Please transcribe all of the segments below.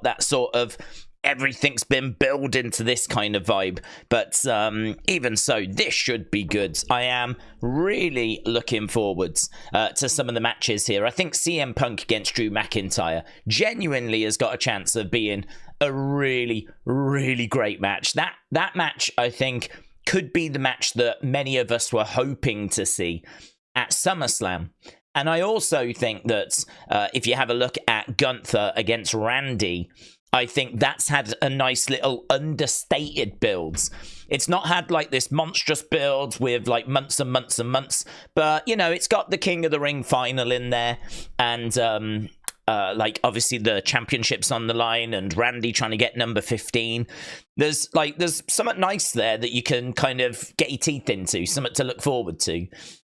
got that sort of everything's been built into this kind of vibe. But even so, this should be good. I am really looking forwards to some of the matches here. I think CM Punk against Drew McIntyre genuinely has got a chance of being a really, really great match. That match, I think, could be the match that many of us were hoping to see at SummerSlam. And I also think that if you have a look at Gunther against Randy, I think that's had a nice little understated builds. It's not had like this monstrous build with like months and months and months, but you know, it's got the King of the Ring final in there, and like obviously the championship's on the line, and Randy trying to get number 15. There's something nice there that you can kind of get your teeth into, something to look forward to.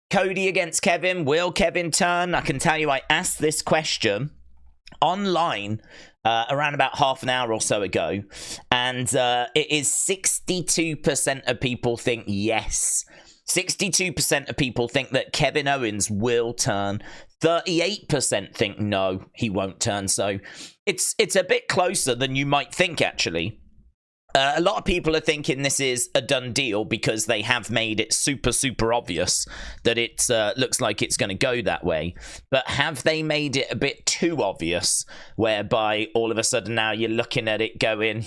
Cody against Kevin. Will Kevin turn? I can tell you, I asked this question online around about half an hour or so ago, and it is 62% of people think yes. 62% of people think that Kevin Owens will turn. 38% think no, he won't turn. So it's a bit closer than you might think, actually. A lot of people are thinking this is a done deal because they have made it super, super obvious that it looks like it's going to go that way. But have they made it a bit too obvious, whereby all of a sudden now you're looking at it going,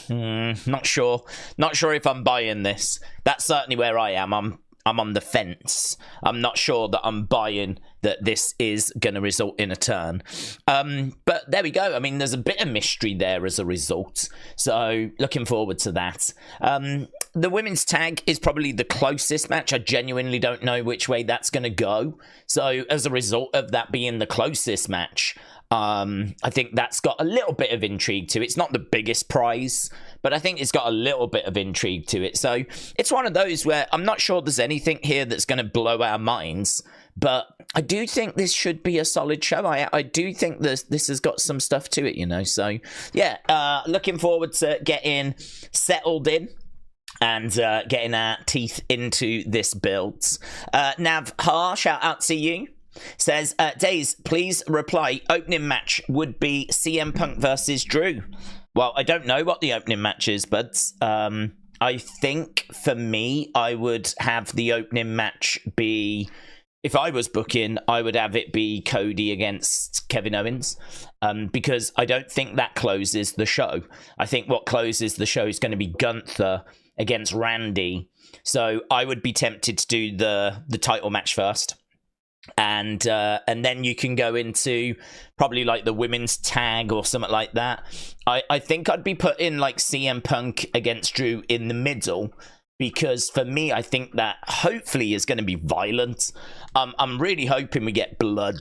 not sure if I'm buying this. That's certainly where I am. I'm on the fence. I'm not sure that I'm buying that this is going to result in a turn. But there we go. I mean, there's a bit of mystery there as a result. So looking forward to that. The women's tag is probably the closest match. I genuinely don't know which way that's going to go. So as a result of that being the closest match, I think that's got a little bit of intrigue to it. It's not the biggest prize, but I think it's got a little bit of intrigue to it. So it's one of those where I'm not sure there's anything here that's going to blow our minds, but I do think this should be a solid show. I do think this has got some stuff to it, you know. So yeah, looking forward to getting settled in and getting our teeth into this build. Nav Ha, shout out to you. Says, Daze, please reply. Opening match would be CM Punk versus Drew. Well, I don't know what the opening match is, but I think for me, I would have the opening match be, if I was booking, I would have it be Cody against Kevin Owens, because I don't think that closes the show. I think what closes the show is going to be Gunther against Randy. So I would be tempted to do the title match first. And then you can go into probably like the women's tag or something like that. I think I'd be putting like CM Punk against Drew in the middle, because for me, I think that hopefully is going to be violent. I'm really hoping we get blood,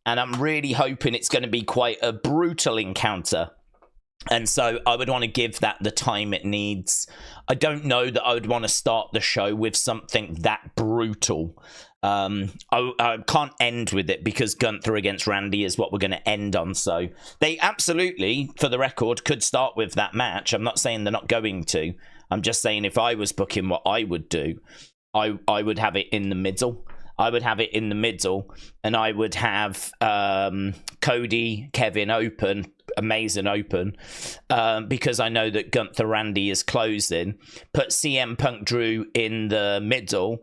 and I'm really hoping it's going to be quite a brutal encounter. And so I would want to give that the time it needs. I don't know that I would want to start the show with something that brutal. I can't end with it because Gunther against Randy is what we're going to end on. So they absolutely, for the record, could start with that match. I'm not saying they're not going to. I'm just saying if I was booking what I would do, I would have it in the middle. I would have it in the middle, and I would have Cody, Kevin open, amazing open, because I know that Gunther Randy is closing. Put CM Punk Drew in the middle,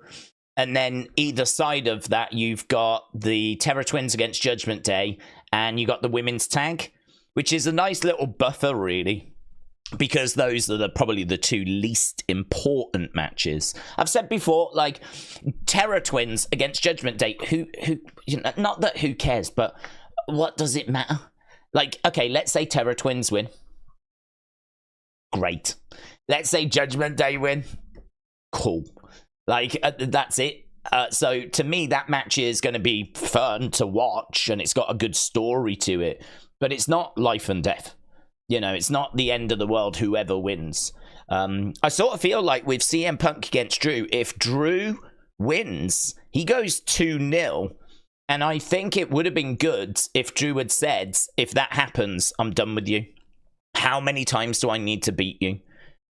and then either side of that, you've got the Terror Twins against Judgment Day, and you got the women's tag, which is a nice little buffer, really. Because those are probably the two least important matches. I've said before, like, Terror Twins against Judgment Day, who you know, not that who cares, but what does it matter? Like, okay, let's say Terror Twins win. Great. Let's say Judgment Day win. Cool. Like, that's it. So to me, that match is going to be fun to watch, and it's got a good story to it, but it's not life and death. You know, it's not the end of the world, whoever wins. I sort of feel like with CM Punk against Drew, if Drew wins, he goes 2-0. And I think it would have been good if Drew had said, if that happens, I'm done with you. How many times do I need to beat you?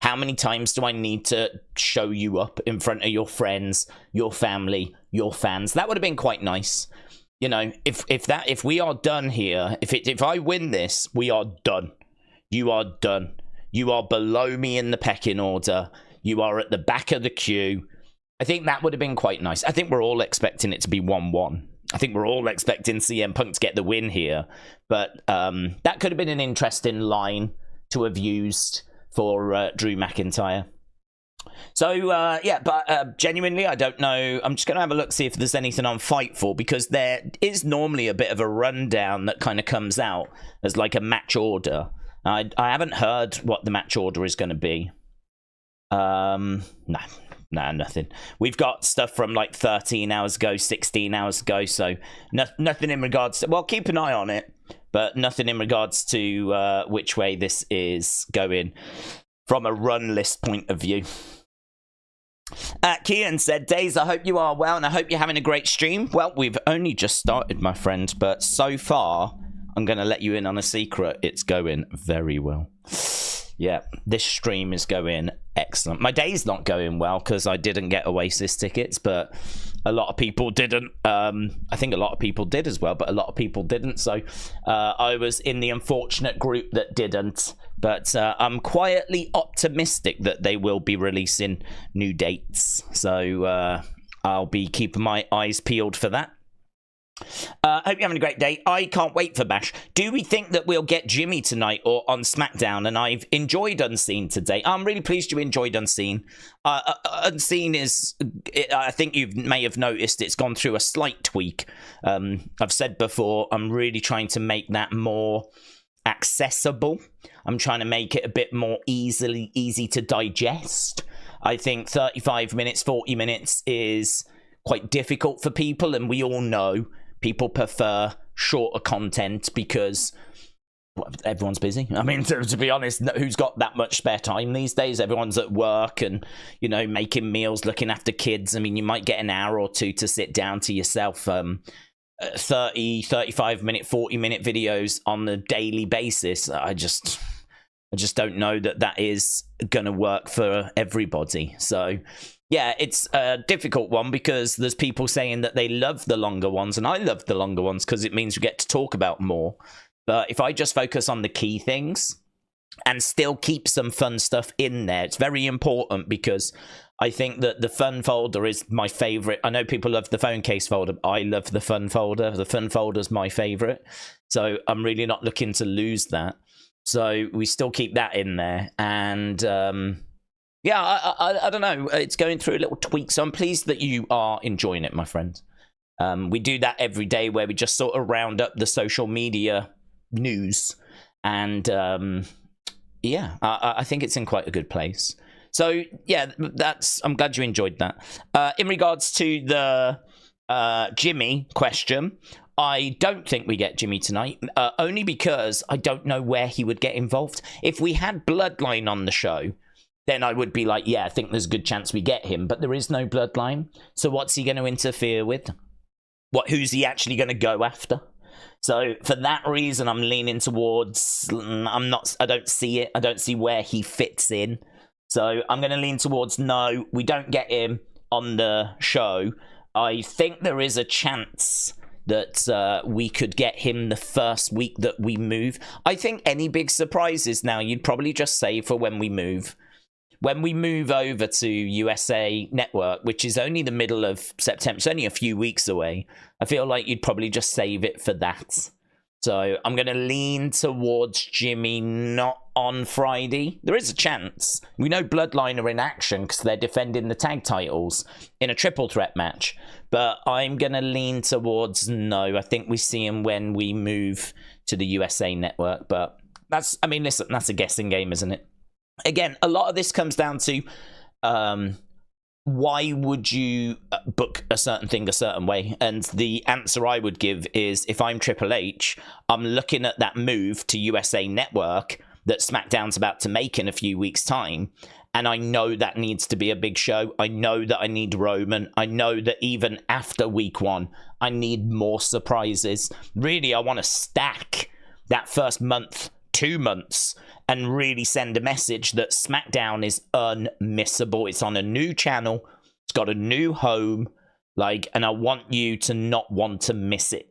How many times do I need to show you up in front of your friends, your family, your fans? That would have been quite nice. You know, if we are done here, if I win this, we are done. you are done. You are below me in the pecking order. You are at the back of the queue. I think that would have been quite nice. I think we're all expecting it to be 1-1. I think we're all expecting CM Punk to get the win here. But that could have been an interesting line to have used for Drew McIntyre. So, yeah, but genuinely, I don't know. I'm just going to have a look, see if there's anything on Fightful, because there is normally a bit of a rundown that kind of comes out as like a match order. I haven't heard what the match order is going to be. Nah, nothing. We've got stuff from like 13 hours ago, 16 hours ago, so nothing in regards to... Well, keep an eye on it, but nothing in regards to which way this is going from a run list point of view. Kian said, Daze, I hope you are well, and I hope you're having a great stream. Well, we've only just started, my friend, but so far... I'm going to let you in on a secret. It's going very well. Yeah, this stream is going excellent. My day's not going well because I didn't get Oasis tickets, but a lot of people didn't. I think a lot of people did as well, but a lot of people didn't. So I was in the unfortunate group that didn't. But I'm quietly optimistic that they will be releasing new dates. So I'll be keeping my eyes peeled for that. Hope you're having a great day. I can't wait for Bash. Do we think that we'll get Jimmy tonight or on SmackDown? And I've enjoyed Unseen today. I'm really pleased you enjoyed Unseen. Unseen is, I think you may have noticed, it's gone through a slight tweak. I've said before, I'm really trying to make that more accessible. I'm trying to make it a bit more easy to digest. I think 35 minutes, 40 minutes is quite difficult for people, and we all know people prefer shorter content because everyone's busy. I mean, to be honest, who's got that much spare time these days? Everyone's at work and, you know, making meals, looking after kids. I mean, you might get an hour or two to sit down to yourself. 30, 35 minute, 40 minute videos on a daily basis. I just don't know that is going to work for everybody. So yeah, it's a difficult one because there's people saying that they love the longer ones, and I love the longer ones because it means we get to talk about more. But if I just focus on the key things and still keep some fun stuff in there, it's very important because I think that the fun folder is my favorite. I know people love the phone case folder, but I love the fun folder. The fun folder is my favorite. So I'm really not looking to lose that. So we still keep that in there. And yeah, I don't know. It's going through a little tweak. So I'm pleased that you are enjoying it, my friend. We do that every day where we just sort of round up the social media news. And yeah, I think it's in quite a good place. So yeah, I'm glad you enjoyed that. In regards to the Jimmy question, I don't think we get Jimmy tonight, only because I don't know where he would get involved. If we had Bloodline on the show, then I would be like, yeah, I think there's a good chance we get him. But there is no Bloodline. So what's he going to interfere with? Who's he actually going to go after? So for that reason, I'm leaning towards, I don't see it. I don't see where he fits in. So I'm going to lean towards no, we don't get him on the show. I think there is a chance that we could get him the first week that we move. I think any big surprises now, you'd probably just save for when we move. When we move over to USA Network, which is only the middle of September, it's only a few weeks away, I feel like you'd probably just save it for that. So I'm going to lean towards Jimmy not on Friday. There is a chance. We know Bloodline are in action because they're defending the tag titles in a triple threat match. But I'm going to lean towards no. I think we see him when we move to the USA Network. But that's, I mean, listen, that's a guessing game, isn't it? Again, a lot of this comes down to why would you book a certain thing a certain way? And the answer I would give is, if I'm Triple H, I'm looking at that move to USA Network that SmackDown's about to make in a few weeks' time, and I know that needs to be a big show. I know that I need Roman. I know that even after week one, I need more surprises. Really, I want to stack that first month, 2 months, and really send a message that SmackDown is unmissable. It's on a new channel. It's got a new home. And I want you to not want to miss it.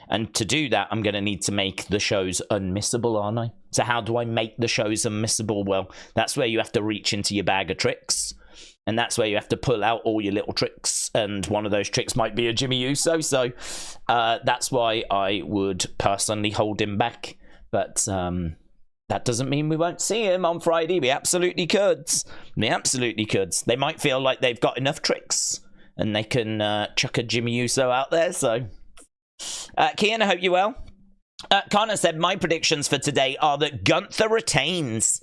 And to do that, I'm going to need to make the shows unmissable, aren't I? So how do I make the shows unmissable? Well, that's where you have to reach into your bag of tricks. And that's where you have to pull out all your little tricks. And one of those tricks might be a Jimmy Uso. So that's why I would personally hold him back. But that doesn't mean we won't see him on Friday. We absolutely could. We absolutely could. They might feel like they've got enough tricks. And they can chuck a Jimmy Uso out there. So, Kian, I hope you're well. Connor said, my predictions for today are that Gunther retains.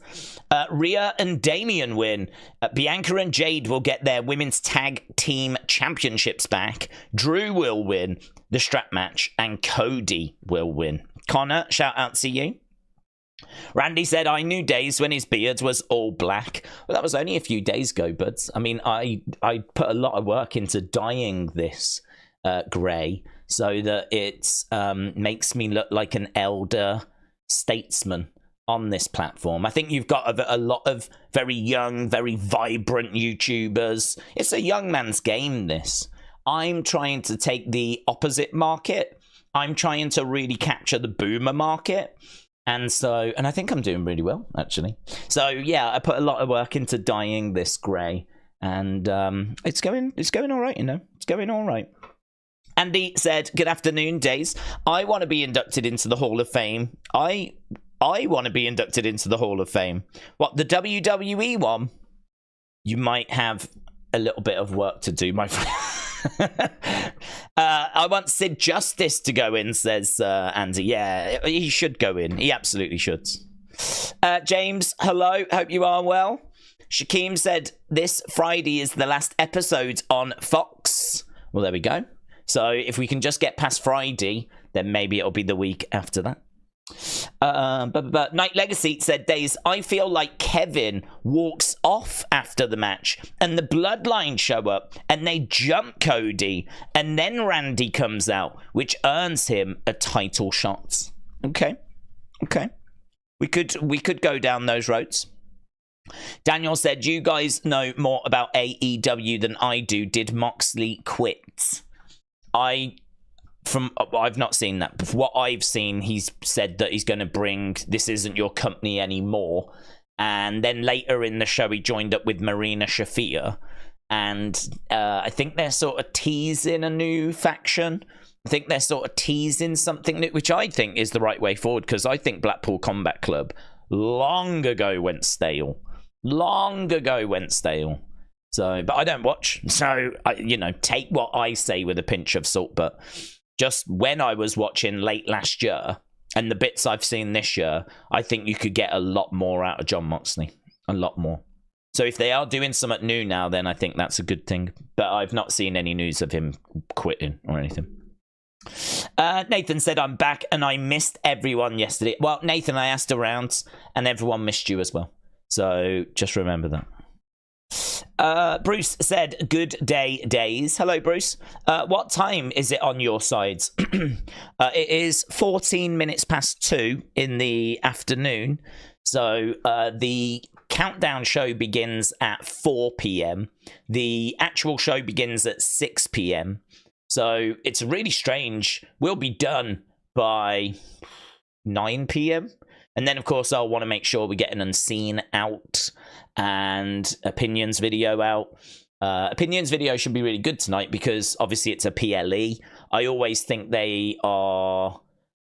Rhea and Damian win. Bianca and Jade will get their women's tag team championships back. Drew will win the strap match. And Cody will win. Connor, shout out to you. Randy said, I knew days when his beard was all black. Well, that was only a few days ago, buds. I mean, I put a lot of work into dyeing this grey so that it makes me look like an elder statesman on this platform. I think you've got a lot of very young, very vibrant YouTubers. It's a young man's game, this. I'm trying to take the opposite market. I'm trying to really capture the boomer market. And I think I'm doing really well, actually. So, yeah, I put a lot of work into dyeing this grey. And it's going all right, you know. It's going all right. Andy said, good afternoon, Daze. I want to be inducted into the Hall of Fame. I want to be inducted into the Hall of Fame. What, the WWE one? You might have a little bit of work to do, my friend. I want Sid Justice to go in, says Andy. Yeah, he should go in. He absolutely should. James, hello. Hope you are well. Shakeem said, this Friday is the last episode on Fox. Well, there we go. So if we can just get past Friday, then maybe it'll be the week after that. Night Legacy said, Days, I feel like Kevin walks off after the match and the Bloodline show up and they jump Cody and then Randy comes out, which earns him a title shot. Okay. We could go down those roads. Daniel said, you guys know more about AEW than I do. Did Moxley quit? I've not seen that. But what I've seen, he's said that he's going to bring This Isn't Your Company Anymore. And then later in the show, he joined up with Marina Shafir. And I think they're sort of teasing a new faction. I think they're sort of teasing something new, which I think is the right way forward. Because I think Blackpool Combat Club long ago went stale. So, but I don't watch. So, take what I say with a pinch of salt. But just when I was watching late last year and the bits I've seen this year, I think you could get a lot more out of Jon Moxley. A lot more. So if they are doing something new now, then I think that's a good thing. But I've not seen any news of him quitting or anything. Nathan said, I'm back and I missed everyone yesterday. Well, Nathan, I asked around and everyone missed you as well. So just remember that. Bruce said, good day, Days. Hello, Bruce. What time is it on your sides? It is 14 minutes past 2 in the afternoon. So the countdown show begins at 4 p.m. The actual show begins at 6 p.m. So it's really strange. We'll be done by 9 p.m. And then, of course, I'll want to make sure we get an Unseen out and Opinions video out. Opinions video should be really good tonight because, obviously, it's a PLE. I always think they are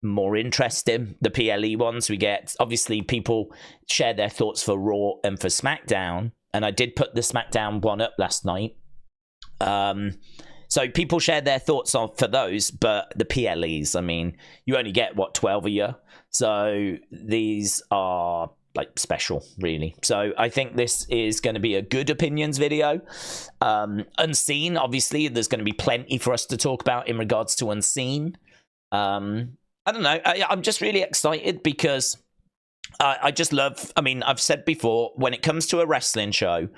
more interesting, the PLE ones. We get, obviously, people share their thoughts for Raw and for SmackDown. And I did put the SmackDown one up last night. So people share their thoughts on for those, but the PLEs, I mean, you only get, 12 a year? So these are like special, really. So I think this is going to be a good Opinions video. Unseen, obviously, there's going to be plenty for us to talk about in regards to Unseen. I don't know. I'm just really excited because I just love, I've said before, when it comes to a wrestling show,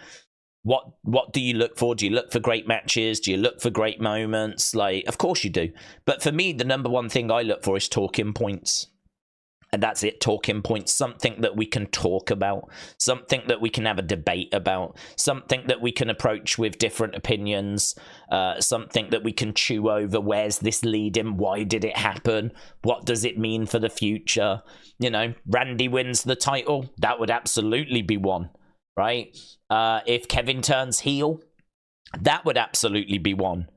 what do you look for? Do you look for great matches? Do you look for great moments? Like, of course you do. But for me, the number one thing I look for is talking points. that's it, talking points, something that we can talk about, something that we can have a debate about, something that we can approach with different opinions, something that we can chew over. Where's this leading? Why did it happen? What does it mean for the future? You know, Randy wins the title, that would absolutely be one, right? If Kevin turns heel, that would absolutely be one.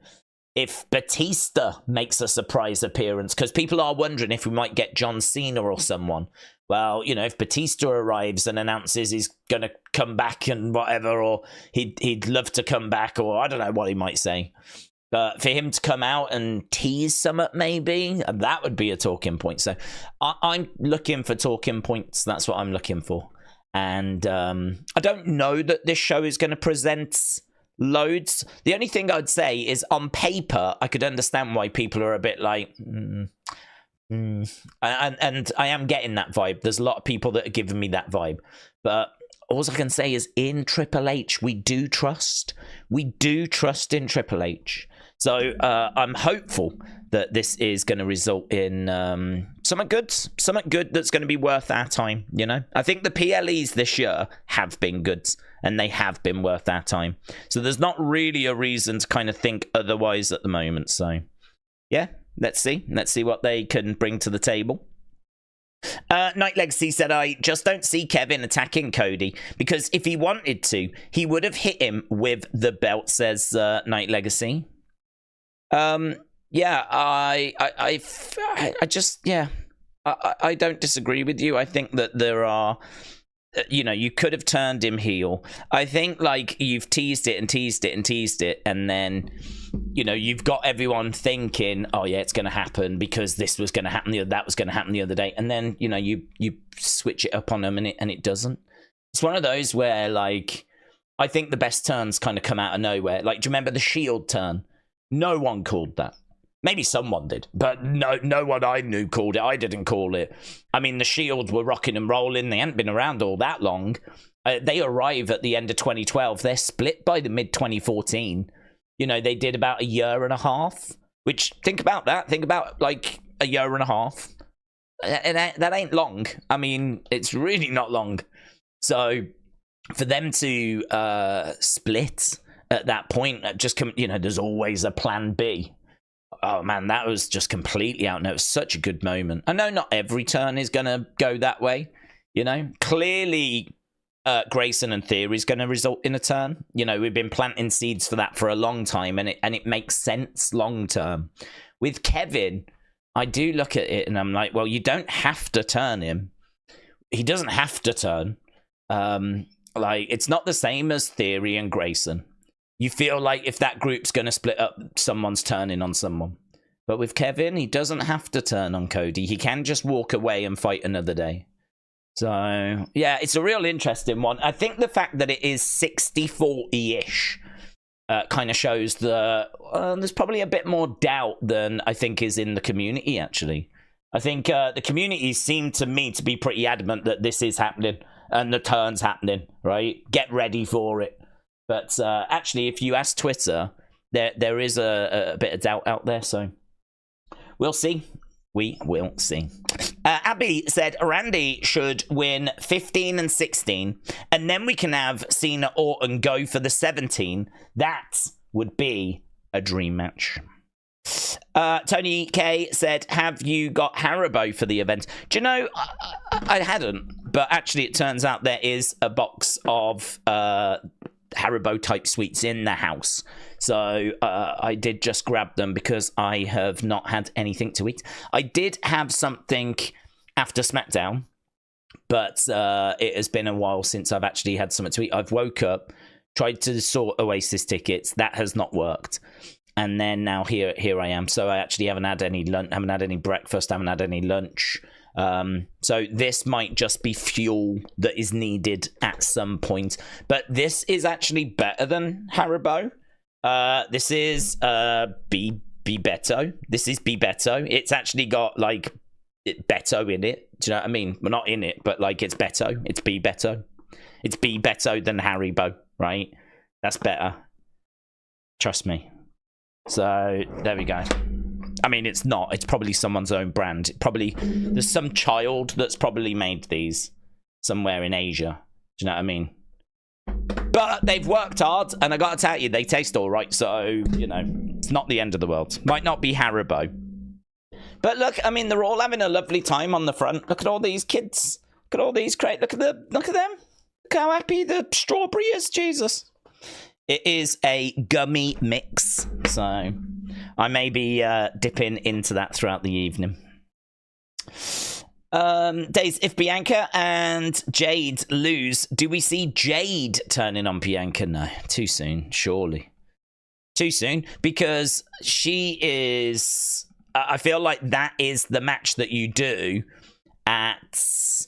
If Batista makes a surprise appearance, because people are wondering if we might get John Cena or someone. Well, you know, if Batista arrives and announces he's going to come back and whatever, or he'd love to come back, or I don't know what he might say. But for him to come out and tease something, maybe, that would be a talking point. So I'm looking for talking points. That's what I'm looking for. And I don't know that this show is going to present loads. The only thing I'd say is on paper, I could understand why people are a bit like, and I am getting that vibe. There's a lot of people that are giving me that vibe. But all I can say is in Triple H, we do trust. We do trust in Triple H. So I'm hopeful that this is going to result in something good that's going to be worth our time, you know? I think the PLEs this year have been good, and they have been worth our time. So there's not really a reason to kind of think otherwise at the moment. So, yeah, let's see. Let's see what they can bring to the table. Night Legacy said, I just don't see Kevin attacking Cody, because if he wanted to, he would have hit him with the belt, says Night Legacy. Yeah, I don't disagree with you. I think that there are, you know, you could have turned him heel. I think, like, you've teased it and teased it and teased it, and then, you know, you've got everyone thinking, oh yeah, it's going to happen because this was going to happen, that was going to happen the other day, and then, you know, you switch it up on them and it doesn't. It's one of those where, like, I think the best turns kind of come out of nowhere. Like, do you remember the Shield turn? No one called that. Maybe someone did, but no one I knew called it. I didn't call it. I mean, the Shields were rocking and rolling. They hadn't been around all that long. They arrive at the end of 2012. They're split by the mid-2014. You know, they did about a year and a half, which, think about that. Think about, like, a year and a half. That ain't long. I mean, it's really not long. So, for them to split at that point, just you know, there's always a plan B. Oh man, that was just completely out. No, it was such a good moment. I know not every turn is gonna go that way, you know. Clearly, Grayson and Theory is gonna result in a turn. You know, we've been planting seeds for that for a long time, and it makes sense long term. With Kevin, I do look at it and I'm like, well, you don't have to turn him. He doesn't have to turn. Like, it's not the same as Theory and Grayson. You feel like if that group's going to split up, someone's turning on someone. But with Kevin, he doesn't have to turn on Cody. He can just walk away and fight another day. So, yeah, it's a real interesting one. I think the fact that it is 60-40-ish kind of shows that there's probably a bit more doubt than I think is in the community, actually. I think the community seemed to me to be pretty adamant that this is happening and the turn's happening, right? Get ready for it. But actually, if you ask Twitter, there is a bit of doubt out there. So we'll see. We will see. Abby said Randy should win 15 and 16, and then we can have Cena Orton go for the 17. That would be a dream match. Tony K said, have you got Haribo for the event? Do you know, I hadn't, but actually it turns out there is a box of Haribo type sweets in the house, so I did just grab them because I have not had anything to eat. I did have something after SmackDown, but it has been a while since I've actually had something to eat. I've woke up, tried to sort Oasis tickets, that has not worked, and then now here I am. So I actually haven't had any lunch, haven't had any breakfast, haven't had any lunch. So this might just be fuel that is needed at some point. But this is actually better than Haribo. This is Beto. This is Beto. It's actually got like Beto in it. Do you know what I mean? Well, not in it, but like it's Beto. It's Beto. It's Beto than Haribo, right? That's better. Trust me. So there we go. I mean, it's not. It's probably someone's own brand. There's some child that's probably made these somewhere in Asia. Do you know what I mean? But they've worked hard, and I gotta tell you, they taste all right. So, you know, it's not the end of the world. Might not be Haribo. But look, I mean, they're all having a lovely time on the front. Look at all these kids. Look at all these crates. Look at them. Look how happy the strawberry is. Jesus. It is a gummy mix, so I may be dipping into that throughout the evening. Daze, if Bianca and Jade lose, do we see Jade turning on Bianca? No, too soon, surely. Too soon, because she is... I feel like that is the match that you do at...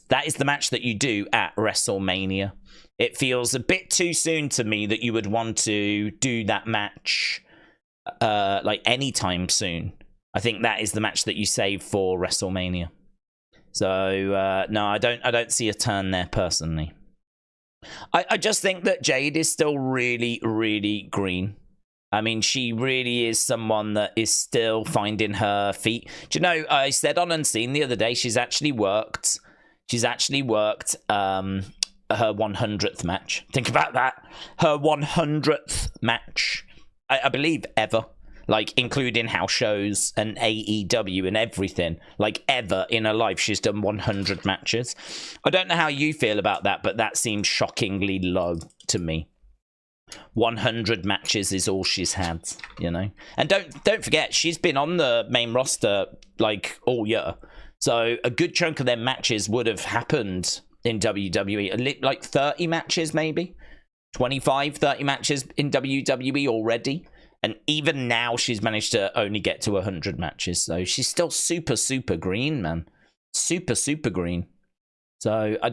That is the match that you do at WrestleMania. It feels a bit too soon to me that you would want to do that match like anytime soon. I think that is the match that you save for WrestleMania. So no, I don't see a turn there personally. I just think that Jade is still really, really green. I mean, she really is someone that is still finding her feet. Do you know, I said on Unseen the other day, she's actually worked her 100th match. Think about that. Her 100th match, I believe, ever. Like, including house shows and AEW and everything. Like, ever in her life, she's done 100 matches. I don't know how you feel about that, but that seems shockingly low to me. 100 matches is all she's had, you know? And don't forget, she's been on the main roster, like, all year. So, a good chunk of their matches would have happened in WWE, like 30 matches maybe, 25, 30 matches in WWE already, and even now she's managed to only get to 100 matches, so she's still super, super green, man. Super, super green. So I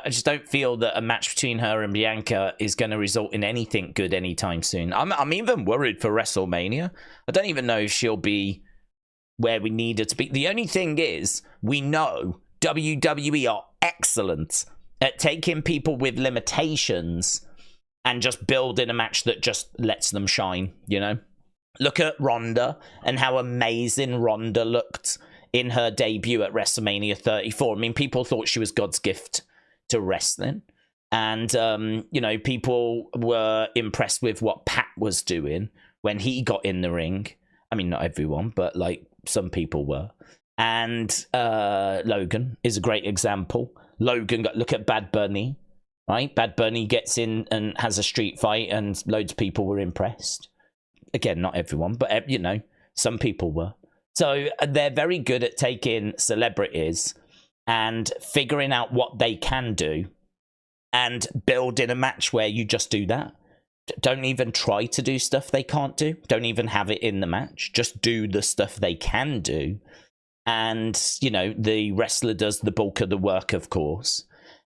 just don't feel that a match between her and Bianca is going to result in anything good anytime soon. I'm even worried for WrestleMania. I don't even know if she'll be where we need her to be. The only thing is, we know WWE are excellent at taking people with limitations and just building a match that just lets them shine, you know? Look at Ronda and how amazing Ronda looked in her debut at WrestleMania 34. I mean, people thought she was God's gift to wrestling. And, you know, people were impressed with what Pat was doing when he got in the ring. I mean, not everyone, but, like, some people were. And Logan is a great example. Logan, look at Bad Bunny, right? Bad Bunny gets in and has a street fight and loads of people were impressed. Again, not everyone, but, you know, some people were. So they're very good at taking celebrities and figuring out what they can do and building a match where you just do that. Don't even try to do stuff they can't do. Don't even have it in the match. Just do the stuff they can do. And, you know, the wrestler does the bulk of the work, of course.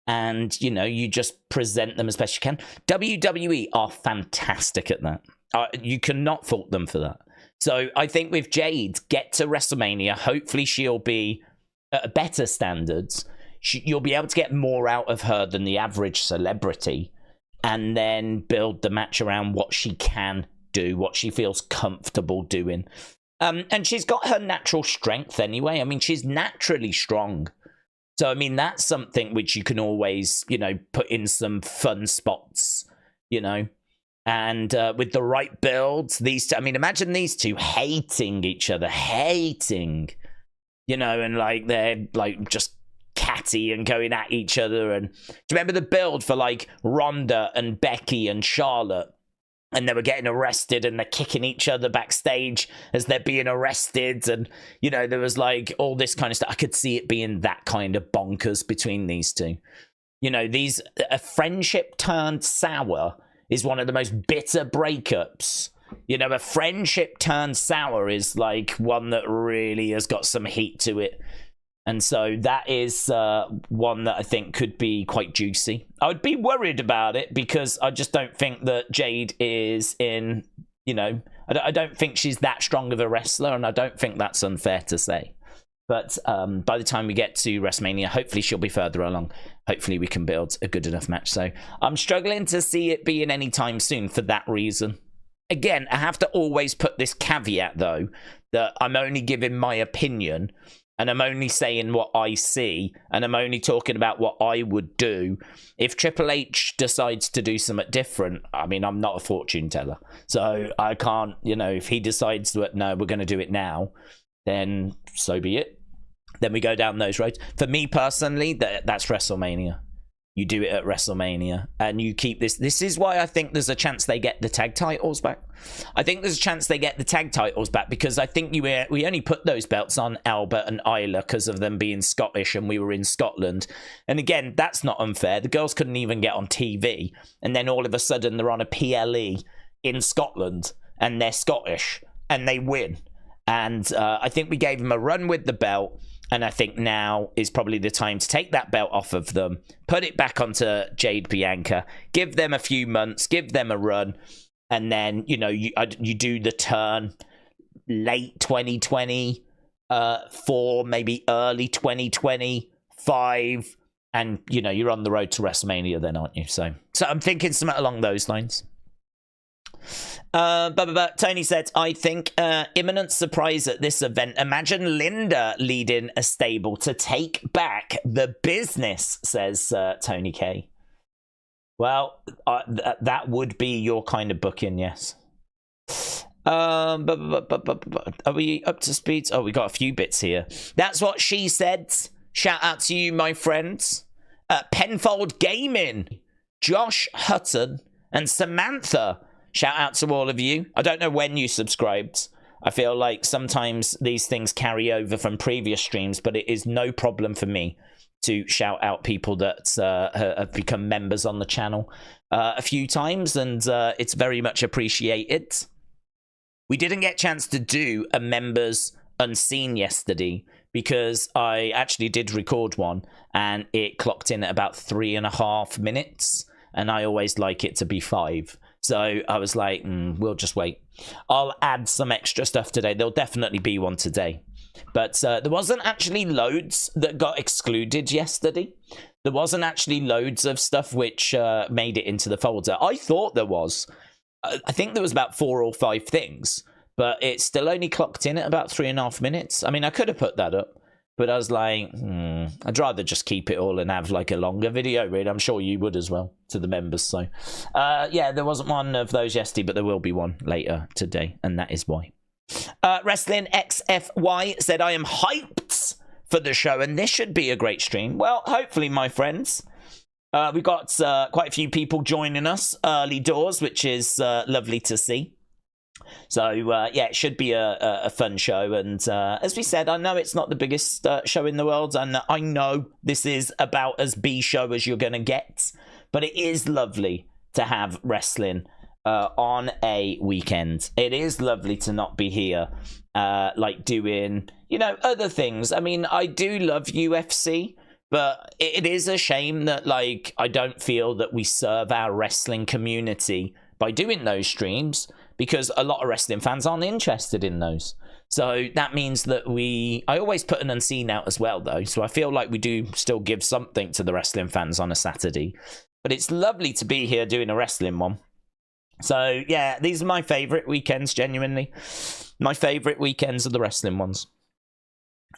And, you know, you just present them as best you can. WWE are fantastic at that. You cannot fault them for that. So I think with Jade, get to WrestleMania. Hopefully she'll be at better standards. You'll be able to get more out of her than the average celebrity. And then build the match around what she can do, what she feels comfortable doing. And she's got her natural strength anyway. I mean, she's naturally strong. So, I mean, that's something which you can always, you know, put in some fun spots, you know. And with the right builds, these two, I mean, imagine these two hating each other, you know, and like they're like just catty and going at each other. And do you remember the build for like Ronda and Becky and Charlotte? And they were getting arrested and they're kicking each other backstage as they're being arrested. And, you know, there was like all this kind of stuff. I could see it being that kind of bonkers between these two. You know, a friendship turned sour is one of the most bitter breakups. You know, a friendship turned sour is like one that really has got some heat to it. And so that is one that I think could be quite juicy. I would be worried about it because I just don't think that Jade is in, you know, I don't think she's that strong of a wrestler, and I don't think that's unfair to say. But by the time we get to WrestleMania, hopefully she'll be further along. Hopefully we can build a good enough match. So I'm struggling to see it being anytime soon for that reason. again, I have to always put this caveat, though, that I'm only giving my opinion, and I'm only saying what I see, and I'm only talking about what I would do. If Triple H decides to do something different, I mean, I'm not a fortune teller, so I can't, if he decides that, no, we're going to do it now, then so be it. Then we go down those roads. For me personally, that's WrestleMania. You do it at WrestleMania, and you keep this. This is why I think there's a chance they get the tag titles back. I think there's a chance they get the tag titles back because I think we only put those belts on Albert and Isla because of them being Scottish, and we were in Scotland. And again, that's not unfair. The girls couldn't even get on TV, and then all of a sudden they're on a PLE in Scotland, and they're Scottish, and they win. And I think we gave them a run with the belt. And I think now is probably the time to take that belt off of them, put it back onto Jade Bianca, give them a few months, give them a run, and then, you do the turn late 2024, maybe early 2025, and, you're on the road to WrestleMania then, aren't you? So I'm thinking something along those lines. Tony said, I think imminent surprise at this event. Imagine Linda leading a stable to take back the business, says Tony K. Well, that would be your kind of booking, yes. Are we up to speed? Oh, we got a few bits here. That's what she said. Shout out to you, my friends. Penfold Gaming, Josh Hutton, and Samantha. Shout out to all of you. I don't know when you subscribed. I feel like sometimes these things carry over from previous streams, but it is no problem for me to shout out people that have become members on the channel a few times, and it's very much appreciated. We didn't get a chance to do a members unseen yesterday because I actually did record one, and it clocked in at about 3.5 minutes, and I always like it to be 5. So I was like, we'll just wait. I'll add some extra stuff today. There'll definitely be one today. But there wasn't actually loads that got excluded yesterday. There wasn't actually loads of stuff which made it into the folder. I thought there was. I think there was about 4 or 5 things. But it still only clocked in at about 3.5 minutes. I mean, I could have put that up. But I was like, I'd rather just keep it all and have like a longer video, really. I'm sure you would as well, to the members. So, yeah, there wasn't one of those yesterday, but there will be one later today, and that is why. Wrestling XFY said, I am hyped for the show, and this should be a great stream. Well, hopefully, my friends. We've got quite a few people joining us early doors, which is lovely to see. So, yeah, it should be a fun show. And as we said, I know it's not the biggest show in the world. And I know this is about as B show as you're going to get. But it is lovely to have wrestling on a weekend. It is lovely to not be here, like doing, other things. I mean, I do love UFC. But it is a shame that, like, I don't feel that we serve our wrestling community by doing those streams, because a lot of wrestling fans aren't interested in those. So that means that I always put an unseen out as well, though. So I feel like we do still give something to the wrestling fans on a Saturday. But it's lovely to be here doing a wrestling one. So, yeah, these are my favourite weekends, genuinely. My favourite weekends are the wrestling ones.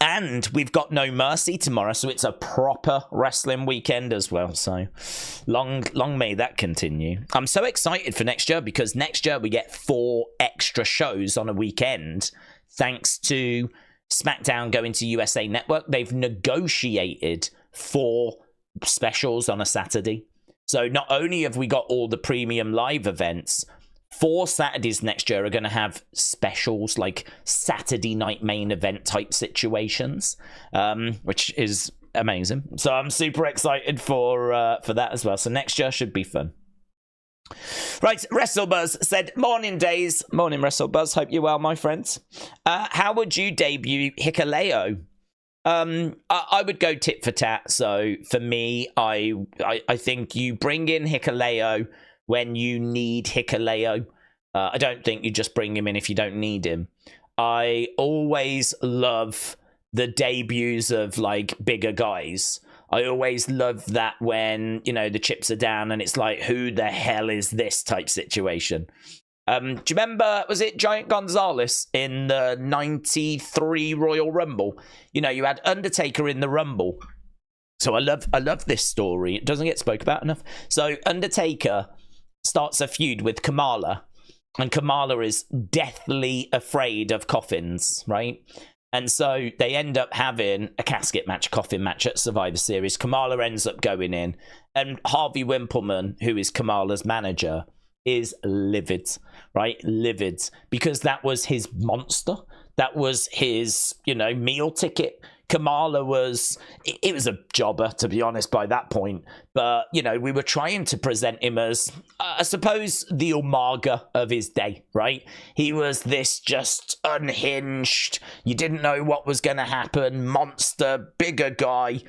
And we've got No Mercy tomorrow, so it's a proper wrestling weekend as well. So long may that continue. I'm so excited for next year, because next year we get 4 extra shows on a weekend, thanks to SmackDown going to USA Network. They've negotiated 4 specials on a Saturday. So not only have we got all the premium live events, 4 Saturdays next year are going to have specials, like Saturday night main event type situations, which is amazing. So I'm super excited for that as well. So next year should be fun. Right, WrestleBuzz said, morning days. Morning, WrestleBuzz. Hope you're well, my friends. How would you debut Hikuleo? I would go tit for tat. So for me, I think you bring in Hikuleo when you need Hikuleo. I don't think you just bring him in if you don't need him. I always love the debuts of, like, bigger guys. I always love that when, the chips are down and it's like, who the hell is this type situation. Do you remember, was it Giant Gonzalez in the 93 Royal Rumble? You know, you had Undertaker in the Rumble. So I love this story. It doesn't get spoke about enough. So Undertaker starts a feud with Kamala, and Kamala is deathly afraid of coffins, right? And so they end up having a casket match, coffin match at Survivor Series. Kamala ends up going in, and Harvey Wippleman, who is Kamala's manager, is livid, right? Livid, because that was his monster. That was his, you know, meal ticket. Kamala was, it was a jobber, to be honest, by that point. But, you know, we were trying to present him as, I suppose, the Umaga of his day, right? He was this just unhinged, you didn't know what was going to happen, monster, bigger guy.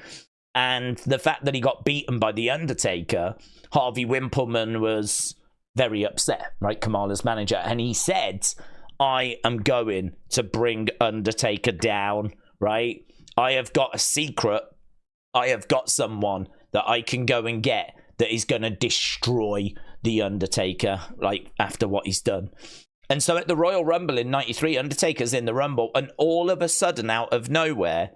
And the fact that he got beaten by The Undertaker, Harvey Wippleman was very upset, right? Kamala's manager. And he said, I am going to bring Undertaker down, right? I have got a secret. I have got someone that I can go and get that is going to destroy The Undertaker, like, after what he's done. And so at the Royal Rumble in 93, Undertaker's in the Rumble, and all of a sudden, out of nowhere,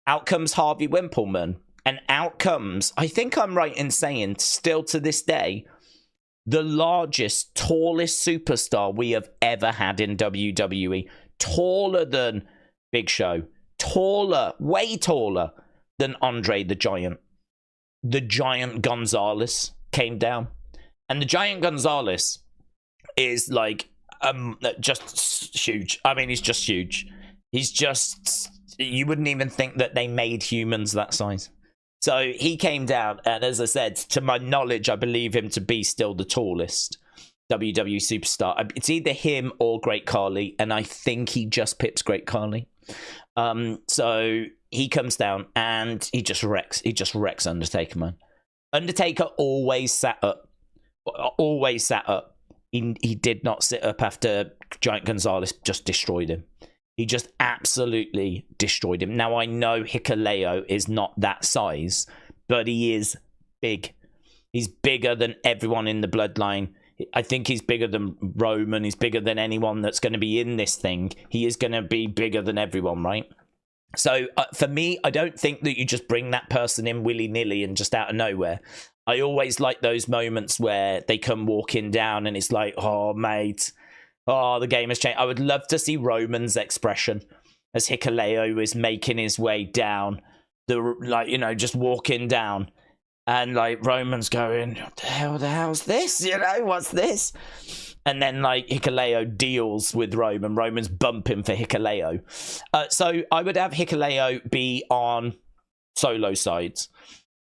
out comes Harvey Wippleman, and out comes, I think I'm right in saying, still to this day, the largest, tallest superstar we have ever had in WWE. Taller than Big Show. Taller, way taller than Andre the Giant. The Giant Gonzalez came down. And the Giant Gonzalez is like, just huge. I mean, he's just huge. He's just, you wouldn't even think that they made humans that size. So he came down, and as I said, to my knowledge, I believe him to be still the tallest WWE superstar. It's either him or Great Khali, and I think he just pips Great Khali. So he comes down and he just wrecks Undertaker, man. Undertaker always sat up. He did not sit up after Giant Gonzalez just destroyed him. He just absolutely destroyed him. Now, I know Hikuleo is not that size, but he is big. He's bigger than everyone in the bloodline. I think he's bigger than Roman. He's bigger than anyone that's going to be in this thing. He is going to be bigger than everyone, right? So for me, I don't think that you just bring that person in willy-nilly and just out of nowhere. I always like those moments where they come walking down and it's like, oh, mate, oh, the game has changed. I would love to see Roman's expression as Hikuleo is making his way down, just walking down. And, like, Roman's going, what the hell's this? You know, what's this? And then, like, Hikuleo deals with Roman. Roman's bumping for Hikuleo. So I would have Hikuleo be on Solo sides.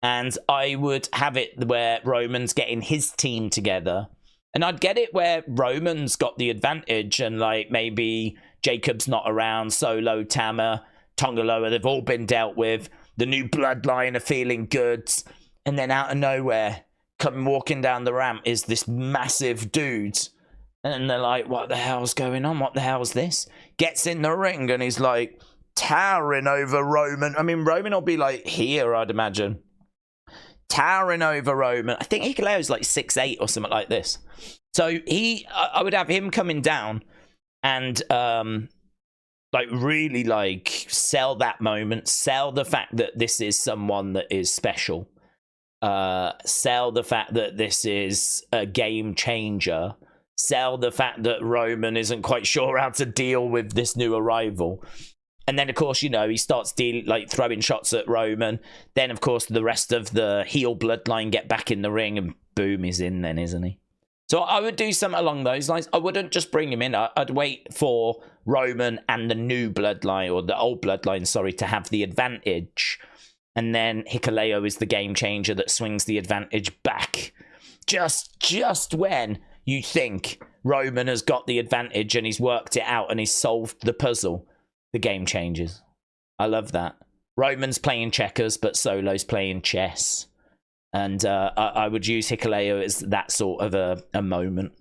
And I would have it where Roman's getting his team together. And I'd get it where Roman's got the advantage. And, like, maybe Jacob's not around. Solo, Tama, Tongaloa, they've all been dealt with. The new bloodline are feeling good. And then out of nowhere, come walking down the ramp is this massive dude. And they're like, what the hell's going on? What the hell's this? Gets in the ring and he's like towering over Roman. I mean, Roman will be like here, I'd imagine. Towering over Roman. I think Hikuleo's like 6'8" or something like this. So I would have him coming down and really sell that moment. Sell the fact that this is someone that is special. Sell the fact that this is a game changer. Sell the fact that Roman isn't quite sure how to deal with this new arrival. And then, of course, you know, he starts throwing shots at Roman. Then, of course, the rest of the heel bloodline get back in the ring and boom, he's in then, isn't he? So I would do something along those lines. I wouldn't just bring him in. I'd wait for Roman and the new bloodline, or the old bloodline, sorry, to have the advantage. And then Hikuleo is the game changer that swings the advantage back. Just when you think Roman has got the advantage and he's worked it out and he's solved the puzzle, the game changes. I love that. Roman's playing checkers, but Solo's playing chess. And I would use Hikuleo as that sort of a moment.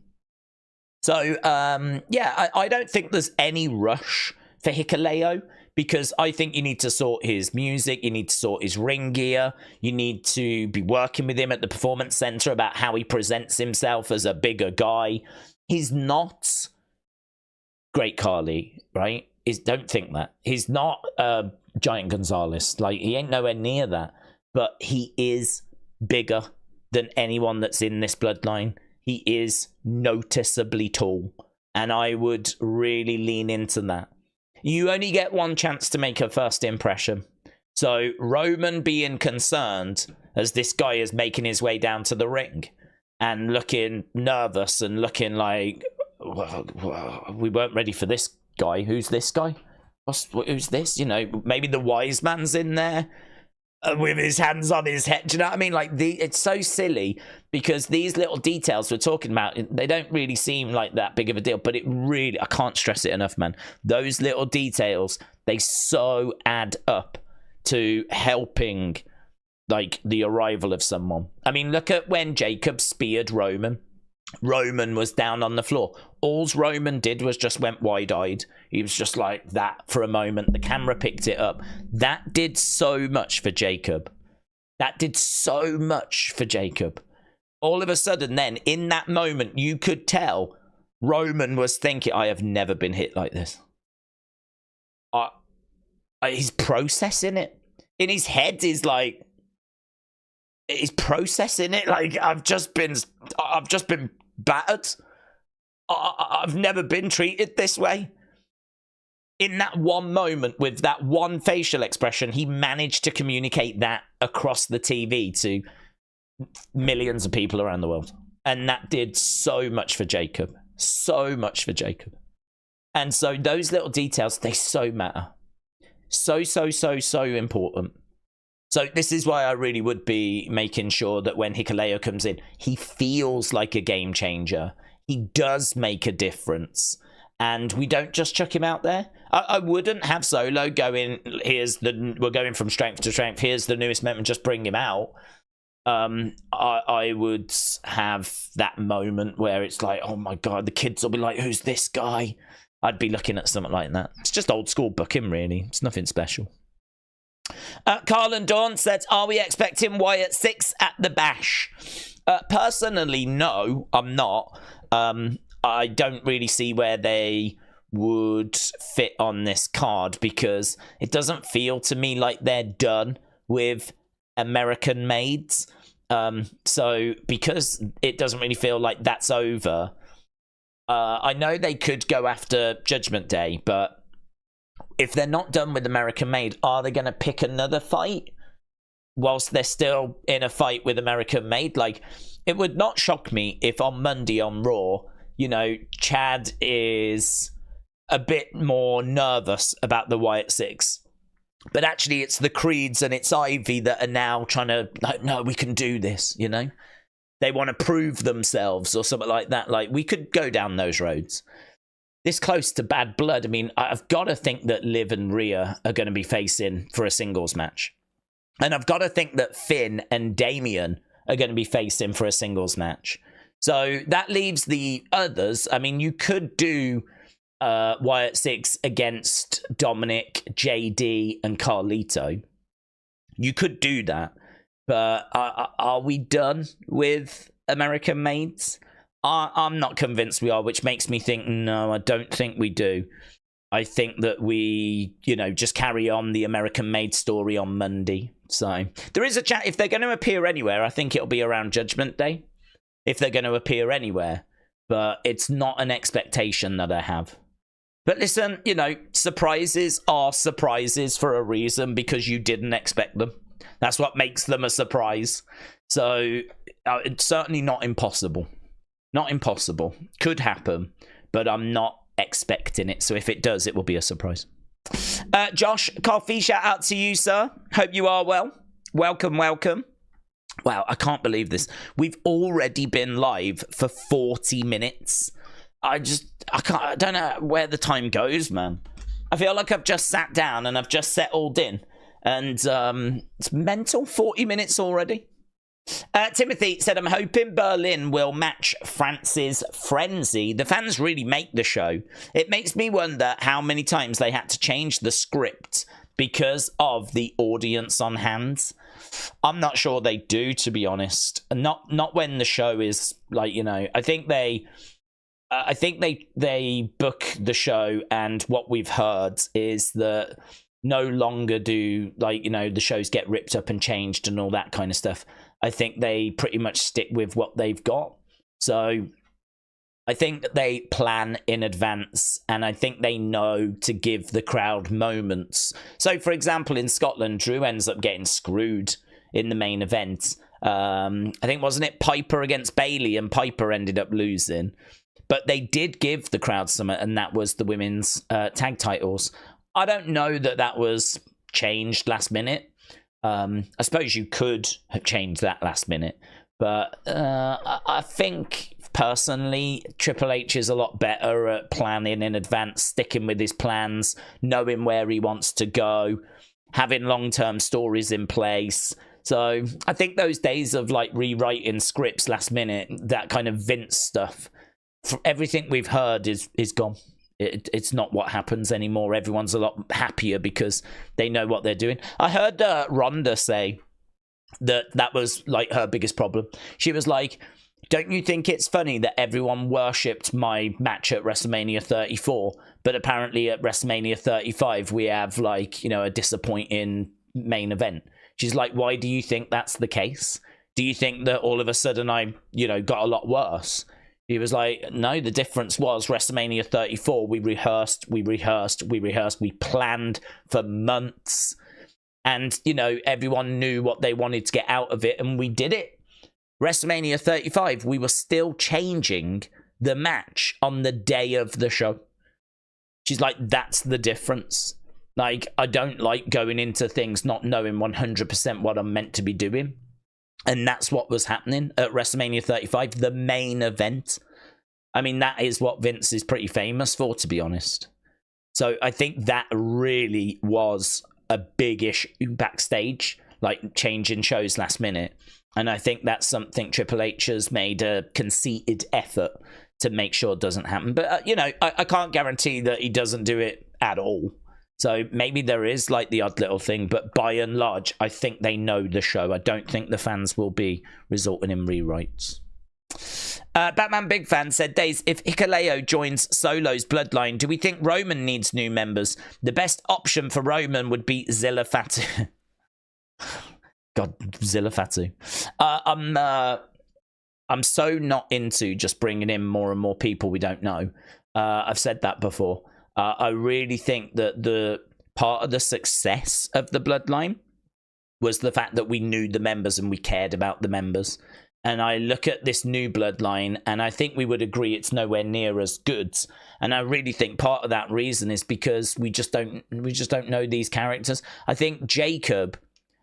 So, I don't think there's any rush for Hikuleo, because I think you need to sort his music, you need to sort his ring gear, you need to be working with him at the Performance Center about how he presents himself as a bigger guy. He's not Great Khali, right? Don't think that. He's not Giant Gonzalez. Like, he ain't nowhere near that. But he is bigger than anyone that's in this bloodline. He is noticeably tall. And I would really lean into that. You only get one chance to make a first impression. So Roman being concerned as this guy is making his way down to the ring and looking nervous and looking like, well, we weren't ready for this guy. Who's this guy? Who's this? You know, maybe the wise man's in there with his hands on his head. Do you know what I mean? Like, it's so silly because these little details we're talking about, they don't really seem like that big of a deal, but it really, I can't stress it enough, man. Those little details, they so add up to helping, like, the arrival of someone. I mean, look at when Jacob speared Roman. Roman was down on the floor. All Roman did was just went wide-eyed. He was just like that for a moment. The camera picked it up. That did so much for Jacob. That did so much for Jacob. All of a sudden then, in that moment, you could tell Roman was thinking, I have never been hit like this. He's processing it. In his head, he's like, he's processing it like, I've just been battered. I've never been treated this way. In that one moment, with that one facial expression, he managed to communicate that across the TV to millions of people around the world. And that did so much for Jacob. So much for Jacob. And so those little details, they so matter. So important. So this is why I really would be making sure that when Hikuleo comes in, he feels like a game changer. He does make a difference. And we don't just chuck him out there. I wouldn't have Solo going, we're going from strength to strength. Here's the newest member, just bring him out. I would have that moment where it's like, oh my God, the kids will be like, who's this guy? I'd be looking at something like that. It's just old school booking, really. It's nothing special. Carl and Dawn said, are we expecting Wyatt 6 at the Bash? Personally, no, I'm not. I don't really see where they would fit on this card because it doesn't feel to me like they're done with American maids. So because it doesn't really feel like that's over, I know they could go after Judgment Day, but if they're not done with American Made, are they going to pick another fight whilst they're still in a fight with American Made? Like, it would not shock me if on Monday on Raw, you know, Chad is a bit more nervous about the Wyatt 6. But actually, it's the Creeds and it's Ivy that are now trying to, like, no, we can do this, you know? They want to prove themselves or something like that. Like, we could go down those roads. This close to Bad Blood, I mean, I've got to think that Liv and Rhea are going to be facing for a singles match. And I've got to think that Finn and Damian are going to be facing for a singles match. So that leaves the others. I mean, you could do Wyatt 6 against Dominik, JD, and Carlito. You could do that. But are we done with American Maids? I'm not convinced we are, which makes me think, no, I don't think we do. I think that we, you know, just carry on the American Made story on Monday. So there is a chance, if they're going to appear anywhere, I think it'll be around Judgment Day. If they're going to appear anywhere. But it's not an expectation that I have. But listen, you know, surprises are surprises for a reason because you didn't expect them. That's what makes them a surprise. So it's certainly not impossible. Not impossible. Could happen, but I'm not expecting it. So if it does, it will be a surprise. Josh, coffee, shout out to you, sir. Hope you are well. Welcome, welcome. Wow, I can't believe this. We've already been live for 40 minutes. I don't know where the time goes, man. I feel like I've just sat down and I've just settled in. And it's mental, 40 minutes already. Timothy said, I'm hoping Berlin will match France's Frenzy. The fans really make the show. It makes me wonder how many times they had to change the script because of the audience on hand. I'm not sure they do, to be honest. Not when the show is, like, you know, I think they I think they book the show, and what we've heard is that no longer do, like, you know, the shows get ripped up and changed and all that kind of stuff. I think they pretty much stick with what they've got. So I think they plan in advance, and I think they know to give the crowd moments. So, for example, in Scotland, Drew ends up getting screwed in the main event. I think, wasn't it Piper against Bayley, and Piper ended up losing. But they did give the crowd something, and that was the women's tag titles. I don't know that was changed last minute. I suppose you could have changed that last minute. But I think, personally, Triple H is a lot better at planning in advance, sticking with his plans, knowing where he wants to go, having long-term stories in place. So I think those days of, like, rewriting scripts last minute, that kind of Vince stuff, everything we've heard is gone. It's not what happens anymore. Everyone's a lot happier because they know what they're doing. I heard Rhonda say that was, like, her biggest problem. She was like, don't you think it's funny that everyone worshipped my match at WrestleMania 34, but apparently at WrestleMania 35 we have, like, you know, a disappointing main event? She's like, why do you think that's the case? Do you think that all of a sudden I, you know, got a lot worse? He was like, no, the difference was WrestleMania 34, we rehearsed, we planned for months. And, you know, everyone knew what they wanted to get out of it, and we did it. WrestleMania 35, we were still changing the match on the day of the show. She's like, that's the difference. Like, I don't like going into things not knowing 100% what I'm meant to be doing. And that's what was happening at WrestleMania 35, the main event. I mean, that is what Vince is pretty famous for, to be honest. So I think that really was a big issue backstage, like changing shows last minute. And I think that's something Triple H has made a conceited effort to make sure it doesn't happen. But, you know, I can't guarantee that he doesn't do it at all. So maybe there is, like, the odd little thing, but by and large, I think they know the show. I don't think the fans will be resulting in rewrites. Batman Big Fan said, Daze, if Hikuleo joins Solo's bloodline, do we think Roman needs new members? The best option for Roman would be Zilla Fatu. God, Zilla Fatu. I'm so not into just bringing in more and more people we don't know. I've said that before. I really think that the part of the success of the bloodline was the fact that we knew the members and we cared about the members. And I look at this new bloodline, and I think we would agree it's nowhere near as good. And I really think part of that reason is because we just don't know these characters. I think Jacob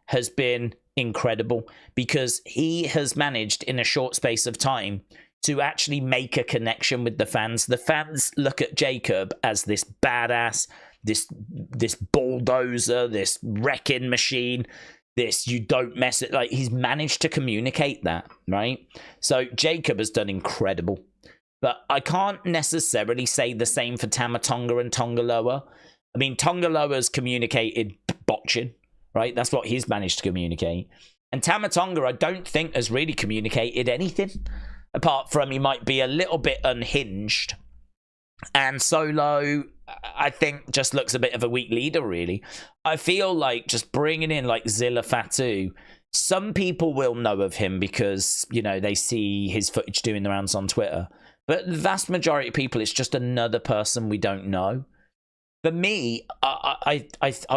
has been incredible because he has managed in a short space of time to actually make a connection with the fans. The fans look at Jacob as this badass, this bulldozer, this wrecking machine, this you don't mess it. Like, he's managed to communicate that, right? So Jacob has done incredible. But I can't necessarily say the same for Tama Tonga and Tonga Loa. I mean, Tonga Loa's communicated botching, right? That's what he's managed to communicate. And Tama Tonga, I don't think, has really communicated anything. Apart from he might be a little bit unhinged. And Solo, I think, just looks a bit of a weak leader, really. I feel like just bringing in, like, Zilla Fatu, some people will know of him because, you know, they see his footage doing the rounds on Twitter. But the vast majority of people, it's just another person we don't know. For me, I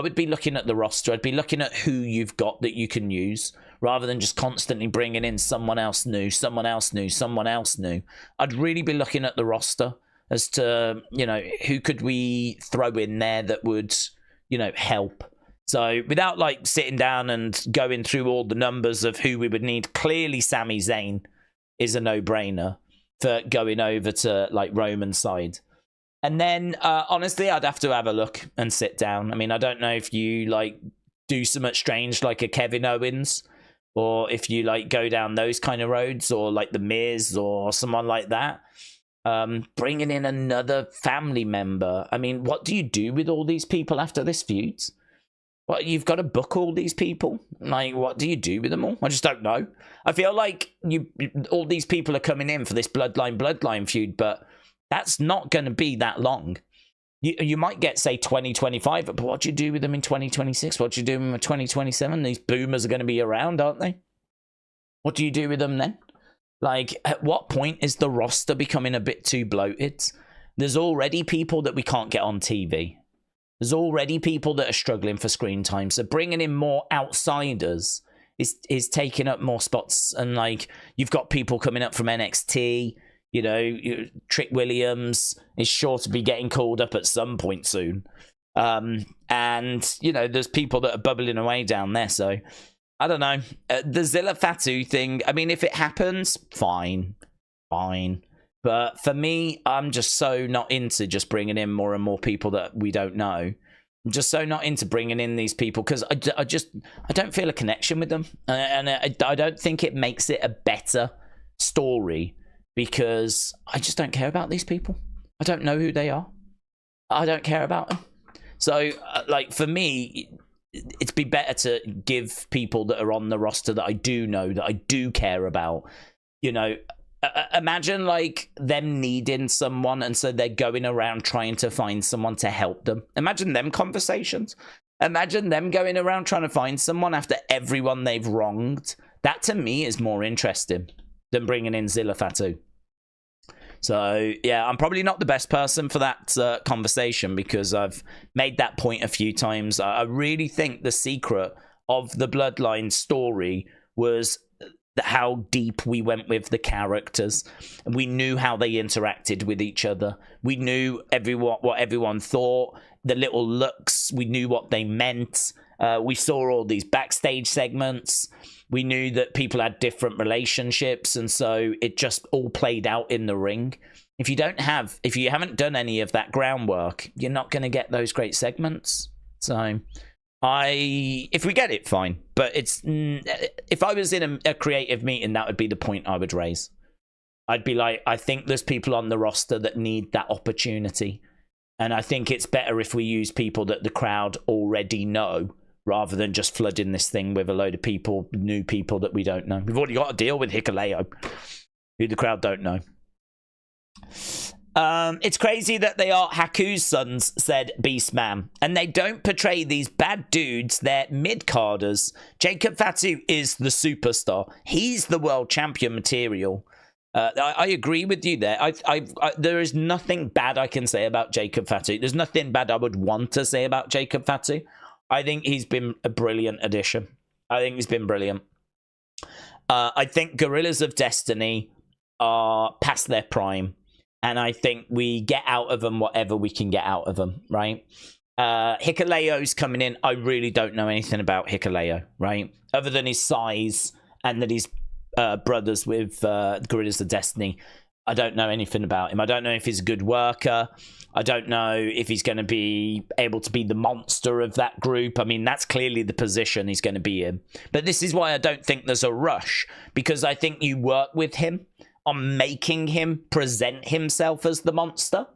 would be looking at the roster. I'd be looking at who you've got that you can use, rather than just constantly bringing in someone else new, someone else new, someone else new. I'd really be looking at the roster as to, you know, who could we throw in there that would, you know, help. So without, like, sitting down and going through all the numbers of who we would need, clearly Sami Zayn is a no-brainer for going over to, like, Roman's side. And then, honestly, I'd have to have a look and sit down. I mean, I don't know if you, like, do something strange like a Kevin Owens, or if you, like, go down those kind of roads, or like the Miz or someone like that. Bringing in another family member. I mean, what do you do with all these people after this feud? What, you've got to book all these people? Like, what do you do with them all? I just don't know. I feel like all these people are coming in for this bloodline feud, but That's not going to be that long. You might get, say, 2025, but what do you do with them in 2026? What do you do with them in 2027? These boomers are going to be around, aren't they? What do you do with them then? Like, at what point is the roster becoming a bit too bloated? There's already people that we can't get on TV. There's already people that are struggling for screen time. So bringing in more outsiders is taking up more spots. And, like, you've got people coming up from NXT. You know, Trick Williams is sure to be getting called up at some point soon. And, you know, there's people that are bubbling away down there. So, I don't know. The Zilla Fatu thing, I mean, if it happens, fine. But for me, I'm just so not into just bringing in more and more people that we don't know. I'm just so not into bringing in these people because I don't feel a connection with them. And I don't think it makes it a better story. Because I just don't care about these people. I don't know who they are. I don't care about them. So, like, for me, it'd be better to give people that are on the roster that I do know, that I do care about. You know, imagine, like, them needing someone, and so they're going around trying to find someone to help them. Imagine them conversations. Imagine them going around trying to find someone after everyone they've wronged. That, to me, is more interesting than bringing in Zilla Fatu. So, yeah, I'm probably not the best person for that conversation because I've made that point a few times. I really think the secret of the Bloodline story was how deep we went with the characters. We knew how they interacted with each other. We knew what everyone thought, the little looks. We knew what they meant. We saw all these backstage segments. We knew that people had different relationships, and so it just all played out in the ring. If you haven't done any of that groundwork, you're not going to get those great segments. So, if we get it, fine. But if I was in a creative meeting, that would be the point I would raise. I'd be like, I think there's people on the roster that need that opportunity, and I think it's better if we use people that the crowd already know, rather than just flooding this thing with a load of people, new people that we don't know. We've already got to deal with Hikuleo, who the crowd don't know. It's crazy that they are Haku's sons, said Beastman. And they don't portray these bad dudes, they're mid-carders. Jacob Fatu is the superstar. He's the world champion material. I agree with you there. There is nothing bad I can say about Jacob Fatu. There's nothing bad I would want to say about Jacob Fatu. I think he's been a brilliant addition. I think he's been brilliant. I think Gorillas of Destiny are past their prime. And I think we get out of them whatever we can get out of them, right? Hikuleo's coming in. I really don't know anything about Hikuleo, right? Other than his size and that he's brothers with Gorillas of Destiny. I don't know anything about him. I don't know if he's a good worker. I don't know if he's going to be able to be the monster of that group. I mean, that's clearly the position he's going to be in. But this is why I don't think there's a rush, because I think you work with him on making him present himself as the monster.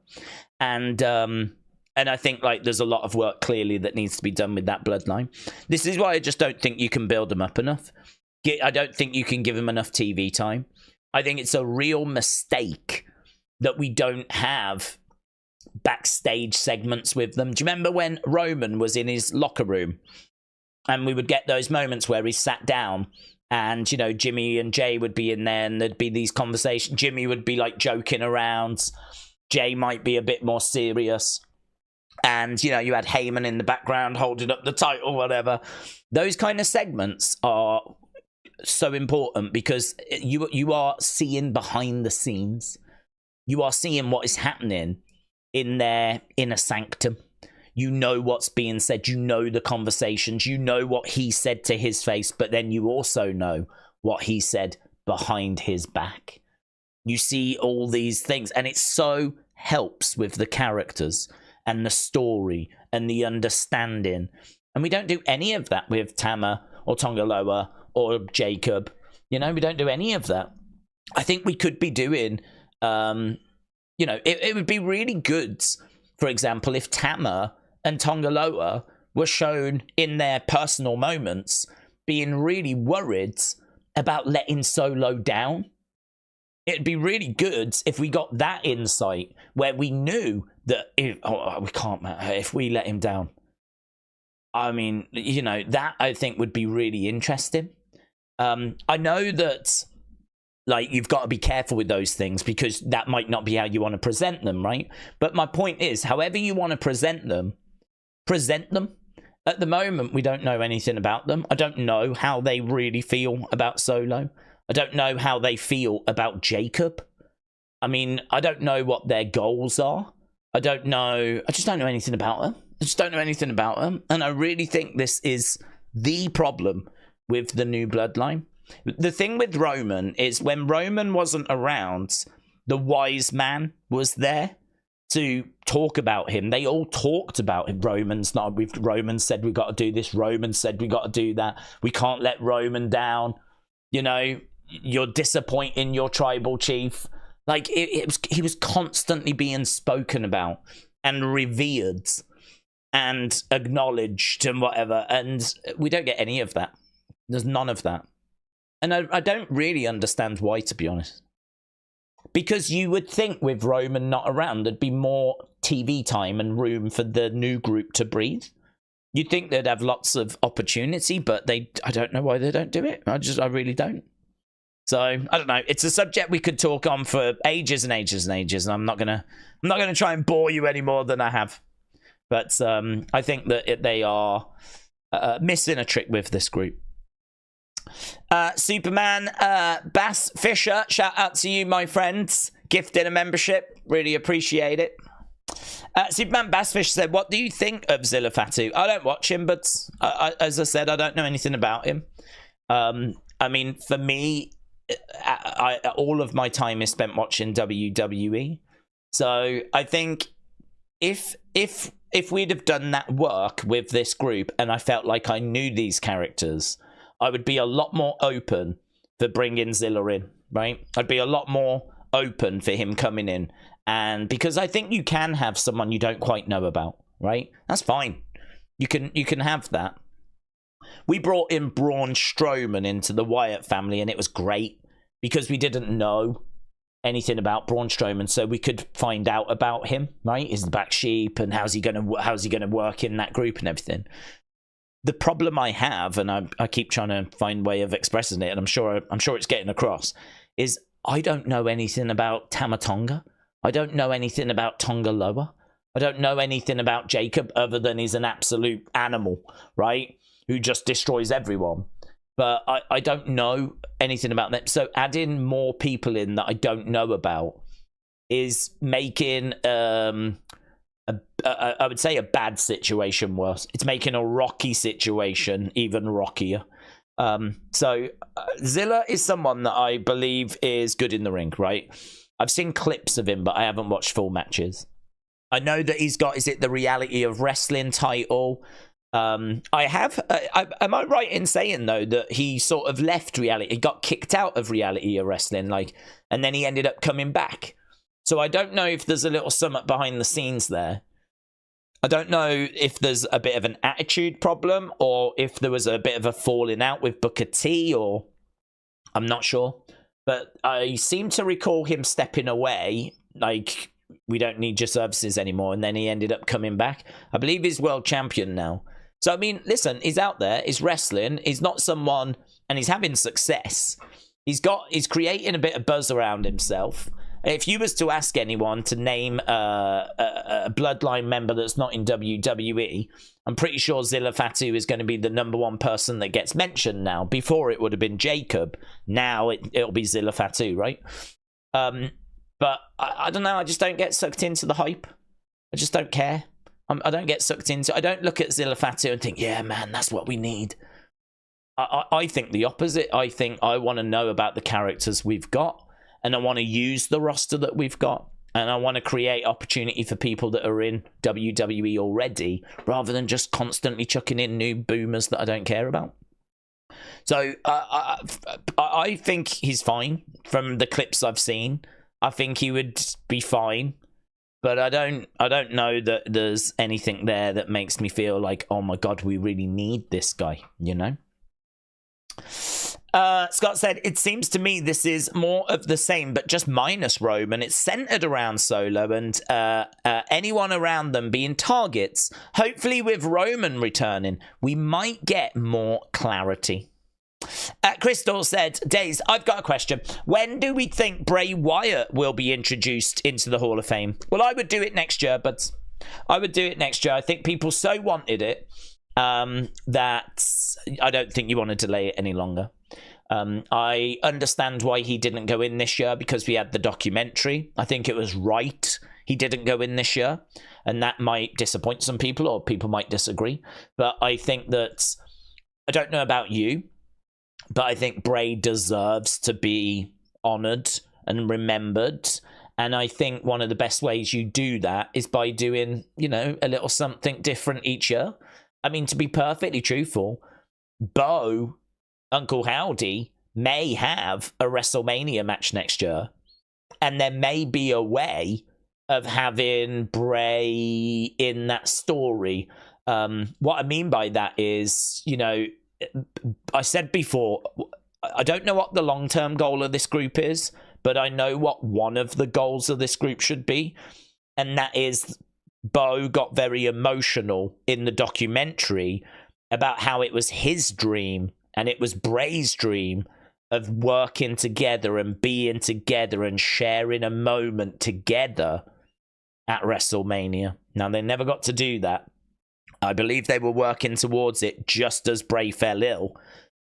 And I think, like, there's a lot of work clearly that needs to be done with that bloodline. This is why I just don't think you can build him up enough. I don't think you can give him enough TV time. I think it's a real mistake that we don't have backstage segments with them. Do you remember when Roman was in his locker room and we would get those moments where he sat down and, you know, Jimmy and Jay would be in there and there'd be these conversations. Jimmy would be like joking around. Jay might be a bit more serious. And, you know, you had Heyman in the background holding up the title, whatever. Those kind of segments are so important because you are seeing behind the scenes. You are seeing what is happening in their inner sanctum. You know what's being said. You know the conversations. You know what he said to his face, but then you also know what he said behind his back. You see all these things, and it so helps with the characters and the story and the understanding. And we don't do any of that with Tama or Tongaloa or Jacob. You know, we don't do any of that. I think we could be doing, you know, it would be really good, for example, if Tama and Tongaloa were shown in their personal moments being really worried about letting Solo down. It'd be really good if we got that insight where we knew that we can't, if we let him down. I mean, you know, that I think would be really interesting. I know that, like, you've got to be careful with those things because that might not be how you want to present them, right? But my point is, however you want to present them. At the moment, we don't know anything about them. I don't know how they really feel about Solo. I don't know how they feel about Jacob. I mean, I don't know what their goals are. I just don't know anything about them. And I really think this is the problem with the new bloodline. The thing with Roman is when Roman wasn't around, the wise man was there to talk about him. They all talked about him. Roman said we got to do this. Roman said we got to do that. We can't let Roman down. You know, you're disappointing your tribal chief. Like, he was constantly being spoken about and revered and acknowledged and whatever. And we don't get any of that. There's none of that. And I don't really understand why, to be honest. Because you would think with Roman not around, there'd be more TV time and room for the new group to breathe. You'd think they'd have lots of opportunity, but I don't know why they don't do it. I really don't. So I don't know. It's a subject we could talk on for ages and ages and ages, and I'm not gonna try and bore you any more than I have. But I think that they are missing a trick with this group. Superman Bass Fisher, shout out to you, my friends. Gifted a membership, really appreciate it. Superman Bass Fisher said, what do you think of Zilla Fatu? I don't watch him, but as I said, I don't know anything about him. I mean, for me, all of my time is spent watching WWE. So I think if we'd have done that work with this group and I felt like I knew these characters, I would be a lot more open for bringing Zilla in, right? I'd be a lot more open for him coming in. And because I think you can have someone you don't quite know about, right? That's fine. You can have that. We brought in Braun Strowman into the Wyatt family, and it was great because we didn't know anything about Braun Strowman, so we could find out about him, right? Is the black sheep, and how's he gonna work in that group and everything. The problem I have, and I keep trying to find a way of expressing it, and I'm sure it's getting across, is I don't know anything about Tama Tonga. I don't know anything about Tonga Loa. I don't know anything about Jacob other than he's an absolute animal, right? Who just destroys everyone. But I don't know anything about them. So adding more people in that I don't know about is making I would say a bad situation worse. It's making a rocky situation even rockier. So Zilla is someone that I believe is good in the ring, right? I've seen clips of him, but I haven't watched full matches. I know that he's got, is it the Reality of Wrestling title? Am I right in saying, though, that he sort of left Reality, he got kicked out of Reality of Wrestling, like, and then he ended up coming back? So I don't know if there's a little sum-up behind the scenes there. I don't know if there's a bit of an attitude problem or if there was a bit of a falling out with Booker T, or I'm not sure. But I seem to recall him stepping away, like, we don't need your services anymore, and then he ended up coming back. I believe he's world champion now. So, I mean, listen, he's out there, he's wrestling, he's not someone, and he's having success. He's creating a bit of buzz around himself. If you was to ask anyone to name a bloodline member that's not in WWE, I'm pretty sure Zilla Fatu is going to be the number one person that gets mentioned now. Before it would have been Jacob. Now it'll be Zilla Fatu, right? But I don't know. I just don't get sucked into the hype. I just don't care. I don't get sucked into. I don't look at Zilla Fatu and think, yeah, man, that's what we need. I think the opposite. I think I want to know about the characters we've got. And I want to use the roster that we've got. And I want to create opportunity for people that are in WWE already, rather than just constantly chucking in new boomers that I don't care about. So I think he's fine from the clips I've seen. I think he would be fine. But I don't know that there's anything there that makes me feel like, oh my God, we really need this guy, you know? Scott said, it seems to me this is more of the same, but just minus Roman. It's centered around Solo and anyone around them being targets. Hopefully with Roman returning, we might get more clarity. Crystal said, Daze, I've got a question. When do we think Bray Wyatt will be introduced into the Hall of Fame? Well, I would do it next year, but I would do it next year. I think people so wanted it that I don't think you want to delay it any longer. I understand why he didn't go in this year because we had the documentary. I think it was right he didn't go in this year, and that might disappoint some people or people might disagree. But I think that, I don't know about you, but I think Bray deserves to be honoured and remembered. And I think one of the best ways you do that is by doing, you know, a little something different each year. I mean, to be perfectly truthful, Uncle Howdy may have a WrestleMania match next year. And there may be a way of having Bray in that story. What I mean by that is, you know, I said before, I don't know what the long-term goal of this group is, but I know what one of the goals of this group should be. And that is, Bo got very emotional in the documentary about how it was his dream and it was Bray's dream of working together and being together and sharing a moment together at WrestleMania. Now, they never got to do that. I believe they were working towards it just as Bray fell ill,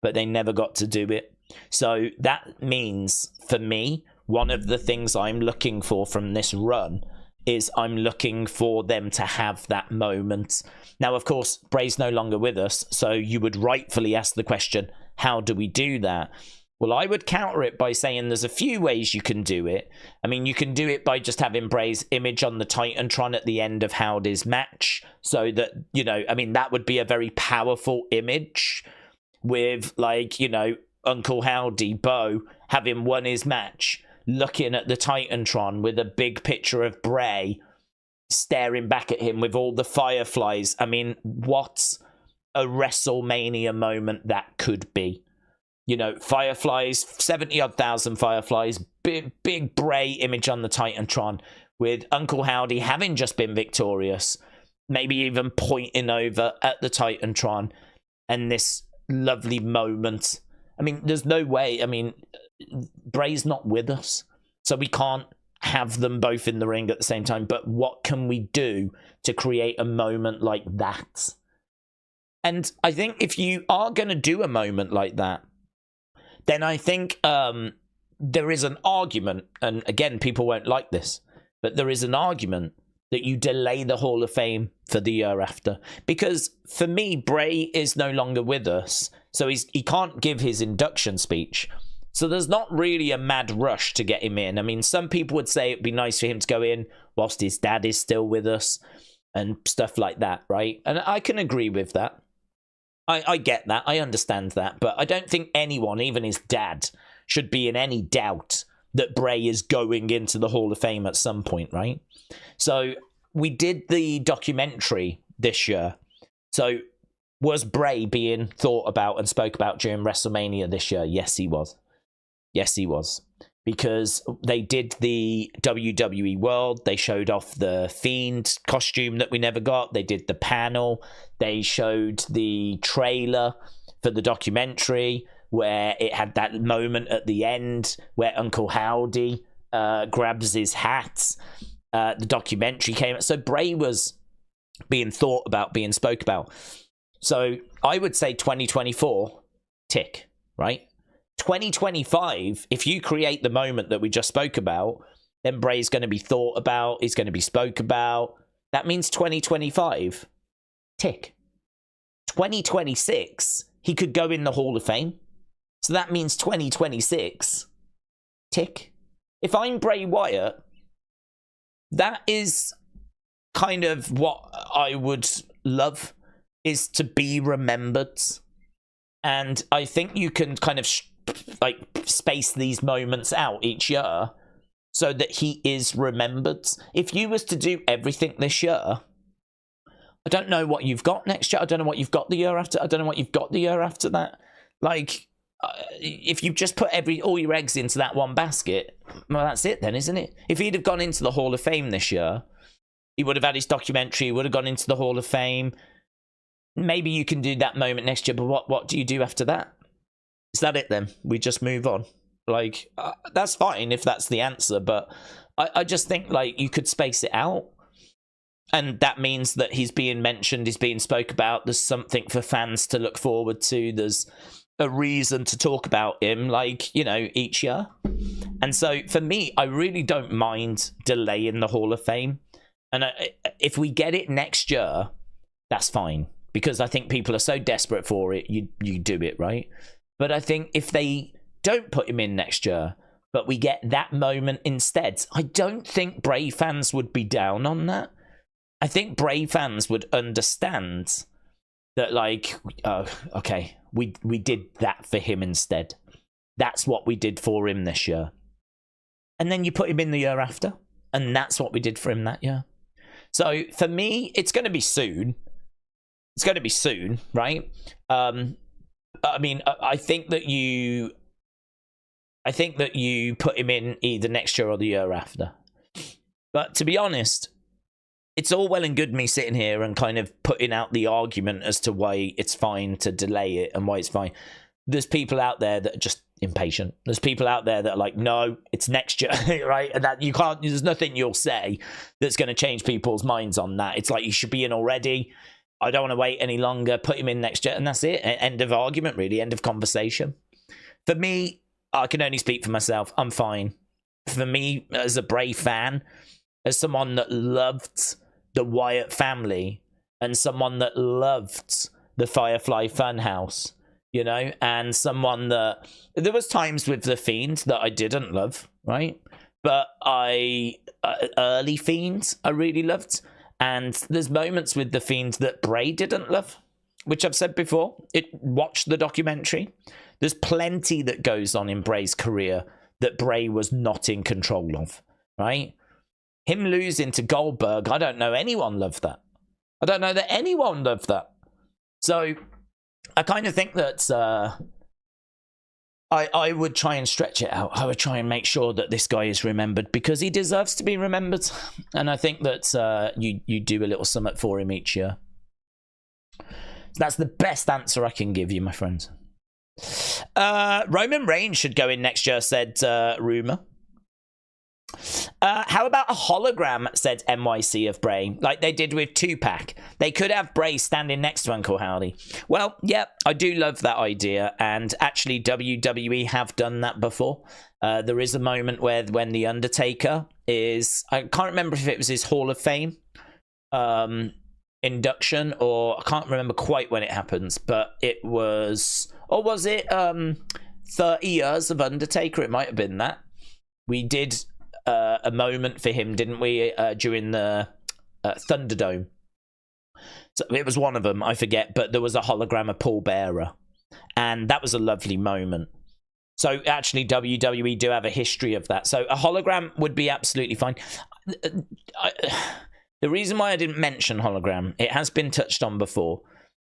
but they never got to do it. So that means, for me, one of the things I'm looking for from this run is I'm looking for them to have that moment. Now, of course, Bray's no longer with us, so you would rightfully ask the question, how do we do that? Well, I would counter it by saying there's a few ways you can do it. I mean, you can do it by just having Bray's image on the Titantron at the end of Howdy's match. So that, you know, I mean, that would be a very powerful image with, like, you know, Uncle Howdy, Bo, having won his match, looking at the Titantron with a big picture of Bray staring back at him with all the fireflies. I mean, what a WrestleMania moment that could be. You know, fireflies, 70-odd thousand fireflies, big Bray image on the Titantron with Uncle Howdy having just been victorious, maybe even pointing over at the Titantron, and this lovely moment. I mean, there's no way. I mean, Bray's not with us, so we can't have them both in the ring at the same time. But what can we do to create a moment like that? And I think if you are going to do a moment like that, then I think there is an argument, and again, people won't like this, but there is an argument that you delay the Hall of Fame for the year after. Because for me, Bray is no longer with us, so he can't give his induction speech. So there's not really a mad rush to get him in. I mean, some people would say it'd be nice for him to go in whilst his dad is still with us and stuff like that, right? And I can agree with that. I get that. I understand that. But I don't think anyone, even his dad, should be in any doubt that Bray is going into the Hall of Fame at some point, right? So we did the documentary this year. So was Bray being thought about and spoke about during WrestleMania this year? Yes, he was. Yes, he was. Because they did the WWE World. They showed off the Fiend costume that we never got. They did the panel. They showed the trailer for the documentary where it had that moment at the end where Uncle Howdy grabs his hat. The documentary came. So Bray was being thought about, being spoke about. So I would say 2024, tick, right? 2025, if you create the moment that we just spoke about, then Bray's going to be thought about, he's going to be spoke about. That means 2025, tick. 2026, he could go in the Hall of Fame. So that means 2026, tick. If I'm Bray Wyatt, that is kind of what I would love, is to be remembered. And I think you can kind of like space these moments out each year so that he is remembered. If you was to do everything this year, I don't know what you've got next year. I don't know what you've got the year after. I don't know what you've got the year after that. Like, if you just put all your eggs into that one basket, well, that's it then, isn't it? If he'd have gone into the Hall of Fame this year, he would have had his documentary, he would have gone into the Hall of Fame. Maybe you can do that moment next year, but what do you do after that? Is that it then? We just move on? Like, that's fine if that's the answer, but I just think, like, you could space it out. And that means that he's being mentioned, he's being spoke about, there's something for fans to look forward to, there's a reason to talk about him, like, you know, each year. And so, for me, I really don't mind delaying the Hall of Fame. And if we get it next year, that's fine. Because I think people are so desperate for it, you do it, right? But I think if they don't put him in next year, but we get that moment instead, I don't think Bray fans would be down on that. I think Bray fans would understand that, like, okay, we did that for him instead. That's what we did for him this year. And then you put him in the year after, and that's what we did for him that year. So for me, it's going to be soon. It's going to be soon, right? I mean, I think that you put him in either next year or the year after. But to be honest, it's all well and good me sitting here and kind of putting out the argument as to why it's fine to delay it and why it's fine. There's people out there that are just impatient. There's people out there that are like, no, it's next year, right? And that you can't, there's nothing you'll say that's going to change people's minds on that. It's like, you should be in already. I don't want to wait any longer. Put him in next year. And that's it. End of argument, really. End of conversation. For me, I can only speak for myself. I'm fine. For me, as a Bray fan, as someone that loved the Wyatt family and someone that loved the Firefly Funhouse, you know, and someone that there was times with the Fiend that I didn't love, right? But early Fiends I really loved, and there's moments with the Fiend that Bray didn't love, which I've said before. Watch the documentary. There's plenty that goes on in Bray's career that Bray was not in control of, right? Him losing to Goldberg, I don't know anyone loved that. I don't know that anyone loved that. So I kind of think that I would try and stretch it out. I would try and make sure that this guy is remembered because he deserves to be remembered. And I think that you do a little summit for him each year. So that's the best answer I can give you, my friends. Roman Reigns should go in next year, said Rumour. How about a hologram, said NYC, of Bray, like they did with Tupac? They could have Bray standing next to Uncle Howdy. Well, yeah, I do love that idea, and actually WWE have done that before. There is a moment when The Undertaker is, I can't remember if it was his Hall of Fame induction, or I can't remember quite when it happens, but it was, or was it 30 years of Undertaker? It might have been that. We did a moment for him, didn't we, during the Thunderdome? So it was one of them, I forget, but there was a hologram of Paul Bearer, and that was a lovely moment. So actually, WWE do have a history of that. So a hologram would be absolutely fine. The reason why I didn't mention hologram, it has been touched on before,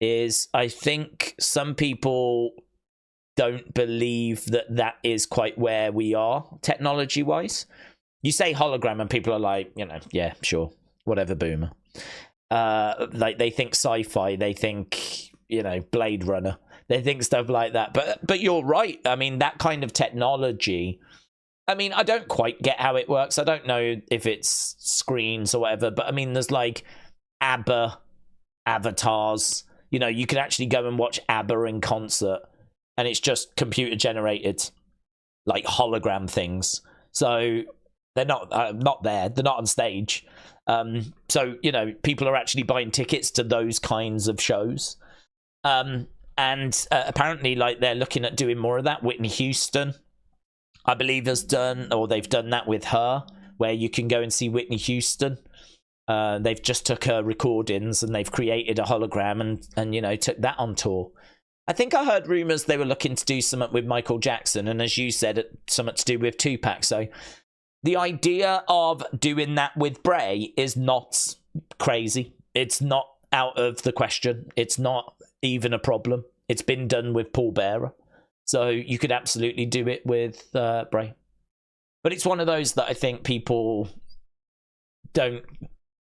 is I think some people don't believe that is quite where we are technology-wise. You say hologram and people are like, you know, yeah, sure, whatever, boomer. Like they think sci-fi, they think, you know, Blade Runner, they think stuff like that. But you're right. I mean, that kind of technology, I mean, I don't quite get how it works. I don't know if it's screens or whatever, but I mean, there's like ABBA avatars. You know, you can actually go and watch ABBA in concert, and it's just computer generated, like hologram things. So they're not there. They're not on stage. So, you know, people are actually buying tickets to those kinds of shows. And apparently, like, they're looking at doing more of that. Whitney Houston, I believe, has done, or they've done that with her, where you can go and see Whitney Houston. They've just took her recordings and they've created a hologram and you know, took that on tour. I think I heard rumours they were looking to do something with Michael Jackson, and as you said, something to do with Tupac. So the idea of doing that with Bray is not crazy. It's not out of the question. It's not even a problem. It's been done with Paul Bearer. So you could absolutely do it with Bray. But it's one of those that I think people don't.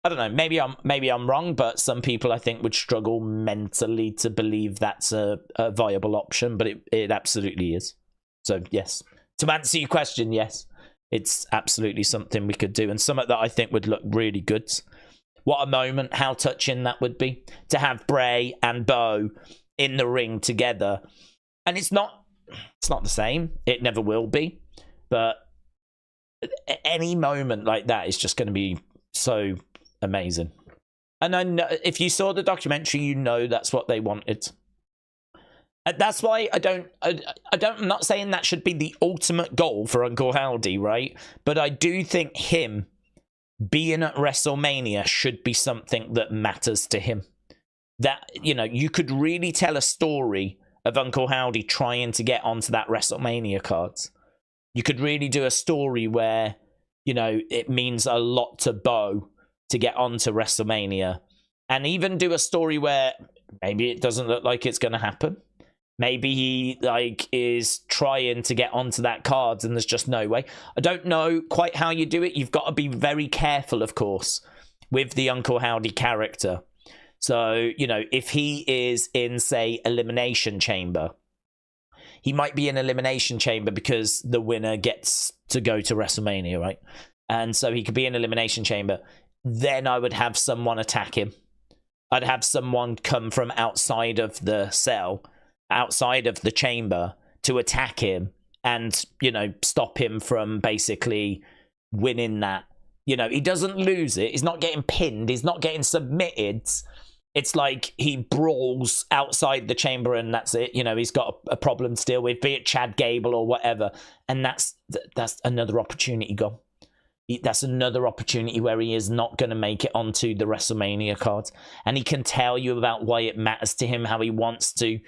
I don't know. Maybe I'm wrong, but some people I think would struggle mentally to believe that's a viable option. But it absolutely is. So yes, to answer your question, yes, it's absolutely something we could do, and something that I think would look really good. What a moment! How touching that would be to have Bray and Bo in the ring together. And it's not the same. It never will be. But any moment like that is just going to be so amazing. And I know, if you saw the documentary, you know that's what they wanted. And that's why I'm not saying that should be the ultimate goal for Uncle Howdy, right? But I do think him being at WrestleMania should be something that matters to him. That, you know, you could really tell a story of Uncle Howdy trying to get onto that WrestleMania cards. You could really do a story where, you know, it means a lot to Bo to get onto WrestleMania. And even do a story where maybe it doesn't look like it's going to happen. Maybe he is trying to get onto that cards and there's just no way. I don't know quite how you do it. You've got to be very careful, of course, with the Uncle Howdy character. So, you know, if he is in, say, Elimination Chamber, he might be in Elimination Chamber because the winner gets to go to WrestleMania, right? And so he could be in Elimination Chamber. Then I would have someone attack him. I'd have someone come from outside of the cell, outside of the chamber, to attack him and, you know, stop him from basically winning that. You know, he doesn't lose it. He's not getting pinned. He's not getting submitted. It's like he brawls outside the chamber and that's it. You know, he's got a problem to deal with, be it Chad Gable or whatever. And that's another opportunity gone. That's another opportunity where he is not going to make it onto the WrestleMania card. And he can tell you about why it matters to him, how he wants to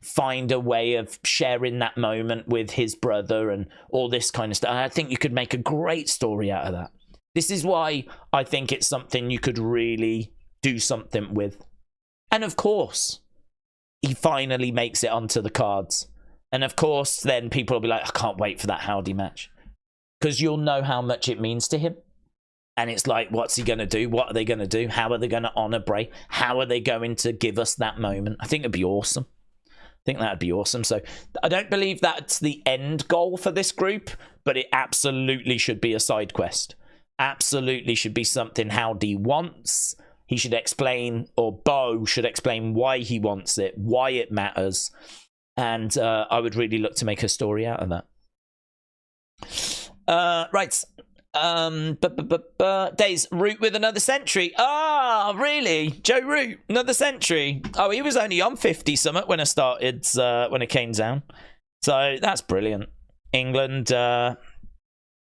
find a way of sharing that moment with his brother and all this kind of stuff. I think you could make a great story out of that. This is why I think it's something you could really do something with. And of course, he finally makes it onto the cards. And of course, then people will be like, I can't wait for that Howdy match. Because you'll know how much it means to him. And it's like, what's he going to do? What are they going to do? How are they going to honor Bray? How are they going to give us that moment? I think it'd be awesome. I think that'd be awesome. So I don't believe that's the end goal for this group, but it absolutely should be a side quest. Absolutely should be something Howdy wants. He should explain, or Bo should explain why he wants it, why it matters. And I would really look to make a story out of that. Right. Daze, Root with another century. Ah, really? Joe Root, another century. Oh, he was only on 50 something when I started, when it came down. So that's brilliant. England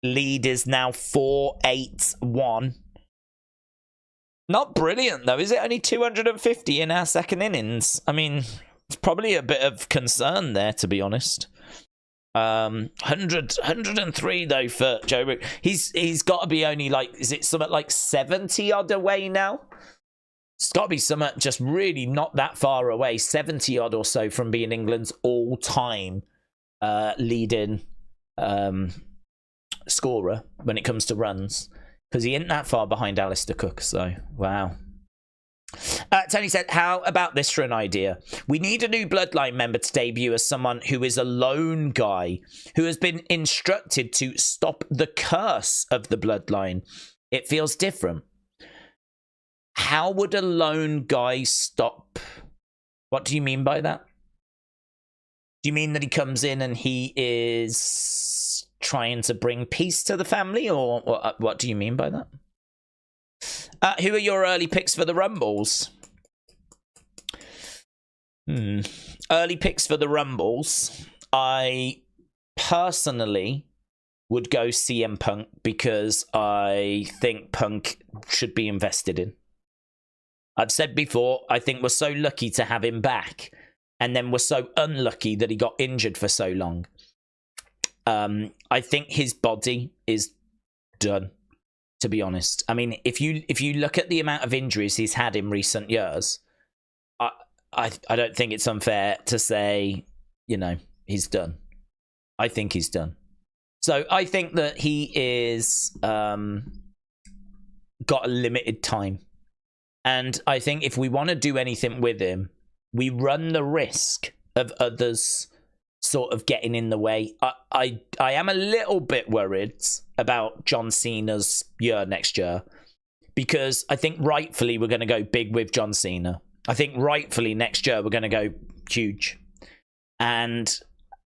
lead is now 4-8-1. Not brilliant, though, is it? Only 250 in our second innings. I mean, it's probably a bit of concern there, to be honest. 103 though for Joe Root. He's got to be only like, is it something like 70 odd away now? It's got to be something just really not that far away, 70 odd or so from being England's all-time leading scorer when it comes to runs, because he ain't that far behind Alistair Cook. So wow. Tony said, how about this for an idea? We need a new Bloodline member to debut as someone who is a lone guy who has been instructed to stop the curse of the Bloodline. It feels different. How would a lone guy stop? What do you mean by that? Do you mean that he comes in and he is trying to bring peace to the family? Or what do you mean by that? Who are your early picks for the Rumbles? Early picks for the Rumbles. I personally would go CM Punk because I think Punk should be invested in. I've said before, I think we're so lucky to have him back. And then we're so unlucky that he got injured for so long. I think his body is done. To be honest, I mean, if you look at the amount of injuries he's had in recent years, I don't think it's unfair to say, you know, he's done. I think he's done. So I think that he is got a limited time. And I think if we want to do anything with him, we run the risk of others sort of getting in the way. I am a little bit worried about John Cena's year next year, because I think rightfully we're going to go big with John Cena. I think rightfully next year we're going to go huge. And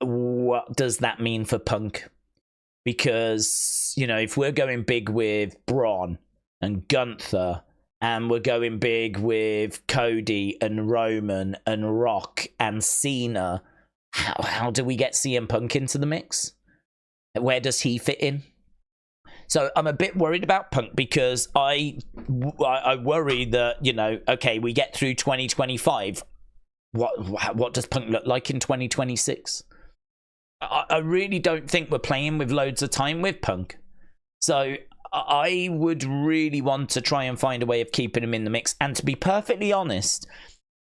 what does that mean for Punk? Because, you know, if we're going big with Braun and Gunther, and we're going big with Cody and Roman and Rock and Cena, how do we get CM Punk into the mix? Where does he fit in? So I'm a bit worried about Punk, because I worry that, you know, okay, we get through 2025. What does Punk look like in 2026? I really don't think we're playing with loads of time with Punk. So I would really want to try and find a way of keeping him in the mix. And to be perfectly honest,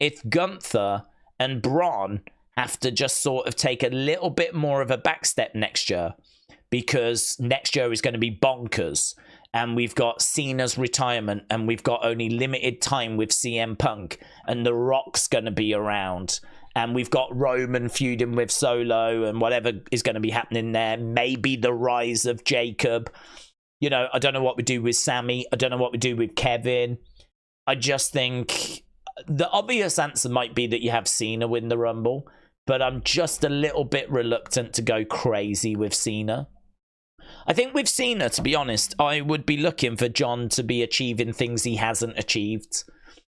if Gunther and Braun have to just sort of take a little bit more of a backstep next year, because next year is going to be bonkers, and we've got Cena's retirement, and we've got only limited time with CM Punk, and The Rock's going to be around, and we've got Roman feuding with Solo, and whatever is going to be happening there, maybe the rise of Jacob. You know, I don't know what we do with Sammy. I don't know what we do with Kevin. I just think the obvious answer might be that you have Cena win the Rumble, but I'm just a little bit reluctant to go crazy with Cena. I think with Cena, to be honest, I would be looking for John to be achieving things he hasn't achieved.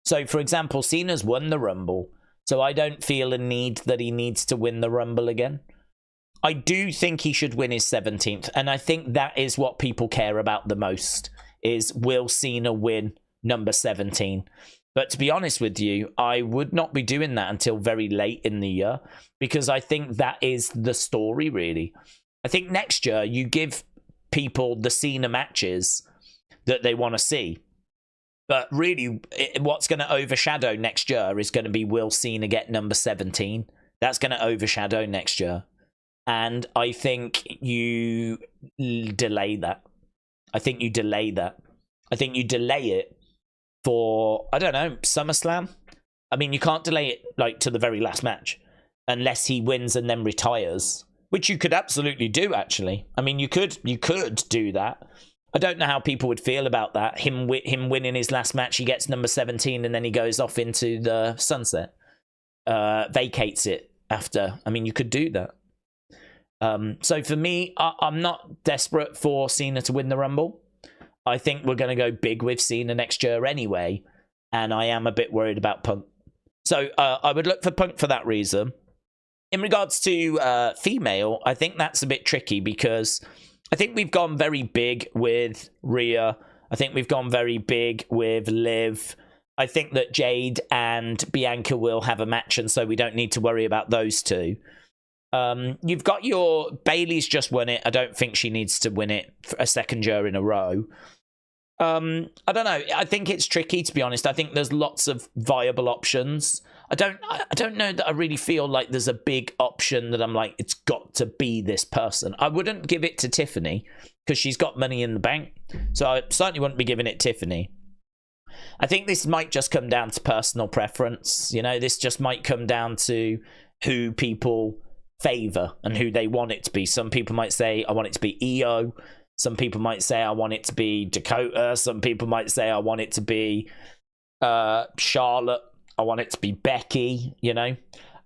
So, for example, Cena's won the Rumble, so I don't feel a need that he needs to win the Rumble again. I do think he should win his 17th, and I think that is what people care about the most, is will Cena win number 17? But to be honest with you, I would not be doing that until very late in the year, because I think that is the story, really. I think next year you give people the Cena matches that they want to see. But really, what's going to overshadow next year is going to be, will Cena get number 17? That's going to overshadow next year. And I think you delay that. I think you delay it for, I don't know, SummerSlam. I mean, you can't delay it like to the very last match unless he wins and then retires, which you could absolutely do, actually. I mean, you could do that. I don't know how people would feel about that. Him winning his last match, he gets number 17, and then he goes off into the sunset, vacates it after. I mean, you could do that. So for me, I'm not desperate for Cena to win the Rumble. I think we're going to go big with Cena next year anyway, and I am a bit worried about Punk. So I would look for Punk for that reason. In regards to female, I think that's a bit tricky, because I think we've gone very big with Rhea. I think we've gone very big with Liv. I think that Jade and Bianca will have a match, and so we don't need to worry about those two. You've got your Bayley's just won it. I don't think she needs to win it for a second year in a row. I don't know. I think it's tricky, to be honest. I think there's lots of viable options. I don't know that I really feel like there's a big option that I'm like, it's got to be this person. I wouldn't give it to Tiffany because she's got money in the bank. So I certainly wouldn't be giving it Tiffany. I think this might just come down to personal preference. You know, this just might come down to who people favor and who they want it to be. Some people might say, I want it to be EO. Some people might say, I want it to be Dakota. Some people might say, I want it to be Charlotte. I want it to be Becky, you know.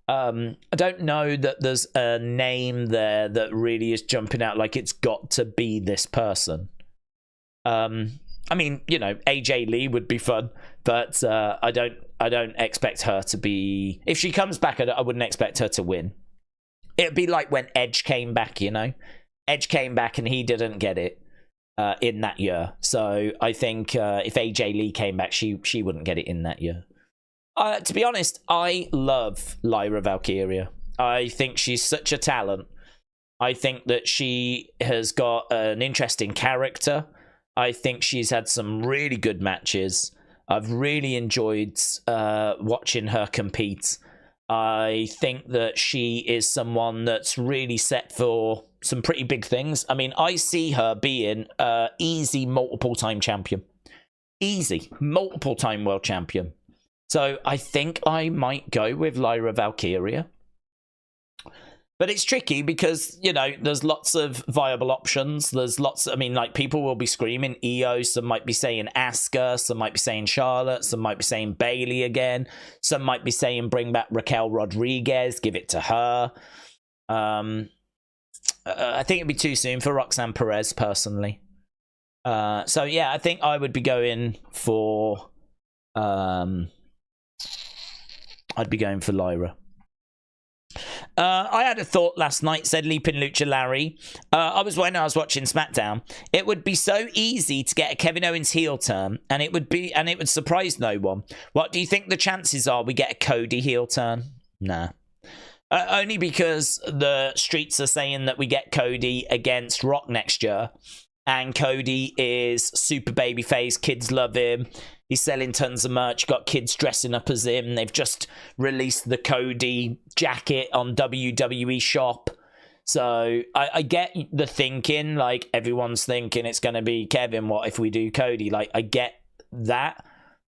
I don't know that there's a name there that really is jumping out like it's got to be this person. I mean, you know, AJ Lee would be fun, but I don't expect her to be... If she comes back, I wouldn't expect her to win. It'd be like when Edge came back, you know. Edge came back and he didn't get it in that year. So I think if AJ Lee came back, she wouldn't get it in that year. To be honest, I love Lyra Valkyria. I think she's such a talent. I think that she has got an interesting character. I think she's had some really good matches. I've really enjoyed watching her compete. I think that she is someone that's really set for some pretty big things. I mean, I see her being easy multiple-time champion. Easy. Multiple-time world champion. So I think I might go with Lyra Valkyria. But it's tricky because, you know, there's lots of viable options. There's lots, I mean, like, people will be screaming Io. Some might be saying Asuka. Some might be saying Charlotte. Some might be saying Bayley again. Some might be saying bring back Raquel Rodriguez. Give it to her. I think it'd be too soon for Roxanne Perez, personally. So, yeah, I think I would be going for... I'd be going for Lyra. I had a thought last night, said Leaping Lucha Larry. When I was watching SmackDown, it would be so easy to get a Kevin Owens heel turn, and it would surprise no one. What do you think the chances are we get a Cody heel turn? Nah. Only because the streets are saying that we get Cody against Rock next year, and Cody is super babyface, kids love him. He's selling tons of merch, got kids dressing up as him. They've just released the Cody jacket on WWE Shop. So I get the thinking, like, everyone's thinking it's going to be Kevin, what if we do Cody? Like, I get that.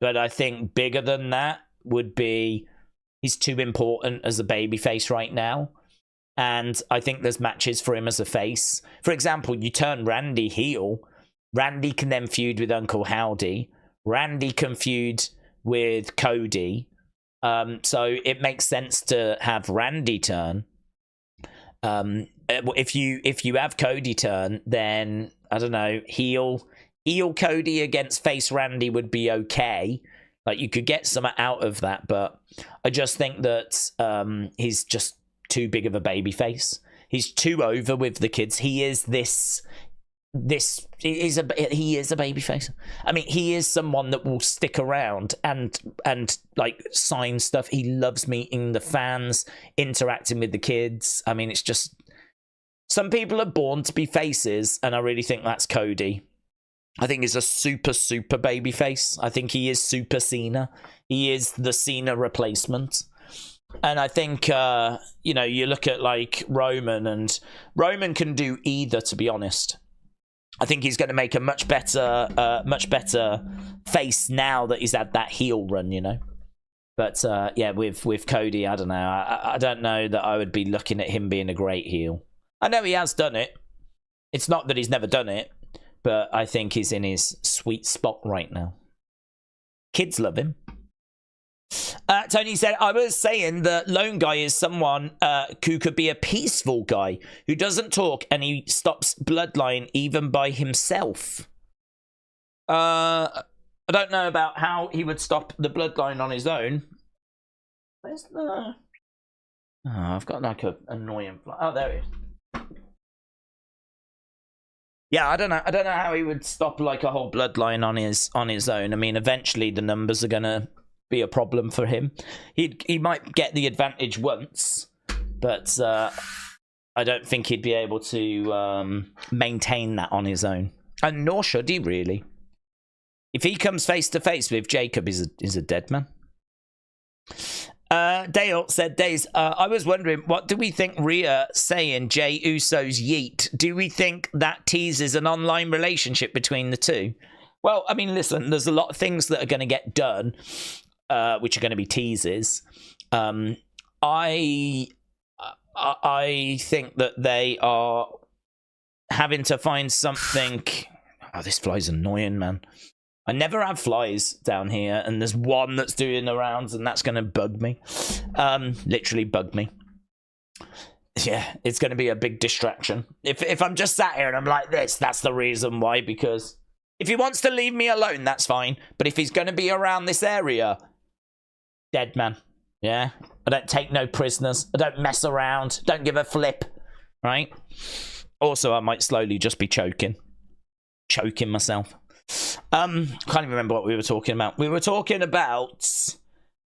But I think bigger than that would be he's too important as a babyface right now. And I think there's matches for him as a face. For example, you turn Randy heel. Randy can then feud with Uncle Howdy. Randy can feud with Cody. So it makes sense to have Randy turn. If you have Cody turn, then I don't know, heel Cody against face Randy would be okay. Like, you could get some out of that, but I just think that he's just too big of a baby face. He's too over with the kids. He is he is a babyface. I mean, he is someone that will stick around and like sign stuff. He loves meeting the fans, interacting with the kids. I mean, it's just, some people are born to be faces, and I really think that's Cody. I think he's a super babyface. I think he is super Cena. He is the Cena replacement. And I think you know, you look at like Roman, and Roman can do either, to be honest. I think he's going to make a much better face now that he's had that heel run, you know. But yeah, with Cody, I don't know. I don't know that I would be looking at him being a great heel. I know he has done it. It's not that he's never done it, but I think he's in his sweet spot right now. Kids love him. Tony said, I was saying that Lone Guy is someone who could be a peaceful guy who doesn't talk, and he stops Bloodline even by himself. I don't know about how he would stop the Bloodline on his own. Where's the... Oh, I've got like an annoying... Oh, there it is. Yeah, I don't know how he would stop like a whole Bloodline on his own. I mean, eventually the numbers are gonna be a problem for him. He might get the advantage once, but I don't think he'd be able to maintain that on his own, and nor should he really. If he comes face to face with Jacob, he's a dead man. Dale said, Daze, I was wondering, what do we think Rhea saying Jey Uso's yeet? Do we think that teases an online relationship between the two? Well, I mean, listen, there's a lot of things that are going to get done, which are going to be teases. I think that they are having to find something... Oh, this fly's annoying, man. I never have flies down here, and there's one that's doing the rounds, and that's going to bug me. Literally bug me. Yeah, it's going to be a big distraction. If I'm just sat here and I'm like this, that's the reason why, because if he wants to leave me alone, that's fine. But if he's going to be around this area, dead man. Yeah? I don't take no prisoners. I don't mess around. Don't give a flip. Right? Also, I might slowly just be choking myself. Can't even remember what we were talking about. We were talking about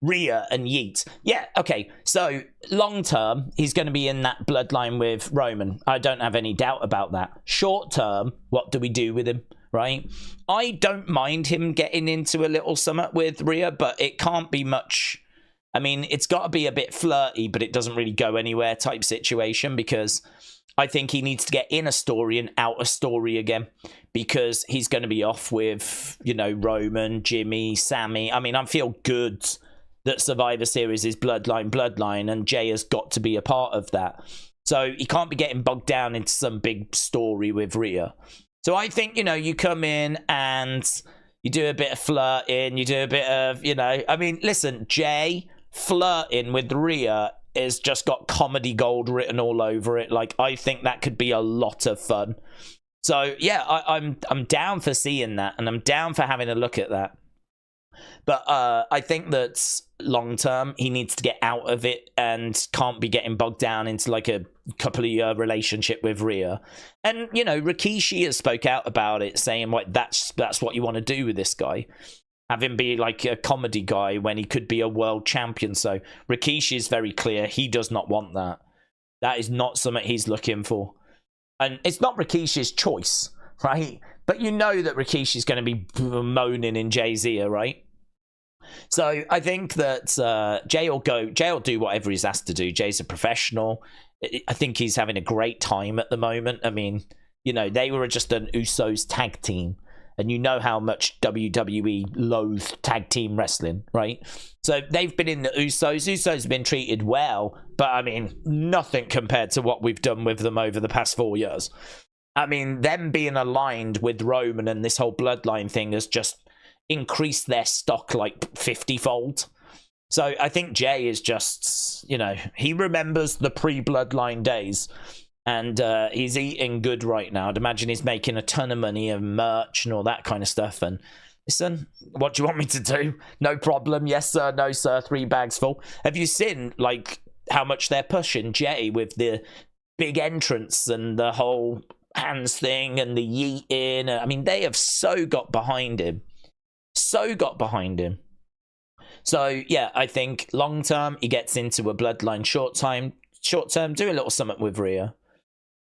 Rhea and Yeet. Yeah, okay. So, long term, he's going to be in that bloodline with Roman. I don't have any doubt about that. Short term, what do we do with him, right? I don't mind him getting into a little summit with Rhea, but it can't be much I mean, it's got to be a bit flirty, but it doesn't really go anywhere type situation, because I think he needs to get in a story and out a story again, because he's going to be off with, you know, Roman, Jimmy, Sammy. I mean, I feel good that Survivor Series is Bloodline, and Jay has got to be a part of that. So he can't be getting bogged down into some big story with Rhea. So I think, you know, you come in and you do a bit of flirting, you do a bit of, you know, I mean, listen, Jay flirting with Rhea has just got comedy gold written all over it. Like, I think that could be a lot of fun. So yeah, I'm down for seeing that, and I'm down for having a look at that. But I think that long term, he needs to get out of it and can't be getting bogged down into like a couple of year relationship with Rhea. And, you know, Rikishi has spoke out about it, saying like that's what you want to do with this guy. Have him be like a comedy guy when he could be a world champion. So Rikishi is very clear. He does not want that. That is not something he's looking for. And it's not Rikishi's choice, right? But you know that Rikishi's going to be moaning in Jay's ear, right? So I think that Jay will do whatever he's asked to do. Jay's a professional. I think he's having a great time at the moment. I mean, you know, they were just an Usos tag team, and you know how much WWE loathed tag team wrestling, right? So they've been in the Usos. Usos have been treated well, but I mean, nothing compared to what we've done with them over the past 4 years. I mean, them being aligned with Roman and this whole bloodline thing has just increased their stock like 50-fold. So I think Jay is just, you know, he remembers the pre-bloodline days, and he's eating good right now. I'd imagine he's making a ton of money and merch and all that kind of stuff. And listen, what do you want me to do? No problem. Yes, sir. No, sir. 3 bags full. Have you seen like how much they're pushing Jay with the big entrance and the whole hands thing and the yeeting? I mean, they have so got behind him. So yeah, I think long term he gets into a bloodline. Short term, do a little something with Rhea.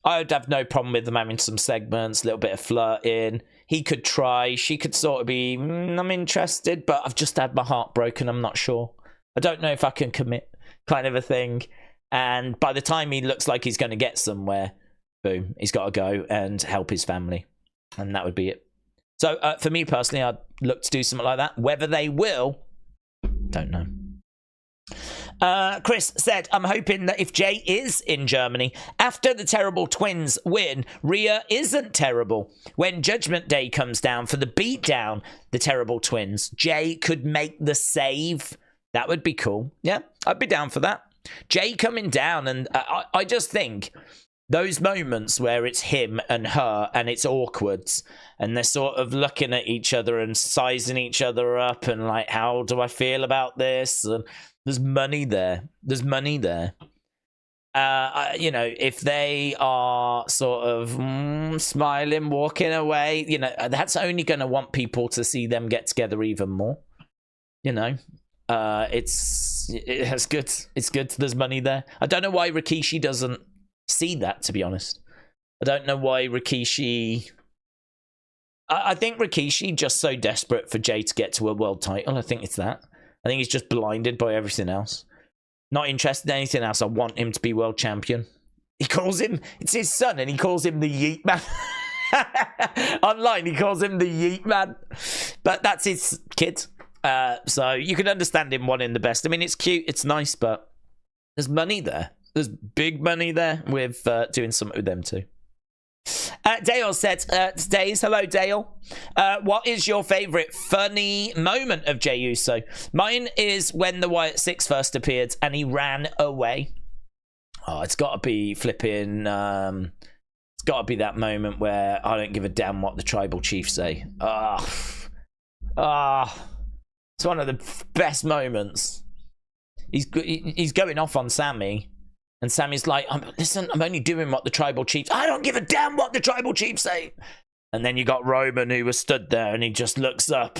I would have no problem with them having some segments, a little bit of flirting. He could try, she could sort of be, I'm interested, but I've just had my heart broken, I'm not sure. I don't know if I can commit, kind of a thing. And by the time he looks like he's going to get somewhere, boom, he's got to go and help his family. And that would be it. So for me personally, I'd look to do something like that. Whether they will, don't know. Chris said, I'm hoping that if Jay is in Germany, after the Terrible Twins win, Rhea isn't terrible. When Judgment Day comes down for the beatdown, the Terrible Twins, Jay could make the save. That would be cool. Yeah, I'd be down for that. Jay coming down, and I just think those moments where it's him and her and it's awkward and they're sort of looking at each other and sizing each other up and like, how do I feel about this? And there's money there. There's money there. You know, if they are sort of smiling, walking away, you know, that's only going to want people to see them get together even more. You know, it's good. It's good. There's money there. I don't know why Rikishi doesn't see that, to be honest. I don't know why Rikishi... I think Rikishi just so desperate for Jay to get to a world title. I think it's that. I think he's just blinded by everything else. Not interested in anything else. I want him to be world champion. He calls him... It's his son, and he calls him the Yeet Man. Online, he calls him the Yeet Man. But that's his kid. So you can understand him wanting the best. I mean, it's cute, it's nice, but there's money there. There's big money there with doing something with them too. Dale said, Daze, hello Dale. What is your favourite funny moment of Jey Uso? Mine is when the Wyatt Six first appeared and he ran away. Oh, it's got to be flipping... it's got to be that moment where I don't give a damn what the tribal chiefs say. It's one of the best moments. He's going off on Sammy. And Sammy's like, listen, I'm only doing what the tribal chiefs... I don't give a damn what the tribal chiefs say. And then you got Roman, who was stood there, and he just looks up.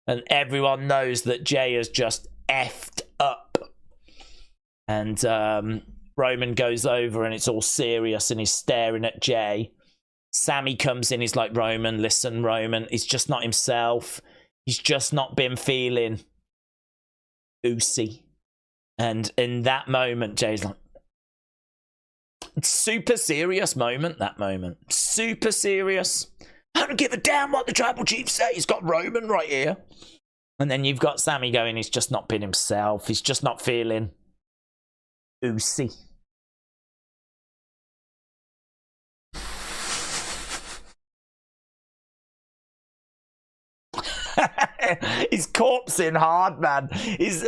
And everyone knows that Jay has just effed up. And Roman goes over, and it's all serious, and he's staring at Jay. Sammy comes in, he's like, Roman, listen, Roman, he's just not himself. He's just not been feeling Usy. And in that moment, Jay's like, super serious moment, that moment. Super serious. I don't give a damn what the tribal chief say. He's got Roman right here. And then you've got Sammy going, he's just not been himself. He's just not feeling oozy. He's corpsing hard, man. He's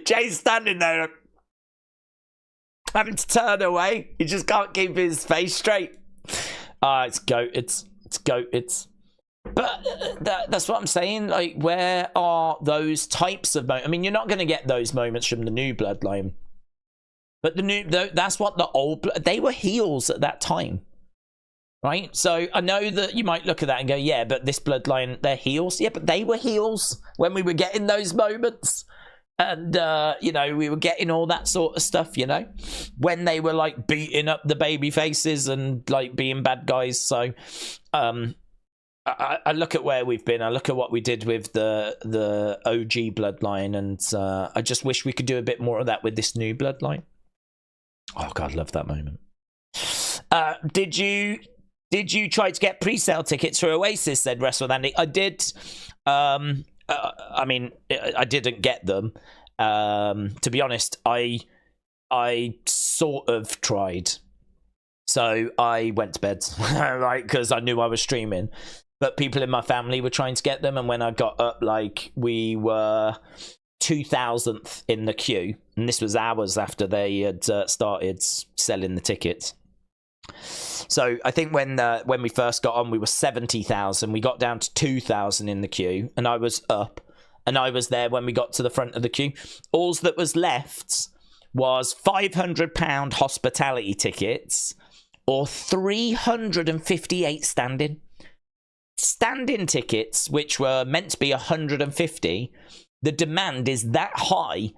Jay's standing there having to turn away. He just can't keep his face straight. It's goat. It's goat. But that's what I'm saying. Like, where are those types of moments? I mean, you're not going to get those moments from the new bloodline. But that's what the old... They were heels at that time. Right? So I know that you might look at that and go, yeah, but this bloodline, they're heels. Yeah, but they were heels when we were getting those moments. And, you know, we were getting all that sort of stuff, you know, when they were like beating up the baby faces and like being bad guys. So I look at where we've been. I look at what we did with the OG bloodline. And I just wish we could do a bit more of that with this new bloodline. Oh, God, love that moment. Did you try to get pre-sale tickets for Oasis, said Wrestle Andy? I did. I mean, I didn't get them. To be honest, I sort of tried. So I went to bed, right, because I knew I was streaming. But people in my family were trying to get them, and when I got up, like, we were 2000th in the queue, and this was hours after they had started selling the tickets. So I think when we first got on, we were 70,000. We got down to 2,000 in the queue, and I was up, and I was there when we got to the front of the queue. All that was left was £500 hospitality tickets or 358 standing tickets, which were meant to be 150. The demand is that high.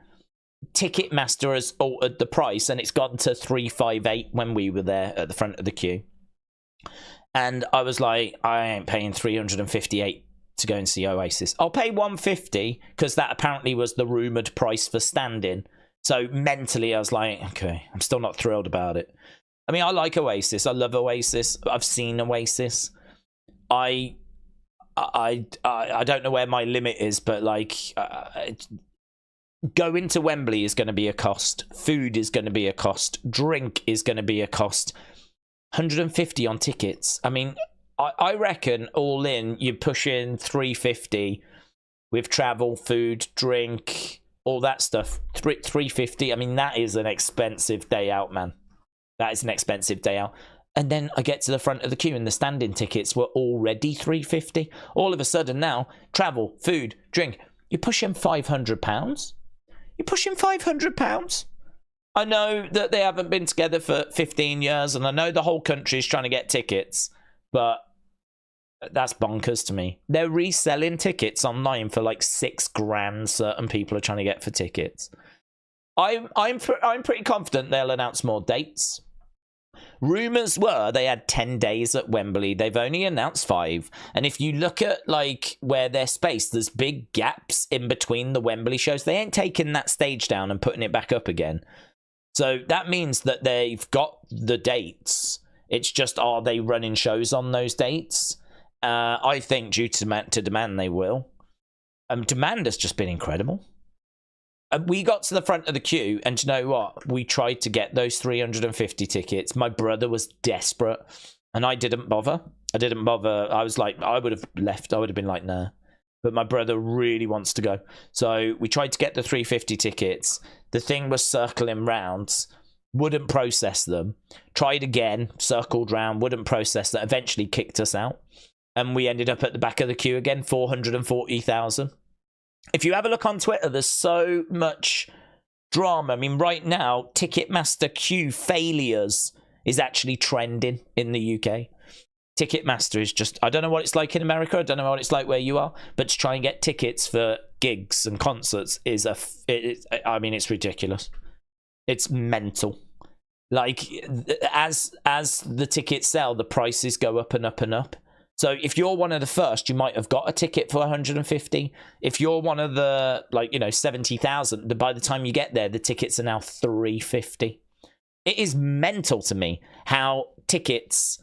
Ticketmaster has altered the price, and it's gone to 358 when we were there at the front of the queue. And I was like, I ain't paying 358 to go and see Oasis. I'll pay 150 because that apparently was the rumored price for standing. So mentally, I was like, okay, I'm still not thrilled about it. I mean, I like Oasis. I love Oasis. I've seen Oasis. I don't know where my limit is, but like, going to Wembley is going to be a cost. Food is going to be a cost. Drink is going to be a cost. 150 on tickets. I mean, I reckon all in, you're pushing 350 with travel, food, drink, all that stuff. 350. I mean, that is an expensive day out, man. That is an expensive day out. And then I get to the front of the queue and the standing tickets were already 350. All of a sudden now, travel, food, drink, you're pushing £500. You're pushing £500. I know that they haven't been together for 15 years, and I know the whole country is trying to get tickets, but that's bonkers to me. They're reselling tickets online for like $6,000. Certain people are trying to get for tickets. I'm pretty confident they'll announce more dates. Rumours were they had 10 days at Wembley. They've only announced 5. And if you look at like where they're spaced, there's big gaps in between the Wembley shows. They ain't taking that stage down and putting it back up again. So that means that they've got the dates. It's just, are they running shows on those dates? I think due to demand, they will. Demand has just been incredible. We got to the front of the queue, and you know what? We tried to get those 350 tickets. My brother was desperate, and I didn't bother. I was like, I would have left. I would have been like, nah. But my brother really wants to go. So we tried to get the 350 tickets. The thing was circling round, wouldn't process them. Tried again, circled round, wouldn't process that. Eventually kicked us out. And we ended up at the back of the queue again, 440,000. If you have a look on Twitter, there's so much drama. I mean, right now, Ticketmaster queue failures is actually trending in the UK. Ticketmaster is just, I don't know what it's like in America. I don't know what it's like where you are. But to try and get tickets for gigs and concerts is I mean, it's ridiculous. It's mental. Like, as the tickets sell, the prices go up and up and up. So if you're one of the first, you might have got a ticket for 150. If you're one of the, 70,000, by the time you get there, the tickets are now 350. It is mental to me how tickets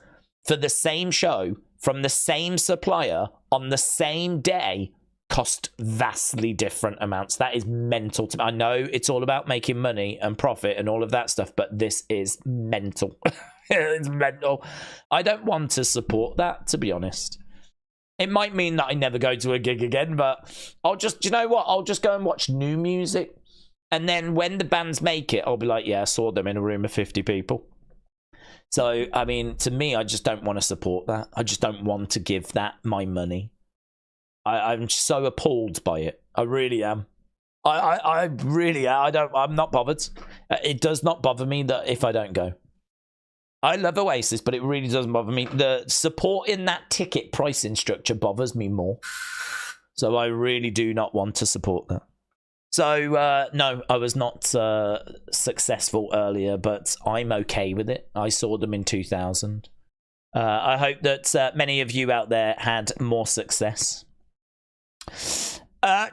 for the same show from the same supplier on the same day cost vastly different amounts. That is mental to me. I know it's all about making money and profit and all of that stuff, but this is mental. It's mental. I don't want to support that, to be honest. It might mean that I never go to a gig again, but I'll just, you know what? I'll just go and watch new music. And then when the bands make it, I'll be like, yeah, I saw them in a room of 50 people. So, I mean, to me, I just don't want to support that. I just don't want to give that my money. I'm so appalled by it. I really am. I really am. I'm not bothered. It does not bother me that if I don't go. I love Oasis, but it really doesn't bother me. The support in that ticket pricing structure bothers me more. So I really do not want to support that. So, no, I was not successful earlier, but I'm okay with it. I saw them in 2000. I hope that many of you out there had more success.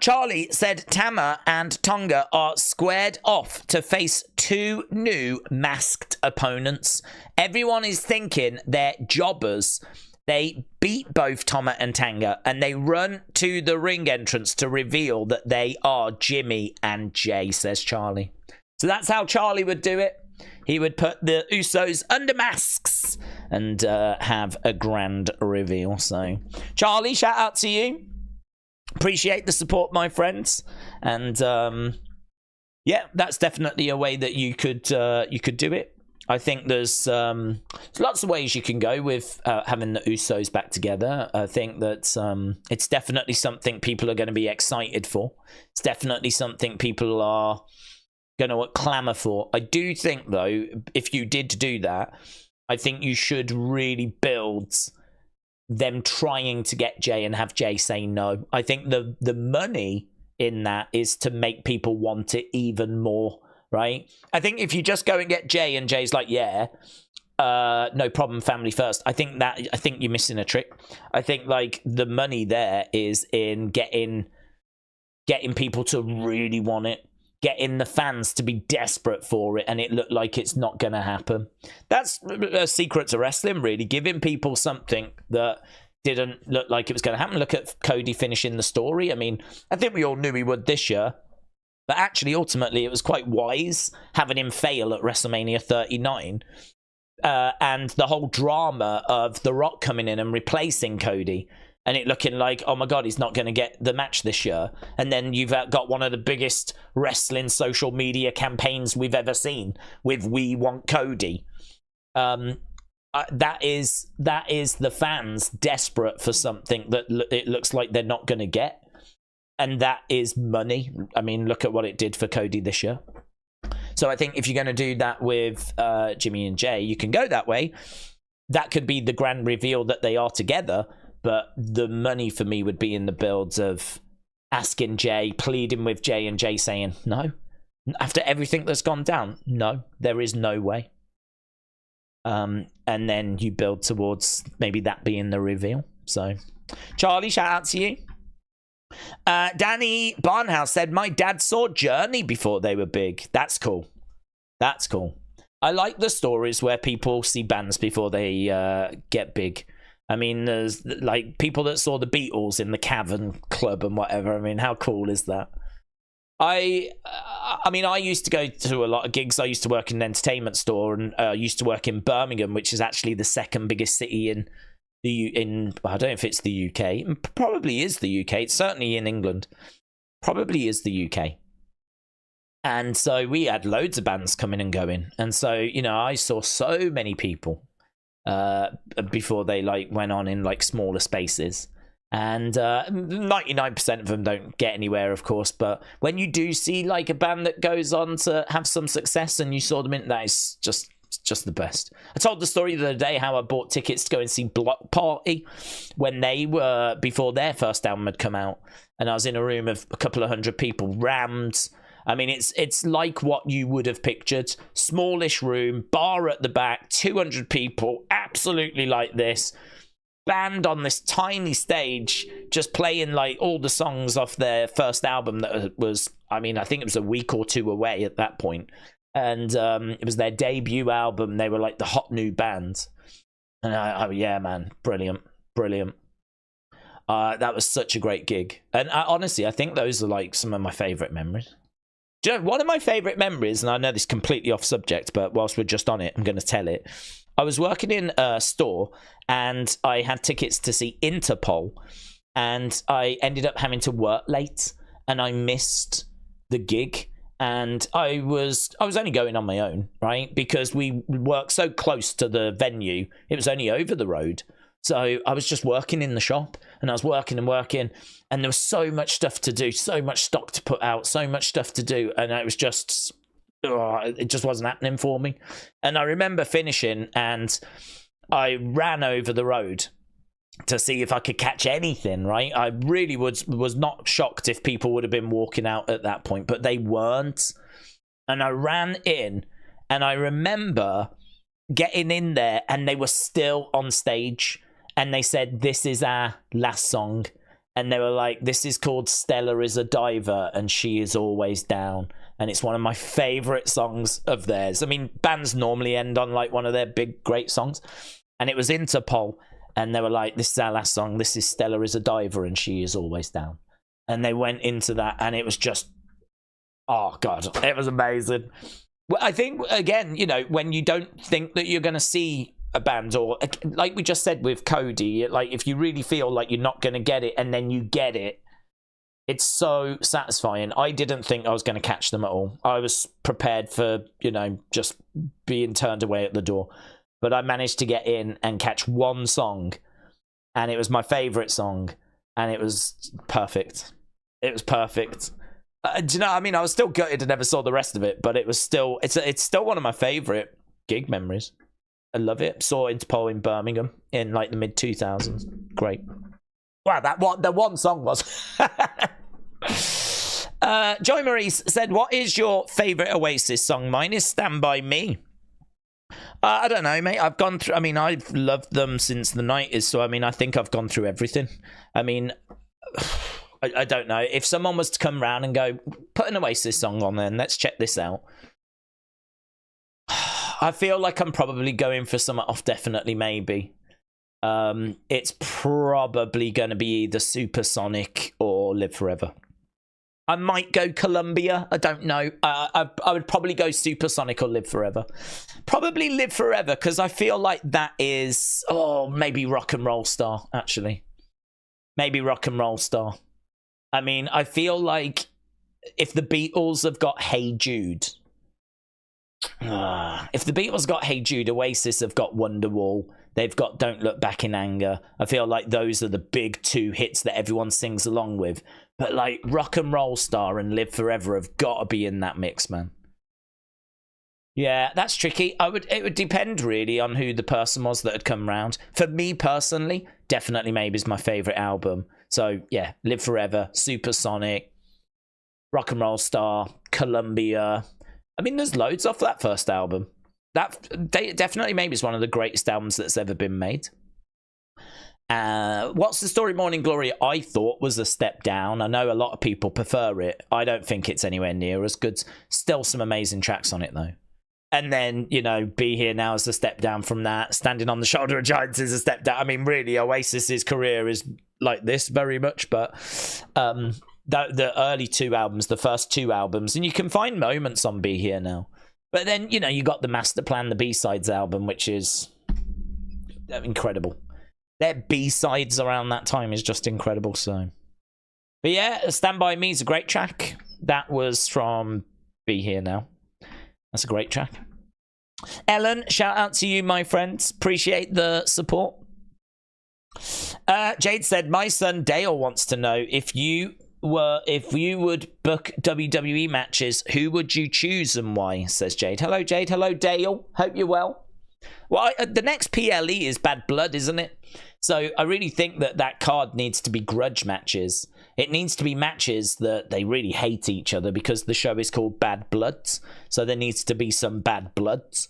Charlie said Tama and Tonga are squared off to face 2 new masked opponents. Everyone is thinking they're jobbers. They beat both Tama and Tanga, and they run to the ring entrance to reveal that they are Jimmy and Jay, says Charlie. So that's how Charlie would do it. He would put the Usos under masks and have a grand reveal. So, Charlie, shout out to you. Appreciate the support, my friends. And yeah, that's definitely a way that you could do it. I think there's lots of ways you can go with having the Usos back together. I think that it's definitely something people are going to be excited for. It's definitely something people are going to clamour for. I do think, though, if you did do that, I think you should really build them trying to get Jay and have Jay say no. I think the money in that is to make people want it even more, right? I think if you just go and get Jay and Jay's like, yeah, no problem, family first. I think you're missing a trick. I think like the money there is in getting people to really want it, getting the fans to be desperate for it, and it looked like it's not going to happen. That's a secret to wrestling, really, giving people something that didn't look like it was going to happen. Look at Cody finishing the story. I mean, I think we all knew he would this year, but actually, ultimately, it was quite wise having him fail at WrestleMania 39, and the whole drama of The Rock coming in and replacing Cody, and it looking like, oh my God, he's not going to get the match this year. And then you've got one of the biggest wrestling social media campaigns we've ever seen with "We Want Cody." That is the fans desperate for something that it looks like they're not going to get. And that is money. I mean, look at what it did for Cody this year. So I think if you're going to do that with Jimmy and Jay, you can go that way. That could be the grand reveal that they are together. But the money for me would be in the builds of asking Jay, pleading with Jay, and Jay saying, no. After everything that's gone down, no, there is no way. And then you build towards maybe that being the reveal. So, Charlie, shout out to you. Danny Barnhouse said, my dad saw Journey before they were big. That's cool. That's cool. I like the stories where people see bands before they get big. I mean, there's like people that saw the Beatles in the Cavern Club and whatever. I mean, how cool is that? I mean, I used to go to a lot of gigs. I used to work in an entertainment store, and I used to work in Birmingham, which is actually the second biggest city in I don't know if it's the UK. It probably is the UK. It's certainly in England. Probably is the UK. And so we had loads of bands coming and going. And so, you know, I saw so many people before they like went on in like smaller spaces, and 99% of them don't get anywhere, of course, but when you do see like a band that goes on to have some success and you saw them in, that is just the best. I told the story the other day how I bought tickets to go and see Block Party when they were before their first album had come out, and I was in a room of a couple of hundred people, rammed. I mean, it's like what you would have pictured. Smallish room, bar at the back, 200 people, absolutely like this. band on this tiny stage just playing like all the songs off their first album that was, I mean, I think it was a week or two away at that point. And it was their debut album. They were like the hot new band. And yeah, man, brilliant. That was such a great gig. And honestly, I think those are like some of my favorite memories. Do you know, one of my favorite memories, and I know this is completely off subject, but whilst we're just on it, I'm going to tell it. I was working in a store and I had tickets to see Interpol, and I ended up having to work late and I missed the gig. And I was only going on my own, right? Because we worked so close to the venue. It was only over the road. So I was just working in the shop, and I was working, and there was so much stuff to do, so much stock to put out, so much stuff to do, and it was just, it just wasn't happening for me. And I remember finishing, and I ran over the road to see if I could catch anything, right? I really was not shocked if people would have been walking out at that point, but they weren't. And I ran in, and I remember getting in there, and they were still on stage. And they said, this is our last song. And they were like, this is called Stella is a Diver and She is Always Down. And it's one of my favourite songs of theirs. I mean, bands normally end on like one of their big, great songs. And it was Interpol. And they were like, this is our last song. This is Stella is a Diver and She is Always Down. And they went into that, and it was just, oh, God, it was amazing. Well, I think, again, you know, when you don't think that you're going to see a band, or like we just said with Cody, like if you really feel like you're not going to get it and then you get it, it's so satisfying. I didn't think I was going to catch them at all. I was prepared for, you know, just being turned away at the door. But I managed to get in and catch one song, and it was my favourite song, and it was perfect. It was perfect. Do you know what I mean? I was still gutted and never saw the rest of it, but it was still, it's still one of my favourite gig memories. I love it. Saw Interpol in Birmingham in like the mid 2000s. Great. Wow, the one song was. Joy Maurice said, what is your favourite Oasis song? Mine is Stand By Me. I don't know, mate. I've gone through, I mean, I've loved them since the 90s, so I mean, I think I've gone through everything. I mean, I don't know. If someone was to come round and go, put an Oasis song on there and let's check this out, I feel like I'm probably going for something off Definitely Maybe. It's probably going to be either Supersonic or Live Forever. I might go Columbia. I don't know. I would probably go Supersonic or Live Forever. Probably Live Forever, because I feel like that is... Oh, maybe Rock and Roll Star, actually. Maybe Rock and Roll Star. I mean, I feel like if the Beatles have got Hey Jude... if the Beatles got Hey Jude, Oasis have got Wonderwall. They've got Don't Look Back in Anger. I feel like those are the big two hits that everyone sings along with. But like Rock and Roll Star and Live Forever have got to be in that mix, man. Yeah, that's tricky. It would depend really on who the person was that had come round. For me personally, Definitely Maybe is my favourite album. So yeah, Live Forever, Supersonic, Rock and Roll Star, Columbia. I mean, there's loads off that first album. That Definitely Maybe is one of the greatest albums that's ever been made. What's the Story? Morning Glory, I thought was a step down. I know a lot of people prefer it. I don't think it's anywhere near as good. Still some amazing tracks on it, though. And then, you know, Be Here Now is a step down from that. Standing on the Shoulder of Giants is a step down. I mean, really, Oasis's career is like this very much, but... the early two albums, the first two albums, and you can find moments on Be Here Now. But then, you know, you got the Master Plan, the B-Sides album, which is incredible. Their B-Sides around that time is just incredible, so. But yeah, Stand By Me is a great track. That was from Be Here Now. That's a great track. Ellen, shout out to you, my friends. Appreciate the support. Jade said, my son Dale wants to know if you would book WWE matches, who would you choose and why? Says Jade. Hello, Jade. Hello, Dale. Hope you're well. Well, the next PLE is Bad Blood, isn't it? So I really think that card needs to be grudge matches. It needs to be matches that they really hate each other, because the show is called Bad Bloods. So there needs to be some bad bloods.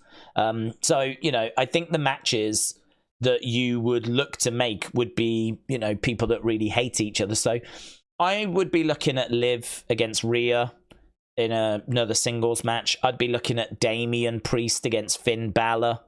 So, you know, I think the matches that you would look to make would be, you know, people that really hate each other. So I would be looking at Liv against Rhea in another singles match. I'd be looking at Damian Priest against Finn Balor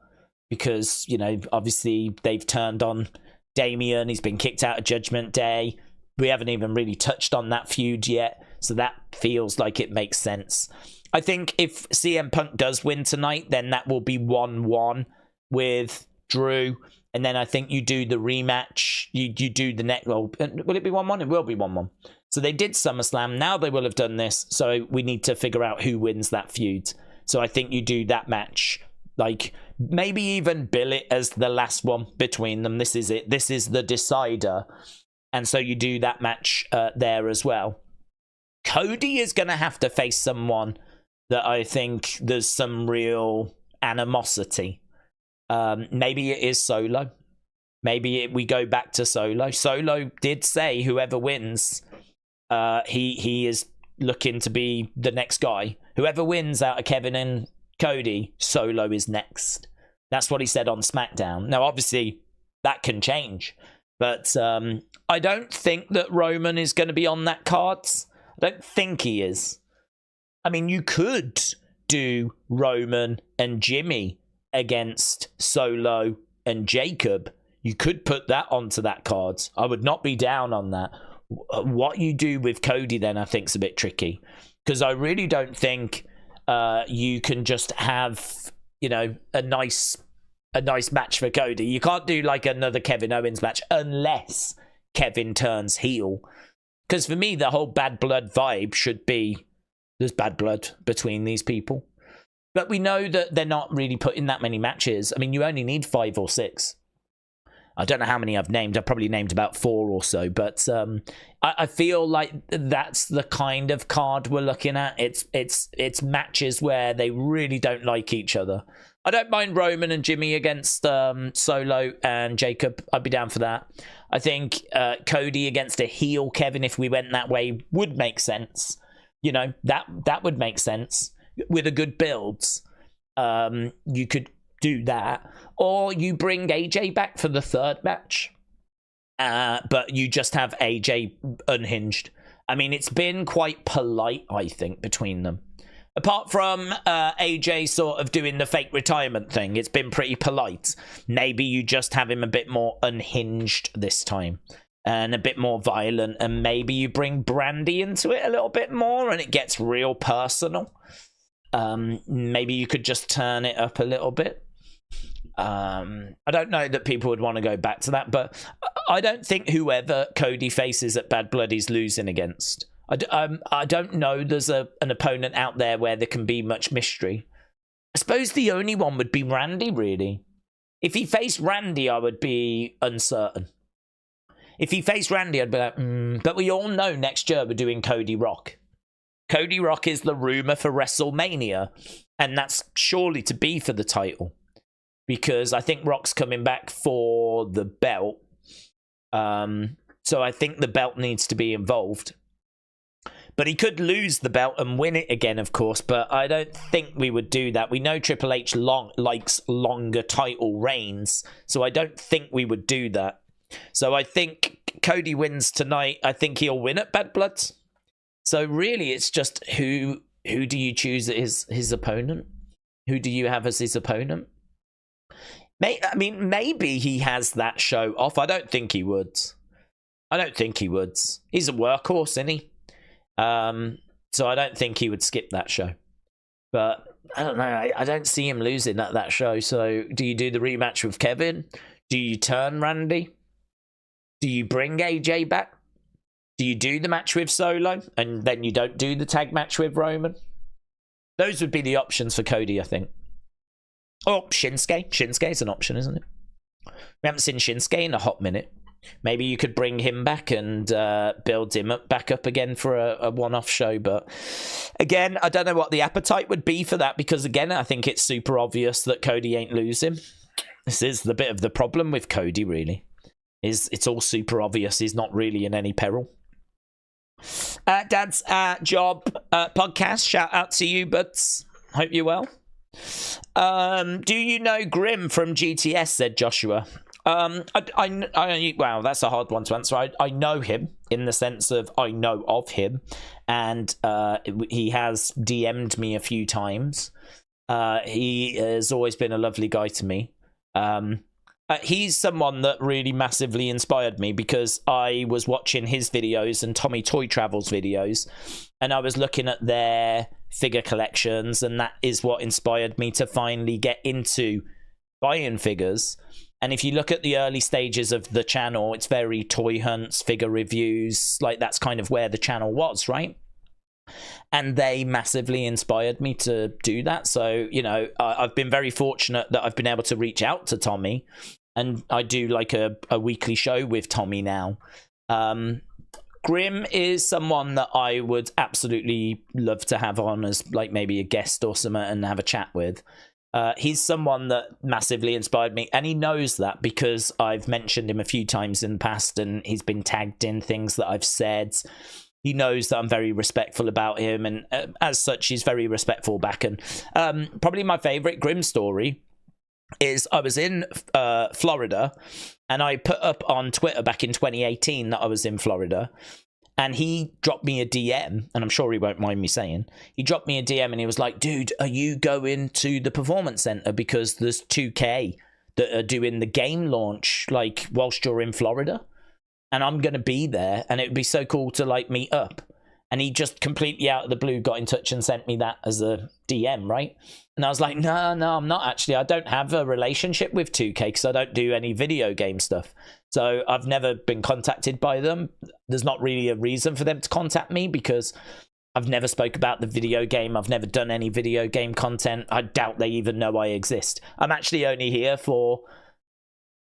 because, you know, obviously they've turned on Damian. He's been kicked out of Judgment Day. We haven't even really touched on that feud yet, so that feels like it makes sense. I think if CM Punk does win tonight, then that will be 1-1 with Drew. And then I think you do the rematch. You do the next. Well, will it be 1-1? It will be 1-1. So they did SummerSlam. Now they will have done this. So we need to figure out who wins that feud. So I think you do that match. Like, maybe even bill it as the last one between them. This is it. This is the decider. And so you do that match there as well. Cody is going to have to face someone that I think there's some real animosity. Maybe it is Solo. Maybe we go back to Solo. Solo did say whoever wins, he is looking to be the next guy. Whoever wins out of Kevin and Cody, Solo is next. That's what he said on SmackDown. Now, obviously, that can change. But I don't think that Roman is going to be on that cards. I don't think he is. I mean, you could do Roman and Jimmy against Solo and Jacob. You could put that onto that card. I would not be down on that. What you do with Cody then, I think, is a bit tricky. Because I really don't think you can just have, you know, a nice match for Cody. You can't do like another Kevin Owens match unless Kevin turns heel. Because for me, the whole bad blood vibe should be there's bad blood between these people. But we know that they're not really putting that many matches. I mean, you only need 5 or 6. I don't know how many I've named. I've probably named about 4 or so. But I feel like that's the kind of card we're looking at. It's matches where they really don't like each other. I don't mind Roman and Jimmy against Solo and Jacob. I'd be down for that. I think Cody against a heel Kevin, if we went that way, would make sense. You know, that would make sense. With a good builds, you could do that. Or you bring AJ back for the third match. But you just have AJ unhinged. I mean, it's been quite polite, I think, between them. Apart from AJ sort of doing the fake retirement thing, it's been pretty polite. Maybe you just have him a bit more unhinged this time. And a bit more violent. And maybe you bring Brandy into it a little bit more and it gets real personal. Maybe you could just turn it up a little bit. I don't know that people would want to go back to that, but I don't think whoever Cody faces at Bad Blood is losing against. I don't know there's an opponent out there where there can be much mystery. I suppose the only one would be Randy, really. If he faced Randy, I would be uncertain. If he faced Randy, I'd be like, But we all know next year we're doing Cody Rock. Cody Rock is the rumor for WrestleMania, and that's surely to be for the title. Because I think Rock's coming back for the belt. So I think the belt needs to be involved. But he could lose the belt and win it again, of course. But I don't think we would do that. We know Triple H likes longer title reigns. So I don't think we would do that. So I think Cody wins tonight. I think he'll win at Bad Blood. So really, it's just who do you choose as his opponent? Who do you have as his opponent? I mean, maybe he has that show off. I don't think he would. He's a workhorse, isn't he? So I don't think he would skip that show. But I don't know. I don't see him losing at that show. So do you do the rematch with Kevin? Do you turn Randy? Do you bring AJ back? Do you do the match with Solo and then you don't do the tag match with Roman? Those would be the options for Cody, I think. Or Shinsuke. Shinsuke's an option, isn't it? We haven't seen Shinsuke in a hot minute. Maybe you could bring him back and build him back up again for a one-off show. But again, I don't know what the appetite would be for that because, again, I think it's super obvious that Cody ain't losing. This is the bit of the problem with Cody, really. It's all super obvious. He's not really in any peril. Dad's Job podcast. Shout out to you, buds. Hope you're well. Do you know Grim from GTS, said Joshua. Wow, that's a hard one to answer. I know him in the sense of I know of him, and he has DM'd me a few times. He has always been a lovely guy to me. He's someone that really massively inspired me because I was watching his videos and Tommy Toy Travel's videos, and I was looking at their figure collections, and that is what inspired me to finally get into buying figures. And if you look at the early stages of the channel, it's very toy hunts, figure reviews, like that's kind of where the channel was, right? And they massively inspired me to do that. So, you know, I've been very fortunate that I've been able to reach out to Tommy, and I do like a weekly show with Tommy now. Grim is someone that I would absolutely love to have on as like maybe a guest or something and have a chat with. He's someone that massively inspired me, and he knows that because I've mentioned him a few times in the past, and he's been tagged in things that I've said. He knows that I'm very respectful about him, and as such, he's very respectful back. And probably my favorite Grim story is I was in Florida, and I put up on Twitter back in 2018 that I was in Florida. And he dropped me a DM, and I'm sure he won't mind me saying, he dropped me a DM and he was like, dude, are you going to the Performance Center? Because there's 2K that are doing the game launch, like, whilst you're in Florida. And I'm going to be there, and it would be so cool to, like, meet up. And he just completely out of the blue got in touch and sent me that as a DM, right? And I was like, no, I'm not actually. I don't have a relationship with 2K because I don't do any video game stuff. So I've never been contacted by them. There's not really a reason for them to contact me because I've never spoke about the video game. I've never done any video game content. I doubt they even know I exist. I'm actually only here for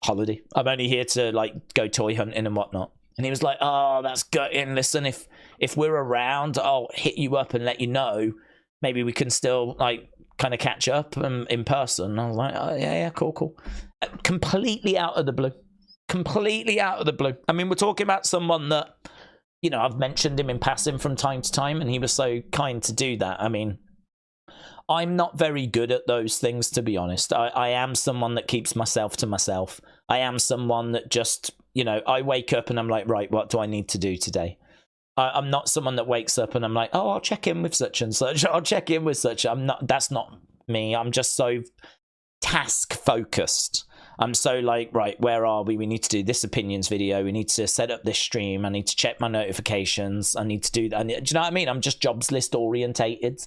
holiday. I'm only here to like go toy hunting and whatnot. And he was like, oh, that's gutting. Listen, if we're around, I'll hit you up and let you know. Maybe we can still like kind of catch up in person. And I was like, oh, yeah, cool. Completely out of the blue. Completely out of the blue. I mean, we're talking about someone that, you know, I've mentioned him in passing from time to time, and he was so kind to do that. I mean, I'm not very good at those things, to be honest. I am someone that keeps myself to myself. I am someone that just, you know, I wake up and I'm like, right, what do I need to do today? I'm not someone that wakes up and I'm like, oh, I'll check in with such and such. I'll check in with such. That's not me. I'm just so task focused. I'm so like, right, where are we? We need to do this opinions video. We need to set up this stream. I need to check my notifications. I need to do that. Do you know what I mean? I'm just jobs list orientated.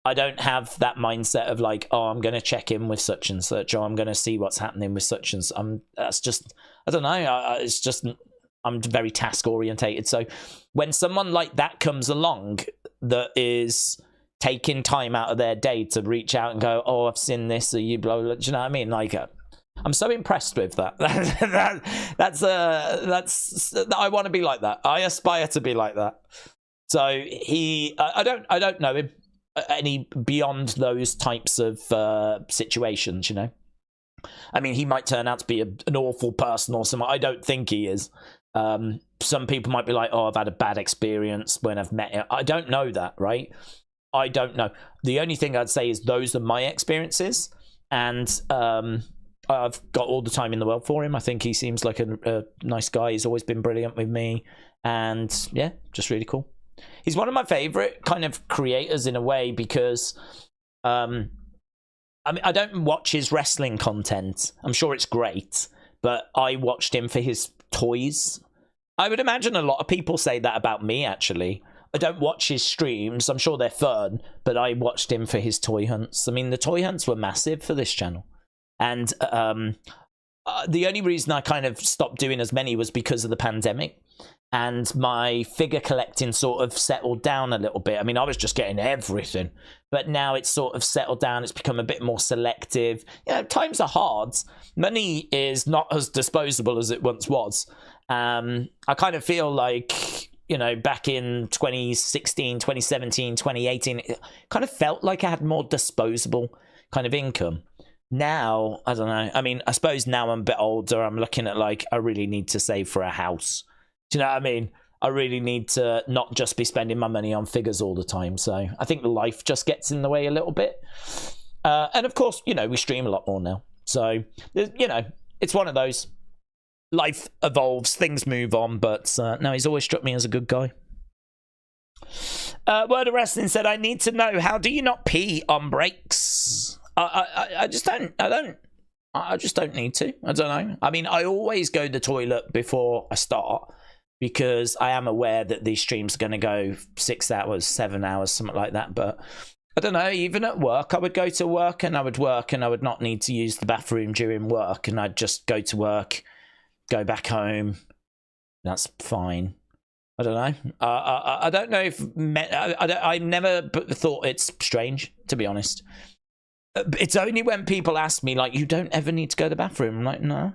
I don't have that mindset of like, oh, I'm going to check in with such and such, or I'm going to see what's happening with such and such. That's just, I don't know. It's just, I'm very task orientated. So when someone like that comes along that is taking time out of their day to reach out and go, oh, I've seen this, or you blah, blah, do you know what I mean? Like, I'm so impressed with that. That's I want to be like that. I aspire to be like that. So I don't know him any beyond those types of situations, you know. I mean, he might turn out to be an awful person or something. I don't think he is. Some people might be like, oh, I've had a bad experience when I've met him. I don't know that, right? I don't know. The only thing I'd say is those are my experiences, and I've got all the time in the world for him. I think he seems like a nice guy. He's always been brilliant with me, and yeah, just really cool. He's one of my favorite kind of creators in a way because I mean, I don't watch his wrestling content. I'm sure it's great, but I watched him for his toys. I would imagine a lot of people say that about me, actually. I don't watch his streams. I'm sure they're fun, but I watched him for his toy hunts. I mean, the toy hunts were massive for this channel. And the only reason I kind of stopped doing as many was because of the pandemic. And my figure collecting sort of settled down a little bit. I mean, I was just getting everything. But now it's sort of settled down. It's become a bit more selective. You know, times are hard. Money is not as disposable as it once was. I kind of feel like, you know, back in 2016, 2017, 2018, it kind of felt like I had more disposable kind of income. Now, I don't know. I mean, I suppose now I'm a bit older. I'm looking at like, I really need to save for a house. Do you know what I mean? I really need to not just be spending my money on figures all the time. So I think life just gets in the way a little bit. And of course, you know, we stream a lot more now. So, you know, it's one of those. life evolves, things move on, but no, he's always struck me as a good guy. Word of Wrestling said, I need to know, how do you not pee on breaks? I just don't. I just don't need to. I don't know. I mean, I always go to the toilet before I start because I am aware that these streams are going to go 6 hours, 7 hours, something like that. But I don't know. Even at work, I would go to work and I would work and I would not need to use the bathroom during work. And I'd just go to work, go back home. That's fine. I don't know. I don't know if... I never thought it's strange, to be honest. It's only when people ask me, like, you don't ever need to go to the bathroom. I'm like, no.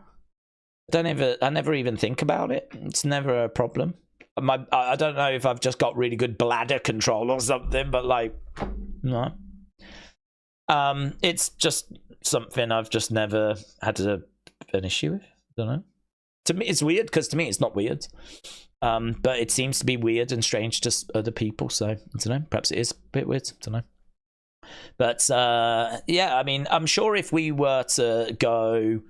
I never even think about it. It's never a problem. I don't know if I've just got really good bladder control or something, but, like, no. It's just something I've just never had an issue with. I don't know. To me, it's weird, because to me, it's not weird. But it seems to be weird and strange to other people, so, I don't know. Perhaps it is a bit weird. I don't know. But, yeah, I mean, I'm sure if we were to go,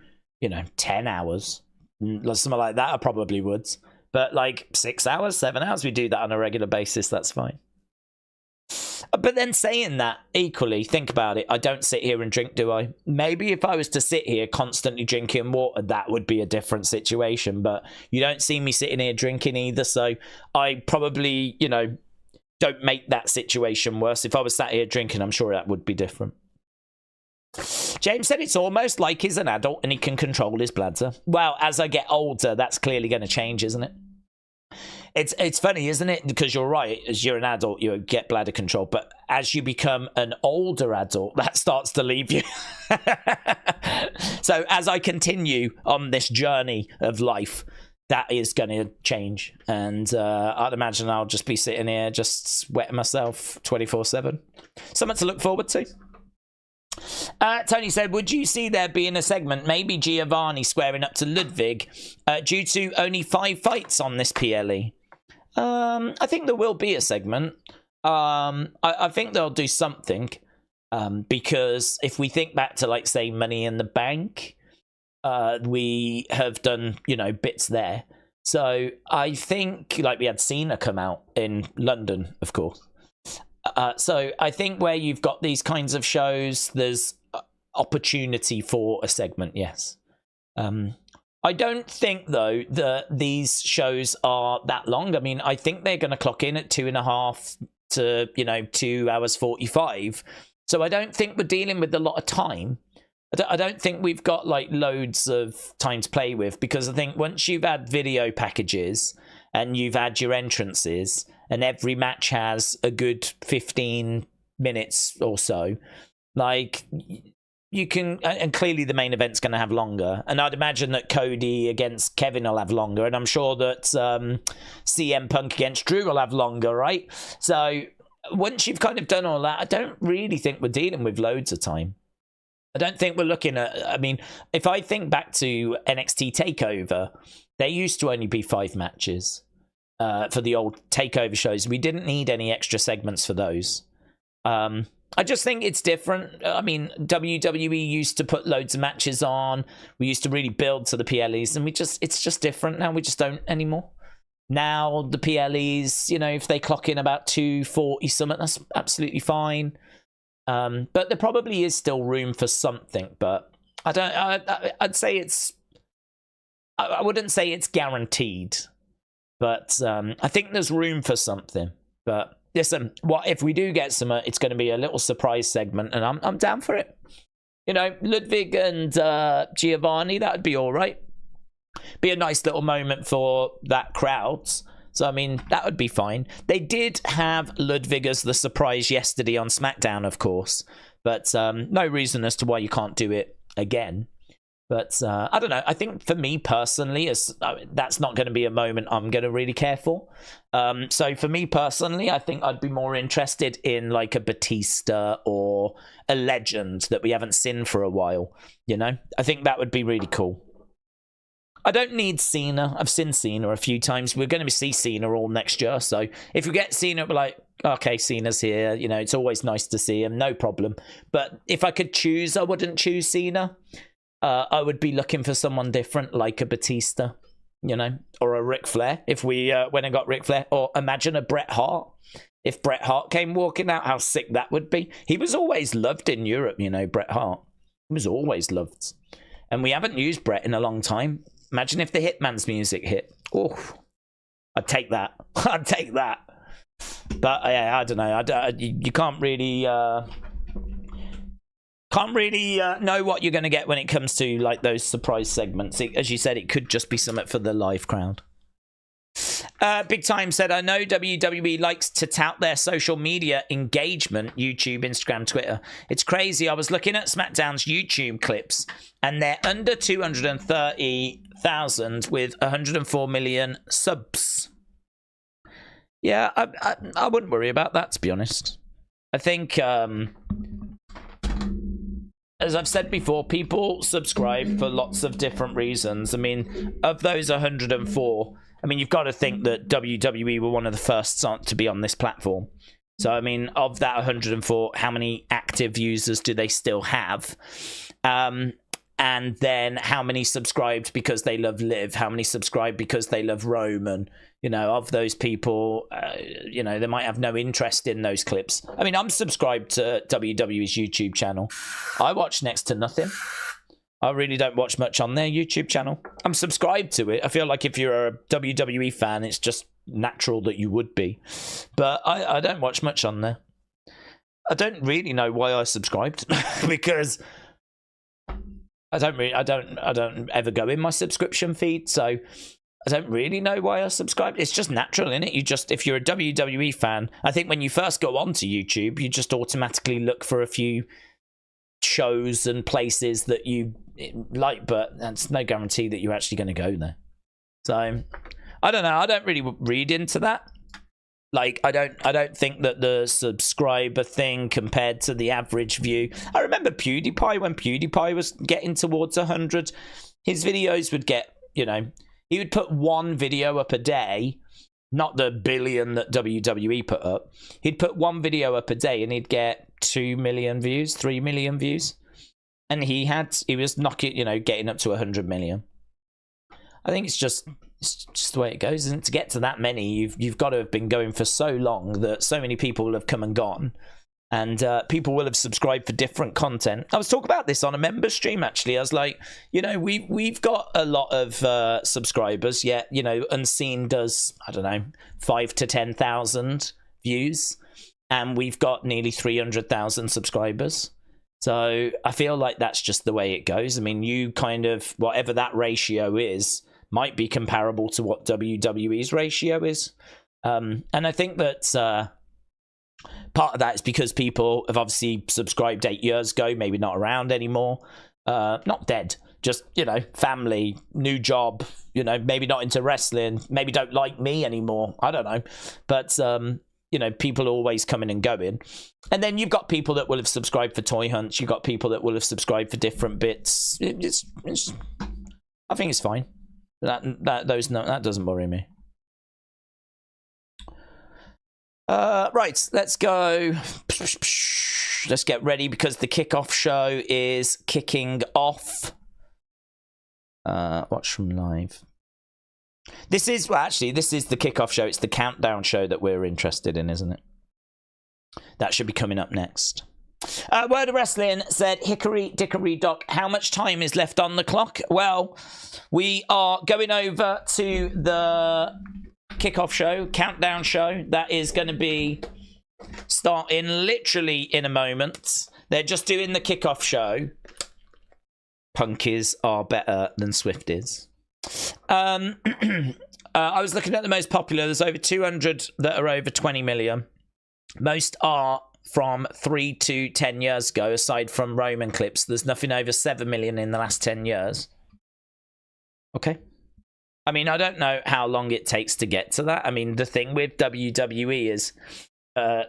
10 hours, something like that, I probably would. But, like, 6 hours, 7 hours, we do that on a regular basis, that's fine. But then saying that, equally, think about it, I don't sit here and drink, do I? Maybe if I was to sit here constantly drinking water, that would be a different situation. But you don't see me sitting here drinking either, so I probably, don't make that situation worse. If I was sat here drinking, I'm sure that would be different. James said it's almost like he's an adult and he can control his bladder. Well, as I get older, that's clearly going to change, isn't it? It's funny, isn't it? Because you're right, as you're an adult, you get bladder control. But as you become an older adult, that starts to leave you. So as I continue on this journey of life, that is going to change. And I'd imagine I'll just be sitting here just sweating myself 24/7. Something to look forward to. Tony said, would you see there being a segment, maybe Giovanni squaring up to Ludwig, due to only 5 fights on this PLE? I think there will be a segment. I think they'll do something, because if we think back to, like, say, Money in the Bank, we have done, bits there. So I think, like, we had Cena come out in London, of course. So I think where you've got these kinds of shows, there's opportunity for a segment, yes. I don't think, though, that these shows are that long. I mean, I think they're going to clock in at 2.5 to, 2 hours 45. So I don't think we're dealing with a lot of time. I don't think we've got, like, loads of time to play with, because I think once you've had video packages and you've had your entrances and every match has a good 15 minutes or so, like, you can, and clearly the main event's going to have longer, and I'd imagine that Cody against Kevin will have longer, and I'm sure that CM Punk against Drew will have longer, right? So once you've kind of done all that, I don't really think we're dealing with loads of time. I don't think we're looking at, I mean, if I think back to NXT TakeOver, there used to only be 5 matches for the old TakeOver shows. We didn't need any extra segments for those. I just think it's different. I mean, WWE used to put loads of matches on. We used to really build to the PLEs, and it's just different now. We just don't anymore. Now the PLEs, if they clock in about 2:40 something, that's absolutely fine. But there probably is still room for something, but I'd say I wouldn't say it's guaranteed, but I think there's room for something. But listen, what if we do get some? It's going to be a little surprise segment, and I'm down for it. Ludwig and Giovanni, that would be all right. Be a nice little moment for that crowd. So, I mean, that would be fine. They did have Ludwig as the surprise yesterday on SmackDown, of course. But no reason as to why you can't do it again. But I don't know. I think for me personally, that's not going to be a moment I'm going to really care for. So for me personally, I think I'd be more interested in like a Batista or a Legend that we haven't seen for a while. I think that would be really cool. I don't need Cena. I've seen Cena a few times. We're going to see Cena all next year. So if we get Cena, we're like, okay, Cena's here. It's always nice to see him. No problem. But if I could choose, I wouldn't choose Cena. I would be looking for someone different, like a Batista, you know, or a Ric Flair, if we went and got Ric Flair. Or imagine a Bret Hart. If Bret Hart came walking out, how sick that would be. He was always loved in Europe, you know, Bret Hart. He was always loved. And we haven't used Bret in a long time. Imagine if the Hitman's music hit. Oh, I'd take that. I'd take that. But yeah, I don't know. You can't really know what you're going to get when it comes to like those surprise segments. As you said, it could just be something for the live crowd. Big Time said, I know WWE likes to tout their social media engagement, YouTube, Instagram, Twitter. It's crazy. I was looking at SmackDown's YouTube clips and they're under 230,000 with 104 million subs. Yeah, I wouldn't worry about that, to be honest. I think, as I've said before, people subscribe for lots of different reasons. I mean, of those 104, I mean, you've got to think that WWE were one of the first to be on this platform. So, I mean, of that 104, how many active users do they still have? And then how many subscribed because they love Liv? How many subscribed because they love Roman? You know, of those people, you know, they might have no interest in those clips. I mean, I'm subscribed to WWE's YouTube channel. I watch next to nothing. I really don't watch much on their YouTube channel. I'm subscribed to it. I feel like if you're a WWE fan, it's just natural that you would be. But I don't watch much on there. I don't really know why I subscribed because I don't ever go in my subscription feed, so I don't really know why I subscribed. It's just natural, isn't it? You just, if you're a WWE fan, I think when you first go onto YouTube, you just automatically look for a few shows and places that you like, but that's no guarantee that you're actually going to go there. So I don't know. I don't really read into that. Like, I don't think that the subscriber thing compared to the average view. I remember PewDiePie, when PewDiePie was getting towards 100, his videos would get, you know, he would put one video up a day, not the billion that WWE put up. He'd put one video up a day and he'd get 2 million views, 3 million views. And he was knocking, you know, getting up to 100 million. I think it's just the way it goes, isn't it? To get to that many, you've got to have been going for so long that so many people have come and gone, and people will have subscribed for different content. I was talking about this on a member stream, actually. I was like, you know, we've got a lot of subscribers, yet, you know, Unseen does, I don't know, 5,000 to 10,000 views, and we've got nearly 300,000 subscribers. So I feel like that's just the way it goes. I mean, you kind of, whatever that ratio is, might be comparable to what WWE's ratio is. And I think that part of that is because people have obviously subscribed 8 years ago, maybe not around anymore. Not dead, just, you know, family, new job, you know, maybe not into wrestling, maybe don't like me anymore. I don't know. But, you know, people are always coming and going. And then you've got people that will have subscribed for toy hunts. You've got people that will have subscribed for different bits. I think it's fine. That doesn't worry me. Right, let's go. Let's get ready because the kickoff show is kicking off. Watch from live. This is the kickoff show. It's the countdown show that we're interested in, isn't it? That should be coming up next. Word of Wrestling said, Hickory Dickory Doc, how much time is left on the clock? Well, we are going over to the kickoff show, countdown show. That is going to be starting literally in a moment. They're just doing the kickoff show. Punkies are better than Swifties. I was looking at the most popular. There's over 200 that are over 20 million. Most are from 3 to 10 years ago, aside from Roman clips. There's nothing over 7 million in the last 10 years. Okay. I mean, I don't know how long it takes to get to that. I mean, the thing with WWE is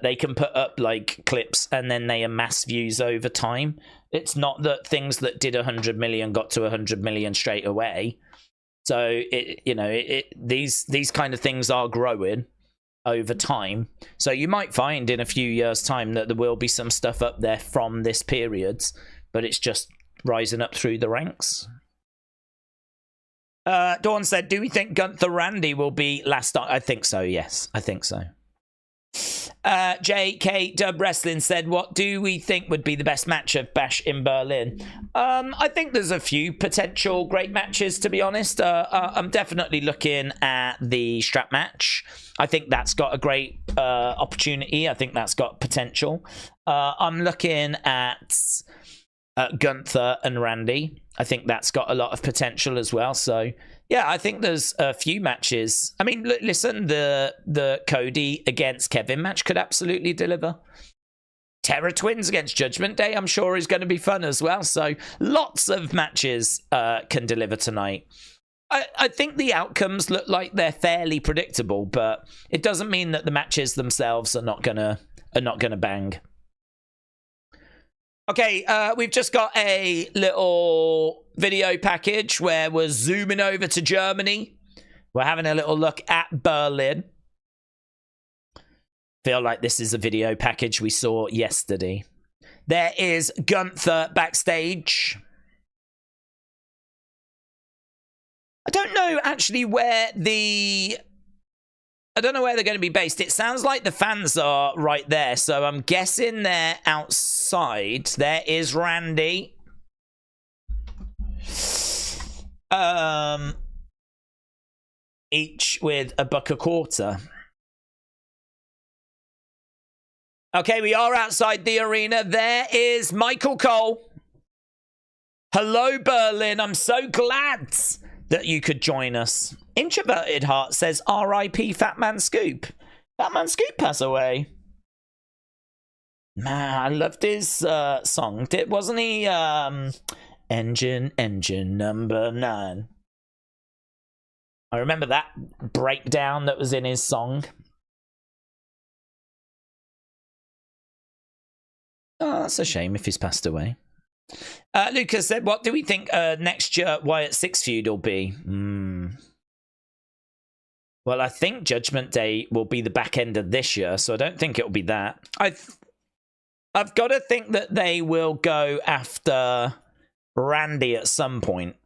they can put up like clips and then they amass views over time. It's not that things that did 100 million got to 100 million straight away. So, these kind of things are growing over time. So you might find in a few years' time that there will be some stuff up there from this period, but it's just rising up through the ranks. Dawn said, do we think Gunther Randy will be last night? I think so, yes. I think so. JK Dub Wrestling said, what do we think would be the best match of Bash in Berlin? I think there's a few potential great matches, to be honest. I'm definitely looking at the strap match. I think that's got a great opportunity. I think that's got potential. I'm looking at Gunther and Randy. I think that's got a lot of potential as well. So, yeah, I think there's a few matches. I mean, listen, the Cody against Kevin match could absolutely deliver. Terror Twins against Judgment Day, I'm sure, is going to be fun as well. So, lots of matches can deliver tonight. I think the outcomes look like they're fairly predictable, but it doesn't mean that the matches themselves are not gonna bang. Okay, we've just got a little video package where we're zooming over to Germany. We're having a little look at Berlin. Feel like this is a video package we saw yesterday. There is Gunther backstage. I don't know actually where the... I don't know where they're going to be based. It sounds like the fans are right there, so I'm guessing they're outside. There is Randy. Each with $1.25. Okay, we are outside the arena. There is Michael Cole. Hello, Berlin. I'm so glad that you could join us. Introverted Heart says, R.I.P. Fat Man Scoop. Fat Man Scoop passed away. Man, I loved his song. Wasn't he Engine number 9? I remember that breakdown that was in his song. Oh, that's a shame if he's passed away. Lucas said, what do we think next year Wyatt 6 feud will be? Well, I think Judgment Day will be the back end of this year, so I don't think it'll be that. I've got to think that they will go after Randy at some point.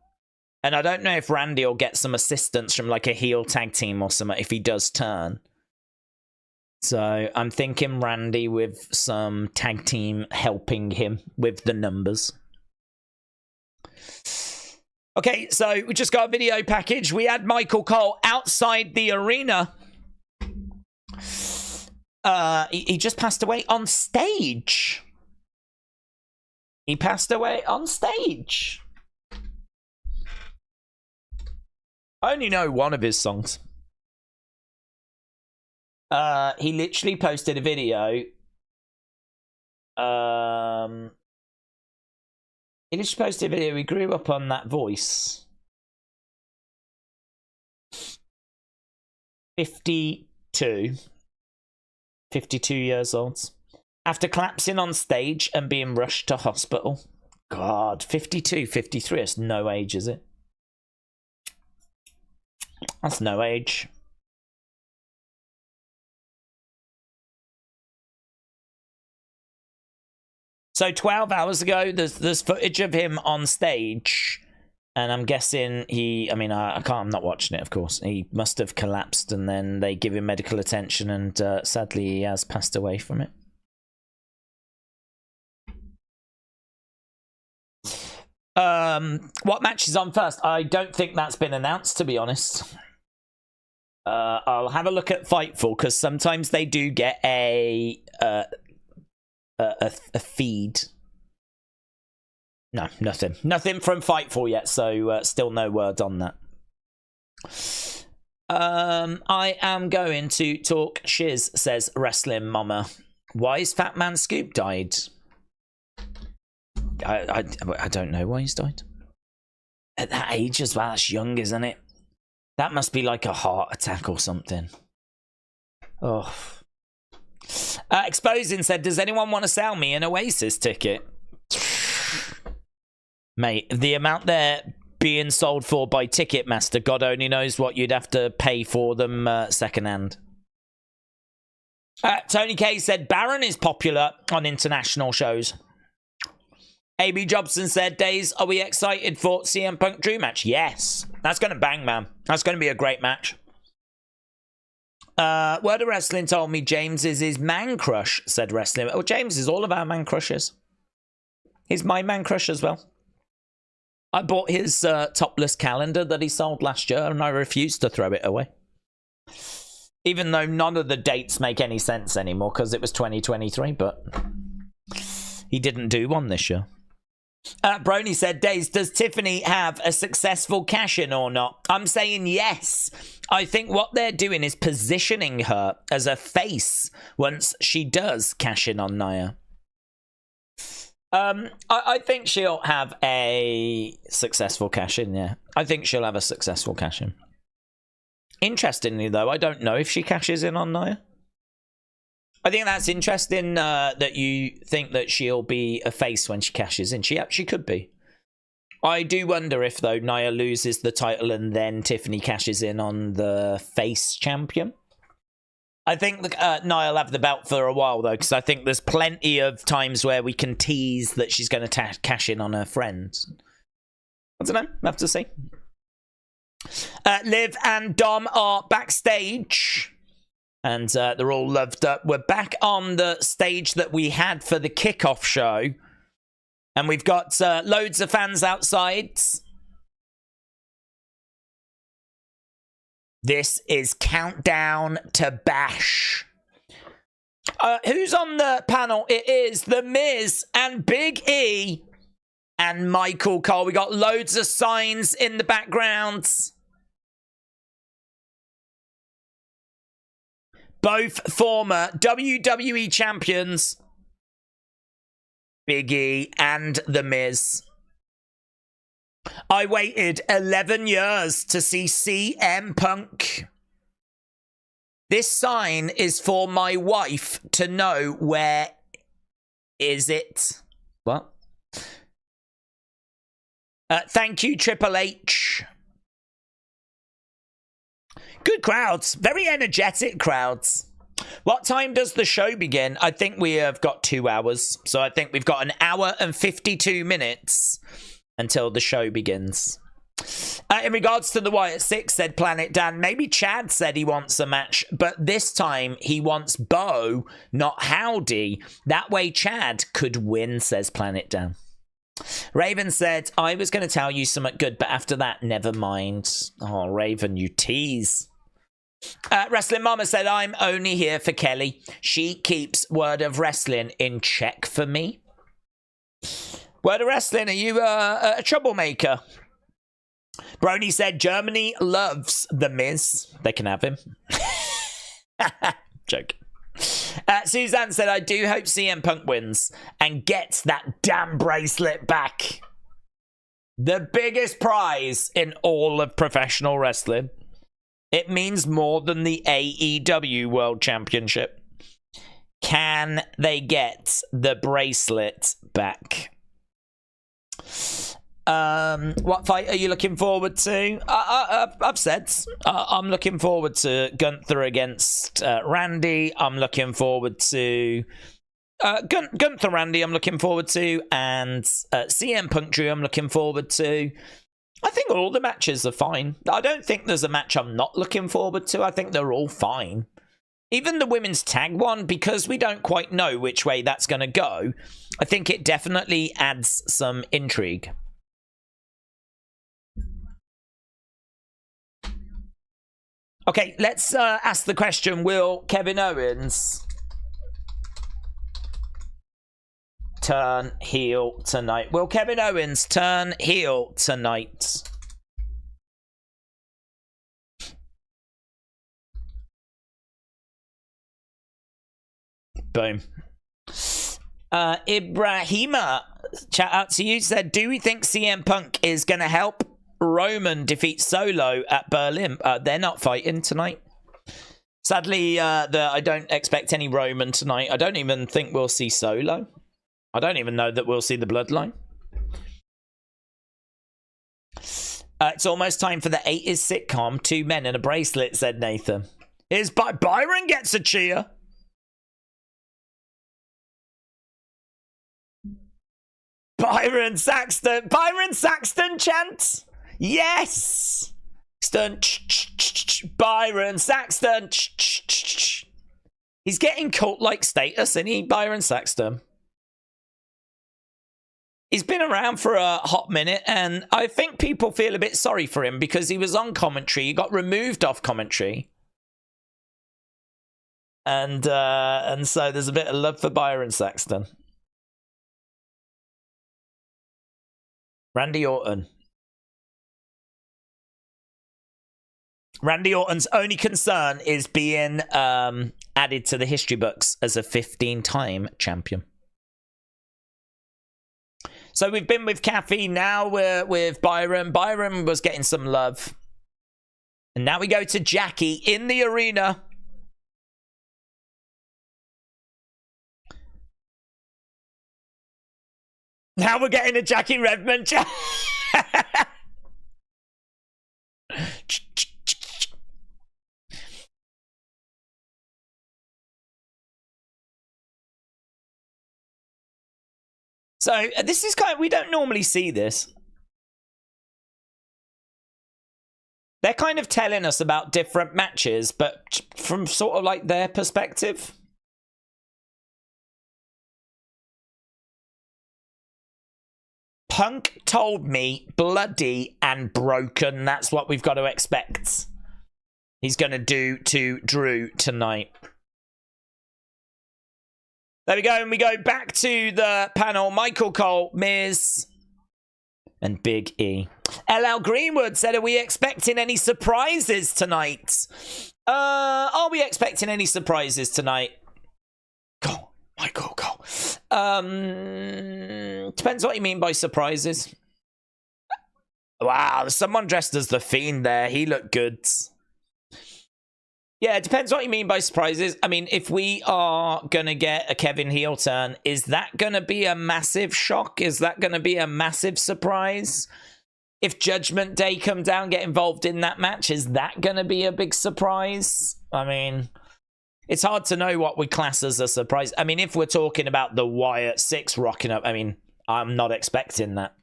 And I don't know if Randy will get some assistance from like a heel tag team or something if he does turn. So I'm thinking Randy with some tag team helping him with the numbers. Okay, so we just got a video package. We had Michael Cole outside the arena. He just passed away on stage. He passed away on stage. I only know one of his songs. He literally posted a video. He just posted a video. He grew up on that voice. 52 years old. After collapsing on stage and being rushed to hospital. God, 52, 53. That's no age, is it? That's no age. So 12 hours ago, there's footage of him on stage, and I'm guessing I'm not watching it, of course. He must have collapsed, and then they give him medical attention, and sadly he has passed away from it. What match is on first? I don't think that's been announced, to be honest. I'll have a look at Fightful, because sometimes they do get a feed. No, nothing from Fightful yet, so still no word on that. I am going to talk shiz, says Wrestling Mama. Why is Fat Man Scoop died? I don't know why he's died. At that age as well, that's young, isn't it? That must be like a heart attack or something. Oh. Exposing said, does anyone want to sell me an Oasis ticket? Mate, the amount they're being sold for by Ticketmaster, God only knows what you'd have to pay for them secondhand. Tony K said, Baron is popular on international shows. AB Jobson said, Daze, are we excited for CM Punk Drew match? Yes. That's going to bang, man. That's going to be a great match. Word of Wrestling told me James is his man crush, said Wrestling. Oh, James is all of our man crushes. He's my man crush as well. I bought his topless calendar that he sold last year, and I refused to throw it away. Even though none of the dates make any sense anymore, because it was 2023, but he didn't do one this year. Brony said, Daze, does Tiffany have a successful cash-in or not? I'm saying yes. I think what they're doing is positioning her as a face once she does cash in on Nia. I think she'll have a successful cash-in, yeah. I think she'll have a successful cash-in. Interestingly, though, I don't know if she cashes in on Nia. I think that's interesting that you think that she'll be a face when she cashes in. She actually could be. I do wonder if, though, Nia loses the title and then Tiffany cashes in on the face champion. I think Nia will have the belt for a while, though, because I think there's plenty of times where we can tease that she's going to cash in on her friends. I don't know. We'll have to see. Liv and Dom are backstage. And they're all loved up. We're back on the stage that we had for the kickoff show. And we've got loads of fans outside. This is Countdown to Bash. Who's on the panel? It is The Miz and Big E and Michael Cole. We got loads of signs in the background. Both former WWE champions, Big E and The Miz. I waited 11 years to see CM Punk. This sign is for my wife to know where is it. What? Thank you, Triple H. Good crowds. Very energetic crowds. What time does the show begin? I think we have got 2 hours. So I think we've got 1 hour and 52 minutes until the show begins. In regards to the Wyatt Six, said Planet Dan, maybe Chad said he wants a match, but this time he wants Bo, not Howdy. That way Chad could win, says Planet Dan. Raven said, I was going to tell you something good, but after that, never mind. Oh, Raven, you tease. Wrestling Mama said, I'm only here for Kelly. She keeps Word of Wrestling in check for me. Word of Wrestling, are you a troublemaker? Brony said, Germany loves The Miz. They can have him. Joke. Suzanne said, I do hope CM Punk wins and gets that damn bracelet back. The biggest prize in all of professional wrestling. It means more than the AEW World Championship. Can they get the bracelet back? What fight are you looking forward to? I've said I'm looking forward to Gunther against Randy. I'm looking forward to Gunther Randy. I'm looking forward to, and CM Punk Drew. I'm looking forward to. I think all the matches are fine. I don't think there's a match I'm not looking forward to. I think they're all fine. Even the women's tag one, because we don't quite know which way that's going to go, I think it definitely adds some intrigue. Okay, let's ask the question, will Kevin Owens turn heel tonight? Will Kevin Owens turn heel tonight? Boom. Ibrahima, shout out to you, said, do we think CM Punk is going to help Roman defeat Solo at Berlin? They're not fighting tonight. Sadly, I don't expect any Roman tonight. I don't even think we'll see Solo. I don't even know that we'll see the Bloodline. It's almost time for the 80s sitcom, Two Men in a Bracelet, said Nathan. Here's Byron gets a cheer. Byron Saxton. Byron Saxton chant. Yes. Byron Saxton. He's getting cult-like status, isn't he, Byron Saxton? He's been around for a hot minute, and I think people feel a bit sorry for him because he was on commentary. He got removed off commentary. And so there's a bit of love for Byron Saxton. Randy Orton. Randy Orton's only concern is being added to the history books as a 15-time champion. So we've been with Kathy, now we're with Byron. Byron was getting some love. And now we go to Jackie in the arena. Now we're getting a Jackie Redmond. So this is kind of, we don't normally see this. They're kind of telling us about different matches, but from sort of like their perspective. Punk told me bloody and broken. That's what we've got to expect. He's going to do to Drew tonight. There we go, and we go back to the panel. Michael Cole, Miz, and Big E. LL Greenwood said, are we expecting any surprises tonight? Are we expecting any surprises tonight? Go, Michael, go. Depends what you mean by surprises. Wow, there's someone dressed as the Fiend there. He looked good. Yeah, it depends what you mean by surprises. I mean, if we are going to get a Kevin heel turn, is that going to be a massive shock? Is that going to be a massive surprise? If Judgment Day come down, get involved in that match, is that going to be a big surprise? I mean, it's hard to know what we class as a surprise. I mean, if we're talking about the Wyatt 6 rocking up, I mean, I'm not expecting that.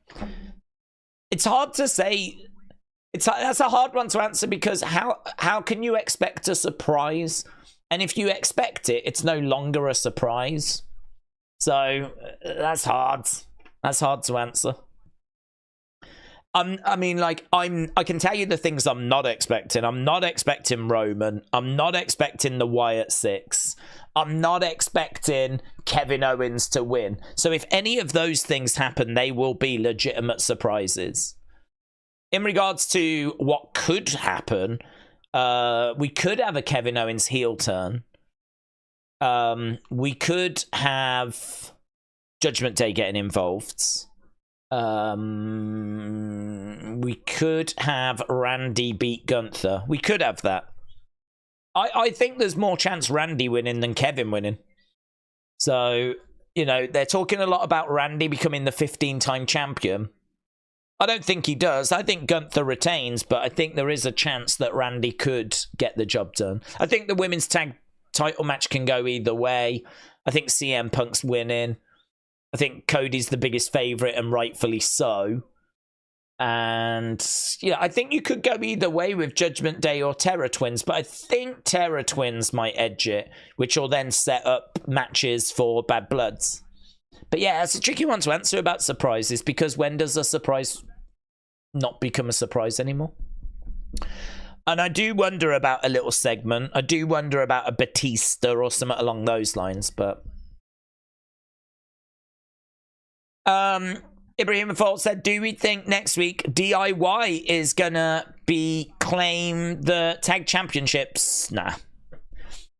It's hard to say. That's a hard one to answer because how can you expect a surprise? And if you expect it, it's no longer a surprise. So that's hard. That's hard to answer. I mean, like, I can tell you the things I'm not expecting. I'm not expecting Roman. I'm not expecting the Wyatt 6. I'm not expecting Kevin Owens to win. So if any of those things happen, they will be legitimate surprises. In regards to what could happen, we could have a Kevin Owens heel turn. We could have Judgment Day getting involved. We could have Randy beat Gunther. We could have that. I think there's more chance Randy winning than Kevin winning. So, you know, they're talking a lot about Randy becoming the 15-time champion. I don't think he does. I think Gunther retains, but I think there is a chance that Randy could get the job done. I think the women's tag title match can go either way. I think CM Punk's winning. I think Cody's the biggest favourite, and rightfully so. And, yeah, I think you could go either way with Judgment Day or Terror Twins, but I think Terror Twins might edge it, which will then set up matches for Bad Bloods. But yeah, it's a tricky one to answer about surprises, because when does a surprise not become a surprise anymore? And I do wonder about a little segment. I do wonder about a Batista or something along those lines, but... Ibrahim Fault said, do we think next week DIY is gonna claim the tag championships? Nah.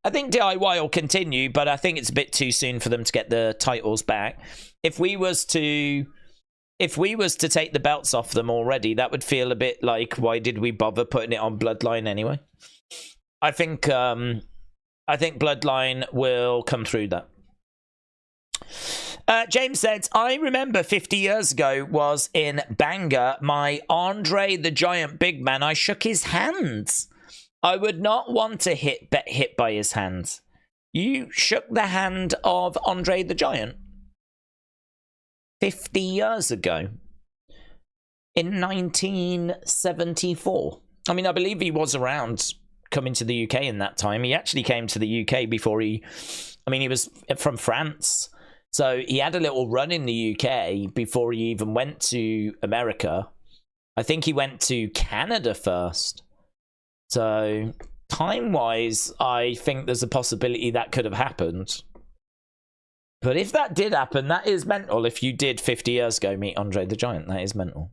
I think DIY will continue, but I think it's a bit too soon for them to get the titles back. If we was to take the belts off them already, that would feel a bit like, why did we bother putting it on Bloodline anyway? I think Bloodline will come through that. James said, I remember 50 years ago was in Bangor. My Andre the Giant big man, I shook his hands. I would not want to get hit by his hands. You shook the hand of Andre the Giant? 50 years ago. In 1974. I mean, I believe he was around coming to the UK in that time. He actually came to the UK before he was from France. So he had a little run in the UK before he even went to America. I think he went to Canada first. So time-wise, I think there's a possibility that could have happened. But if that did happen, that is mental. If you did 50 years ago meet Andre the Giant, that is mental.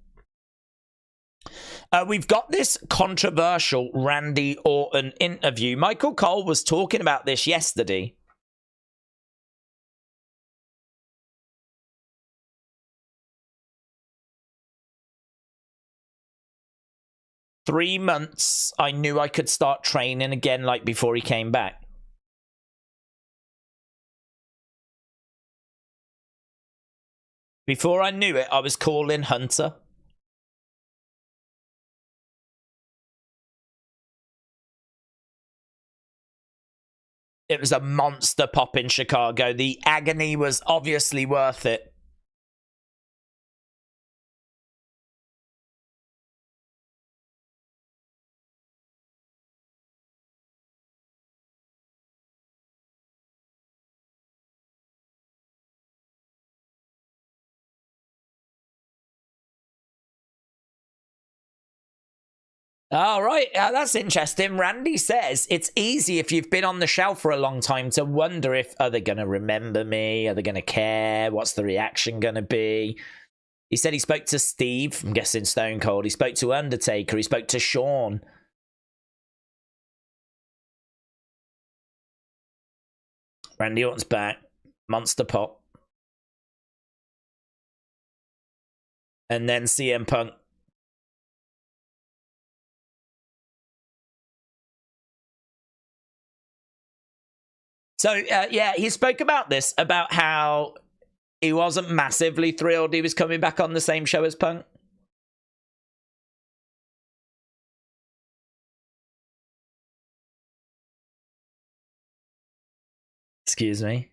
We've got this controversial Randy Orton interview. Michael Cole was talking about this yesterday. "3 months, I knew I could start training again like before he came back. Before I knew it, I was calling Hunter. It was a monster pop in Chicago. The agony was obviously worth it." All right, that's interesting. Randy says it's easy if you've been on the shelf for a long time to wonder if, are they going to remember me? Are they going to care? What's the reaction going to be? He said he spoke to Steve, I'm guessing Stone Cold. He spoke to Undertaker. He spoke to Shawn. Randy Orton's back. Monster pop. And then CM Punk. So, yeah, he spoke about this, about how he wasn't massively thrilled he was coming back on the same show as Punk. Excuse me.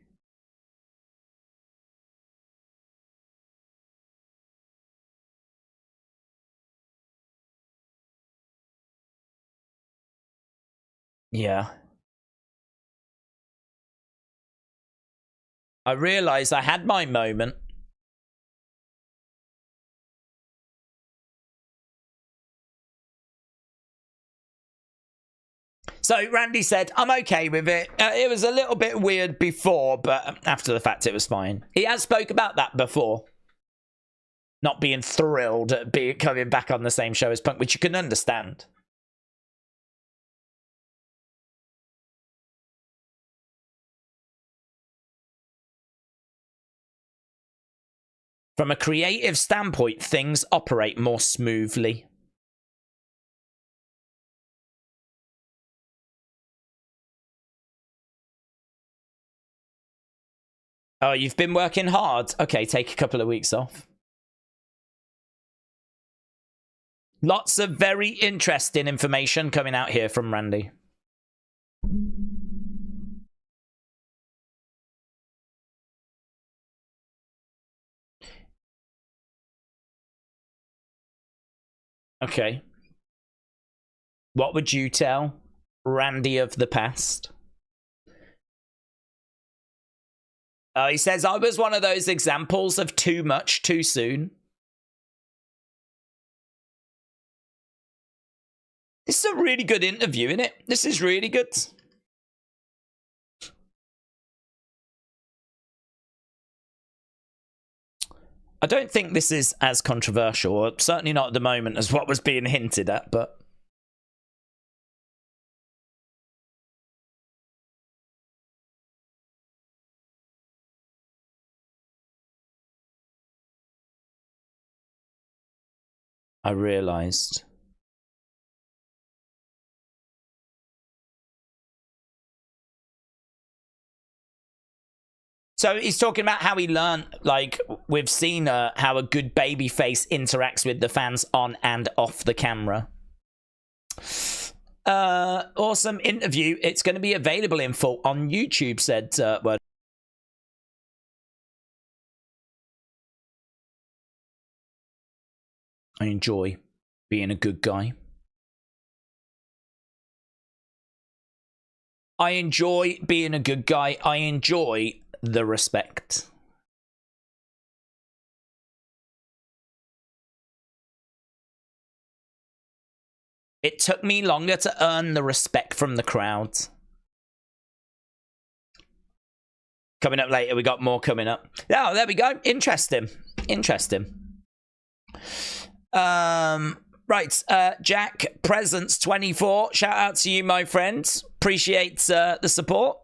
Yeah. I realized I had my moment. So Randy said, I'm okay with it. It was a little bit weird before, but after the fact, it was fine. He has spoke about that before. Not being thrilled at coming back on the same show as Punk, which you can understand. From a creative standpoint, things operate more smoothly. Oh, you've been working hard. Okay, take a couple of weeks off. Lots of very interesting information coming out here from Randy. Okay. What would you tell Randy of the past? He says, I was one of those examples of too much too soon. This is a really good interview, isn't it? This is really good. I don't think this is as controversial, or certainly not at the moment, as what was being hinted at, but... I realised. So he's talking about how he learned, like, with Cena, how a good babyface interacts with the fans on and off the camera. Awesome interview. It's going to be available in full on YouTube, said Word. I enjoy being a good guy. I enjoy being a good guy. I enjoy the respect. It took me longer to earn the respect from the crowd. Coming up later, we got more coming up. Oh, there we go. Interesting. Interesting. Right, Jack, Presence 24. Shout out to you, my friends. Appreciate the support.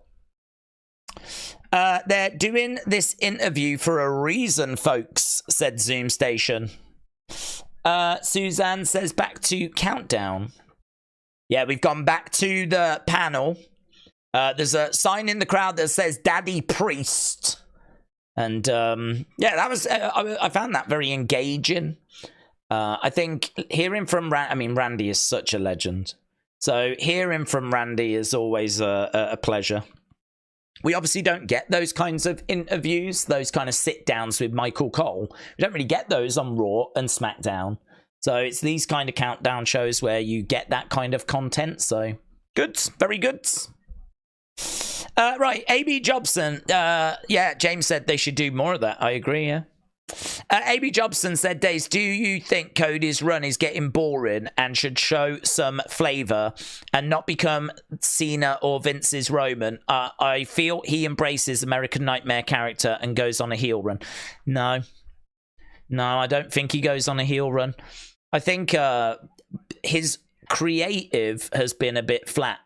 They're doing this interview for a reason, folks, said Zoom Station. Suzanne says back to Countdown. Yeah, we've gone back to the panel. There's a sign in the crowd that says Daddy Priest. And yeah, that was I found that very engaging. I think hearing from Randy is such a legend. So hearing from Randy is always a pleasure. We obviously don't get those kinds of interviews, those kind of sit-downs with Michael Cole. We don't really get those on Raw and SmackDown. So it's these kind of countdown shows where you get that kind of content. So good, very good. Right, AB Jobson. Yeah, James said they should do more of that. I agree, yeah. AB Jobson said, Daze, do you think Cody's run is getting boring and should show some flavour and not become Cena or Vince's Roman? I feel he embraces American Nightmare character and goes on a heel run. No, I don't think he goes on a heel run. I think his creative has been a bit flat,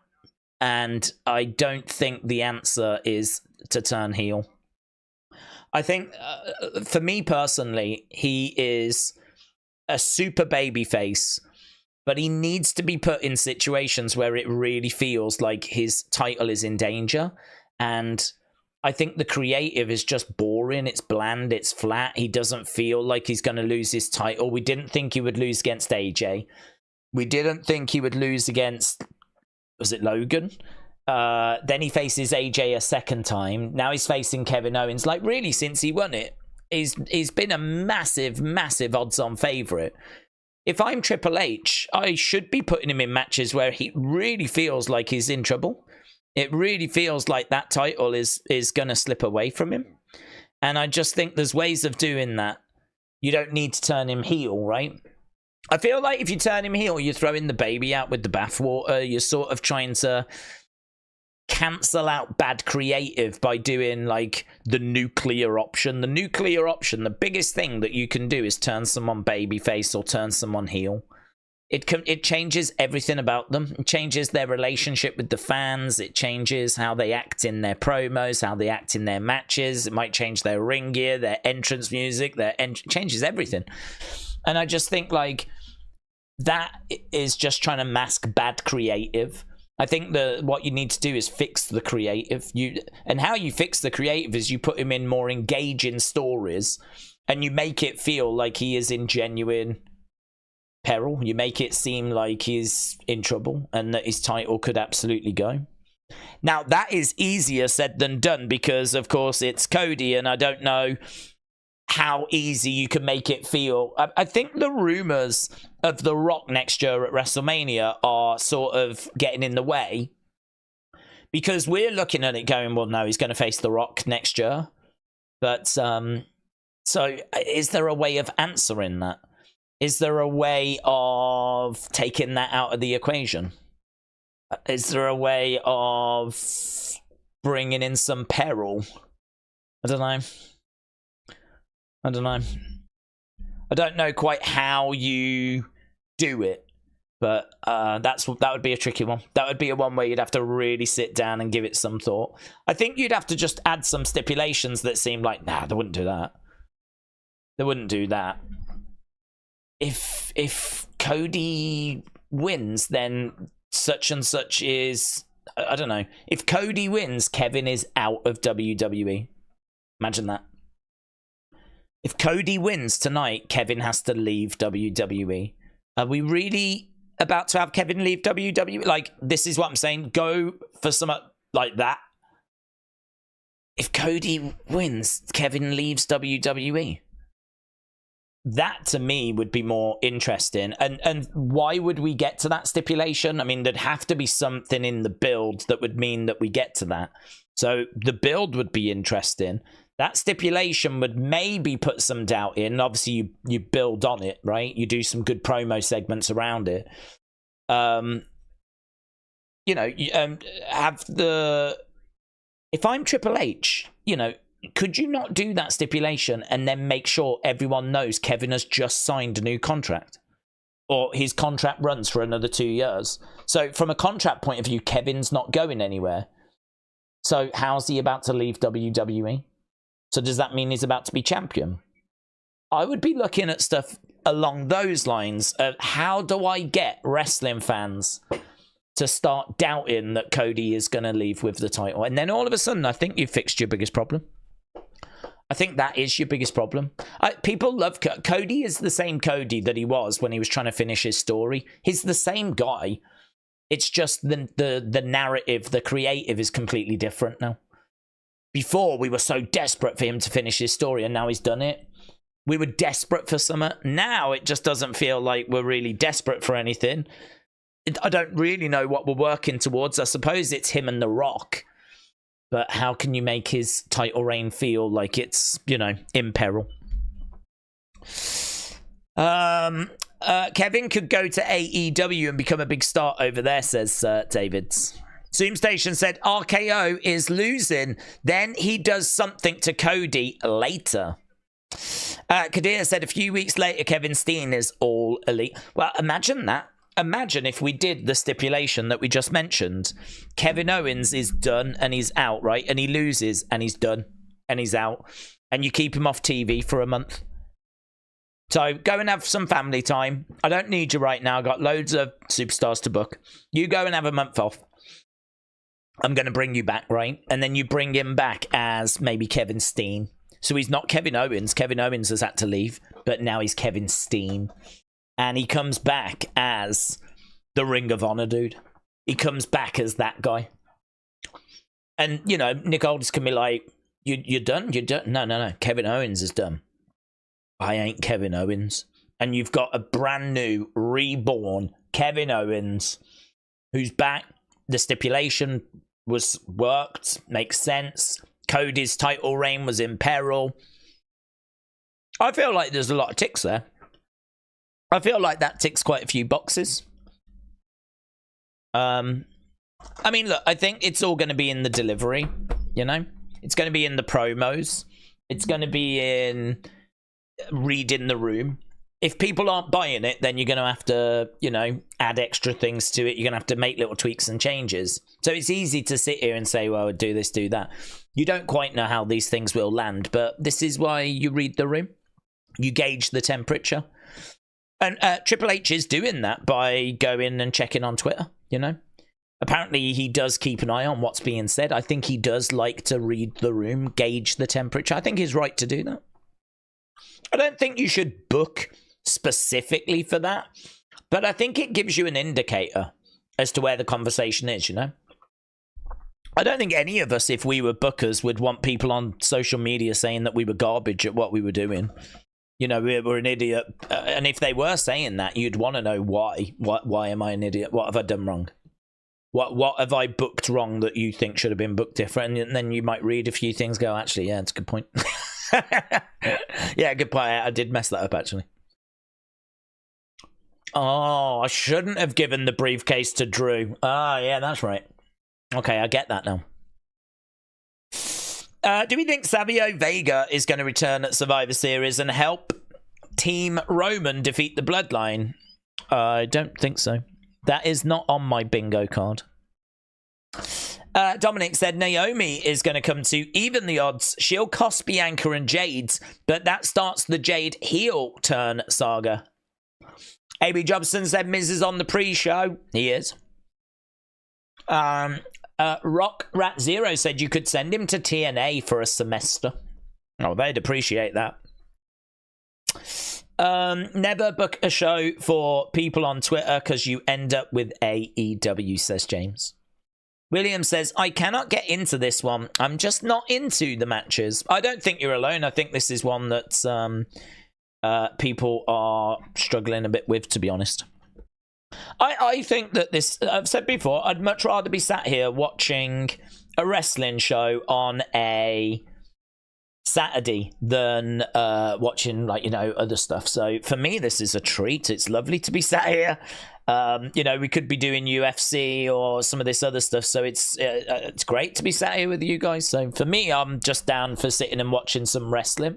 and I don't think the answer is to turn heel. I think, for me personally, he is a super babyface, but he needs to be put in situations where it really feels like his title is in danger. And I think the creative is just boring. It's bland. It's flat. He doesn't feel like he's going to lose his title. We didn't think he would lose against AJ. We didn't think he would lose against, was it Logan? Then he faces AJ a second time. Now he's facing Kevin Owens. Like, really, since he won it, he's been a massive odds-on favourite. If I'm Triple H, I should be putting him in matches where he really feels like he's in trouble. It really feels like that title is going to slip away from him. And I just think there's ways of doing that. You don't need to turn him heel, right? I feel like if you turn him heel, you're throwing the baby out with the bathwater. You're sort of trying to cancel out bad creative by doing like the nuclear option. The nuclear option, the biggest thing that you can do is turn someone babyface or turn someone heel. It changes everything about them. It changes their relationship with the fans. It changes how they act in their promos, how they act in their matches. It might change their ring gear, their entrance music, changes everything. And I just think like that is just trying to mask bad creative. I think what you need to do is fix the creative. And how you fix the creative is you put him in more engaging stories and you make it feel like he is in genuine peril. You make it seem like he's in trouble and that his title could absolutely go. Now, that is easier said than done because, of course, it's Cody, and I don't know how easy you can make it feel. I think the rumors of The Rock next year at WrestleMania are sort of getting in the way because we're looking at it going, well, no, he's going to face The Rock next year. But so is there a way of answering that? Is there a way of taking that out of the equation? Is there a way of bringing in some peril? I don't know. I don't know quite how you do it, but that would be a tricky one. That would be a one where you'd have to really sit down and give it some thought. I think you'd have to just add some stipulations that seem like, nah, they wouldn't do that. They wouldn't do that. If Cody wins, then such and such is, I don't know. If Cody wins, Kevin is out of WWE. Imagine that. If Cody wins tonight, Kevin has to leave WWE. Are we really about to have Kevin leave WWE? Like, this is what I'm saying. Go for something like that. If Cody wins, Kevin leaves WWE. that to me would be more interesting. And why would we get to that stipulation? I mean, there'd have to be something in the build that would mean that we get to that. So the build would be interesting. That stipulation would maybe put some doubt in. Obviously, you build on it, right? You do some good promo segments around it. You know, have the... If I'm Triple H, you know, could you not do that stipulation and then make sure everyone knows Kevin has just signed a new contract? Or his contract runs for another 2 years. So from a contract point of view, Kevin's not going anywhere. So how's he about to leave WWE? So does that mean he's about to be champion? I would be looking at stuff along those lines of how do I get wrestling fans to start doubting that Cody is going to leave with the title. And then all of a sudden, I think you've fixed your biggest problem. I think that is your biggest problem. People love Cody is the same Cody that he was when he was trying to finish his story. He's the same guy. It's just the narrative, the creative is completely different now. Before, we were so desperate for him to finish his story, and now he's done it. We were desperate for something. Now it just doesn't feel like we're really desperate for anything. I don't really know what we're working towards. I suppose it's him and The Rock. But how can you make his title reign feel like it's, you know, in peril? Kevin could go to AEW and become a big star over there, says Davids. Zoom Station said RKO is losing. Then he does something to Cody later. Kadir said a few weeks later, Kevin Steen is all elite. Well, imagine that. Imagine if we did the stipulation that we just mentioned. Kevin Owens is done and he's out, right? And he loses and he's done and he's out. And you keep him off TV for a month. So go and have some family time. I don't need you right now. I've got loads of superstars to book. You go and have a month off. I'm going to bring you back, right? And then you bring him back as maybe Kevin Steen. So he's not Kevin Owens. Kevin Owens has had to leave. But now he's Kevin Steen. And he comes back as the Ring of Honor dude. He comes back as that guy. And, you know, Nick Aldis can be like, you're done? You're done? No. Kevin Owens is done. I ain't Kevin Owens. And you've got a brand new, reborn Kevin Owens who's back. The stipulation was worked. Makes sense. Cody's title reign was in peril. I feel like there's a lot of ticks there. I feel like that ticks quite a few boxes. I mean, look, I think it's all going to be in the delivery, you know? It's going to be in the promos. It's going to be in reading the room. If people aren't buying it, then you're going to have to, you know, add extra things to it. You're going to have to make little tweaks and changes. So it's easy to sit here and say, well, do this, do that. You don't quite know how these things will land, but this is why you read the room. You gauge the temperature. And Triple H is doing that by going and checking on Twitter, you know. Apparently, he does keep an eye on what's being said. I think he does like to read the room, gauge the temperature. I think he's right to do that. I don't think you should book specifically for that, but I think it gives you an indicator as to where the conversation is, you know. I don't think any of us, if we were bookers, would want people on social media saying that we were garbage at what we were doing. You know, we're an idiot. And if they were saying that, you'd want to know why. Why am I an idiot? What have I done wrong? What have I booked wrong that you think should have been booked different? And then you might read a few things, go, actually, yeah, it's a good point. Yeah, good point. I did mess that up, actually. Oh, I shouldn't have given the briefcase to Drew. Ah, yeah, that's right. Okay, I get that now. Do we think Savio Vega is going to return at Survivor Series and help Team Roman defeat the Bloodline? I don't think so. That is not on my bingo card. Dominik said Naomi is going to come to even the odds. She'll cost Bianca and Jade, but that starts the Jade heel turn saga. A.B. Jobson said Miz is on the pre-show. He is. Rock Rat Zero said you could send him to TNA for a semester. Oh, they'd appreciate that. Never book a show for people on Twitter because you end up with AEW, says James. William says, I cannot get into this one. I'm just not into the matches. I don't think you're alone. I think this is one that's people are struggling a bit with, to be honest. I think that this, I've said before, I'd much rather be sat here watching a wrestling show on a Saturday than watching, like, you know, other stuff. So for me, this is a treat. It's lovely to be sat here. You know, we could be doing UFC or some of this other stuff, so it's great to be sat here with you guys. So for me, I'm just down for sitting and watching some wrestling.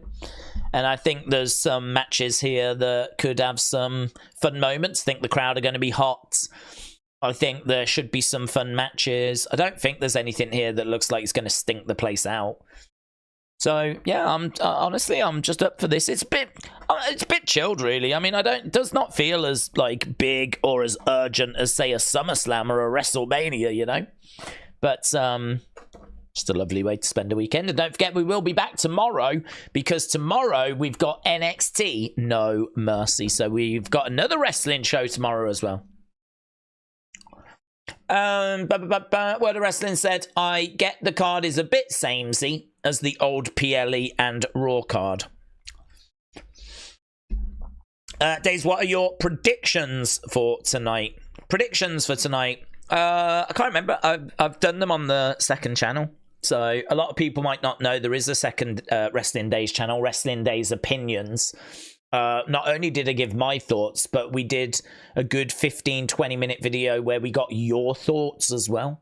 And I think there's some matches here that could have some fun moments. I think the crowd are going to be hot. I think there should be some fun matches. I don't think there's anything here that looks like it's going to stink the place out. So yeah, I'm honestly, I'm just up for this. It's a bit chilled, really. I mean, it does not feel as like big or as urgent as, say, a SummerSlam or a WrestleMania, you know. But just a lovely way to spend a weekend. And don't forget, we will be back tomorrow, because tomorrow we've got NXT No Mercy. So we've got another wrestling show tomorrow as well. Word of Wrestling said, I get the card is a bit samey as the old PLE and Raw card. Daze, what are your predictions for tonight? Predictions for tonight. I can't remember. I've done them on the second channel. So a lot of people might not know there is a second Wrestling Daze channel, Wrestling Daze Opinions. Not only did I give my thoughts, but we did a good 15-20 minute video where we got your thoughts as well.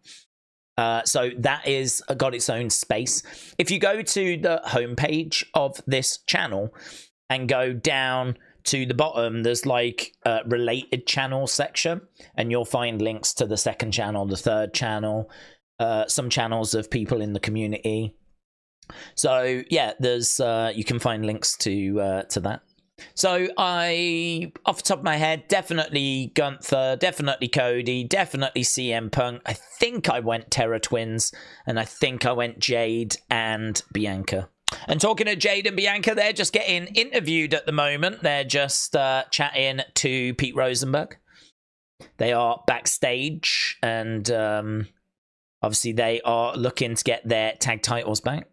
So that is got its own space. If you go to the homepage of this channel and go down to the bottom, there's like a related channel section, and you'll find links to the second channel, the third channel, some channels of people in the community. So yeah, there's you can find links to that. So off the top of my head, definitely Gunther, definitely Cody, definitely CM Punk. I think I went Terror Twins, and I think I went Jade and Bianca. And talking of Jade and Bianca, they're just getting interviewed at the moment. They're just chatting to Pete Rosenberg. They are backstage, and obviously they are looking to get their tag titles back.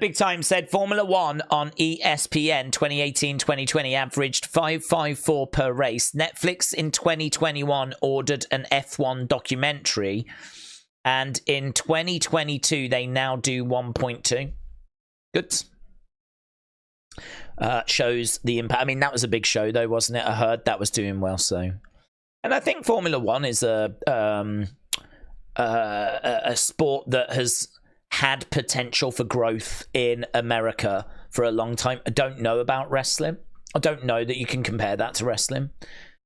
Big Time said Formula 1 on ESPN 2018-2020 averaged 554 per race. Netflix in 2021 ordered an F1 documentary, and in 2022 they now do 1.2. Good. Shows the impact. I mean, that was a big show though, wasn't it? I heard that was doing well. So, and I think Formula 1 is a sport that has had potential for growth in America for a long time. I don't know about wrestling. I don't know that you can compare that to wrestling,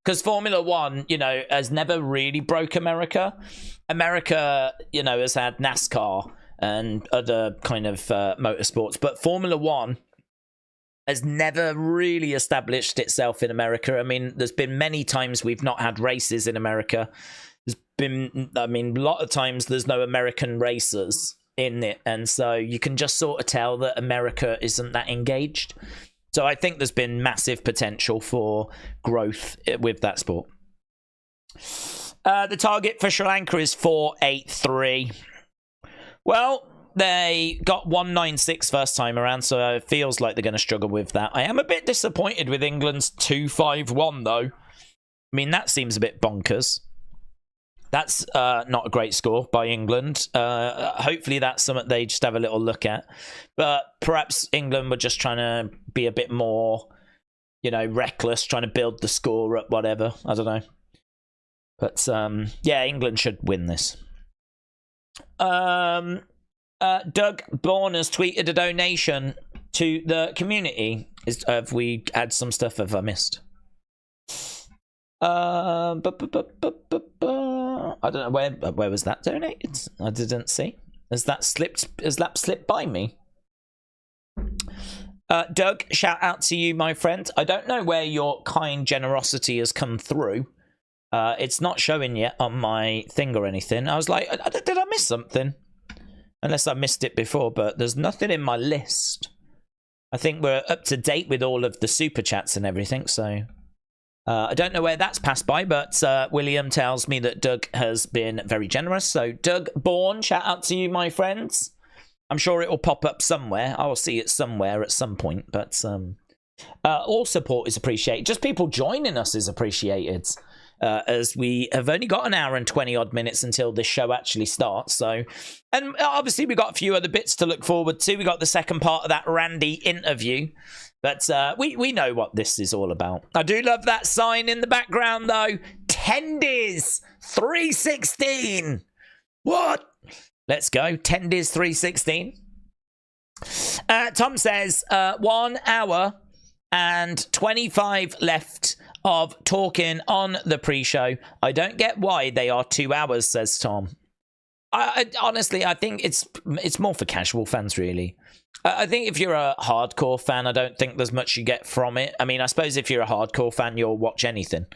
because Formula 1, you know, has never really broke America. America, you know, has had NASCAR and other kind of motorsports, but Formula 1 has never really established itself in America. I mean, there's been many times we've not had races in America. There's been, I mean, a lot of times there's no American racers in it, and so you can just sort of tell that America isn't that engaged. So I think there's been massive potential for growth with that sport. The target for Sri Lanka is 483. Well, they got 196 first time around, so it feels like they're going to struggle with that. I am a bit disappointed with England's 251 though. I mean, that seems a bit bonkers. That's not a great score by England. Hopefully that's something they just have a little look at. But perhaps England were just trying to be a bit more, you know, reckless, trying to build the score up, whatever. I don't know. But, yeah, England should win this. Doug Bourne has tweeted a donation to the community. Have we had some stuff have I missed? I don't know where was that donated. I didn't see. Has that slipped by me? Doug, shout out to you, my friend. I don't know where your kind generosity has come through. It's not showing yet on my thing or anything. I was like, did I miss something? Unless I missed it before, but there's nothing in my list. I think we're up to date with all of the super chats and everything, so I don't know where that's passed by, but William tells me that Doug has been very generous. So Doug Bourne, shout out to you, my friends. I'm sure it will pop up somewhere. I will see it somewhere at some point, but All support is appreciated. Just people joining us is appreciated. As we have only got an hour and 20 odd minutes until this show actually starts. So, and obviously we got a few other bits to look forward to. We got the second part of that Randy interview, but we know what this is all about. I do love that sign in the background though. Tendies 316. What? Let's go. Tendies 316. Tom says 1 hour and 25 left of talking on the pre-show. I don't get why they are 2 hours, says Tom. I honestly, I think it's more for casual fans, really. I think if you're a hardcore fan, I don't think there's much you get from it. I mean, I suppose if you're a hardcore fan, you'll watch anything.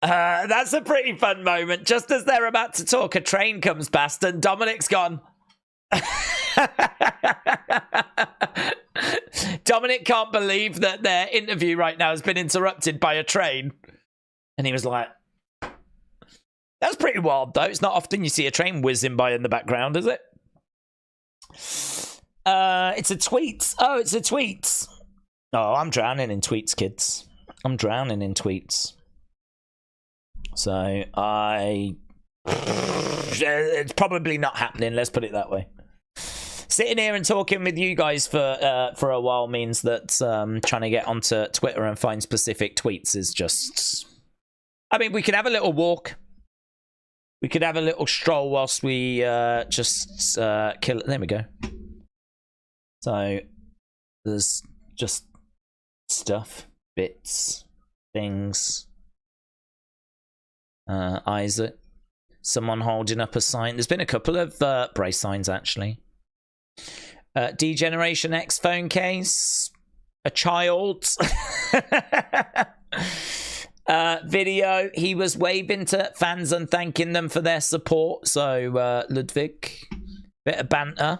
That's a pretty fun moment. Just as they're about to talk, a train comes past and Dominik's gone. Dominik can't believe that their interview right now has been interrupted by a train. And he was like, that's pretty wild, though. It's not often you see a train whizzing by in the background, is it? It's a tweet. Oh, it's a tweet. Oh, I'm drowning in tweets, kids. I'm drowning in tweets. So, it's probably not happening, let's put it that way. Sitting here and talking with you guys for a while means that trying to get onto Twitter and find specific tweets is just... I mean, we could have a little walk. We could have a little stroll whilst we just kill it. There we go. So, there's just stuff, bits, things. Isaac. Someone holding up a sign. There's been a couple of brace signs, actually. D-Generation X phone case. A child. Video. He was waving to fans and thanking them for their support. So, Ludwig. Bit of banter.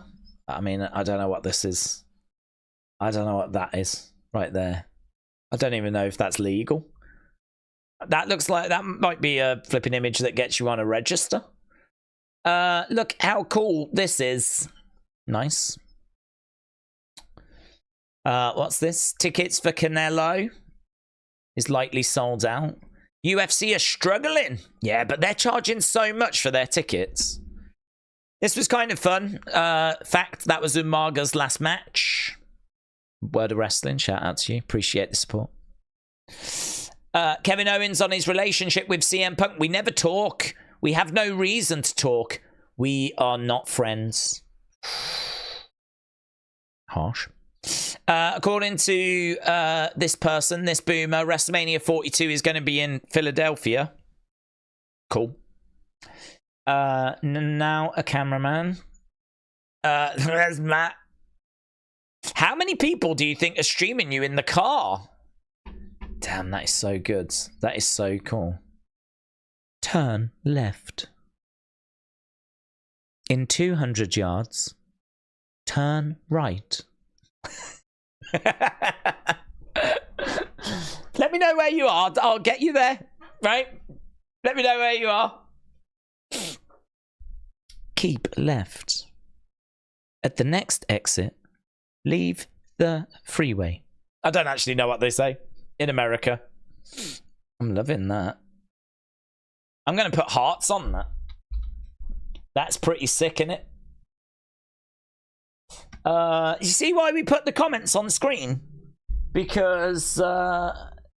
I mean, I don't know what this is. I don't know what that is right there. I don't even know if that's legal. That looks like that might be a flipping image that gets you on a register. Look how cool this is. Nice. What's this? Tickets for Canelo is likely sold out. UFC are struggling. Yeah, but they're charging so much for their tickets. This was kind of fun. Fact, that was Umaga's last match. Word of Wrestling, shout out to you. Appreciate the support. Kevin Owens on his relationship with CM Punk. We never talk. We have no reason to talk. We are not friends. Harsh. According to this person, this boomer, WrestleMania 42 is going to be in Philadelphia. Cool. Now a cameraman. There's Matt. How many people do you think are streaming you in the car? Damn, that is so good. That is so cool. Turn left. In 200 yards, turn right. Let me know where you are. I'll get you there, right? Let me know where you are. Keep left. At the next exit, leave the freeway. I don't actually know what they say in America. I'm loving that. I'm going to put hearts on that. That's pretty sick, isn't it? You see why we put the comments on screen? Because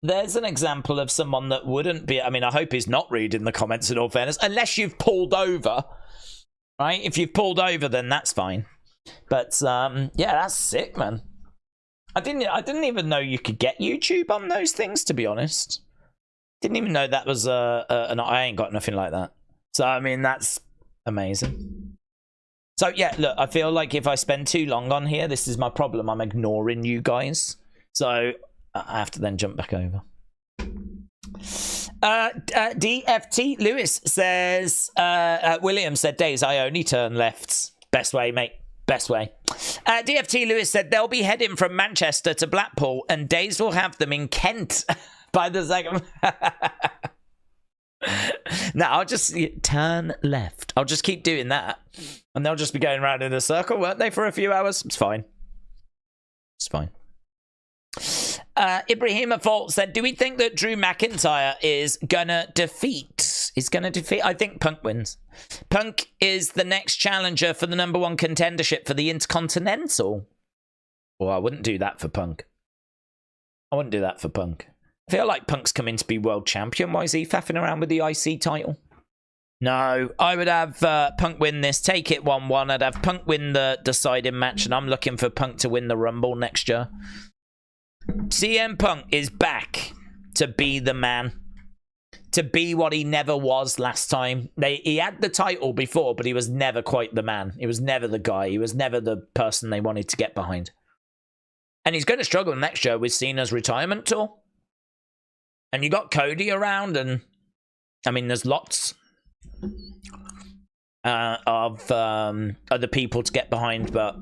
there's an example of someone that wouldn't be... I mean, I hope he's not reading the comments in all fairness. Unless you've pulled over. Right? If you've pulled over, then that's fine. But, yeah, that's sick, man. I didn't even know you could get YouTube on those things, to be honest. Didn't even know that was I ain't got nothing like that. So, I mean, that's amazing. So, yeah, look, I feel like if I spend too long on here, this is my problem. I'm ignoring you guys. So, I have to then jump back over. DFT Lewis says, William said, Daze, I only turn left. Best way, mate. Best way. DFT Lewis said, they'll be heading from Manchester to Blackpool and Daze will have them in Kent by the second. No, I'll just turn left. I'll just keep doing that. And they'll just be going around in a circle, won't they, for a few hours? It's fine. It's fine. Ibrahima Fault said, do we think that Drew McIntyre is gonna defeat? I think Punk wins. Punk is the next challenger for the #1 contendership for the Intercontinental. Well, I wouldn't do that for Punk. I feel like Punk's coming to be world champion. Why is he faffing around with the IC title? No, I would have Punk win this, take it 1-1. I'd have Punk win the deciding match, and I'm looking for Punk to win the Rumble next year. CM Punk is back to be the man. To be what he never was last time. He had the title before, but he was never quite the man. He was never the guy. He was never the person they wanted to get behind. And he's going to struggle next year with Cena's retirement tour. And you got Cody around, and I mean, there's lots of other people to get behind, but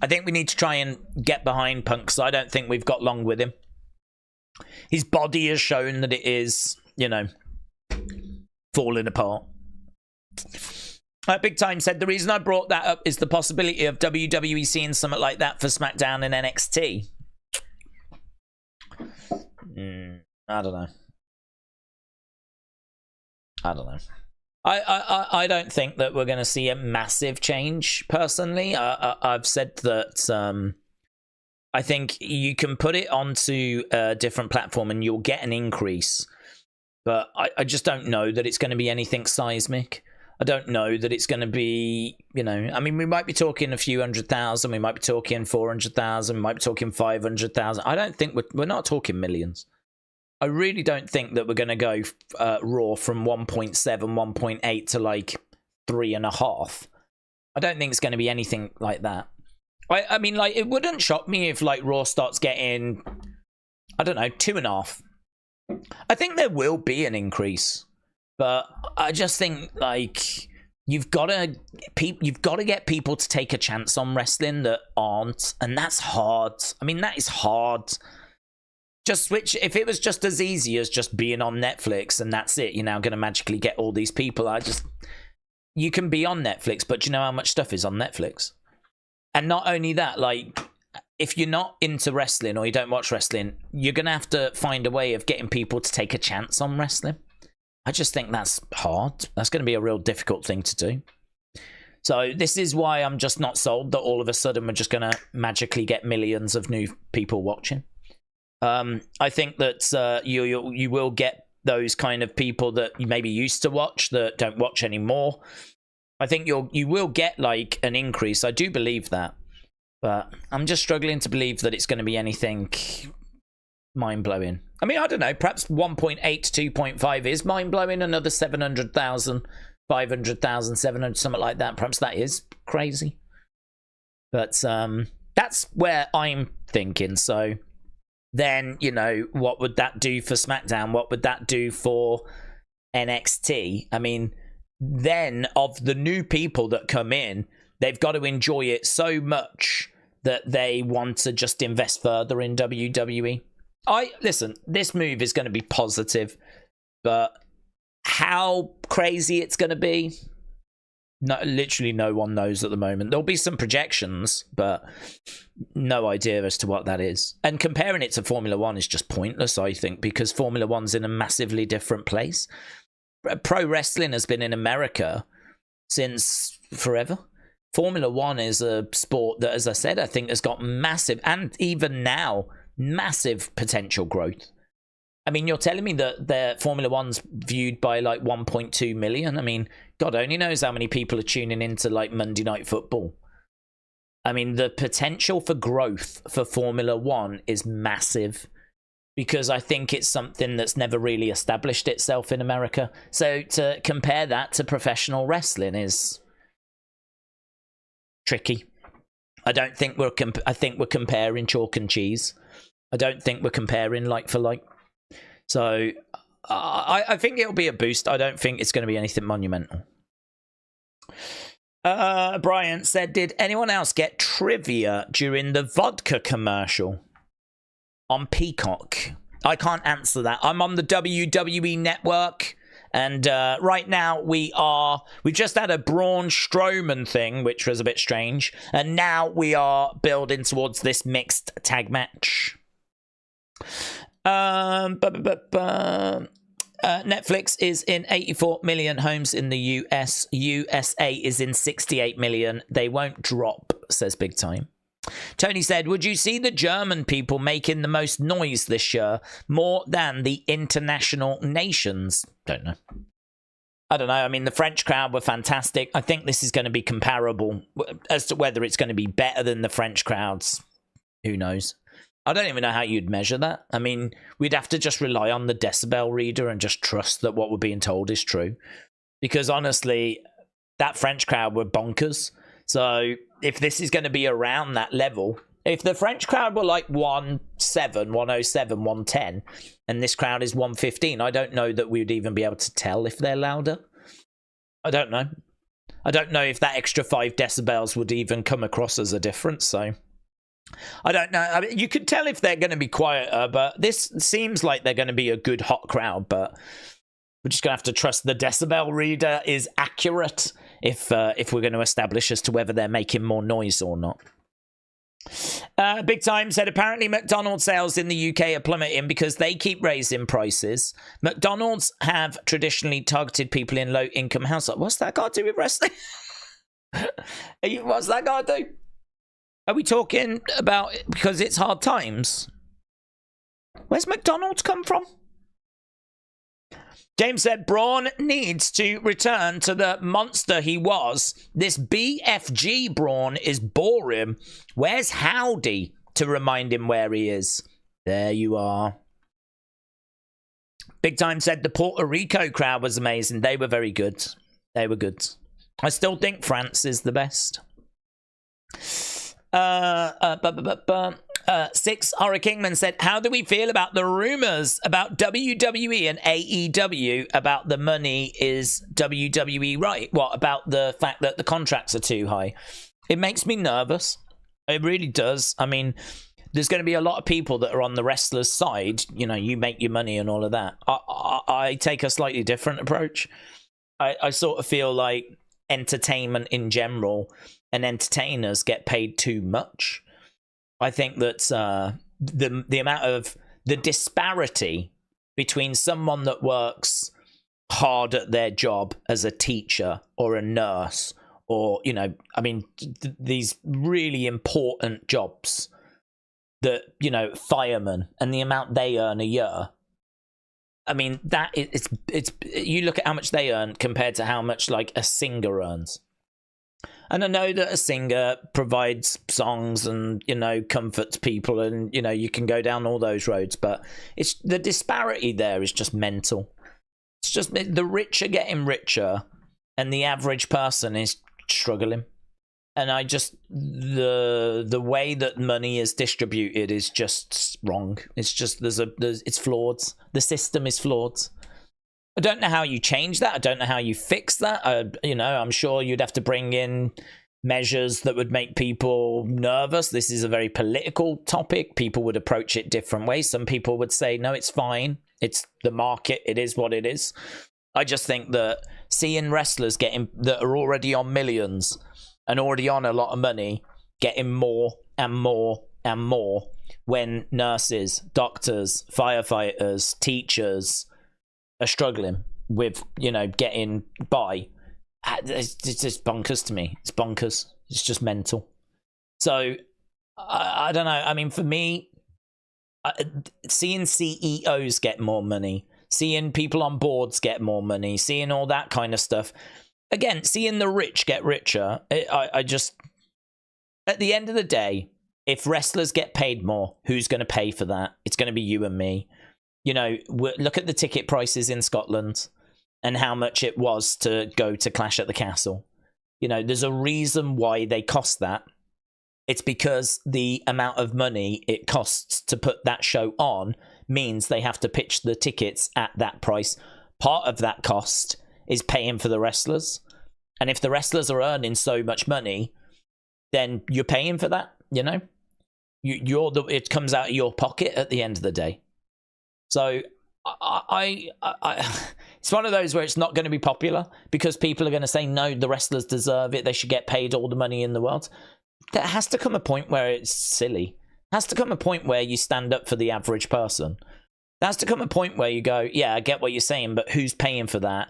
I think we need to try and get behind Punk, because I don't think we've got long with him. His body has shown that it is, you know, falling apart. Big Time said, the reason I brought that up is the possibility of WWE seeing something like that for SmackDown and NXT. I don't know. I don't think that we're going to see a massive change, personally. I've said that I think you can put it onto a different platform and you'll get an increase. But I just don't know that it's going to be anything seismic. I don't know that it's going to be, you know, I mean, we might be talking a few 100,000, we might be talking 400,000, we might be talking 500,000. I don't think we're not talking millions. I really don't think that we're going to go Raw from 1.7, 1.8 to like 3.5. I don't think it's going to be anything like that. I mean, like, it wouldn't shock me if like Raw starts getting, I don't know, 2.5. I think there will be an increase, but I just think like you've got to get people to take a chance on wrestling that aren't, and that's hard. I mean, that is hard. Just switch. If it was just as easy as just being on Netflix and that's it, you're now going to magically get all these people. You can be on Netflix, but do you know how much stuff is on Netflix? And not only that, like, if you're not into wrestling or you don't watch wrestling, you're going to have to find a way of getting people to take a chance on wrestling. I just think that's hard. That's going to be a real difficult thing to do. So this is why I'm just not sold that all of a sudden we're just going to magically get millions of new people watching. I think that you will get those kind of people that you maybe used to watch that don't watch anymore. I think you will get like an increase. I do believe that. But I'm just struggling to believe that it's going to be anything mind-blowing. I mean, I don't know. Perhaps 1.8 to 2.5 is mind-blowing. Another 700,000, 500,000, 700, something like that. Perhaps that is crazy. But that's where I'm thinking. So then, you know, what would that do for SmackDown? What would that do for NXT? I mean, then of the new people that come in, they've got to enjoy it so much that they want to just invest further in WWE. Listen, this move is going to be positive, but how crazy it's going to be, no, literally no one knows at the moment. There'll be some projections, but no idea as to what that is. And comparing it to Formula One is just pointless, I think, because Formula One's in a massively different place. Pro wrestling has been in America since forever. Formula One is a sport that, as I said, I think has got massive, and even now, massive potential growth. I mean, you're telling me that the Formula One's viewed by like 1.2 million? I mean, God only knows how many people are tuning into like Monday Night Football. I mean, the potential for growth for Formula One is massive, because I think it's something that's never really established itself in America. So to compare that to professional wrestling is tricky. I don't think I think we're comparing chalk and cheese. I don't think we're comparing like for like. So I think it'll be a boost. I don't think it's going to be anything monumental. Brian said, did anyone else get trivia during the vodka commercial on Peacock? I can't answer that. I'm on the WWE network. And right now we've just had a Braun Strowman thing, which was a bit strange. And now we are building towards this mixed tag match. Netflix is in 84 million homes in the US. USA is in 68 million. They won't drop, says Big Time. Tony said, would you see the German people making the most noise this year more than the international nations? Don't know. I don't know. I mean, the French crowd were fantastic. I think this is going to be comparable. As to whether it's going to be better than the French crowds, who knows? I don't even know how you'd measure that. I mean, we'd have to just rely on the decibel reader and just trust that what we're being told is true. Because honestly, that French crowd were bonkers. So if this is going to be around that level, if the French crowd were like 107, 110, and this crowd is 115, I don't know that we would even be able to tell if they're louder. I don't know. I don't know if that extra 5 decibels would even come across as a difference, so I don't know. I mean, you could tell if they're going to be quieter, but this seems like they're going to be a good hot crowd, but we're just going to have to trust the decibel reader is accurate if we're going to establish as to whether they're making more noise or not. Big Time said apparently McDonald's sales in the UK are plummeting because they keep raising prices. McDonald's have traditionally targeted people in low-income households. What's that got to do with wrestling? What's that got to do? Are we talking about because it's hard times? Where's McDonald's come from? James said Braun needs to return to the monster he was. This BFG Braun is boring. Where's Howdy to remind him where he is? There you are. Big Time said the Puerto Rico crowd was amazing. They were very good. They were good. I still think France is the best. 6 Horror Kingman said, how do we feel about the rumors about WWE and AEW about the money is WWE right? What about the fact that the contracts are too high? It makes me nervous. It really does. I mean, there's going to be a lot of people that are on the wrestlers' side. You know, you make your money and all of that. I take a slightly different approach. I sort of feel like entertainment in general and entertainers get paid too much. I think that the amount of the disparity between someone that works hard at their job as a teacher or a nurse or, you know, I mean, these really important jobs that, you know, firemen and the amount they earn a year. I mean, that it's you look at how much they earn compared to how much like a singer earns. And I know that a singer provides songs and, you know, comforts people and, you know, you can go down all those roads, but it's the disparity there is just mental. It's just the rich are getting richer and the average person is struggling. And I just, the way that money is distributed is just wrong. It's just, it's flawed. The system is flawed. I don't know how you change that. I don't know how you fix that. You know, I'm sure you'd have to bring in measures that would make people nervous. This is a very political topic. People would approach it different ways. Some people would say, no, it's fine. It's the market. It is what it is. I just think that seeing wrestlers that are already on millions and already on a lot of money, getting more and more and more when nurses, doctors, firefighters, teachers are struggling with, you know, getting by. It's just bonkers to me. It's bonkers. It's just mental. So, I don't know. I mean, for me, seeing CEOs get more money, seeing people on boards get more money, seeing all that kind of stuff, again, seeing the rich get richer, I just, at the end of the day, if wrestlers get paid more, who's going to pay for that? It's going to be you and me. You know, look at the ticket prices in Scotland and how much it was to go to Clash at the Castle. You know, there's a reason why they cost that. It's because the amount of money it costs to put that show on means they have to pitch the tickets at that price. Part of that cost is paying for the wrestlers. And if the wrestlers are earning so much money, then you're paying for that, you know? It comes out of your pocket at the end of the day. So it's one of those where it's not going to be popular because people are going to say, no, the wrestlers deserve it. They should get paid all the money in the world. There has to come a point where it's silly. Has to come a point where you stand up for the average person. There has to come a point where you go, yeah, I get what you're saying, but who's paying for that?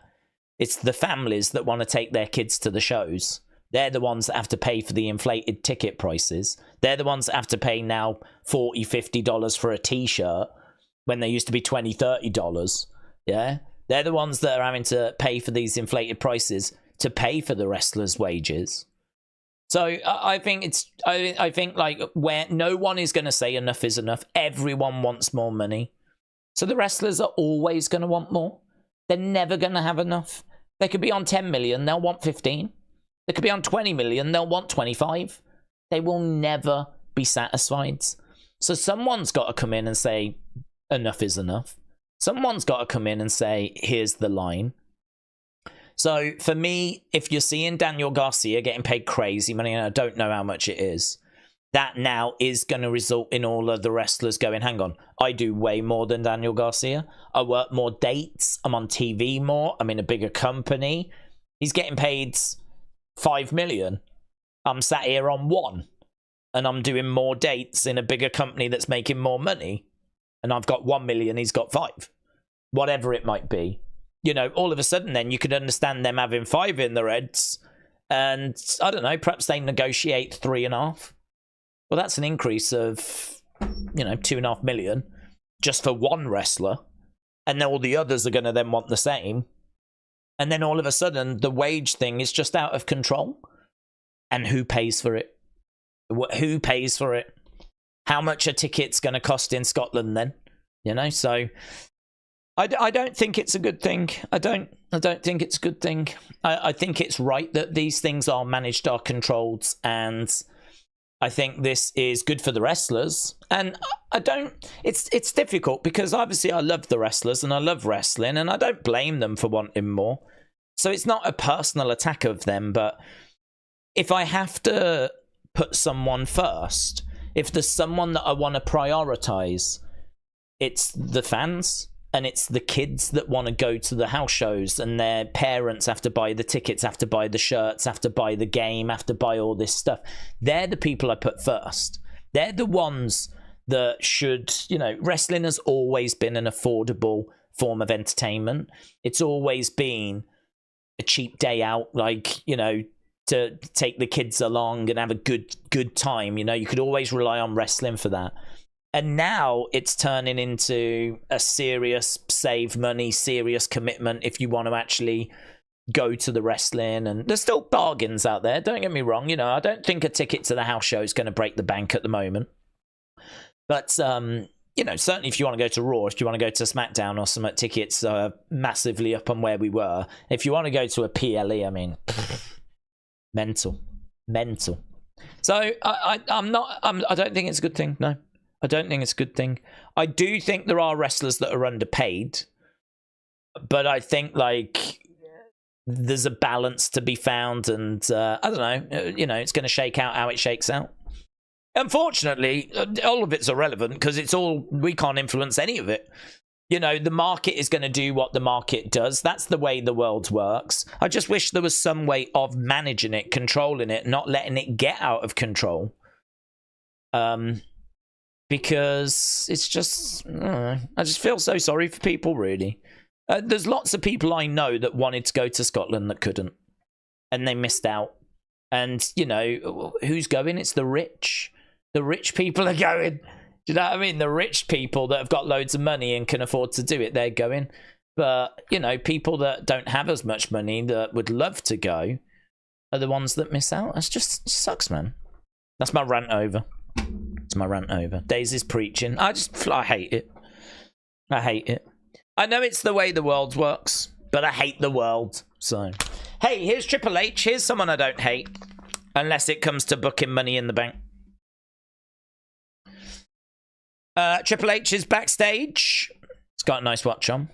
It's the families that want to take their kids to the shows. They're the ones that have to pay for the inflated ticket prices. They're the ones that have to pay now $40, $50 for a t-shirt when they used to be $20, $30. Yeah? They're the ones that are having to pay for these inflated prices to pay for the wrestlers' wages. So I think I think like where no one is going to say enough is enough. Everyone wants more money. So the wrestlers are always going to want more. They're never going to have enough. They could be on 10 million, they'll want 15. They could be on 20 million, they'll want 25. They will never be satisfied. So someone's got to come in and say, enough is enough. Someone's got to come in and say, here's the line. So for me, if you're seeing Daniel Garcia getting paid crazy money, and I don't know how much it is, that now is going to result in all of the wrestlers going, hang on, I do way more than Daniel Garcia. I work more dates. I'm on TV more. I'm in a bigger company. He's getting paid 5 million. I'm sat here on 1. And I'm doing more dates in a bigger company that's making more money. And I've got 1 million, he's got 5. Whatever it might be. You know, all of a sudden then you could understand them having 5 in their heads. And, I don't know, perhaps they negotiate 3.5. Well, that's an increase of, you know, 2.5 million just for one wrestler. And then all the others are going to then want the same. And then all of a sudden, the wage thing is just out of control. And who pays for it? Who pays for it? How much are tickets going to cost in Scotland then? You know, so I don't think it's a good thing. I don't think it's a good thing. I think it's right that these things are managed, are controlled, and I think this is good for the wrestlers. And it's difficult because obviously I love the wrestlers and I love wrestling and I don't blame them for wanting more. So it's not a personal attack of them, but if I have to put someone first, if there's someone that I want to prioritize, it's the fans. And it's the kids that want to go to the house shows and their parents have to buy the tickets, have to buy the shirts, have to buy the game, have to buy all this stuff. They're the people I put first. They're the ones that should, you know, wrestling has always been an affordable form of entertainment. It's always been a cheap day out, like, you know, to take the kids along and have a good time. You know, you could always rely on wrestling for that. And now it's turning into a serious save money, serious commitment if you want to actually go to the wrestling. And there's still bargains out there. Don't get me wrong. You know, I don't think a ticket to the house show is going to break the bank at the moment. But, you know, certainly if you want to go to Raw, if you want to go to SmackDown or some tickets are massively up on where we were. If you want to go to a PLE, I mean, mental. So I don't think it's a good thing. No. I don't think it's a good thing. I do think there are wrestlers that are underpaid, but I think like there's a balance to be found, and I don't know, you know, it's going to shake out how it shakes out. Unfortunately, all of it's irrelevant because we can't influence any of it. You know, the market is going to do what the market does. That's the way the world works. I just wish there was some way of managing it, controlling it, not letting it get out of control. Because it's just, I just feel so sorry for people, really. There's lots of people I know that wanted to go to Scotland that couldn't. And they missed out. And, you know, who's going? It's the rich. The rich people are going. Do you know what I mean? The rich people that have got loads of money and can afford to do it, they're going. But, you know, people that don't have as much money that would love to go are the ones that miss out. It sucks, man. That's my rant over. It's my rant over. Daze is preaching. I hate it. I hate it. I know it's the way the world works, but I hate the world. So, hey, here's Triple H. Here's someone I don't hate, unless it comes to booking Money in the Bank. Triple H is backstage. He's got a nice watch on.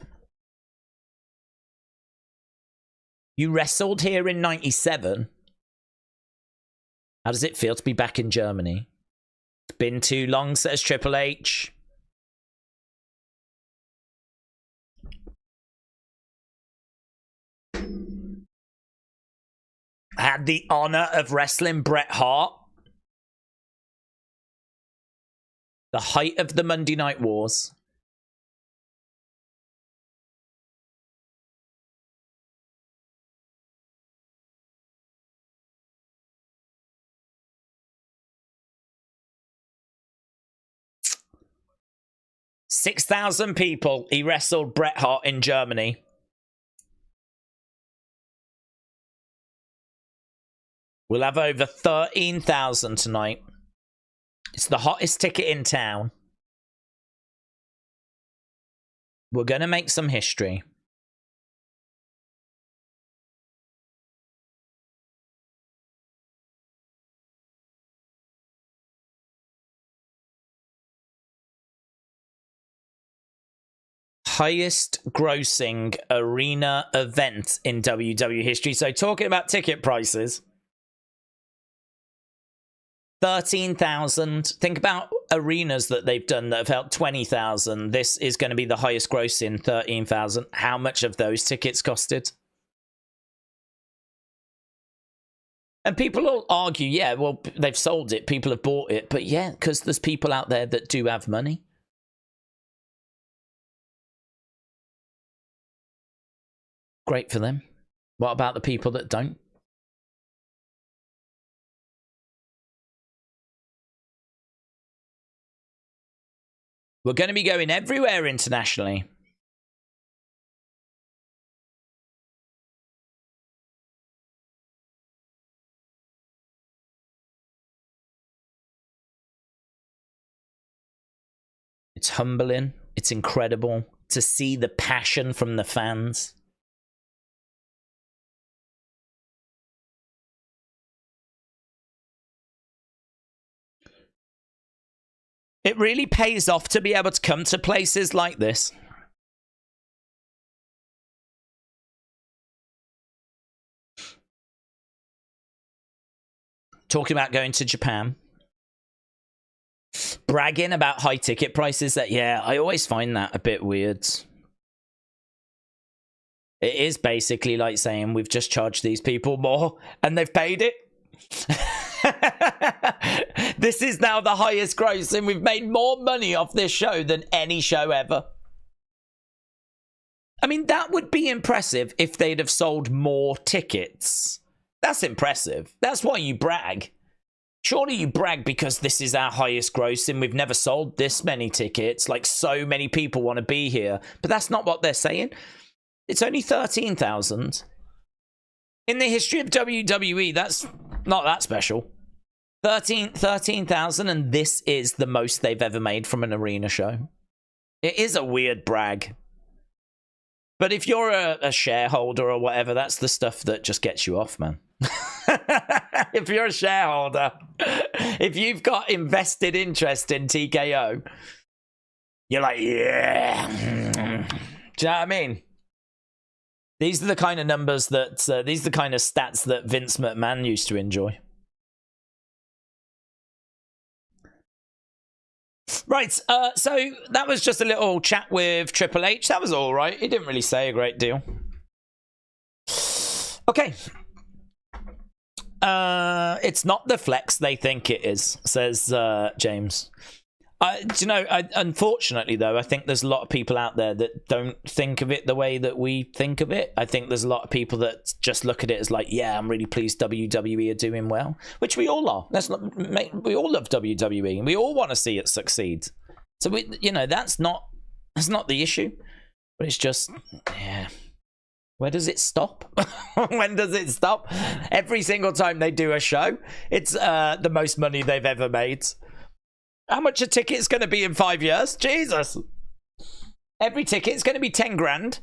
You wrestled here in '97. How does it feel to be back in Germany? It's been too long, says Triple H. I had the honor of wrestling Bret Hart. The height of the Monday Night Wars. $6,000 people. He wrestled Bret Hart in Germany. We'll have over 13,000 tonight. It's the hottest ticket in town. We're going to make some history. Highest grossing arena event in WWE history. So talking about ticket prices. 13,000. Think about arenas that they've done that have held 20,000. This is going to be the highest gross in 13,000. How much of those tickets costed? And people will argue, yeah, well, they've sold it. People have bought it. But yeah, because there's people out there that do have money. Great for them. What about the people that don't? We're going to be going everywhere internationally. It's humbling. It's incredible to see the passion from the fans. It really pays off to be able to come to places like this. Talking about going to Japan. Bragging about high ticket prices. That, yeah, I always find that a bit weird. It is basically like saying we've just charged these people more and they've paid it. This is now the highest gross and we've made more money off this show than any show ever. I mean, that would be impressive if they'd have sold more tickets. That's impressive. That's why you brag. Surely you brag because this is our highest gross and we've never sold this many tickets. Like, so many people want to be here. But that's not what they're saying. It's only 13,000. In the history of WWE, that's not that special. 13,000, and this is the most they've ever made from an arena show. It is a weird brag. But if you're a shareholder or whatever, that's the stuff that just gets you off, man. If you're a shareholder, if you've got invested interest in TKO, you're like, yeah. Do you know what I mean? These are the kind of numbers that, these are the kind of stats that Vince McMahon used to enjoy. Right, so that was just a little chat with Triple H. That was all right. He didn't really say a great deal. Okay. It's not the flex they think it is, says James. Do you know, unfortunately, though, I think there's a lot of people out there that don't think of it the way that we think of it. I think there's a lot of people that just look at it as like, yeah, I'm really pleased WWE are doing well, which we all are. We all love WWE and we all want to see it succeed. So, that's not the issue. But it's just, yeah. Where does it stop? When does it stop? Every single time they do a show, it's the most money they've ever made. How much a ticket's going to be in 5 years? Jesus. Every ticket's going to be 10 grand.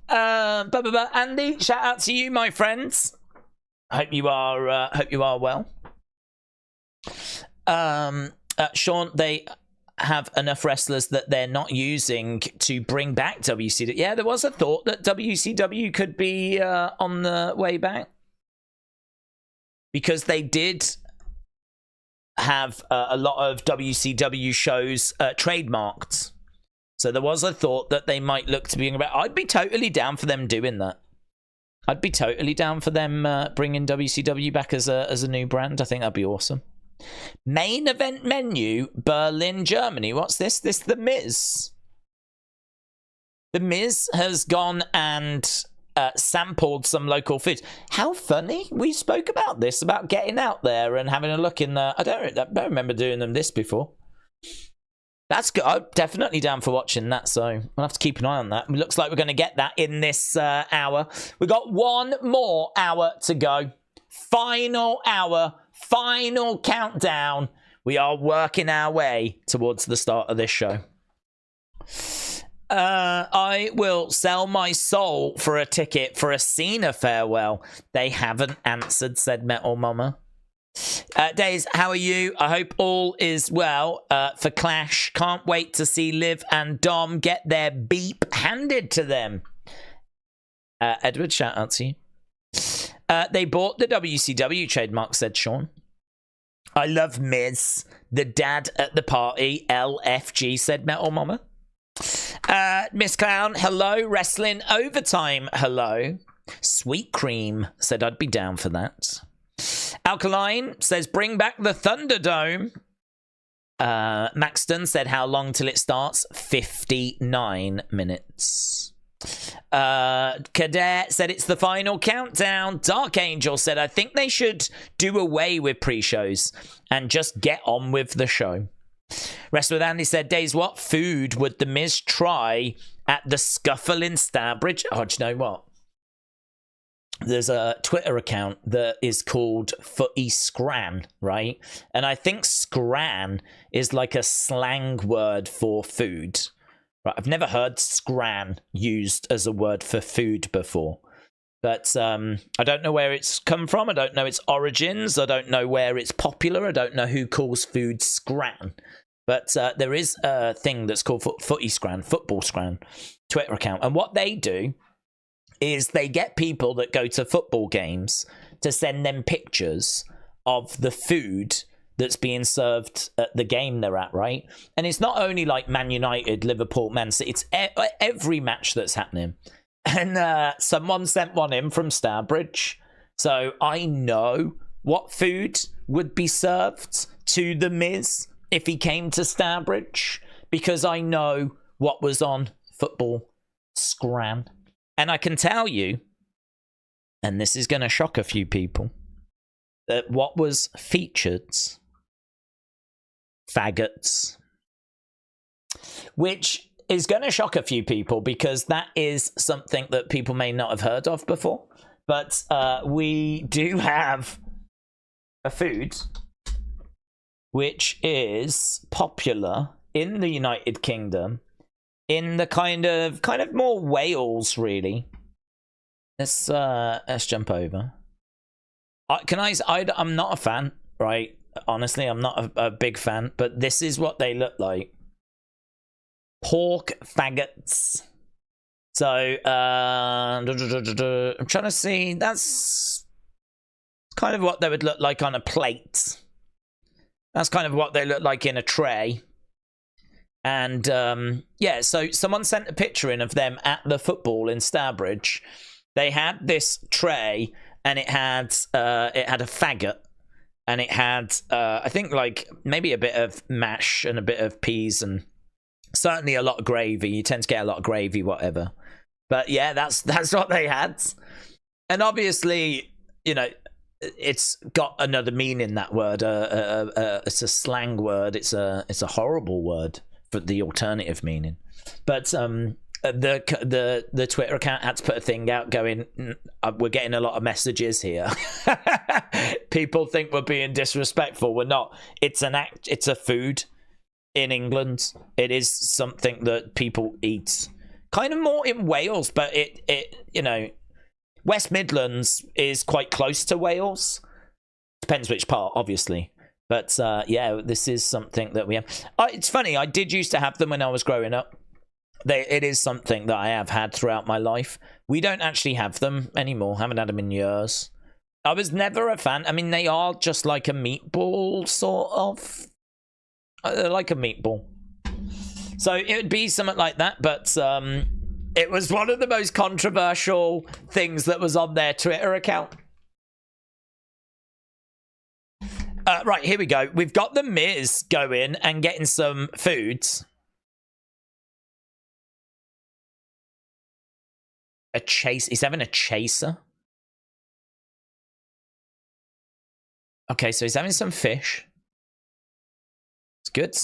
Andy, shout out to you, my friends. Hope you are well. Sean, they have enough wrestlers that they're not using to bring back WCW. Yeah, there was a thought that WCW could be on the way back. Because they did have a lot of WCW shows trademarked. So there was a thought that they might look to being about. I'd be totally down for them doing that. I'd be totally down for them bringing WCW back as a new brand. I think that'd be awesome. Main event menu, Berlin, Germany. What's this? This The Miz. The Miz has gone and sampled some local food. How funny. We spoke about this, about getting out there and having a look in the... I don't remember doing this before. That's good. I'm definitely down for watching that, so I'll have to keep an eye on that. It looks like we're going to get that in this hour. We've got one more hour to go. Final hour. Final countdown. We are working our way towards the start of this show. I will sell my soul for a ticket for a Cena farewell. They haven't answered, said Metal Mama. Daze, how are you? I hope all is well for Clash. Can't wait to see Liv and Dom get their beep handed to them. Edward, shout out to you. They bought the WCW trademark, said Sean. I love Miz. The dad at the party. LFG, said Metal Mama. Miss Clown, hello. Wrestling Overtime, hello. Sweet Cream said I'd be down for that. Alkaline says bring back the Thunderdome. Maxton said how long till it starts? 59 minutes. Cadet said it's the final countdown. Dark Angel said I think they should do away with pre-shows and just get on with the show. Wrestle with Andy said, Daze, what food would the Miz try at the scuffle in Starbridge? Oh, do you know what? There's a Twitter account that is called Footy Scran, right? And I think scran is like a slang word for food. Right? I've never heard scran used as a word for food before. But I don't know where it's come from. I don't know its origins. I don't know where it's popular. I don't know who calls food scran. But there is a thing that's called Footy Scran, Football Scran, Twitter account. And what they do is they get people that go to football games to send them pictures of the food that's being served at the game they're at, right? And it's not only like Man United, Liverpool, Man City. It's every match that's happening. And someone sent one in from Starbridge. So I know what food would be served to The Miz if he came to Starbridge, because I know what was on Football Scran. And I can tell you, and this is going to shock a few people, that what was featured, faggots, which is going to shock a few people because that is something that people may not have heard of before. But we do have a food which is popular in the United Kingdom, in the kind of more Wales, really. Let's jump over. I'm not a fan, right? Honestly, I'm not a big fan, but this is what they look like. Pork faggots. So I'm trying to see. That's kind of what they would look like on a plate. That's kind of what they look like in a tray. And yeah, so someone sent a picture in of them at the football in Starbridge. They had this tray, and it had a faggot, and it had I think like maybe a bit of mash and a bit of peas and certainly a lot of gravy. You tend to get a lot of gravy, whatever. But yeah, that's what they had. And obviously, you know, it's got another meaning, that word. It's a slang word. It's a horrible word for the alternative meaning. But the Twitter account had to put a thing out going, we're getting a lot of messages here. People think we're being disrespectful. We're not. It's a food in England. It is something that people eat. Kind of more in Wales, but it you know, West Midlands is quite close to Wales. Depends which part, obviously. But yeah, this is something that we have. It's funny, I did used to have them when I was growing up. It is something that I have had throughout my life. We don't actually have them anymore. Haven't had them in years. I was never a fan. I mean, they are just like a meatball, sort of. They're like a meatball. So it would be something like that, but it was one of the most controversial things that was on their Twitter account. Right, here we go. We've got the Miz going and getting some foods. A chase. He's having a chaser. Okay, so he's having some fish. It's good.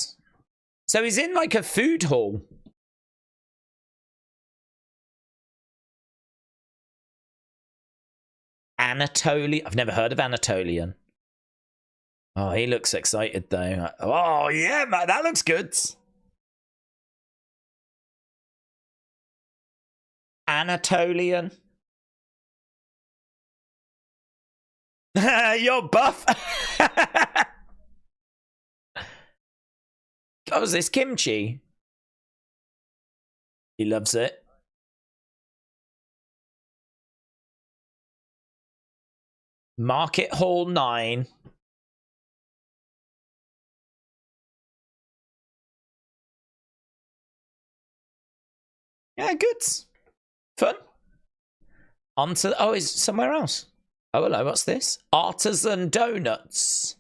So he's in like a food hall. Anatolian. I've never heard of Anatolian. Oh, he looks excited though. Oh, yeah, man, that looks good. Anatolian. You're buff. Oh, is this kimchi? He loves it. Market Hall 9. Yeah, good. Fun. On to... Oh, is somewhere else? Oh, hello, what's this? Artisan Donuts.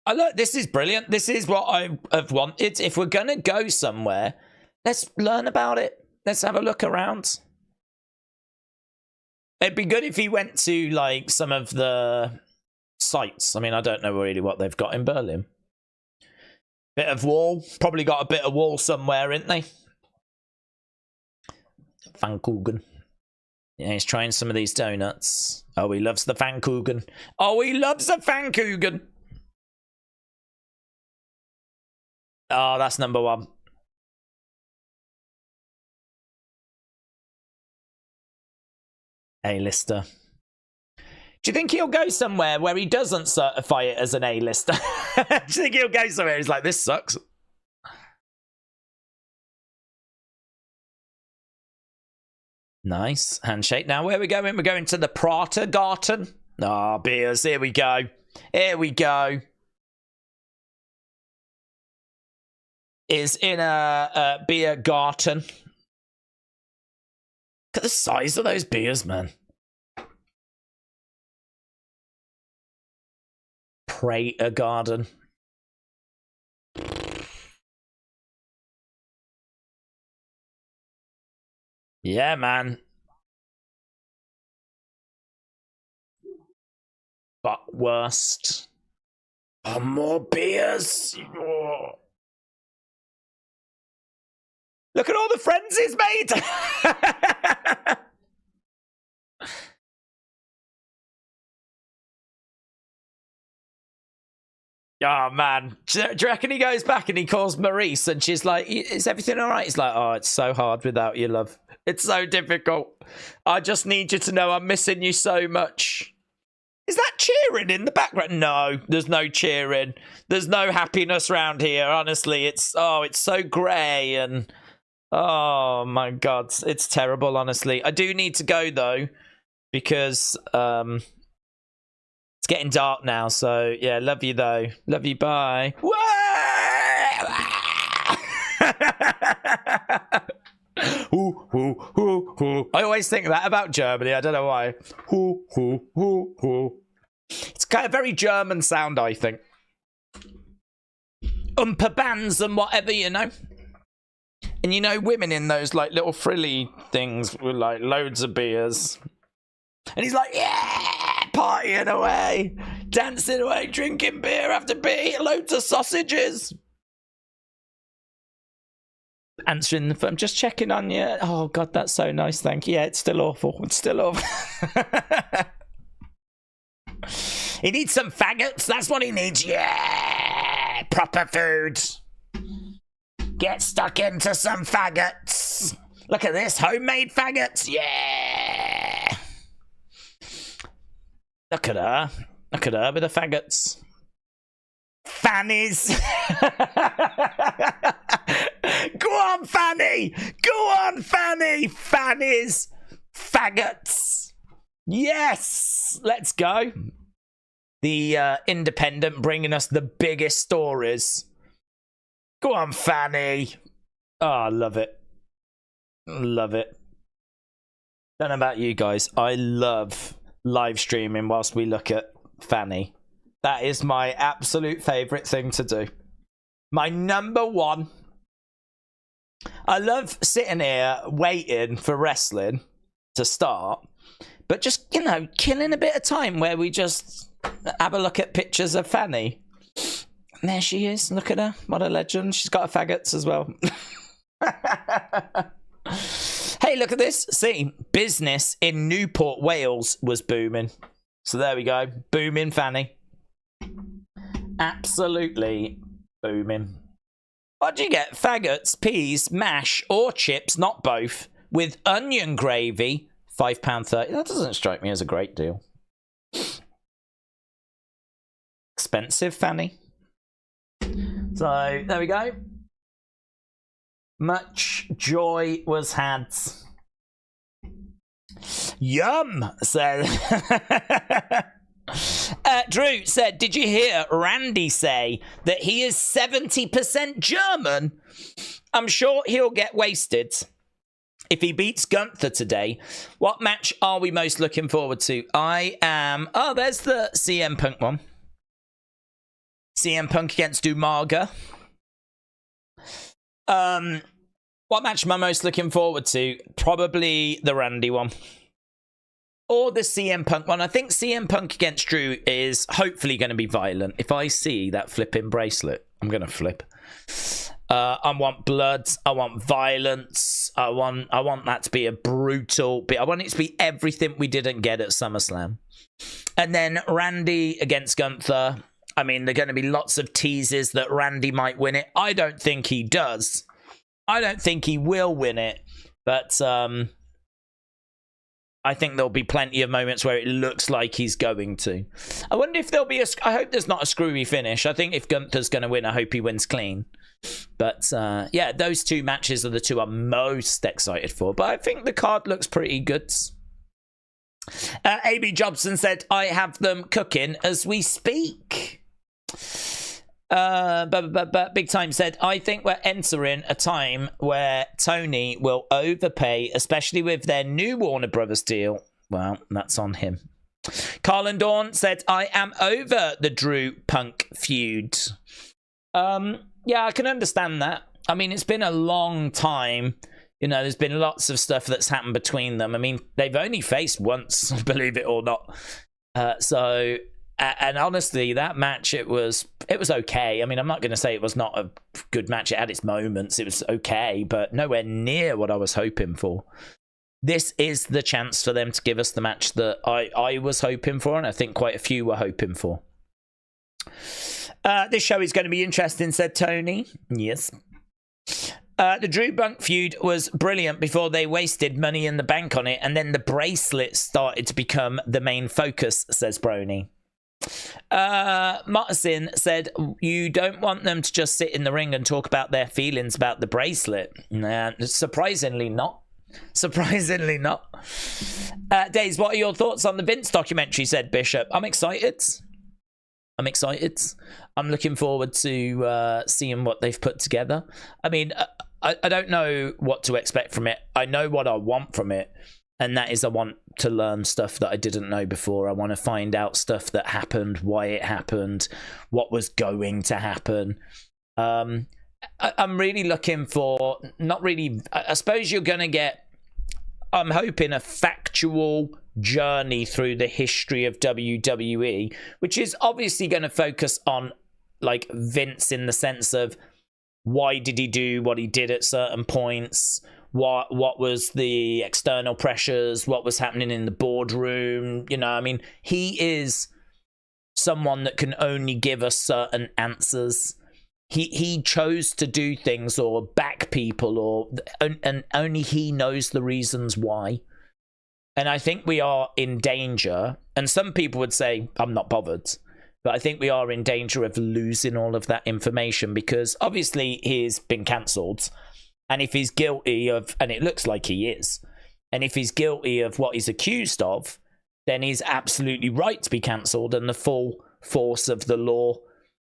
Oh, look, this is brilliant. This is what I have wanted. If we're going to go somewhere, let's learn about it. Let's have a look around. It'd be good if he went to, like, some of the sites. I mean, I don't know really what they've got in Berlin. Bit of wall. Probably got a bit of wall somewhere, ain't they? Pfannkuchen. Yeah, he's trying some of these donuts. Oh, he loves the Pfannkuchen. Oh, he loves the Pfannkuchen. Oh, that's number one. A-lister. Do you think he'll go somewhere where he doesn't certify it as an A-lister? Do you think he'll go somewhere he's like, this sucks? Nice. Handshake. Now, where are we going? We're going to the Pratergarten. Ah, oh, beers. Here we go. Here we go. Is in a beer garden. Look at the size of those beers, man. Pratergarten. Yeah, man. But worst. Oh, more beers. Oh. Look at all the friends he's made. Oh, man. Do you reckon he goes back and he calls Maurice and she's like, is everything all right? He's like, oh, it's so hard without you, love. It's so difficult. I just need you to know I'm missing you so much. Is that cheering in the background? No, there's no cheering. There's no happiness around here. Honestly, it's so grey and oh my God, it's terrible. Honestly, I do need to go though because it's getting dark now. So yeah, love you though. Love you. Bye. I always think that about Germany. I don't know why. It's kind of very German sound, I think. Bands and whatever, you know. And you know, women in those like little frilly things with like loads of beers. And he's like, yeah, partying away, dancing away, drinking beer after beer, loads of sausages. Answering the phone, just checking on you. Oh God, that's so nice, thank you. Yeah, it's still awful. It's still awful. He needs some faggots. That's what he needs. Yeah, proper food. Get stuck into some faggots. Look at this, homemade faggots. Yeah. Look at her. Look at her with the faggots. Fannies. Go on, Fanny. Go on, Fanny. Fannies. Faggots. Yes. Let's go. The Independent bringing us the biggest stories. Go on, Fanny. Oh, I love it. Love it. Don't know about you guys. I love live streaming whilst we look at Fanny. That is my absolute favourite thing to do. My number one. I love sitting here waiting for wrestling to start, but just, you know, killing a bit of time where we just have a look at pictures of Fanny. And there she is. Look at her. What a legend. She's got her faggots as well. Hey, look at this. See, business in Newport, Wales was booming. So there we go. Booming Fanny. Absolutely booming. What do you get? Faggots, peas, mash, or chips, not both, with onion gravy, £5.30. That doesn't strike me as a great deal. Expensive, Fanny. So, there we go. Much joy was had. Yum, said. Drew said, did you hear Randy say that he is 70% German? I'm sure he'll get wasted if he beats Gunther today. What match are we most looking forward to? I am... Oh, there's the CM Punk one. CM Punk against Umaga. What match am I most looking forward to? Probably the Randy one. Or the CM Punk one. I think CM Punk against Drew is hopefully going to be violent. If I see that flipping bracelet, I'm going to flip. I want blood. I want violence. I want that to be a brutal bit. I want it to be everything we didn't get at SummerSlam. And then Randy against Gunther. I mean, there are going to be lots of teases that Randy might win it. I don't think he does. I don't think he will win it. But I think there'll be plenty of moments where it looks like he's going to. I wonder if there'll be a... I hope there's not a screwy finish. I think if Gunther's going to win, I hope he wins clean. But, yeah, those two matches are the two I'm most excited for. But I think the card looks pretty good. A.B. Jobson said, I have them cooking as we speak. Big Time said, I think we're entering a time where Tony will overpay, especially with their new Warner Brothers deal. Well, that's on him. Carl and Dawn said, I am over the Drew Punk feud. Yeah, I can understand that. I mean, it's been a long time. You know, there's been lots of stuff that's happened between them. I mean, they've only faced once, believe it or not. And honestly, that match, it was okay. I mean, I'm not going to say it was not a good match. It had its moments. It was okay, but nowhere near what I was hoping for. This is the chance for them to give us the match that I was hoping for, and I think quite a few were hoping for. This show is going to be interesting, said Tony. Yes. The Drew Punk feud was brilliant before they wasted money in the bank on it, and then the bracelet started to become the main focus, says Brony. Martin said, you don't want them to just sit in the ring and talk about their feelings about the bracelet. Nah, surprisingly not. Surprisingly not. Daze, what are your thoughts on the Vince documentary, said Bishop. I'm excited. I'm looking forward to seeing what they've put together. I mean, I don't know what to expect from it. I know what I want from it. And that is, I want to learn stuff that I didn't know before. I want to find out stuff that happened, why it happened, what was going to happen. I'm really looking for, not really, I suppose you're going to get, I'm hoping, a factual journey through the history of WWE, which is obviously going to focus on, like, Vince in the sense of why did he do what he did at certain points. What was the external pressures? What was happening in the boardroom? You know, I mean, he is someone that can only give us certain answers. He chose to do things or back people, and only he knows the reasons why. And I think we are in danger. And some people would say, I'm not bothered. But I think we are in danger of losing all of that information because obviously he's been cancelled. And if he's guilty of, and it looks like he is, and if he's guilty of what he's accused of, then he's absolutely right to be cancelled and the full force of the law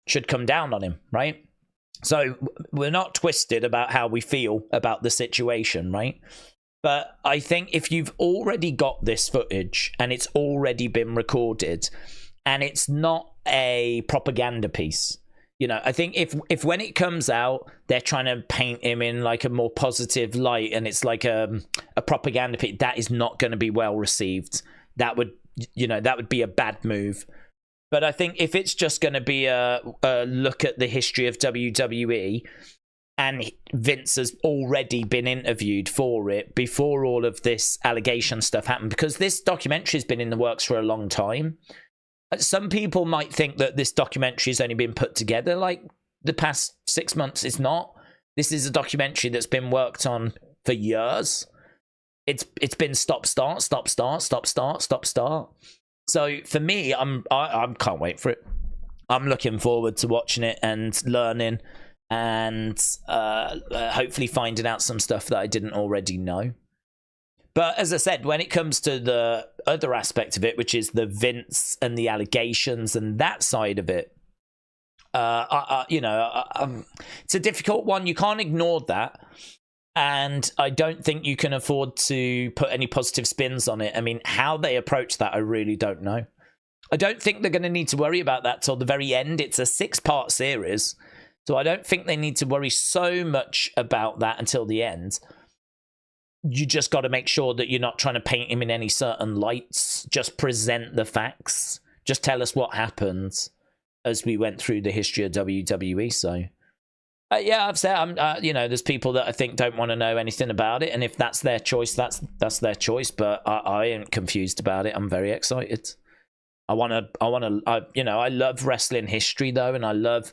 should come down on him, right? So we're not twisted about how we feel about the situation, right? But I think if you've already got this footage and it's already been recorded and it's not a propaganda piece, you know, I think if when it comes out, they're trying to paint him in like a more positive light and it's like a propaganda piece, that is not going to be well received. That would, you know, that would be a bad move. But I think if it's just going to be a look at the history of WWE, and Vince has already been interviewed for it before all of this allegation stuff happened, because this documentary has been in the works for a long time. Some people might think that this documentary has only been put together like the past 6 months. It's not. This is a documentary that's been worked on for years. It's been stop, start, stop, start, stop, start, stop, start. So for me, I can't wait for it. I'm looking forward to watching it and learning and hopefully finding out some stuff that I didn't already know. But as I said, when it comes to the other aspect of it, which is the Vince and the allegations and that side of it, it's a difficult one. You can't ignore that. And I don't think you can afford to put any positive spins on it. I mean, how they approach that, I really don't know. I don't think they're going to need to worry about that till the very end. It's a 6-part series. So I don't think they need to worry so much about that until the end. You just got to make sure that you're not trying to paint him in any certain lights. Just present the facts. Just tell us what happened as we went through the history of WWE. So, yeah, I've said, there's people that I think don't want to know anything about it. And if that's their choice, that's their choice. But I ain't confused about it. I'm very excited. I love wrestling history, though. And I love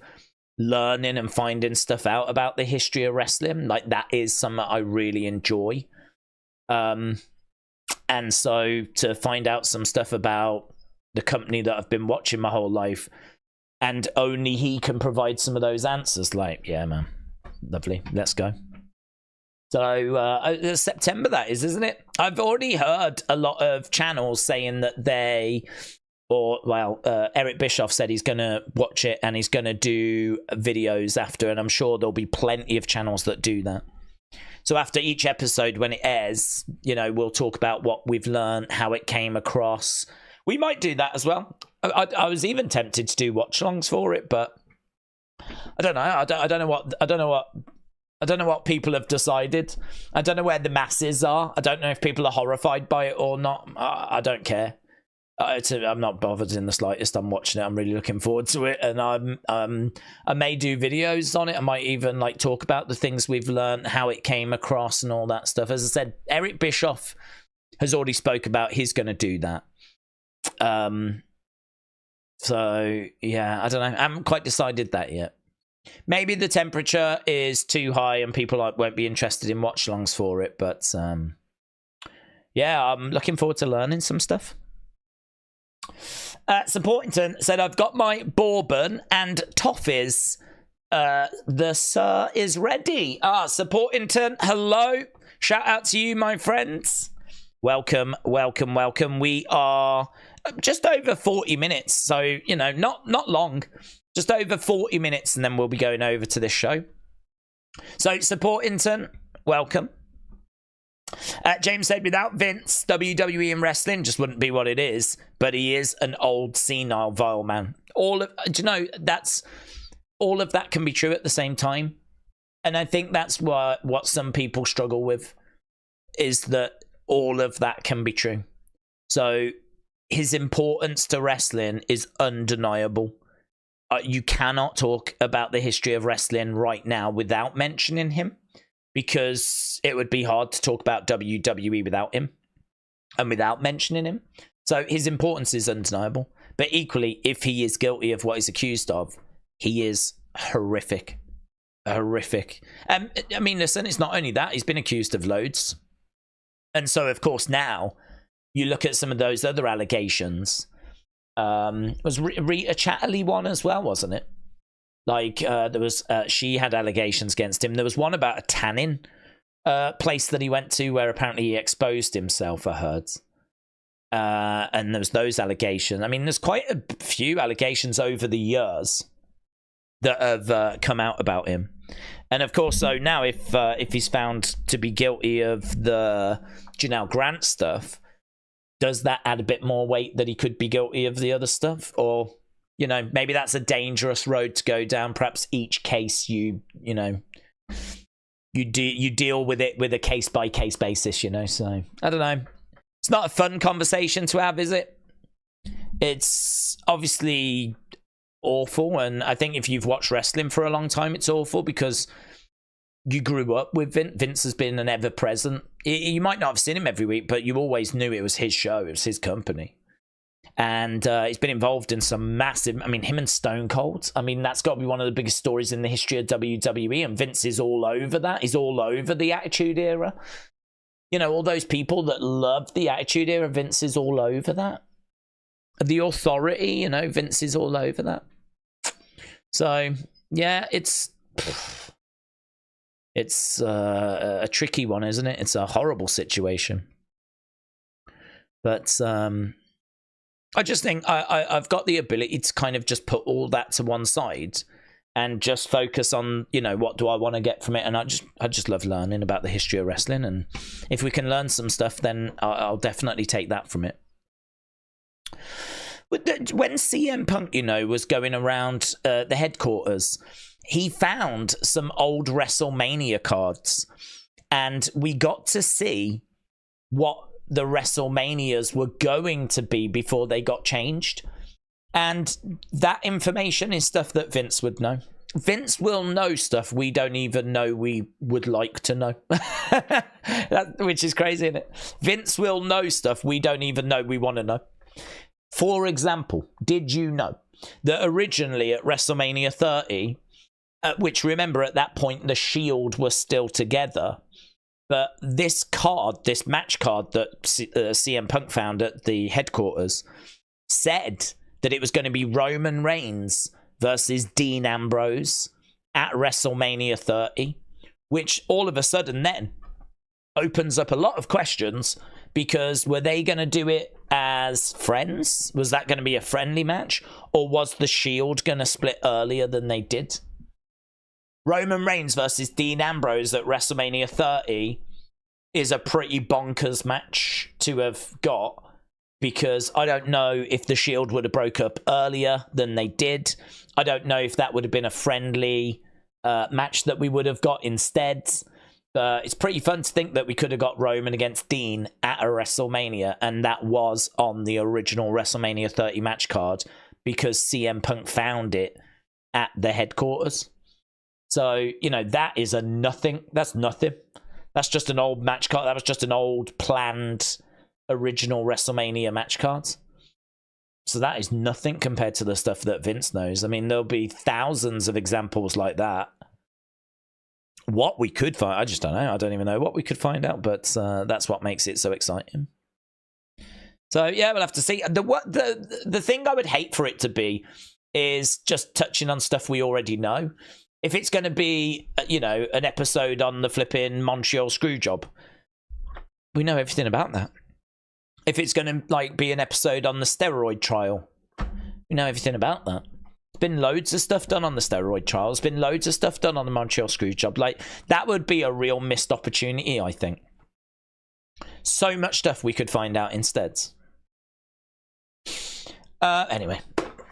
learning and finding stuff out about the history of wrestling. Like, that is something I really enjoy. And so to find out some stuff about the company that I've been watching my whole life, and only he can provide some of those answers, like, yeah, man, lovely, let's go. So September that is, isn't it? I've already heard a lot of channels saying that Eric Bischoff said he's going to watch it and he's going to do videos after, and I'm sure there'll be plenty of channels that do that. So after each episode, when it airs, you know, we'll talk about what we've learned, how it came across. We might do that as well. I was even tempted to do watch-alongs for it, but I don't know. I don't know what people have decided. I don't know where the masses are. I don't know if people are horrified by it or not. I don't care. I'm not bothered in the slightest. I'm watching it. I'm really looking forward to it, and I may do videos on it. I might even like talk about the things we've learned, how it came across, and all that stuff. As I said, Eric Bischoff has already spoke about he's going to do that. So yeah, I don't know. I haven't quite decided that yet. Maybe the temperature is too high and people won't be interested in watch-alongs for it. But yeah, I'm looking forward to learning some stuff. Supportington said, I've got my bourbon and toffees. The sir is ready. Supportington, hello. Shout out to you, my friends. Welcome, welcome, welcome. We are just over 40 minutes. So, you know, not long. Just over 40 minutes, and then we'll be going over to this show. So, Supportington, welcome. James said, without Vince, WWE and wrestling just wouldn't be what it is. But he is an old, senile, vile man. All of that can be true at the same time. And I think that's what some people struggle with, is that all of that can be true. So his importance to wrestling is undeniable. You cannot talk about the history of wrestling right now without mentioning him, because it would be hard to talk about WWE without him and without mentioning him. So his importance is undeniable. But equally, if he is guilty of what he's accused of, he is horrific. Horrific. I mean, listen, it's not only that. He's been accused of loads. And so, of course, now you look at some of those other allegations. Was Rhea Chatterley one as well, wasn't it? Like, there was, she had allegations against him. There was one about a tanning place that he went to where apparently he exposed himself, I heard. And there was those allegations. I mean, there's quite a few allegations over the years that have come out about him. And of course, so now if he's found to be guilty of the Janelle Grant stuff, does that add a bit more weight that he could be guilty of the other stuff? Or, you know, maybe that's a dangerous road to go down. Perhaps each case you deal with it with a case-by-case basis, you know? So, I don't know. It's not a fun conversation to have, is it? It's obviously awful, and I think if you've watched wrestling for a long time, it's awful because you grew up with Vince. Vince has been an ever-present. You might not have seen him every week, but you always knew it was his show, it was his company. And he's been involved in some massive, I mean, him and Stone Cold, I mean, that's got to be one of the biggest stories in the history of WWE, and Vince is all over that. He's all over the Attitude Era. You know, all those people that love the Attitude Era, Vince is all over that. The Authority, you know, Vince is all over that. So, yeah, it's a tricky one, isn't it? It's a horrible situation. But I just think I've got the ability to kind of just put all that to one side and just focus on, you know, what do I want to get from it? And I just love learning about the history of wrestling. And if we can learn some stuff, then I'll definitely take that from it. When CM Punk, you know, was going around the headquarters, he found some old WrestleMania cards, and we got to see what the WrestleManias were going to be before they got changed. And that information is stuff that Vince would know. Vince will know stuff we don't even know we would like to know. Which is crazy, isn't it? Vince will know stuff we don't even know we want to know. For example, did you know that originally at WrestleMania 30, which remember at that point the Shield was still together, but this card, this match card that CM Punk found at the headquarters said that it was going to be Roman Reigns versus Dean Ambrose at WrestleMania 30, which all of a sudden then opens up a lot of questions, because were they going to do it as friends? Was that going to be a friendly match? Or was the Shield going to split earlier than they did? Roman Reigns versus Dean Ambrose at WrestleMania 30 is a pretty bonkers match to have got, because I don't know if the Shield would have broke up earlier than they did. I don't know if that would have been a friendly match that we would have got instead. It's pretty fun to think that we could have got Roman against Dean at a WrestleMania, and that was on the original WrestleMania 30 match card because CM Punk found it at the headquarters. So, you know, that is a nothing. That's nothing. That's just an old match card. That was just an old planned original WrestleMania match cards. So that is nothing compared to the stuff that Vince knows. I mean, there'll be thousands of examples like that. What we could find, I just don't know. I don't even know what we could find out, but that's what makes it so exciting. So yeah, we'll have to see. The thing I would hate for it to be is just touching on stuff we already know. If it's going to be, you know, an episode on the flipping Montreal Screwjob, we know everything about that. If it's going to like be an episode on the steroid trial, we know everything about that. Been loads of stuff done on the steroid trials, been loads of stuff done on the Montreal Screwjob. Like, that would be a real missed opportunity, I think. So much stuff we could find out instead. Anyway.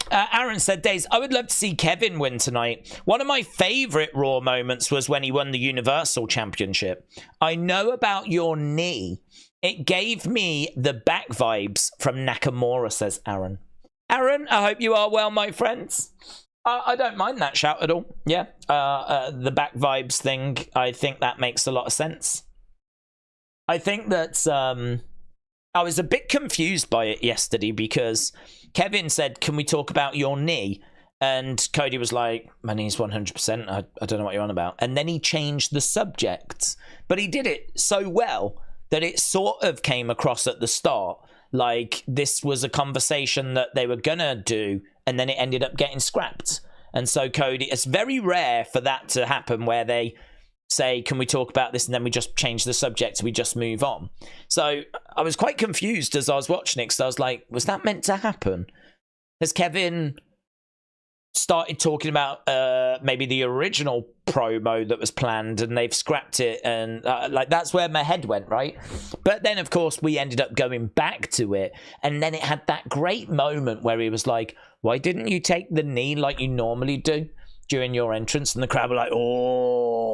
Aaron said, Daze, I would love to see Kevin win tonight. One of my favourite Raw moments was when he won the Universal Championship. I know about your knee. It gave me the back vibes from Nakamura, says Aaron. Aaron, I hope you are well, my friends. I don't mind that shout at all. Yeah, the back vibes thing, I think that makes a lot of sense. I think that I was a bit confused by it yesterday because Kevin said, can we talk about your knee? And Cody was like, my knee's 100%. I don't know what you're on about. And then he changed the subject. But he did it so well that it sort of came across at the start like this was a conversation that they were gonna do, and then it ended up getting scrapped. And so Cody, it's very rare for that to happen where they say, can we talk about this? And then we just change the subject, we just move on. So I was quite confused as I was watching it, because I was like, was that meant to happen? Has Kevin started talking about maybe the original promo that was planned, and they've scrapped it, and like that's where my head went, right? But then of course we ended up going back to it, and then it had that great moment where he was like, why didn't you take the knee like you normally do during your entrance? And the crowd were like, oh,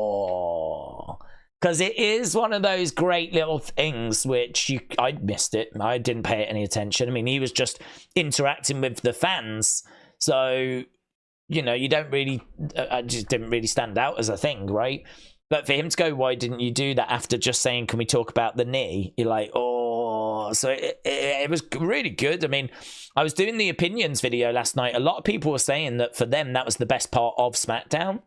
because it is one of those great little things which I missed it. I didn't pay it any attention. I mean, he was just interacting with the fans, so you know, you don't really, I just didn't really stand out as a thing, right? But for him to go, why didn't you do that after just saying, can we talk about the knee? You're like, oh, so it was really good. I mean, I was doing the opinions video last night. A lot of people were saying that for them, that was the best part of SmackDown.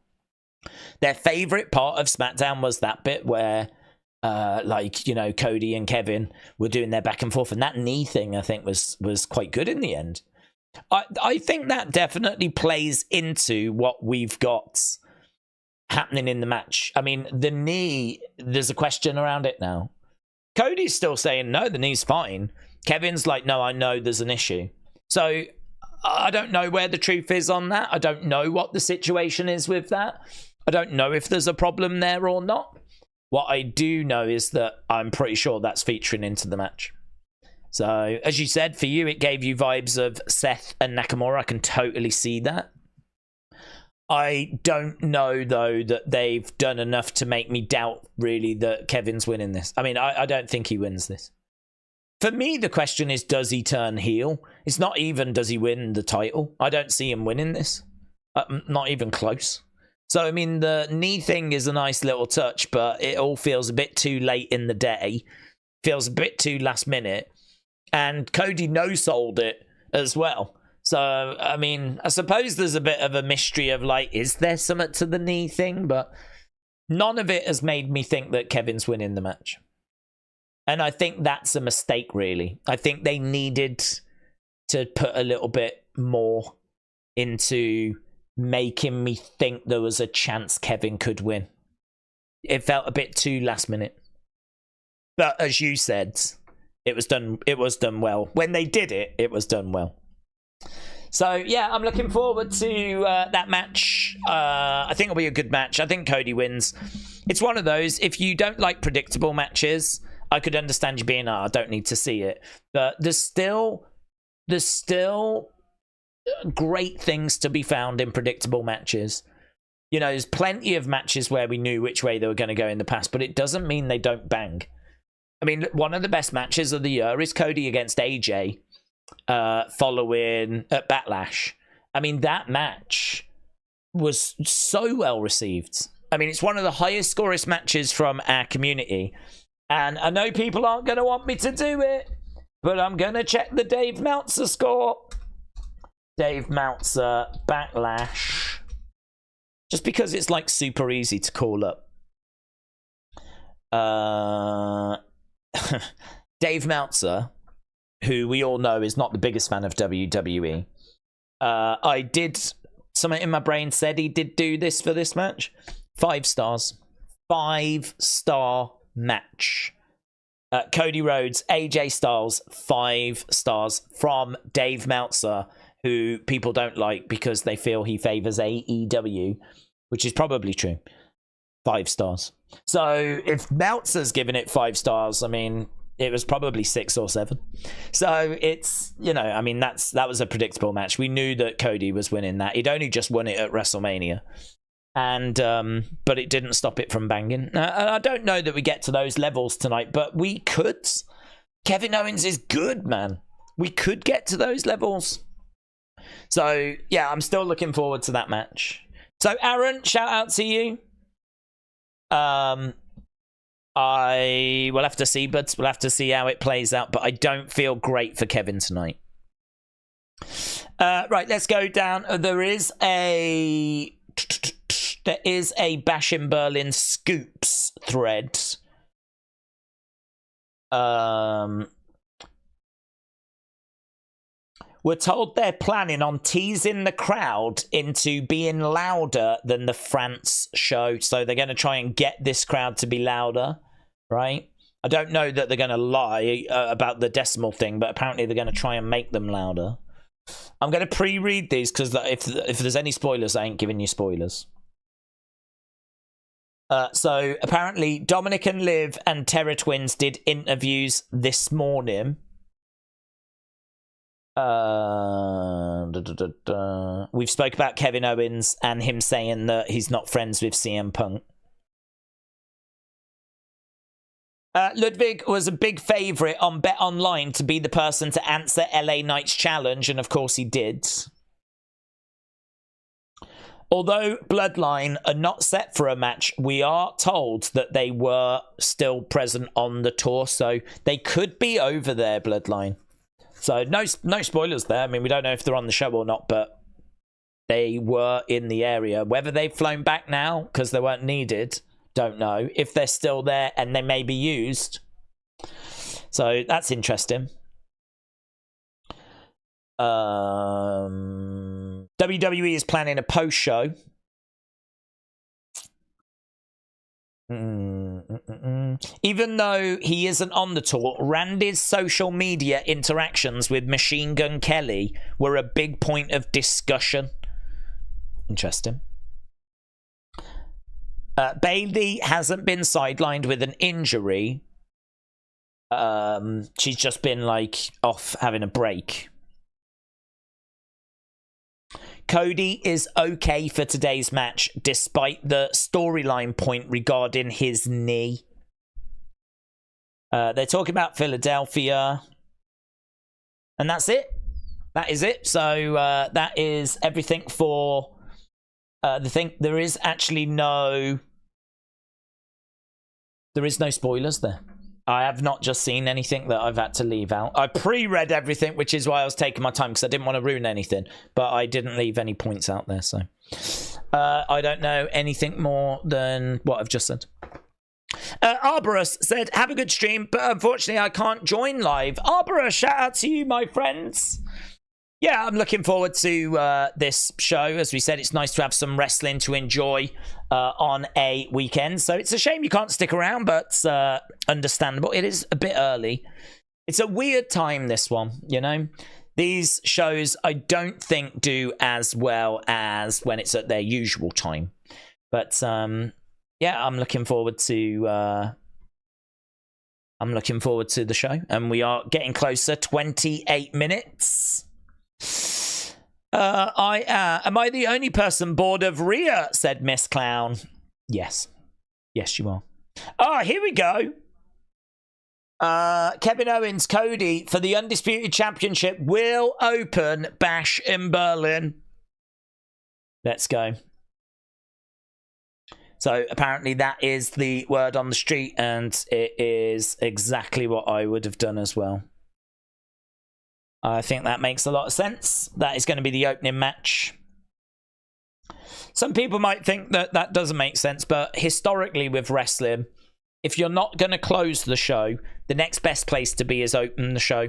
Their favorite part of SmackDown was that bit where, like, you know, Cody and Kevin were doing their back and forth. And that knee thing, I think, was quite good in the end. I think that definitely plays into what we've got happening in the match. I mean, the knee, there's a question around it now. Cody's still saying, no, the knee's fine. Kevin's like, no, I know there's an issue. So I don't know where the truth is on that. I don't know what the situation is with that. I don't know if there's a problem there or not. What I do know is that I'm pretty sure that's featuring into the match. So, as you said, for you, it gave you vibes of Seth and Nakamura. I can totally see that. I don't know, though, that they've done enough to make me doubt, really, that Kevin's winning this. I mean, I don't think he wins this. For me, the question is, does he turn heel? It's not even, does he win the title? I don't see him winning this. Not even close. So, I mean, the knee thing is a nice little touch, but it all feels a bit too late in the day. Feels a bit too last minute. And Cody no-sold it as well. So, I mean, I suppose there's a bit of a mystery of, like, is there something to the knee thing? But none of it has made me think that Kevin's winning the match. And I think that's a mistake, really. I think they needed to put a little bit more into making me think there was a chance Kevin could win. It felt a bit too last minute. But as you said, it was done well. When they did it, it was done well. So, yeah, I'm looking forward to that match. I think it'll be a good match. I think Cody wins. It's one of those, if you don't like predictable matches, I could understand you being, I don't need to see it. But there's still great things to be found in predictable matches. You know, there's plenty of matches where we knew which way they were going to go in the past, but it doesn't mean they don't bang. I mean, one of the best matches of the year is Cody against AJ following at Backlash. I mean, that match was so well received. I mean, it's one of the highest scorest matches from our community. And I know people aren't going to want me to do it, but I'm going to check the Dave Meltzer score. Dave Meltzer, Backlash. Just because it's like super easy to call up. Dave Meltzer, who we all know is not the biggest fan of WWE. Something in my brain said he did do this for this match. 5 stars. 5-star match. Cody Rhodes, AJ Styles, 5 stars from Dave Meltzer, who people don't like because they feel he favors AEW, which is probably true. 5 stars. So if Meltzer's given it 5 stars, I mean, it was probably 6 or 7. So it's, you know, I mean, that was a predictable match. We knew that Cody was winning that. He'd only just won it at WrestleMania. And but it didn't stop it from banging. I don't know that we get to those levels tonight, but we could. Kevin Owens is good, man. We could get to those levels. So yeah, I'm still looking forward to that match. So Aaron, shout out to you. I will have to see, but we'll have to see how it plays out. But I don't feel great for Kevin tonight. Right, let's go down. There is a Bash in Berlin scoops thread. We're told they're planning on teasing the crowd into being louder than the France show. So they're going to try and get this crowd to be louder, right? I don't know that they're going to lie about the decimal thing, but apparently they're going to try and make them louder. I'm going to pre-read these because if there's any spoilers, I ain't giving you spoilers. So apparently Dominik and Liv and Terror Twins did interviews this morning. We've spoke about Kevin Owens and him saying that he's not friends with CM Punk. Ludwig was a big favourite on Bet Online to be the person to answer LA Knight's challenge, and of course he did. Although Bloodline are not set for a match, we are told that they were still present on the tour, so they could be over there, Bloodline. So no spoilers there. I mean, we don't know if they're on the show or not, but they were in the area. Whether they've flown back now because they weren't needed, don't know. If they're still there and they may be used. So that's interesting. WWE is planning a post-show. Even though he isn't on the tour, Randy's social media interactions with Machine Gun Kelly were a big point of discussion. Interesting. Bayley hasn't been sidelined with an injury. She's just been like off having a break. Cody is okay for today's match despite the storyline point regarding his knee. They're talking about Philadelphia. And that's it. That is it. So that is everything for the thing. There is actually no spoilers there. I have not just seen anything that I've had to leave out. I pre-read everything, which is why I was taking my time, because I didn't want to ruin anything. But I didn't leave any points out there, so... I don't know anything more than what I've just said. Arborus said, have a good stream, but unfortunately I can't join live. Arborus, shout out to you, my friends. Yeah, I'm looking forward to this show. As we said, it's nice to have some wrestling to enjoy on a weekend. So it's a shame you can't stick around, but understandable. It is a bit early. It's a weird time, this one, you know? These shows, I don't think, do as well as when it's at their usual time. But, yeah, I'm looking forward to the show. And we are getting closer. 28 minutes. Am I the only person bored of Rhea? Said Miss Clown. Yes. Yes, you are. Oh, here we go. Kevin Owens, Cody for the Undisputed Championship will open Bash in Berlin. Let's go. So apparently that is the word on the street, and it is exactly what I would have done as well. I think that makes a lot of sense. That is going to be the opening match. Some people might think that that doesn't make sense, but historically with wrestling, if you're not going to close the show, the next best place to be is open the show.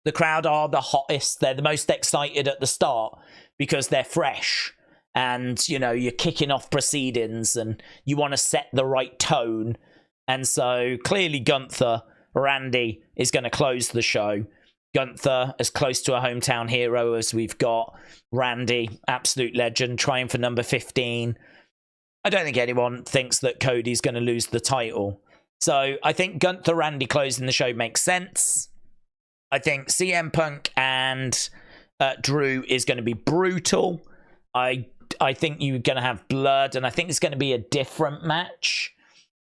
The crowd are the hottest. They're the most excited at the start because they're fresh. And, you know, you're kicking off proceedings and you want to set the right tone. And so clearly Gunther, Randy, is going to close the show. Gunther, as close to a hometown hero as we've got. Randy, absolute legend, trying for number 15. I don't think anyone thinks that Cody's going to lose the title. So I think Gunther, Randy closing the show makes sense. I think CM Punk and Drew is going to be brutal. I think you're going to have blood, and I think it's going to be a different match.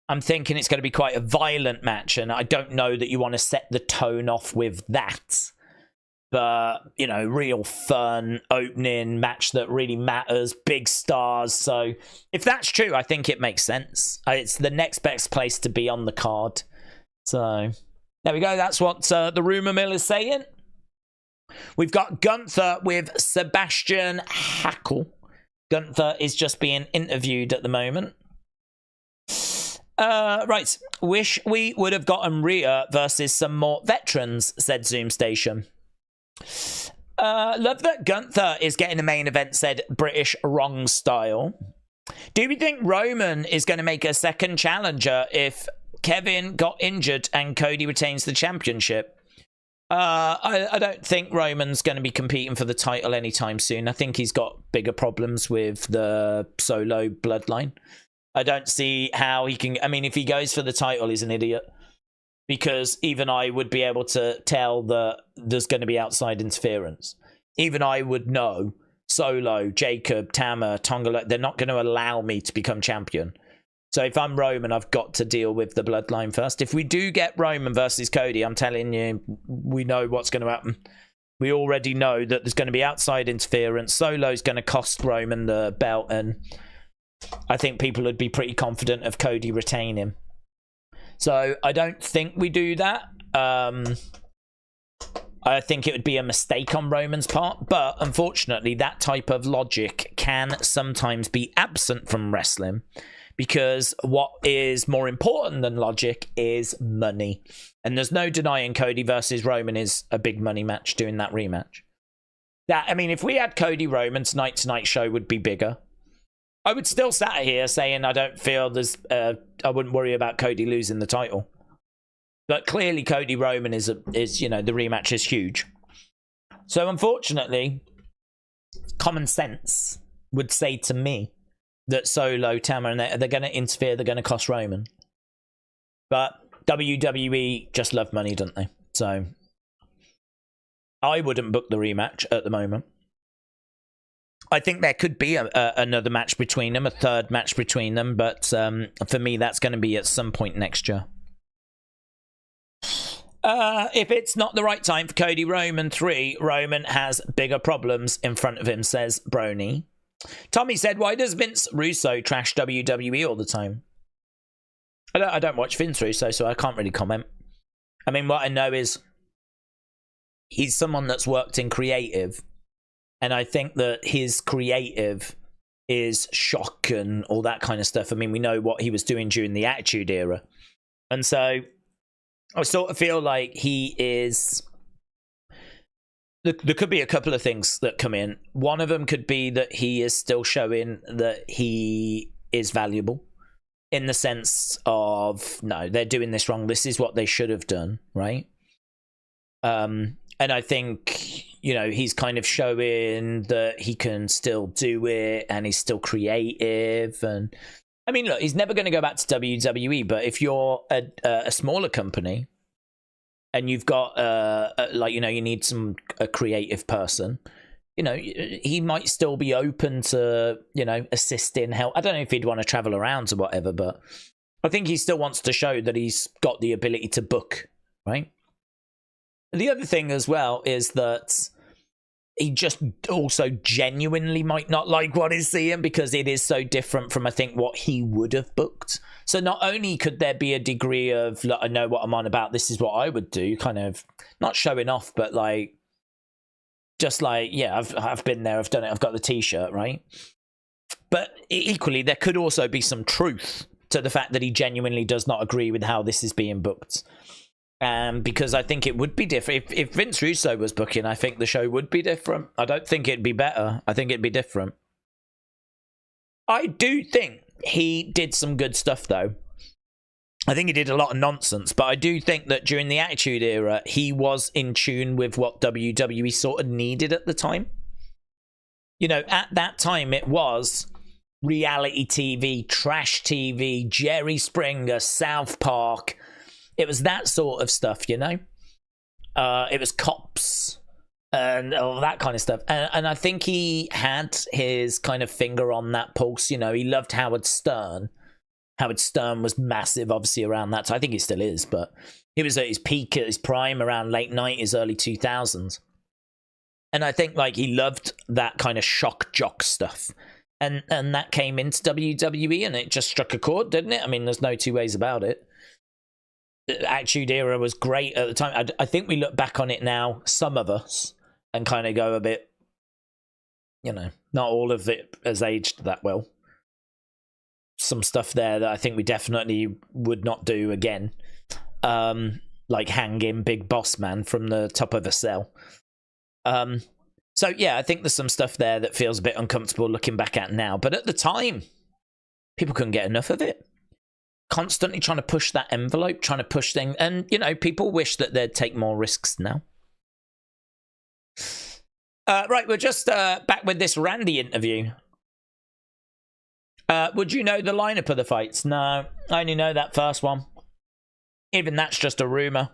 I'm thinking it's going to be quite a violent match, and I don't know that you want to set the tone off with that. But, you know, real fun opening match that really matters, big stars. So if that's true, I think it makes sense. It's the next best place to be on the card. So there we go. That's what the rumor mill is saying. We've got Gunther with Sebastian Hackle. Gunther is just being interviewed at the moment. Right. Wish we would have gotten Rhea versus some more veterans, said Zoom Station. Love that Gunther is getting the main event, said British Wrong Style. Do we think Roman is going to make a second challenger if Kevin got injured and Cody retains the championship? I don't think Roman's going to be competing for the title anytime soon. I think he's got bigger problems with the Solo bloodline. I don't see how he can... I mean, if he goes for the title, he's an idiot. Because even I would be able to tell that there's going to be outside interference. Even I would know Solo, Jacob, Tama, Tonga, they're not going to allow me to become champion. So if I'm Roman, I've got to deal with the bloodline first. If we do get Roman versus Cody, I'm telling you, we know what's going to happen. We already know that there's going to be outside interference. Solo's going to cost Roman the belt, and I think people would be pretty confident of Cody retaining. So I don't think we do that. I think it would be a mistake on Roman's part, but unfortunately, that type of logic can sometimes be absent from wrestling, because what is more important than logic is money. And there's no denying Cody versus Roman is a big money match doing that rematch. I mean, if we had Cody Roman, tonight's show would be bigger. I would still sat here saying I don't feel there's... I wouldn't worry about Cody losing the title. But clearly Cody Roman is you know, the rematch is huge. So unfortunately, common sense would say to me that Solo, Tama, and they're going to interfere, they're going to cost Roman. But WWE just love money, don't they? So I wouldn't book the rematch at the moment. I think there could be another match between them, a third match between them, but for me, that's going to be at some point next year. If it's not the right time for Cody Roman 3, Roman has bigger problems in front of him, says Brony. Tommy said, why does Vince Russo trash WWE all the time? I don't watch Vince Russo, so I can't really comment. I mean, what I know is he's someone that's worked in creative, and I think that his creative is shock and all that kind of stuff. I mean, we know what he was doing during the Attitude Era. And so I sort of feel like he is... There could be a couple of things that come in. One of them could be that he is still showing that he is valuable, in the sense of, no, they're doing this wrong. This is what they should have done, right? And I think, you know, he's kind of showing that he can still do it, and he's still creative. And I mean, look, he's never going to go back to WWE, but if you're a smaller company and you've got, like, you know, you need a creative person, you know, he might still be open to, you know, assisting, help. I don't know if he'd want to travel around or whatever, but I think he still wants to show that he's got the ability to book, right? The other thing as well is that he just also genuinely might not like what he's seeing, because it is so different from, I think, what he would have booked. So not only could there be a degree of, look, I know what I'm on about, this is what I would do, kind of not showing off, but like, just like, yeah, I've been there, I've done it, I've got the t-shirt, right? But equally, there could also be some truth to the fact that he genuinely does not agree with how this is being booked. Because I think it would be different. If Vince Russo was booking, I think the show would be different. I don't think it'd be better. I think it'd be different. I do think he did some good stuff, though. I think he did a lot of nonsense, but I do think that during the Attitude Era, he was in tune with what WWE sort of needed at the time. You know, at that time, it was reality TV, trash TV, Jerry Springer, South Park. It was that sort of stuff, you know? It was Cops and all that kind of stuff. And I think he had his kind of finger on that pulse, you know? He loved Howard Stern. Howard Stern was massive, obviously, around that time. I think he still is, but he was at his peak, at his prime, around late 90s, early 2000s. And I think, like, he loved that kind of shock jock stuff. And that came into WWE, and it just struck a chord, didn't it? I mean, there's no two ways about it. The Attitude Era was great at the time. I think we look back on it now, some of us, and kind of go a bit, you know, not all of it has aged that well. Some stuff there that I think we definitely would not do again. Like hanging Big Boss Man from the top of a cell. So yeah, I think there's some stuff there that feels a bit uncomfortable looking back at now. But at the time, people couldn't get enough of it. Constantly trying to push that envelope, trying to push things. And, you know, people wish that they'd take more risks now. Right, we're just back with this Randy interview. Would you know the lineup of the fights? No, I only know that first one. Even that's just a rumor.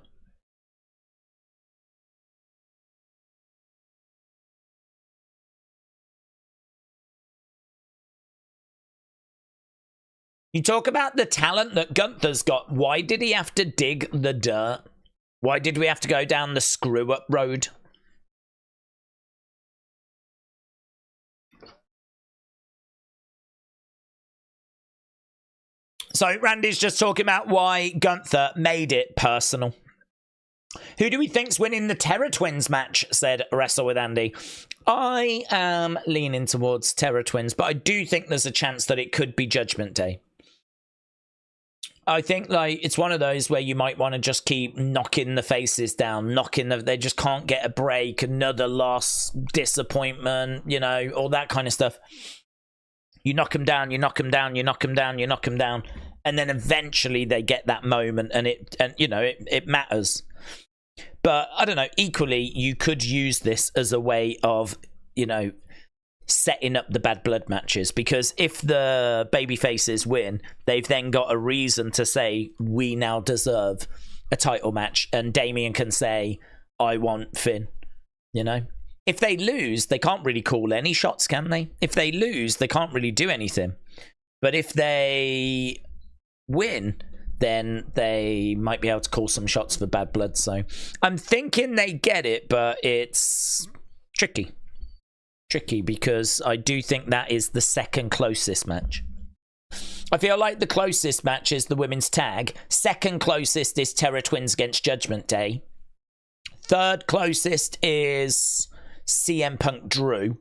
You talk about the talent that Gunther's got. Why did he have to dig the dirt? Why did we have to go down the screw-up road? So Randy's just talking about why Gunther made it personal. Who do we think's winning the Terror Twins match, said Wrestle with Andy. I am leaning towards Terror Twins, but I do think there's a chance that it could be Judgment Day. I think like it's one of those where you might want to just keep knocking the faces down, they just can't get a break, another loss, disappointment, you know, all that kind of stuff. You knock them down, you knock them down, you knock them down, you knock them down, and then eventually they get that moment, and it matters. But I don't know. Equally, you could use this as a way of, you know, setting up the bad blood matches, because if the baby faces win, they've then got a reason to say we now deserve a title match, and Damian can say I want Finn. You know, if they lose, they can't really call any shots, can they? If they lose, they can't really do anything. But if they win, then they might be able to call some shots for bad blood. So I'm thinking they get it, but it's tricky because I do think that is the second closest match. I feel like the closest match is the women's tag. Second closest is Terror Twins against Judgment Day. Third closest is CM Punk Drew.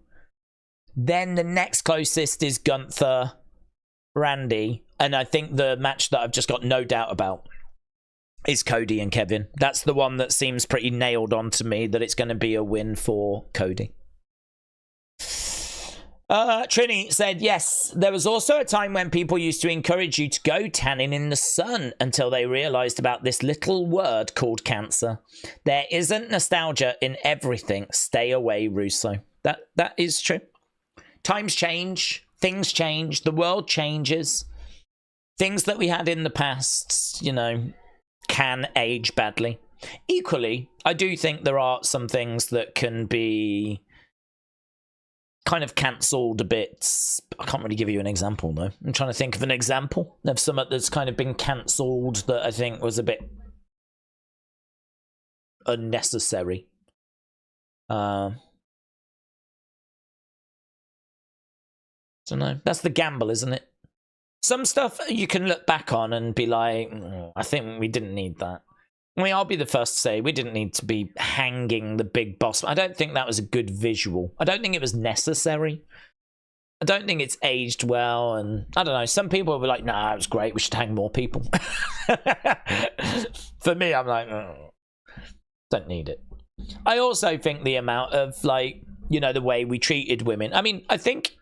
Then the next closest is Gunther Randy. And I think the match that I've just got no doubt about is Cody and Kevin. That's the one that seems pretty nailed on to me, that it's going to be a win for Cody. Trini said, yes, there was also a time when people used to encourage you to go tanning in the sun until they realized about this little word called cancer. There isn't nostalgia in everything. Stay away, Russo. That is true. Times change. Things change. The world changes. Things that we had in the past, you know, can age badly. Equally, I do think there are some things that can be kind of cancelled a bit. I can't really give you an example, though. I'm trying to think of an example of something that's kind of been cancelled that I think was a bit unnecessary. Don't know. That's the gamble, isn't it? Some stuff you can look back on and be like, I think we didn't need that. I mean, I'll be the first to say we didn't need to be hanging the big boss. I don't think that was a good visual. I don't think it was necessary. I don't think it's aged well. And I don't know. Some people will be like, nah, it was great. We should hang more people. For me, I'm like, don't need it. I also think the amount of, like, you know, the way we treated women. I mean, I think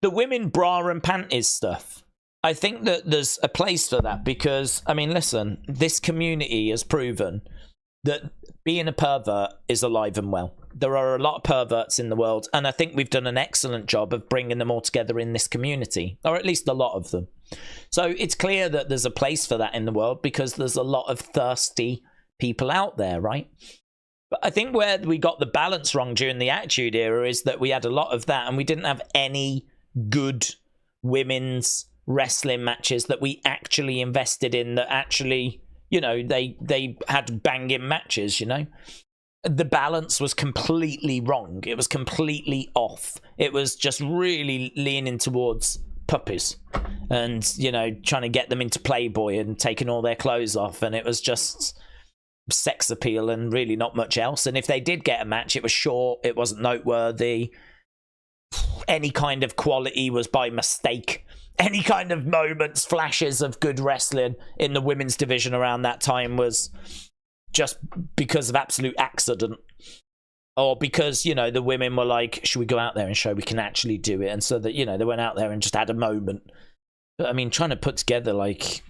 the women bra and panties stuff, I think that there's a place for that, because, I mean, listen, this community has proven that being a pervert is alive and well. There are a lot of perverts in the world, and I think we've done an excellent job of bringing them all together in this community, or at least a lot of them. So it's clear that there's a place for that in the world, because there's a lot of thirsty people out there, right? But I think where we got the balance wrong during the Attitude Era is that we had a lot of that, and we didn't have any good women's wrestling matches that we actually invested in, that actually, you know, they had banging matches, you know. The balance was completely wrong. It was completely off. It was just really leaning towards puppies and, you know, trying to get them into Playboy and taking all their clothes off, and it was just sex appeal and really not much else. And if they did get a match, it was short, it wasn't noteworthy. Any kind of quality was by mistake. Any kind of moments, flashes of good wrestling in the women's division around that time was just because of absolute accident, or because, you know, the women were like, should we go out there and show we can actually do it? And so that, you know, they went out there and just had a moment. But I mean, trying to put together like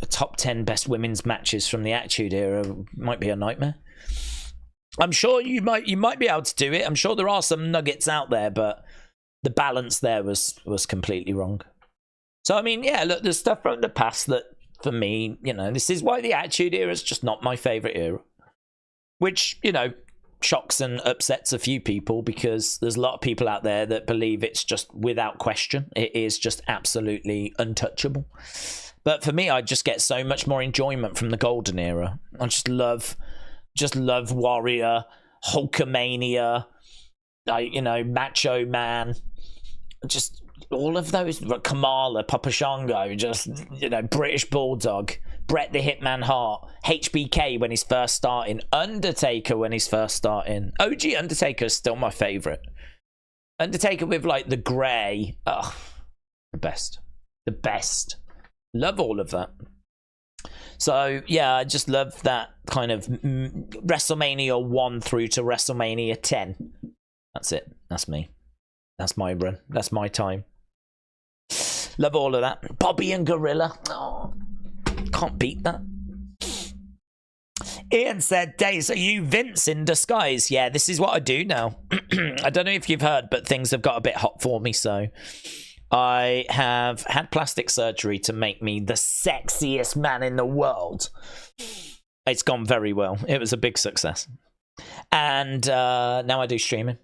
a top 10 best women's matches from the Attitude Era might be a nightmare. I'm sure you might be able to do it. I'm sure there are some nuggets out there, but the balance there was completely wrong. So I mean, yeah, look, there's stuff from the past that, for me, you know, this is why the Attitude Era is just not my favorite era. Which, you know, shocks and upsets a few people, because there's a lot of people out there that believe it's just, without question, it is just absolutely untouchable. But for me, I just get so much more enjoyment from the Golden Era. I just love Warrior, Hulkamania, you know, Macho Man, just all of those, Kamala, Papa Shango, just, you know, British Bulldog, Bret the Hitman Hart, HBK when he's first starting, Undertaker when he's first starting. OG Undertaker is still my favourite. Undertaker with, like, the grey. Oh, the best. The best. Love all of that. So, yeah, I just love that kind of WrestleMania 1 through to WrestleMania 10. That's it. That's me. That's my run. That's my time. Love all of that. Bobby and Gorilla. Oh, can't beat that. Ian said, Daze, are you Vince in disguise? Yeah, this is what I do now. I don't know if you've heard, but things have got a bit hot for me, so I have had plastic surgery to make me the sexiest man in the world. It's gone very well. It was a big success. And now I do streaming.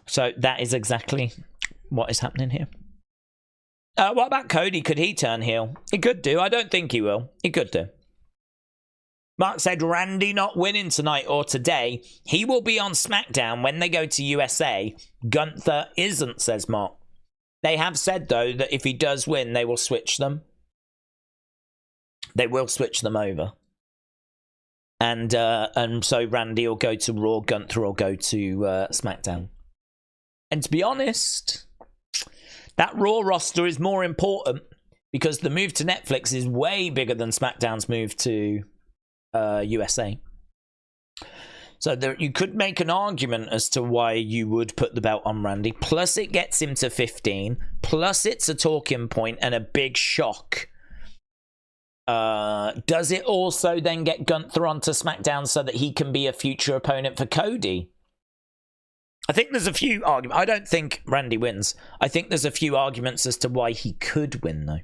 So that is exactly what is happening here. What about Cody? Could he turn heel? He could do. I don't think he will. He could do. Mark said, Randy not winning tonight or today. He will be on SmackDown when they go to USA. Gunther isn't, says Mark. They have said, though, that if he does win, they will switch them. They will switch them over. And so Randy will go to Raw, Gunther will go to SmackDown. And to be honest, that Raw roster is more important because the move to Netflix is way bigger than SmackDown's move to USA. So you could make an argument as to why you would put the belt on Randy. Plus it gets him to 15. Plus it's a talking point and a big shock. Does it also then get Gunther onto SmackDown so that he can be a future opponent for Cody? I think there's a few arguments. I don't think Randy wins. I think there's a few arguments as to why he could win, though.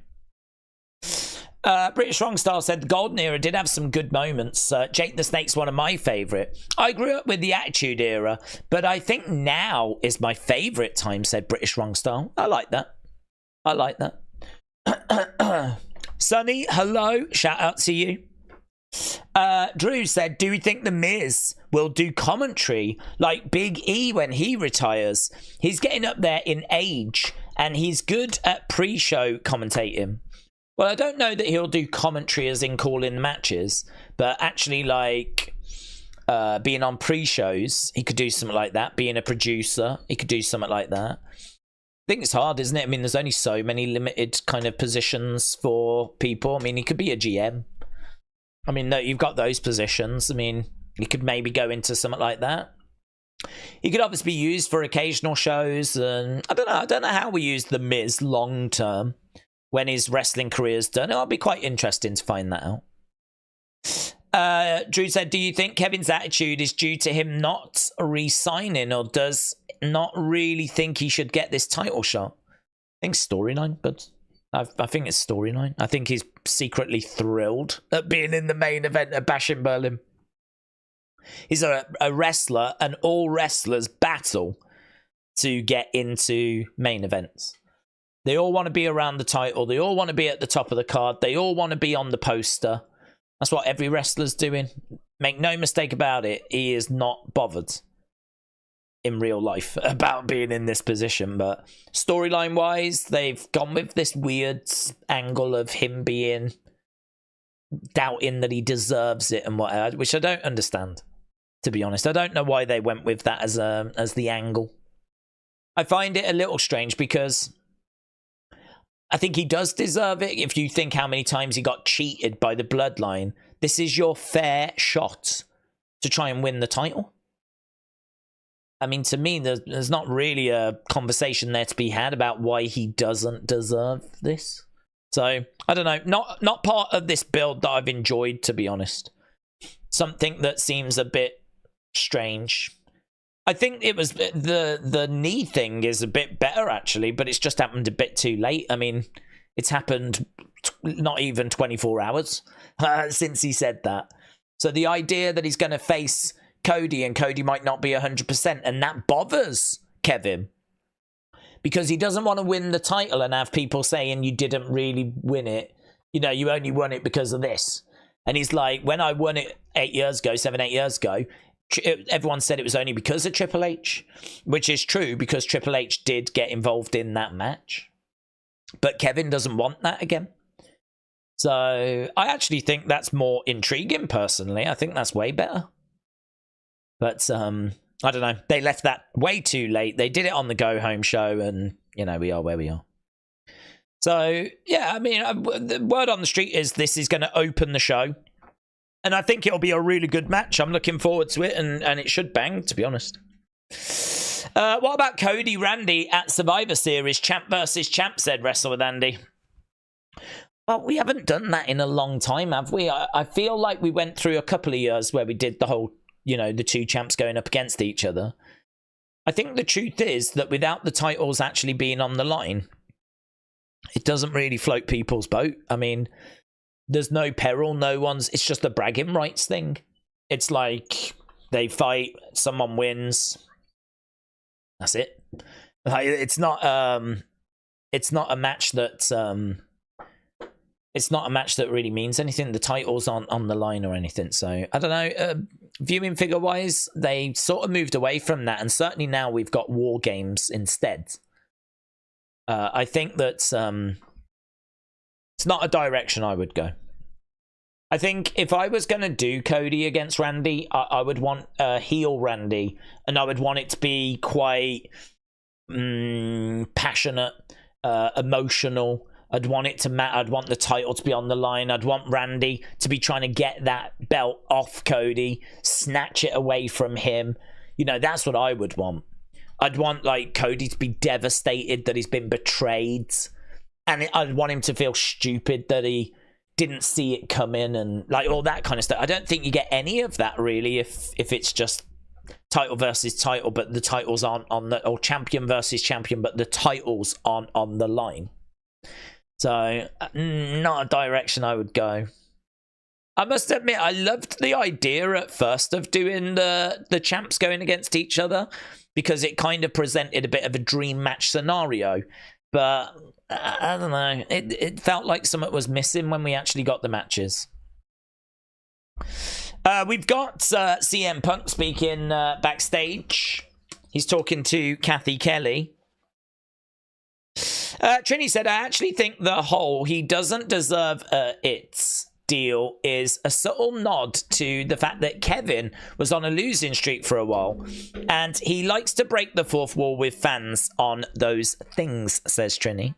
British Rongstar said the Golden Era did have some good moments. Jake the Snake's one of my favourite. I grew up with the Attitude Era, but I think now is my favourite time, said British Rongstar. I like that. I like that. Sonny, hello. Shout out to you. Drew said, do you think The Miz will do commentary like Big E when he retires? He's getting up there in age and he's good at pre-show commentating. Well, I don't know that he'll do commentary as in calling matches, but actually like being on pre-shows, he could do something like that. Being a producer, he could do something like that. I think it's hard, isn't it? I mean, there's only so many limited kind of positions for people. I mean, he could be a GM. I mean, no, you've got those positions. I mean, you could maybe go into something like that. He could obviously be used for occasional shows. And I don't know how we use The Miz long term when his wrestling career's done. It'll be quite interesting to find that out. Drew said, do you think Kevin's attitude is due to him not re-signing, or does not really think he should get this title shot? I think storyline, but I think it's storyline. I think he's secretly thrilled at being in the main event at Bash in Berlin. He's a wrestler, and all wrestlers battle to get into main events. They all want to be around the title. They all want to be at the top of the card. They all want to be on the poster. That's what every wrestler's doing. Make no mistake about it. He is not bothered in real life about being in this position. But storyline wise, they've gone with this weird angle of him being doubting that he deserves it and whatever, which I don't understand, to be honest. I don't know why they went with that as the angle. I find it a little strange because I think he does deserve it. If you think how many times he got cheated by the bloodline, this is your fair shot to try and win the title. I mean, to me, there's not really a conversation there to be had about why he doesn't deserve this. So, I don't know. Not part of this build that I've enjoyed, to be honest. Something that seems a bit strange. I think it was the knee thing is a bit better, actually, but it's just happened a bit too late. I mean, it's happened not even 24 hours since he said that. So the idea that he's going to face Cody and Cody might not be 100%, and that bothers Kevin. Because he doesn't want to win the title and have people saying you didn't really win it. You know, you only won it because of this. And he's like, when I won it 8 years ago, 7-8 years ago, everyone said it was only because of Triple H. Which is true, because Triple H did get involved in that match. But Kevin doesn't want that again. So I actually think that's more intriguing, personally. I think that's way better. But, I don't know. They left that way too late. They did it on the Go Home show, and, you know, we are where we are. So, yeah, I mean, the word on the street is this is going to open the show. And I think it'll be a really good match. I'm looking forward to it, and it should bang, to be honest. What about Cody Randy at Survivor Series? Champ versus champ, said Wrestle with Andy. Well, we haven't done that in a long time, have we? I feel like we went through a couple of years where we did the whole, you know, the two champs going up against each other. I think the truth is that without the titles actually being on the line, it doesn't really float people's boat. I mean, there's no peril, no one's... It's just a bragging rights thing. It's like they fight, someone wins. That's it. Like, it's not a match that... It's not a match that really means anything. The title's on the line or anything. So, I don't know. Viewing figure-wise, they sort of moved away from that. And certainly now we've got War Games instead. I think that it's not a direction I would go. I think if I was going to do Cody against Randy, I would want heel Randy. And I would want it to be quite passionate, emotional. I'd want it to matter. I'd want the title to be on the line. I'd want Randy to be trying to get that belt off Cody, snatch it away from him. You know, that's what I would want. I'd want, like, Cody to be devastated that he's been betrayed. And I'd want him to feel stupid that he didn't see it coming and, like, all that kind of stuff. I don't think you get any of that, really, if it's just title versus title, but the titles aren't on the... Or champion versus champion, but the titles aren't on the line. So, not a direction I would go. I must admit, I loved the idea at first of doing the champs going against each other, because it kind of presented a bit of a dream match scenario. But, I don't know, it felt like something was missing when we actually got the matches. We've got CM Punk speaking backstage. He's talking to Kathy Kelly. Trini said, I actually think the whole he doesn't deserve it deal is a subtle nod to the fact that Kevin was on a losing streak for a while, and he likes to break the fourth wall with fans on those things, says Trini.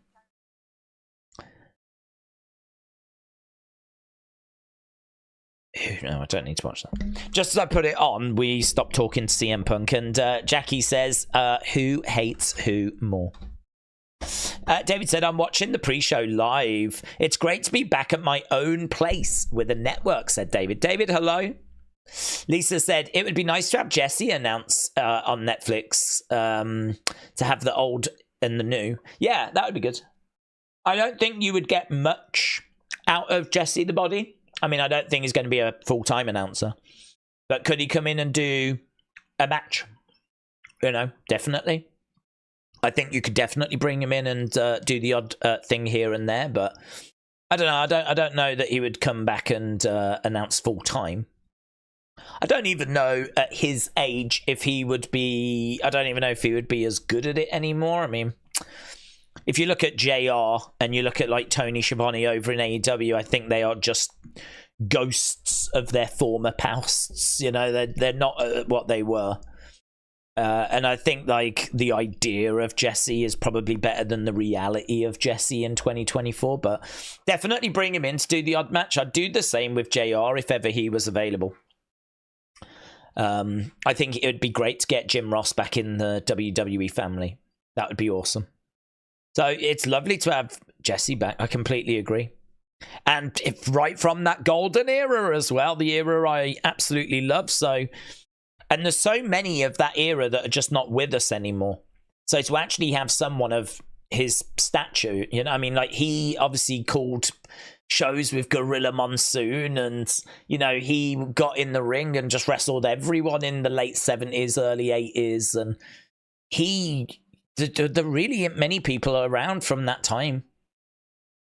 No, I don't need to watch that. Just as I put it on, we stopped talking to CM Punk, and Jackie says, who hates who more? David said, I'm watching the pre-show live. It's great to be back at my own place with a network, said David. David, hello. Lisa said, it would be nice to have Jesse announce on Netflix to have the old and the new. Yeah, that would be good. I don't think you would get much out of Jesse the Body. I mean, I don't think he's going to be a full-time announcer. But could he come in and do a match? You know, definitely. I think you could definitely bring him in and do the odd thing here and there, but I don't know. I don't know that he would come back and announce full time. I don't even know at his age if he would be. I don't even know if he would be as good at it anymore. I mean, if you look at JR and you look at like Tony Schiavone over in AEW, I think they are just ghosts of their former pasts. You know, they're not what they were. And I think like the idea of Jesse is probably better than the reality of Jesse in 2024, but definitely bring him in to do the odd match. I'd do the same with JR if ever he was available. I think it would be great to get Jim Ross back in the WWE family. That would be awesome. So it's lovely to have Jesse back. I completely agree. And if right from that golden era as well, the era I absolutely love. So And there's so many of that era that are just not with us anymore. So to actually have someone of his stature, you know, I mean, like, he obviously called shows with Gorilla Monsoon, and, you know, he got in the ring and just wrestled everyone in the late 70s, early 80s, and there really ain't many people around from that time.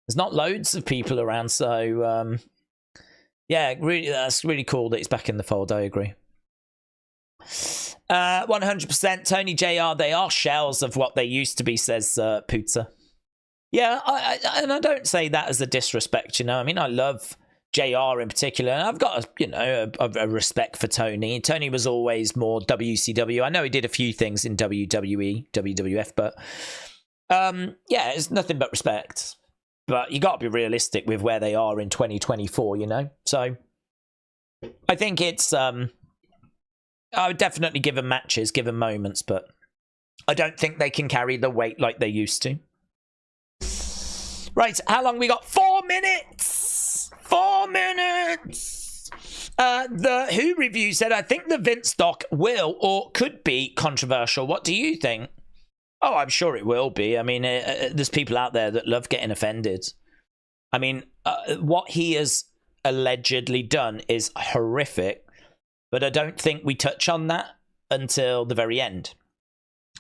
There's not loads of people around, so yeah, really, that's really cool that he's back in the fold. I agree. 100% Tony JR, they are shells of what they used to be, says Putza. Yeah, and I don't say that as a disrespect, you know. I mean, I love JR in particular, and I've got a respect for Tony. Tony was always more WCW. I know he did a few things in WWE, WWF, but yeah, it's nothing but respect. But you got to be realistic with where they are in 2024, you know. So I think it's I would definitely give them matches, give them moments, but I don't think they can carry the weight like they used to. Right, how long we got? 4 minutes! 4 minutes! The Who review said, I think the Vince doc will or could be controversial. What do you think? Oh, I'm sure it will be. I mean, there's people out there that love getting offended. I mean, what he has allegedly done is horrific. But I don't think we touch on that until the very end,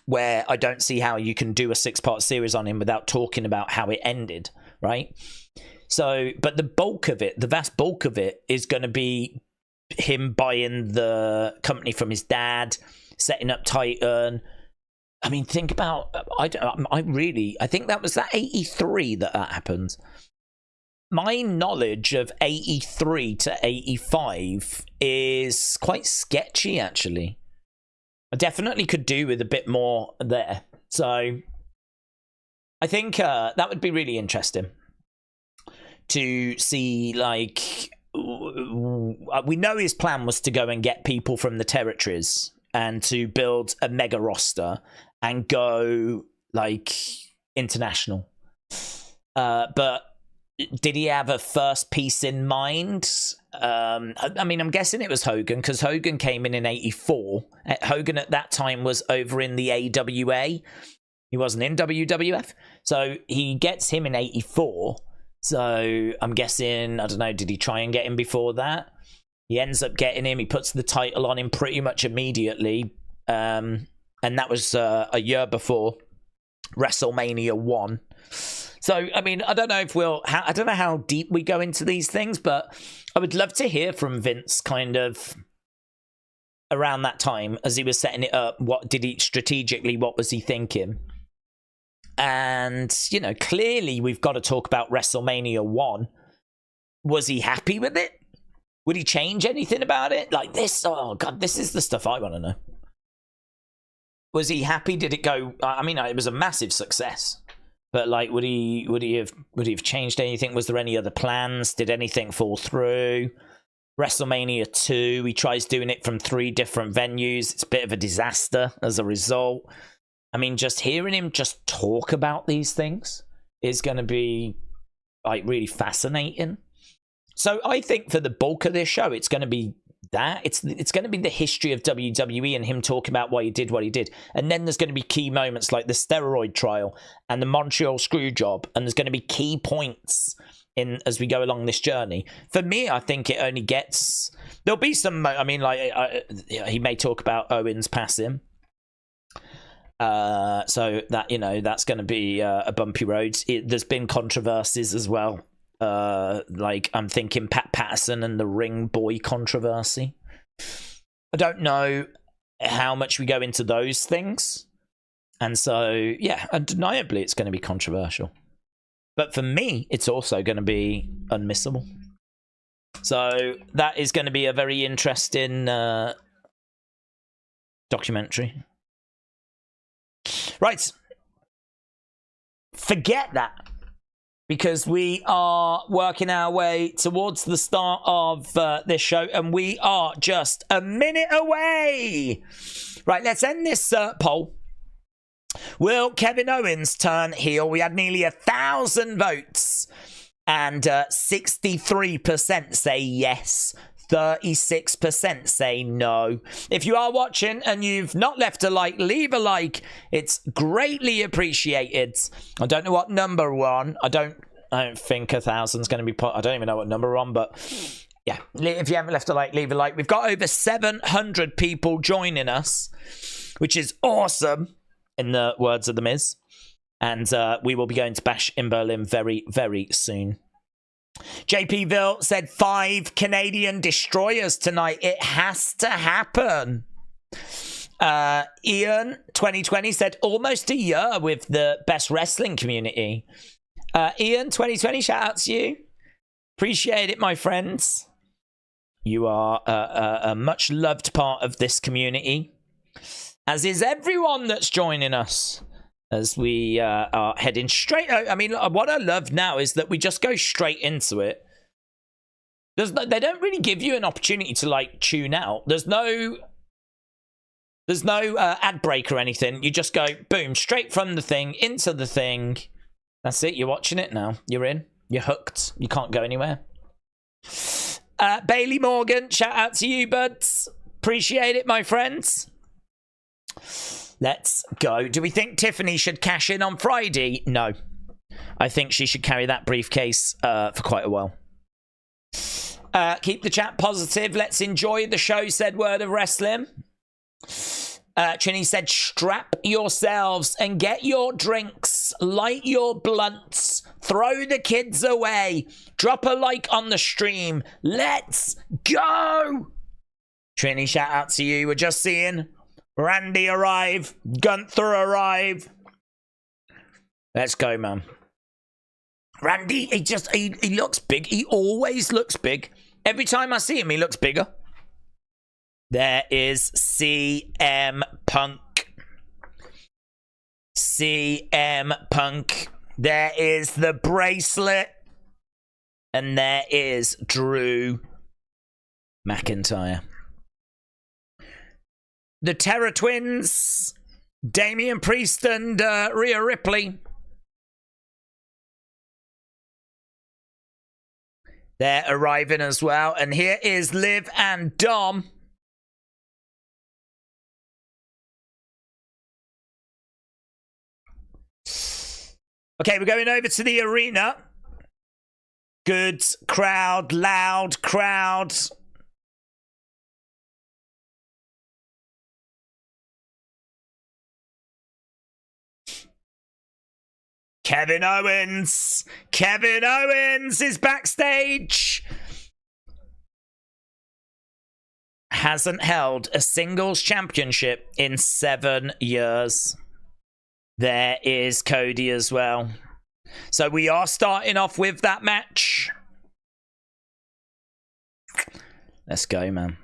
where I don't see how you can do a 6-part series on him without talking about how it ended, right? So, but the bulk of it, the vast bulk of it, is going to be him buying the company from his dad, setting up Titan. I mean, think about, I think that was that 83 that happened. My knowledge of 83 to 85 is quite sketchy, actually. I definitely could do with a bit more there. So I think that would be really interesting to see, like, we know his plan was to go and get people from the territories and to build a mega roster and go, like, international. But did he have a first piece in mind? I mean, I'm guessing it was Hogan, because Hogan came in 84. Hogan at that time was over in the AWA. He wasn't in WWF. So he gets him in 84. So I'm guessing, I don't know, did he try and get him before that? He ends up getting him. He puts the title on him pretty much immediately. And that was a year before WrestleMania 1. So, I mean, I don't know if I don't know how deep we go into these things, but I would love to hear from Vince kind of around that time as he was setting it up. What did he strategically, what was he thinking? And, you know, clearly we've got to talk about WrestleMania 1. Was he happy with it? Would he change anything about it? Like this, oh God, this is the stuff I want to know. Was he happy? Did it go, I mean, it was a massive success. But, like, would he have changed anything? Was there any other plans? Did anything fall through? WrestleMania 2, he tries doing it from 3 different venues. It's a bit of a disaster as a result. I mean, just hearing him just talk about these things is going to be, like, really fascinating. So I think for the bulk of this show, it's going to be that. It's going to be the history of WWE and him talking about why he did what he did. And then there's going to be key moments like the steroid trial and the Montreal screw job. And there's going to be key points in as we go along this journey. For me, I think it only gets... There'll be some... I mean, like, he may talk about Owens passing. So that, you know, that's going to be a bumpy road. There's been controversies as well. Like, I'm thinking Pat Patterson and the Ring Boy controversy. I don't know how much we go into those things. And so, yeah, undeniably it's going to be controversial. But for me, it's also going to be unmissable. So that is going to be a very interesting documentary. Right. Forget that. Because we are working our way towards the start of this show, and we are just a minute away. Right, let's end this poll. Will Kevin Owens turn heel? We had nearly 1,000 votes, and 63% say yes, 36% say no. If you are watching and you've not left a like, leave a like. It's greatly appreciated. I don't know what number we're on. I don't think 1,000's going to be put. I don't even know what number we're on, but yeah, if you haven't left a like, leave a like. We've got over 700 people joining us, which is awesome, in the words of The Miz. And we will be going to Bash in Berlin very, very soon. JPville said 5 Canadian destroyers tonight. It has to happen. Ian 2020 said almost a year with the best wrestling community. Ian 2020, shout out to you. Appreciate it, my friends. You are a much loved part of this community, as is everyone that's joining us. As we are heading straight out. I mean, what I love now is that we just go straight into it. They don't really give you an opportunity to, like, tune out. There's no ad break or anything. You just go, boom, straight from the thing, into the thing. That's it. You're watching it now. You're in. You're hooked. You can't go anywhere. Bailey Morgan, shout out to you, buds. Appreciate it, my friends. Let's go. Do we think Tiffany should cash in on Friday? No. I think she should carry that briefcase for quite a while. Keep the chat positive. Let's enjoy the show, said Word of Wrestling. Trini said, strap yourselves and get your drinks. Light your blunts. Throw the kids away. Drop a like on the stream. Let's go. Trini, shout out to you. We're just seeing Randy arrive. Gunther arrive. Let's go, man. Randy, he looks big. He always looks big. Every time I see him, he looks bigger. There is CM Punk. CM Punk. There is the bracelet. And there is Drew McIntyre. The Terror Twins, Damian Priest and Rhea Ripley. They're arriving as well. And here is Liv and Dom. Okay, we're going over to the arena. Good crowd, loud crowd. Kevin Owens. Kevin Owens is backstage. Hasn't held a singles championship in 7 years. There is Cody as well. So we are starting off with that match. Let's go, man.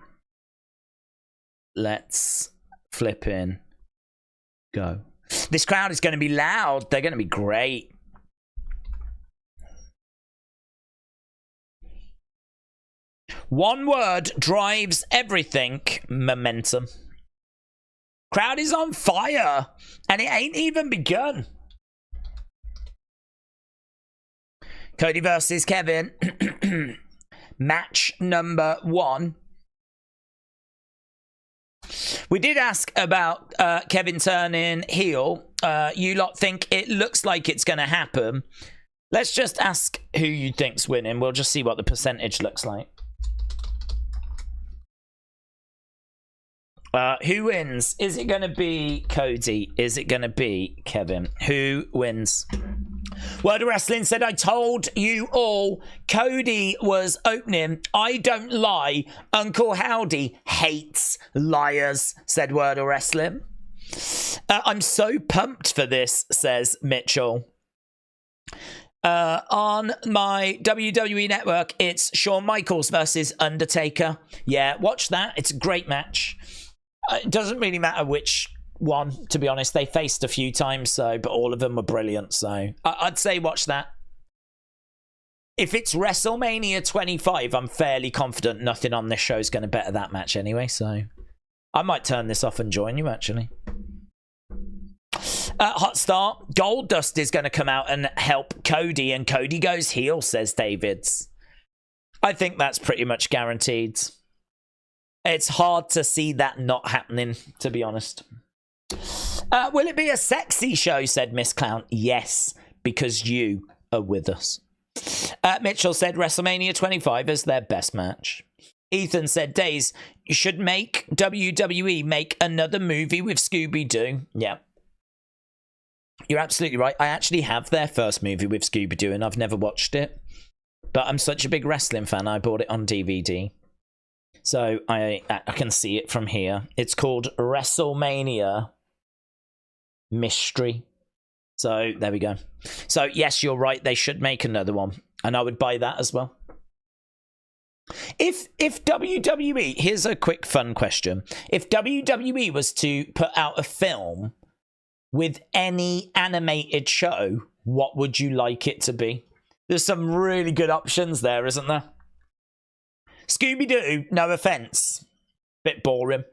Let's flip in. Go. This crowd is going to be loud. They're going to be great. One word drives everything. Momentum. Crowd is on fire. And it ain't even begun. Cody versus Kevin. Match number 1. We did ask about Kevin turning heel. You lot think it looks like it's going to happen. Let's just ask who you think's winning. We'll just see what the percentage looks like. Who wins? Is it going to be Cody? Is it going to be Kevin? Who wins? Word of Wrestling said, I told you all Cody was opening. I don't lie. Uncle Howdy hates liars, said Word of Wrestling. I'm so pumped for this, says Mitchell. On my WWE network, it's Shawn Michaels versus Undertaker. Yeah, watch that. It's a great match. It doesn't really matter which one, to be honest. They faced a few times, but all of them were brilliant. So I'd say watch that. If it's WrestleMania 25, I'm fairly confident nothing on this show is going to better that match anyway. So I might turn this off and join you, actually. Hot start. Goldust is going to come out and help Cody, and Cody goes heel, says Davids. I think that's pretty much guaranteed. It's hard to see that not happening, to be honest. Will it be a sexy show, said Miss Clown. Yes, because you are with us. Mitchell said WrestleMania 25 is their best match. Ethan said, Daze, you should make WWE make another movie with Scooby-Doo. Yeah. You're absolutely right. I actually have their first movie with Scooby-Doo and I've never watched it. But I'm such a big wrestling fan, I bought it on DVD. So I can see it from here. It's called WrestleMania Mystery. So there we go. So yes, you're right. They should make another one. And I would buy that as well. If WWE, here's a quick fun question. If WWE was to put out a film with any animated show, what would you like it to be? There's some really good options there, isn't there? Scooby-Doo, no offense. Bit boring.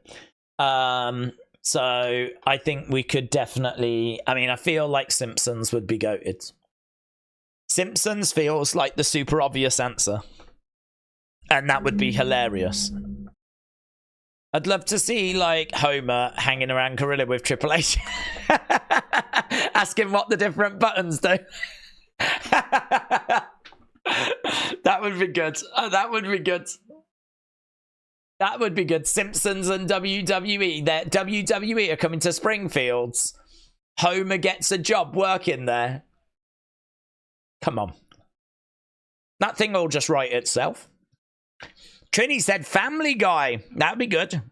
So I think we could definitely, I mean, I feel like Simpsons would be goated. Simpsons feels like the super obvious answer. And that would be hilarious. I'd love to see, like, Homer hanging around Gorilla with Triple H. Asking what the different buttons do. That would be good. Oh, that would be good. That would be good. Simpsons and WWE. WWE are coming to Springfields. Homer gets a job working there. Come on. That thing will just write itself. Trini said Family Guy. That would be good.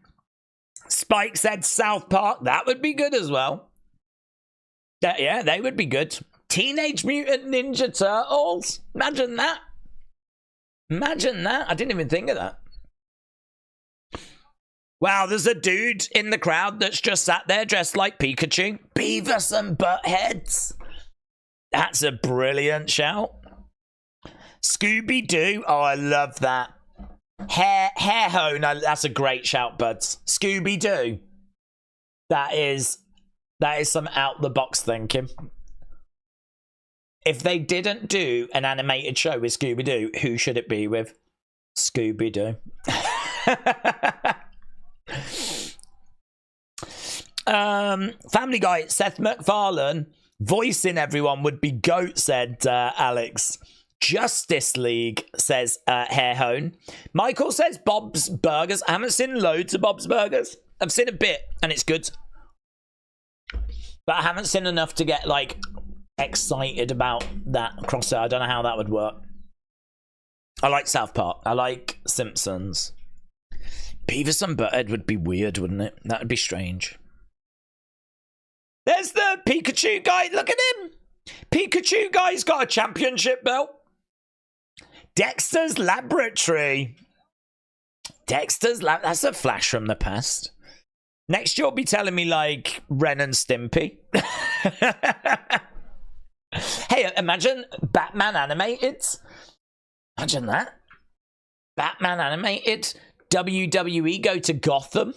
Spike said South Park. That would be good as well. Yeah, they would be good. Teenage Mutant Ninja Turtles. Imagine that. Imagine that. I didn't even think of that. Wow, there's a dude in the crowd that's just sat there dressed like Pikachu. Beavis and Buttheads. That's a brilliant shout. Scooby-Doo. Oh, I love that. Hair hone. That's a great shout, buds. Scooby-Doo. That is some out-the-box thinking. If they didn't do an animated show with Scooby-Doo, who should it be with? Scooby-Doo. Family Guy, Seth MacFarlane voicing everyone would be GOAT, said Alex. Justice League, says Hair Hone. Michael says Bob's Burgers. I haven't seen loads of Bob's Burgers. I've seen a bit and it's good, but I haven't seen enough to get like excited about that crossover. I don't know how that would work. I like South Park. I like Simpsons. Beavis and Butthead would be weird, wouldn't it? That would be strange. There's the Pikachu guy. Look at him. Pikachu guy's got a championship belt. Dexter's Laboratory. Dexter's Lab. That's a flash from the past. Next, you'll be telling me like Ren and Stimpy. Hey, imagine Batman animated. Imagine that. Batman animated. WWE go to Gotham.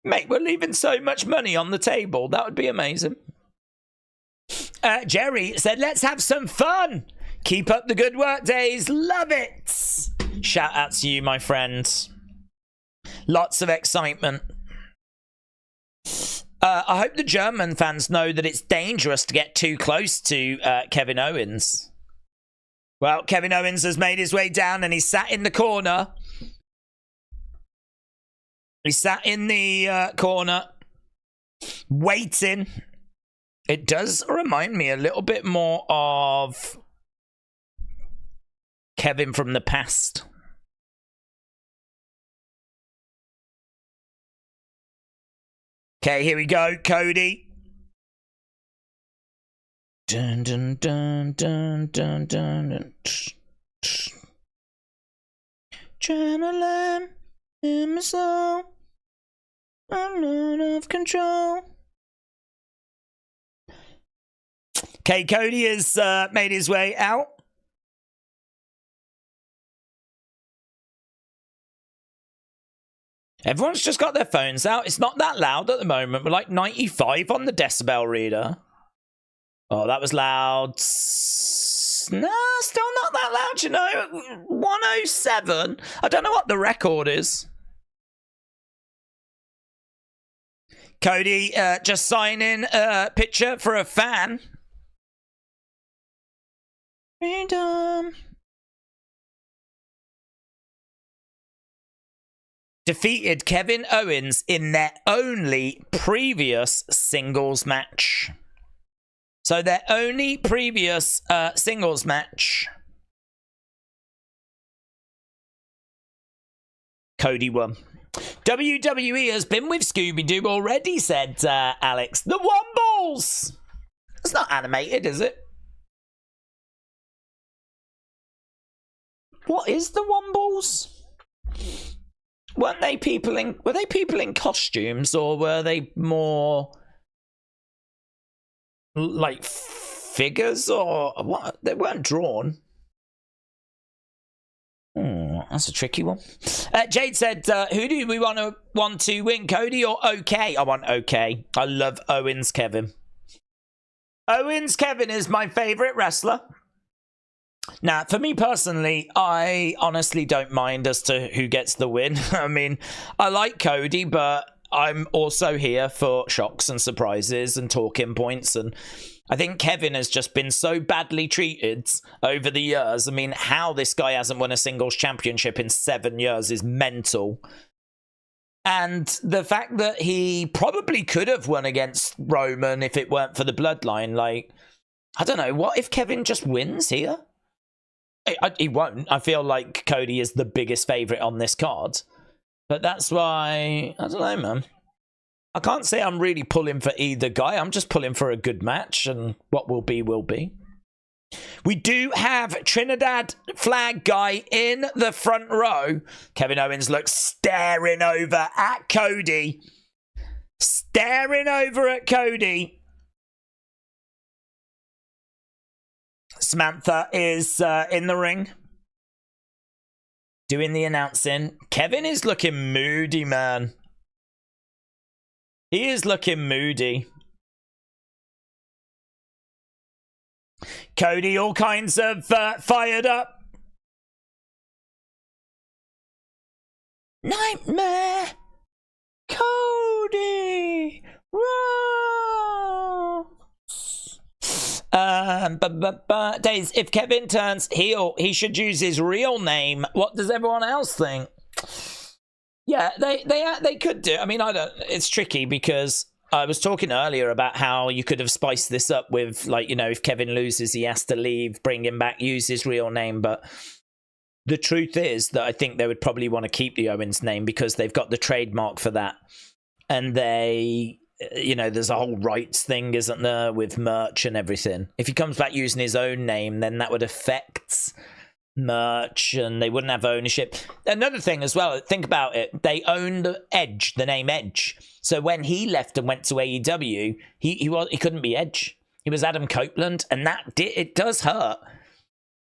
Mate, we're leaving so much money on the table. That would be amazing. Jerry said, let's have some fun. Keep up the good work, Daze. Love it. Shout out to you, my friend. Lots of excitement. I hope the German fans know that it's dangerous to get too close to Kevin Owens. Well, Kevin Owens has made his way down and he's sat in the corner. He sat in the corner, waiting. It does remind me a little bit more of Kevin from the past. Okay, here we go, Cody. Dun dun dun dun dun dun dun. Adrenaline in my soul. I'm out of control. Okay, Cody has made his way out. Everyone's just got their phones out. It's not that loud at the moment. We're like 95 on the decibel reader. Oh, that was loud. Nah, still not that loud, you know. 107. I don't know what the record is. Cody just signing a picture for a fan. Freedom. Defeated Kevin Owens in their only previous singles match. So their only previous singles match. Cody won. WWE has been with Scooby-Doo already, said Alex. The Wombles! It's not animated, is it? What is the Wombles? Weren't they people in... Were they people in costumes, or were they more... like figures, or what? They weren't drawn. That's a tricky one. Jade said, who do we want to win, Cody or OK? I want OK. I love Owens Kevin. Owens Kevin is my favourite wrestler. Now, for me personally, I honestly don't mind as to who gets the win. I mean, I like Cody, but I'm also here for shocks and surprises and talking points, and I think Kevin has just been so badly treated over the years. I mean, how this guy hasn't won a singles championship in 7 years is mental. And the fact that he probably could have won against Roman if it weren't for the bloodline, like, I don't know, what if Kevin just wins here? He won't. I feel like Cody is the biggest favourite on this card. But that's why, I don't know, man. I can't say I'm really pulling for either guy. I'm just pulling for a good match, and what will be, will be. We do have Trinidad flag guy in the front row. Kevin Owens looks staring over at Cody. Staring over at Cody. Samantha is in the ring. Doing the announcing. Kevin is looking moody, man. He is looking moody. Cody all kinds of fired up. Nightmare. Cody. Rhodes. Daze, if Kevin turns heel, he should use his real name. What does everyone else think? Yeah, they could do. I mean, I don't. It's tricky because I was talking earlier about how you could have spiced this up with, like, you know, if Kevin loses, he has to leave, bring him back, use his real name. But the truth is that I think they would probably want to keep the Owens name because they've got the trademark for that, and they. You know, there's a whole rights thing, isn't there, with merch and everything. If he comes back using his own name, then that would affect merch and they wouldn't have ownership. Another thing as well, think about it. They owned Edge, the name Edge. So when he left and went to AEW, he couldn't be Edge. He was Adam Copeland, and it does hurt.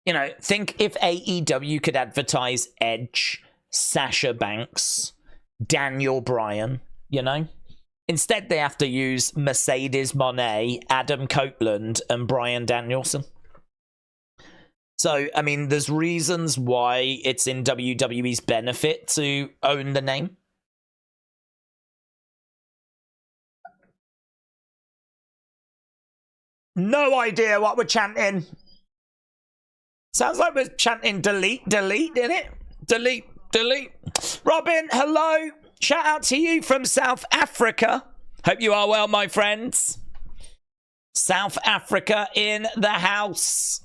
You know, think if AEW could advertise Edge, Sasha Banks, Daniel Bryan, you know? Instead, they have to use Mercedes Moné, Adam Copeland, and Bryan Danielson. So, I mean, there's reasons why it's in WWE's benefit to own the name. No idea what we're chanting. Sounds like we're chanting delete, delete, innit? Delete, delete. Robin, hello. Shout out to you from South Africa. Hope you are well, my friends. South Africa in the house.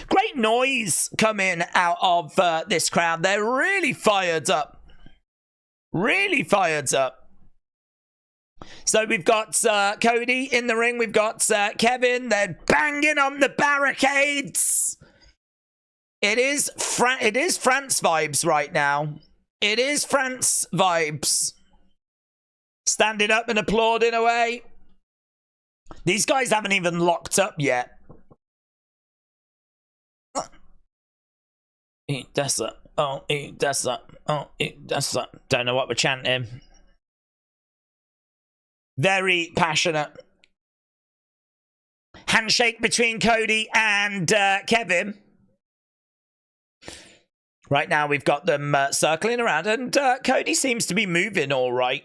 Great noise coming out of this crowd. They're really fired up. Really fired up. So we've got Cody in the ring. We've got Kevin. They're banging on the barricades. It is France vibes right now. It is France vibes. Standing up and applauding away. These guys haven't even locked up yet. That's it. Oh, that's it. Oh, that's it. Don't know what we're chanting. Very passionate. Handshake between Cody and Kevin. Right now we've got them circling around, and Cody seems to be moving all right.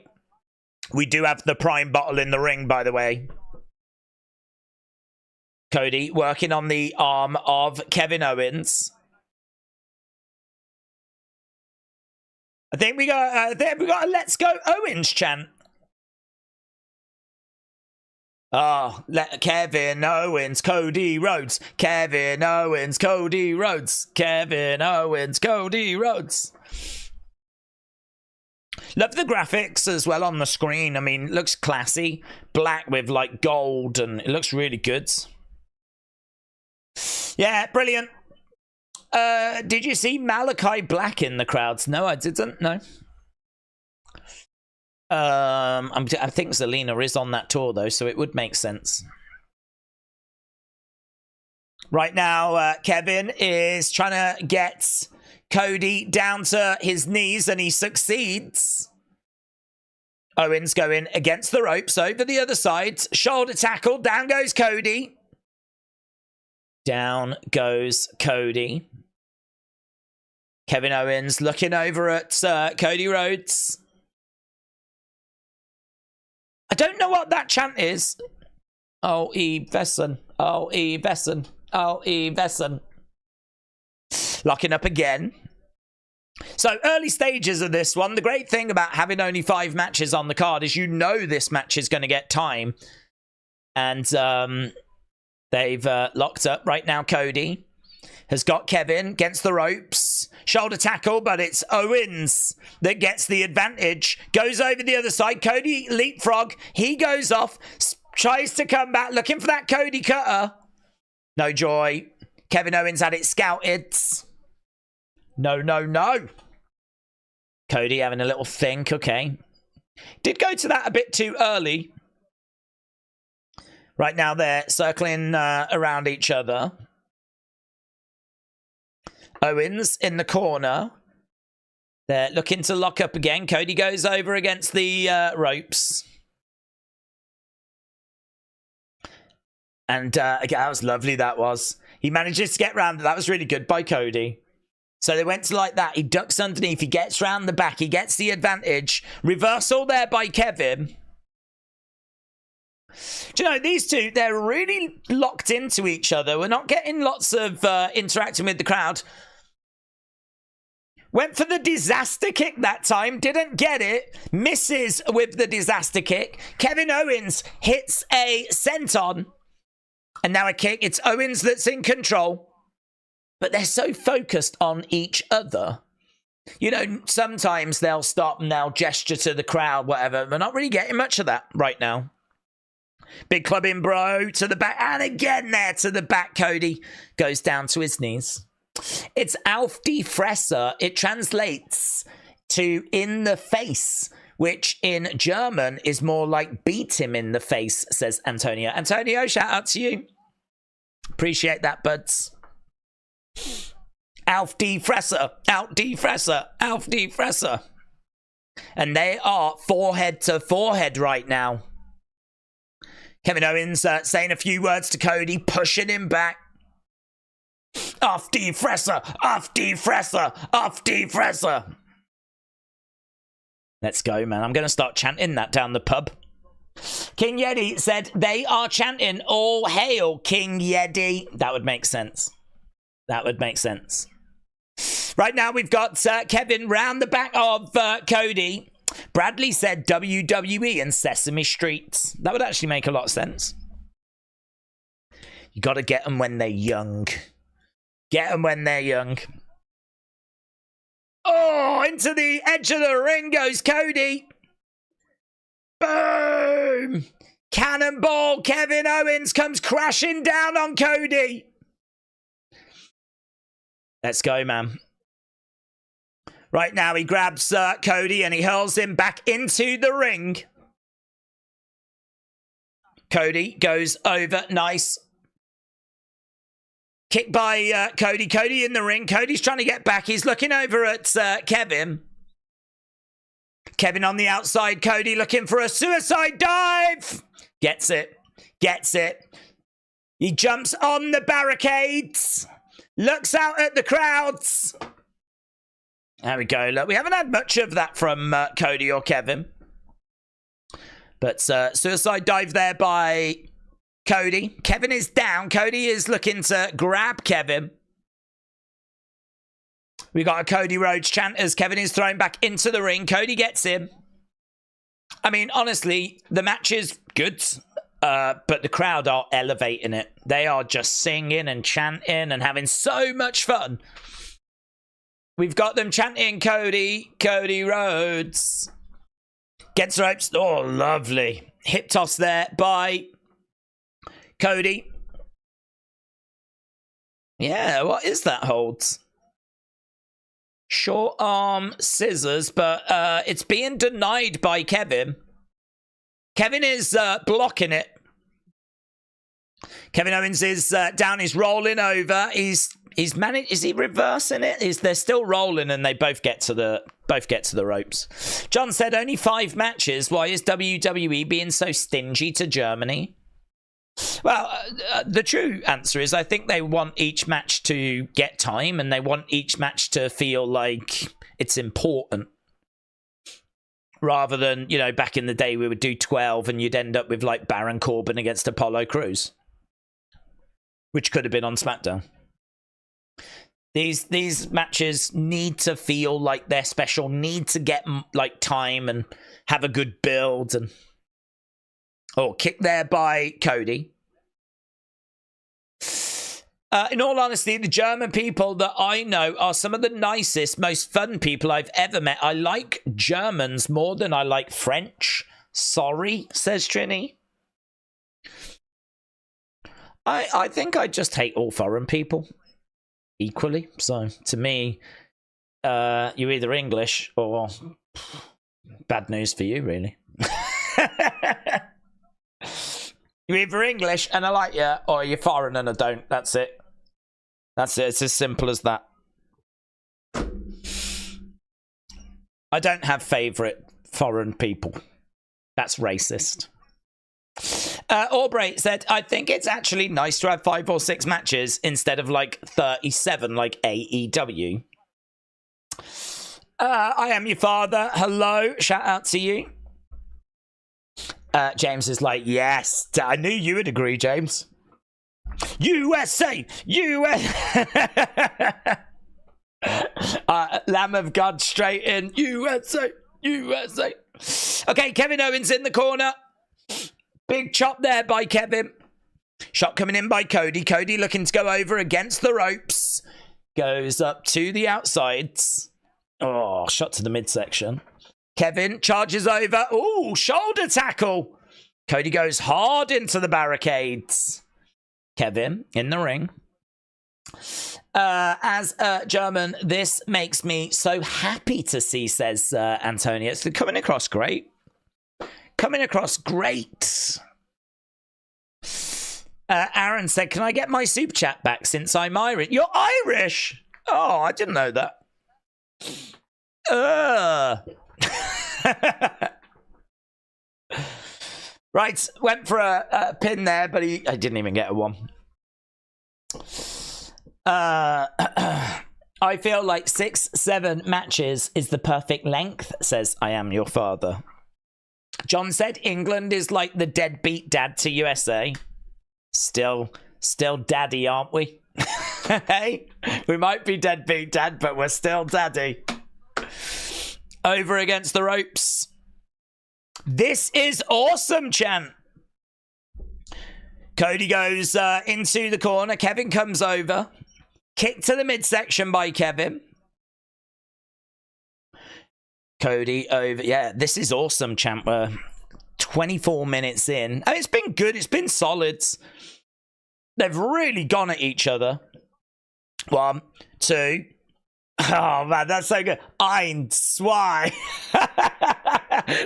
We do have the prime bottle in the ring, by the way. Cody working on the arm of Kevin Owens. I think we got a "Let's Go Owens" chant. Oh, Kevin Owens, Cody Rhodes. Kevin Owens, Cody Rhodes. Kevin Owens, Cody Rhodes. Love the graphics as well on the screen. I mean, it looks classy. Black with like gold, and it looks really good. Yeah, brilliant. Did you see Malachi Black in the crowds? No, I didn't. No. I think Zelina is on that tour though, so it would make sense. Right now, Kevin is trying to get Cody down to his knees, and he succeeds. Owens going against the ropes over the other side. Shoulder tackle. Down goes Cody. Down goes Cody. Kevin Owens looking over at Cody Rhodes. I don't know what that chant is. Oh, Vesson. Oh, Vesson. Oh, Vesson. Locking up again. So, early stages of this one. The great thing about having only 5 matches on the card is you know this match is going to get time. And they've locked up right now. Cody has got Kevin against the ropes. Shoulder tackle, but it's Owens that gets the advantage. Goes over the other side. Cody leapfrog. He goes off. Tries to come back. Looking for that Cody cutter. No joy. Kevin Owens had it scouted. No, no, no. Cody having a little think. Okay. Did go to that a bit too early. Right now they're circling around each other. Owens in the corner. They're looking to lock up again. Cody goes over against the ropes. And again, that was lovely, that was. He manages to get round. That was really good by Cody. So they went to like that. He ducks underneath. He gets round the back. He gets the advantage. Reversal there by Kevin. Do you know, these two, they're really locked into each other. We're not getting lots of interacting with the crowd. Went for the disaster kick that time. Didn't get it. Misses with the disaster kick. Kevin Owens hits a senton. And now a kick. It's Owens that's in control. But they're so focused on each other. You know, sometimes they'll stop and they'll gesture to the crowd, whatever. We're not really getting much of that right now. Big club in, bro. To the back. And again there to the back. Cody goes down to his knees. It's Auf die Fresse. It translates to in the face, which in German is more like beat him in the face, says Antonio. Antonio, shout out to you. Appreciate that, buds. Auf die Fresse. Auf die Fresse. Auf die Fresse. And they are forehead to forehead right now. Kevin Owens saying a few words to Cody, pushing him back. Auf die Fresse, auf die Fresse, auf die Fresse. Let's go, man. I'm going to start chanting that down the pub. King Yeti said they are chanting all hail King Yeti. That would make sense. That would make sense. Right now we've got Kevin round the back of Cody. Bradley said WWE and Sesame Street. That would actually make a lot of sense. You got to get them when they're young. Get them when they're young. Oh, into the edge of the ring goes Cody. Boom! Cannonball. Kevin Owens comes crashing down on Cody. Let's go, man. Right now, he grabs Cody and he hurls him back into the ring. Cody goes over. Nice. Kick by Cody. Cody in the ring. Cody's trying to get back. He's looking over at Kevin. Kevin on the outside. Cody looking for a suicide dive. Gets it. Gets it. He jumps on the barricades. Looks out at the crowds. There we go. Look, we haven't had much of that from Cody or Kevin. But suicide dive there by Cody. Kevin is down. Cody is looking to grab Kevin. We got a Cody Rhodes chant as Kevin is thrown back into the ring. Cody gets him. I mean, honestly, the match is good, but the crowd are elevating it. They are just singing and chanting and having so much fun. We've got them chanting Cody, Cody Rhodes. Gets ropes. Oh, lovely. Hip toss there by Cody. Yeah, what is that hold? Short arm scissors, but it's being denied by Kevin. Kevin is blocking it. Kevin Owens is down. He's rolling over. He's managed. Is he reversing it? They're still rolling, and they both get to the ropes. John said only 5 matches. Why is WWE being so stingy to Germany? Well, the true answer is I think they want each match to get time, and they want each match to feel like it's important. Rather than, you know, back in the day we would do 12 and you'd end up with like Baron Corbin against Apollo Crews, which could have been on SmackDown. These matches need to feel like they're special, need to get like time and have a good build. And oh, kick there by Cody. In all honesty, the German people that I know are some of the nicest, most fun people I've ever met. I like Germans more than I like French. Sorry, says Trini. I think I just hate all foreign people equally. So to me, you're either English or bad news for you, really. You're either English and I like you, or you're foreign and I don't. That's it. That's it. It's as simple as that. I don't have favourite foreign people. That's racist. Albright said, I think it's actually nice to have 5 or 6 matches instead of like 37 like AEW. I am your father. Hello. Shout out to you. James is like, yes. I knew you would agree, James. USA! Lamb of God straight in. USA! Okay, Kevin Owens in the corner. Big chop there by Kevin. Shot coming in by Cody. Cody looking to go over against the ropes. Goes up to the outsides. Oh, shot to the midsection. Kevin charges over. Ooh, shoulder tackle. Cody goes hard into the barricades. Kevin in the ring. As German, this makes me so happy to see, says Antonio. It's coming across great. Coming across great. Aaron said, can I get my super chat back since I'm Irish? You're Irish? Oh, I didn't know that. Right, went for a pin there, but I didn't even get a one. I feel like 6-7 matches is the perfect length, says I am your father. John said England is like the deadbeat dad to USA. Still daddy, aren't we? Hey, we might be deadbeat dad, but we're still daddy. Over against the ropes. This is awesome, chant. Cody goes into the corner. Kevin comes over. Kick to the midsection by Kevin. Cody over. Yeah, this is awesome, champ. 24 minutes in. Oh, it's been good. It's been solid. They've really gone at each other. 1, 2. Oh, man, that's so good. Ein, zwei.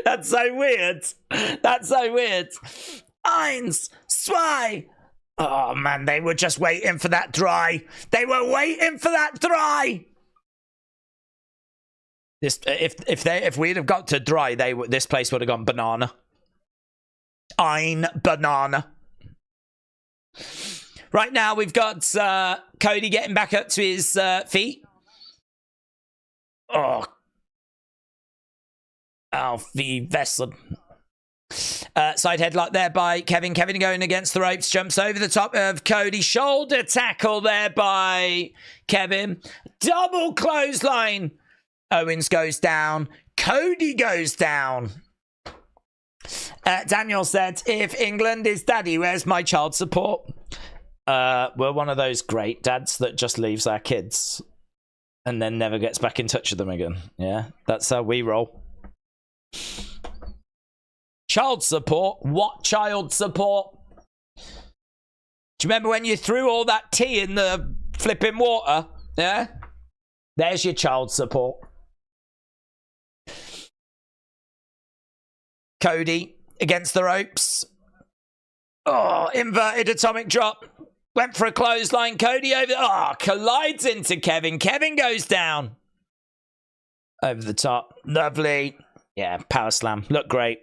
That's so weird. That's so weird. Eins, zwei. Oh, man, they were just waiting for that dry. They were waiting for that dry. This, if we'd have got to dry, this place would have gone banana. Ein banana. Right now, we've got Cody getting back up to his feet. Oh, Alfie Vesson. Side headlock there by Kevin. Kevin going against the ropes. Jumps over the top of Cody. Shoulder tackle there by Kevin. Double clothesline. Owens goes down. Cody goes down. Daniel said, if England is daddy, where's my child support? We're one of those great dads that just leaves our kids and then never gets back in touch with them again. Yeah, that's how we roll. Child support? What child support? Do you remember when you threw all that tea in the flipping water? Yeah? There's your child support. Cody against the ropes. Oh, inverted atomic drop. Went for a clothesline. Cody over. Oh, collides into Kevin. Kevin goes down. Over the top. Lovely. Yeah, power slam. Look great.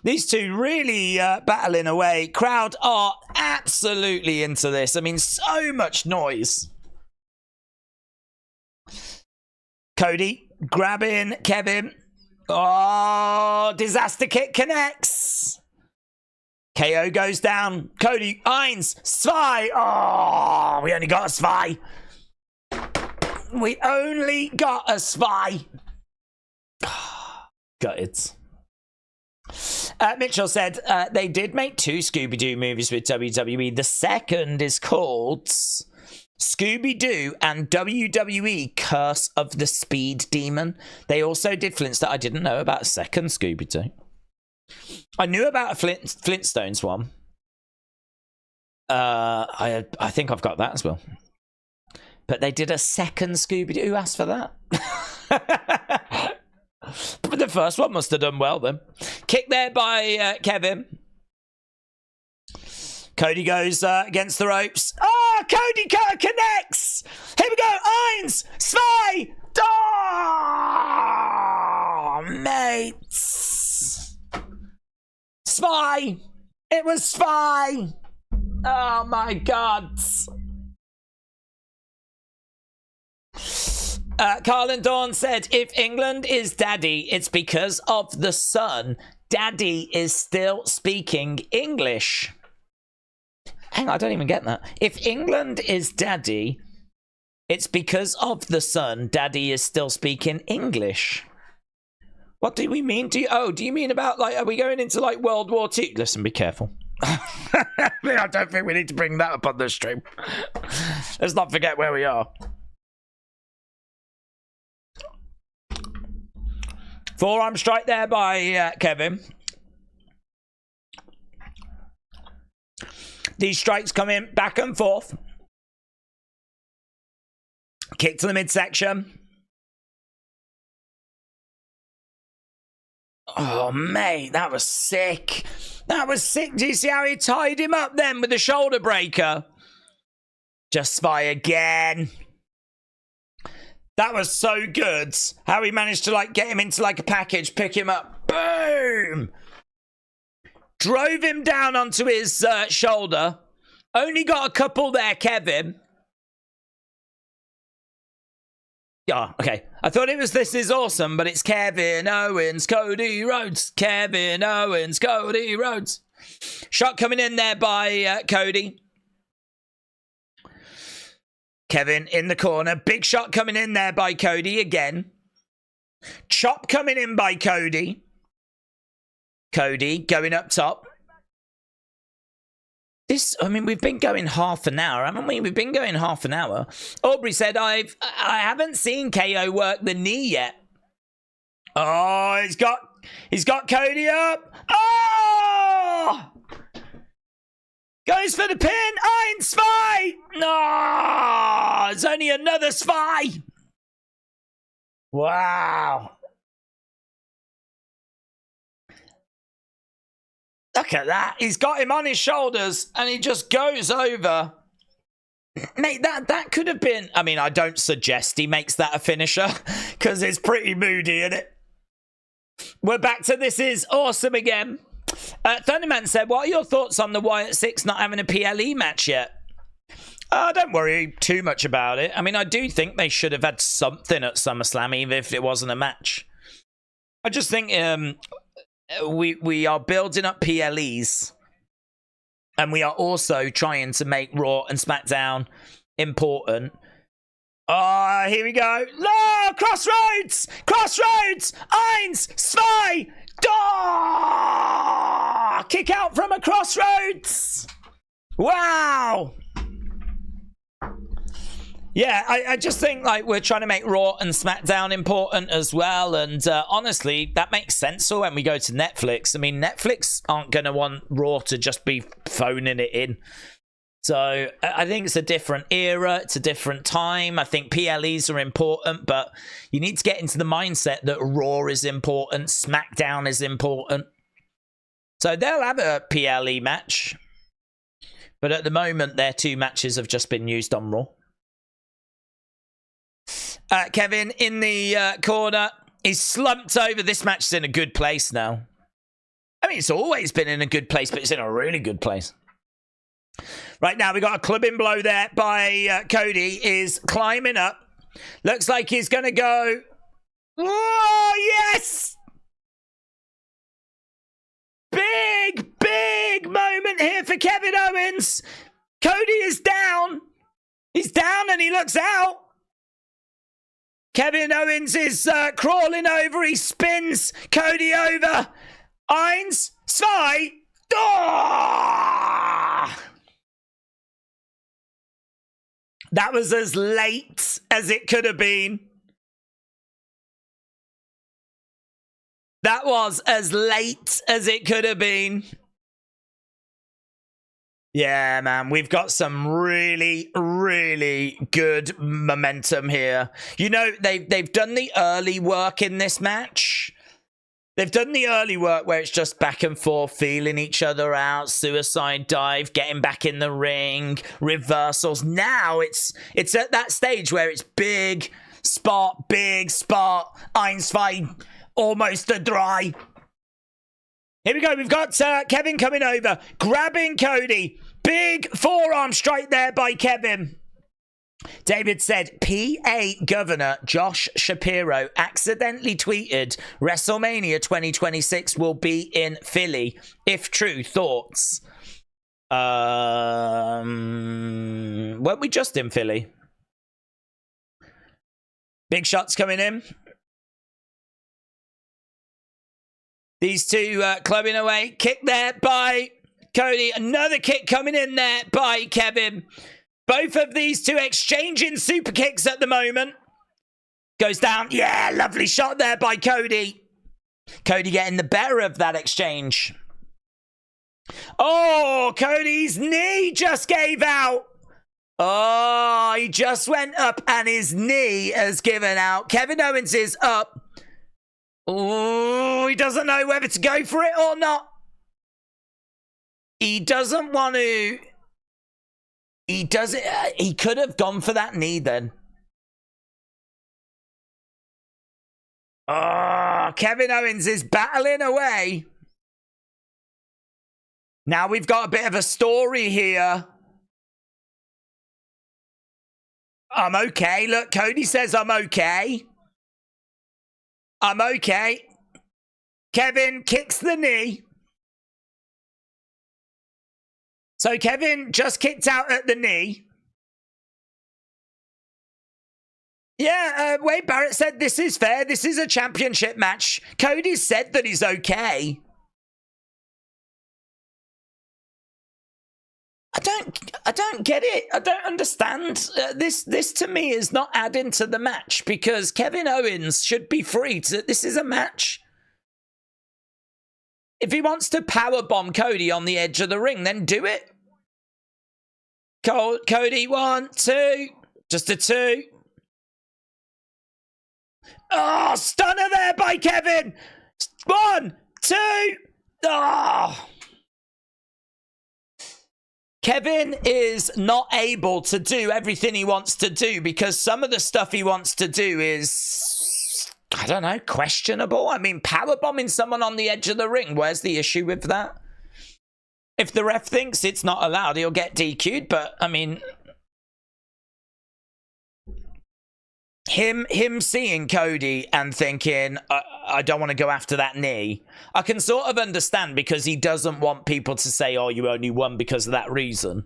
These two really battling away. Crowd are absolutely into this. I mean, so much noise. Cody grabbing Kevin. Oh, disaster kick connects. KO goes down. Cody, Owens, Spy. Oh, we only got a Spy. We only got a Spy. Gutted. Mitchell said they did make 2 Scooby-Doo movies with WWE. The second is called Scooby-Doo and WWE Curse of the Speed Demon. They also did Flintstones. I didn't know about a second Scooby-Doo. I knew about a Flintstones one. I think I've got that as well. But they did a second Scooby-Doo. Who asked for that? But the first one must have done well then. Kick there by Kevin. Cody goes against the ropes. Oh, Cody connects. Here we go. Owens, Spy. Oh, mates. Spy. It was Spy. Oh, my God. Carl and Dawn said, if England is daddy, it's because of the son. Daddy is still speaking English. Hang on, I don't even get that. If England is daddy, it's because of the son. Daddy is still speaking English. What do we mean? Do you mean about, like, are we going into, like, World War II? Listen, be careful. I don't think we need to bring that up on the stream. Let's not forget where we are. Forearm strike there by Kevin. These strikes come in back and forth. Kick to the midsection. Oh, mate, that was sick. That was sick. Do you see how he tied him up then with the shoulder breaker? Just Spy again. That was so good. How he managed to, like, get him into, like, a package, pick him up. Boom! Drove him down onto his shoulder. Only got a couple there, Kevin. Yeah, okay. I thought it was This Is Awesome, but it's Kevin Owens, Cody Rhodes. Kevin Owens, Cody Rhodes. Shot coming in there by Cody. Kevin in the corner. Big shot coming in there by Cody again. Chop coming in by Cody. Cody going up top. I mean, we've been going half an hour, haven't we? We've been going half an hour. Aubrey said, I haven't seen KO work the knee yet. Oh, he's got Cody up. Oh! Goes for the pin. Iron Spy. No, it's only another Spy. Wow. Look at that. He's got him on his shoulders and he just goes over. Mate, that could have been... I mean, I don't suggest he makes that a finisher because it's pretty moody, isn't it? We're back to This Is Awesome again. Thunderman said, what are your thoughts on the Wyatt 6 not having a PLE match yet? Don't worry too much about it. I mean, I do think they should have had something at SummerSlam, even if it wasn't a match. I just think we are building up PLEs, and we are also trying to make Raw and SmackDown important. Oh, here we go. No, Crossroads! Crossroads! Eins, zwei, da! Kick out from a Crossroads! Wow! Yeah, I just think like we're trying to make Raw and SmackDown important as well, and honestly, that makes sense. So when we go to Netflix, I mean, Netflix aren't going to want Raw to just be phoning it in. So I think it's a different era, it's a different time. I think PLEs are important, but you need to get into the mindset that Raw is important, SmackDown is important. So they'll have a PLE match, but at the moment, their 2 matches have just been used on Raw. Kevin in the corner. He's slumped over. This match is in a good place now. I mean, it's always been in a good place, but it's in a really good place. Right now, we got a clubbing blow there by Cody. Is climbing up. Looks like he's going to go. Whoa, yes! Big moment here for Kevin Owens. Cody is down. He's down and he looks out. Kevin Owens is crawling over. He spins Cody over. Eins, zwei, da! That was as late as it could have been. That was as late as it could have been. Yeah, man, we've got some really, really good momentum here. You know, they've done the early work in this match. They've done the early work where it's just back and forth, feeling each other out, suicide dive, getting back in the ring, reversals. Now it's at that stage where it's big spot, eins, zwei, almost a dry. Here we go. We've got Kevin coming over, grabbing Cody. Big forearm strike there by Kevin. David said, PA Governor Josh Shapiro accidentally tweeted WrestleMania 2026 will be in Philly. If true, thoughts? Weren't we just in Philly? Big shots coming in. These two clubbing away. Kick there by Cody. Another kick coming in there by Kevin. Both of these two exchanging super kicks at the moment. Goes down. Yeah, lovely shot there by Cody. Cody getting the better of that exchange. Oh, Cody's knee just gave out. Oh, he just went up and his knee has given out. Kevin Owens is up. Oh, he doesn't know whether to go for it or not. He doesn't want to. He doesn't. He could have gone for that knee then. Oh, Kevin Owens is battling away. Now we've got a bit of a story here. I'm okay. Look, Cody says I'm okay. I'm okay. Kevin kicks the knee. So Kevin just kicked out at the knee. Yeah, Wade Barrett said this is fair. This is a championship match. Cody said that he's okay. I don't get it. I don't understand. This to me is not adding to the match because Kevin Owens should be free to. This is a match. If he wants to powerbomb Cody on the edge of the ring, then do it. Cody, 1, 2. Just a 2. Oh, stunner there by Kevin. 1, 2. Oh. Kevin is not able to do everything he wants to do because some of the stuff he wants to do is, I don't know, questionable. I mean, powerbombing someone on the edge of the ring, where's the issue with that? If the ref thinks it's not allowed, he'll get DQ'd, but, I mean... him seeing Cody and thinking, I don't want to go after that knee, I can sort of understand, because he doesn't want people to say, oh, you only won because of that reason.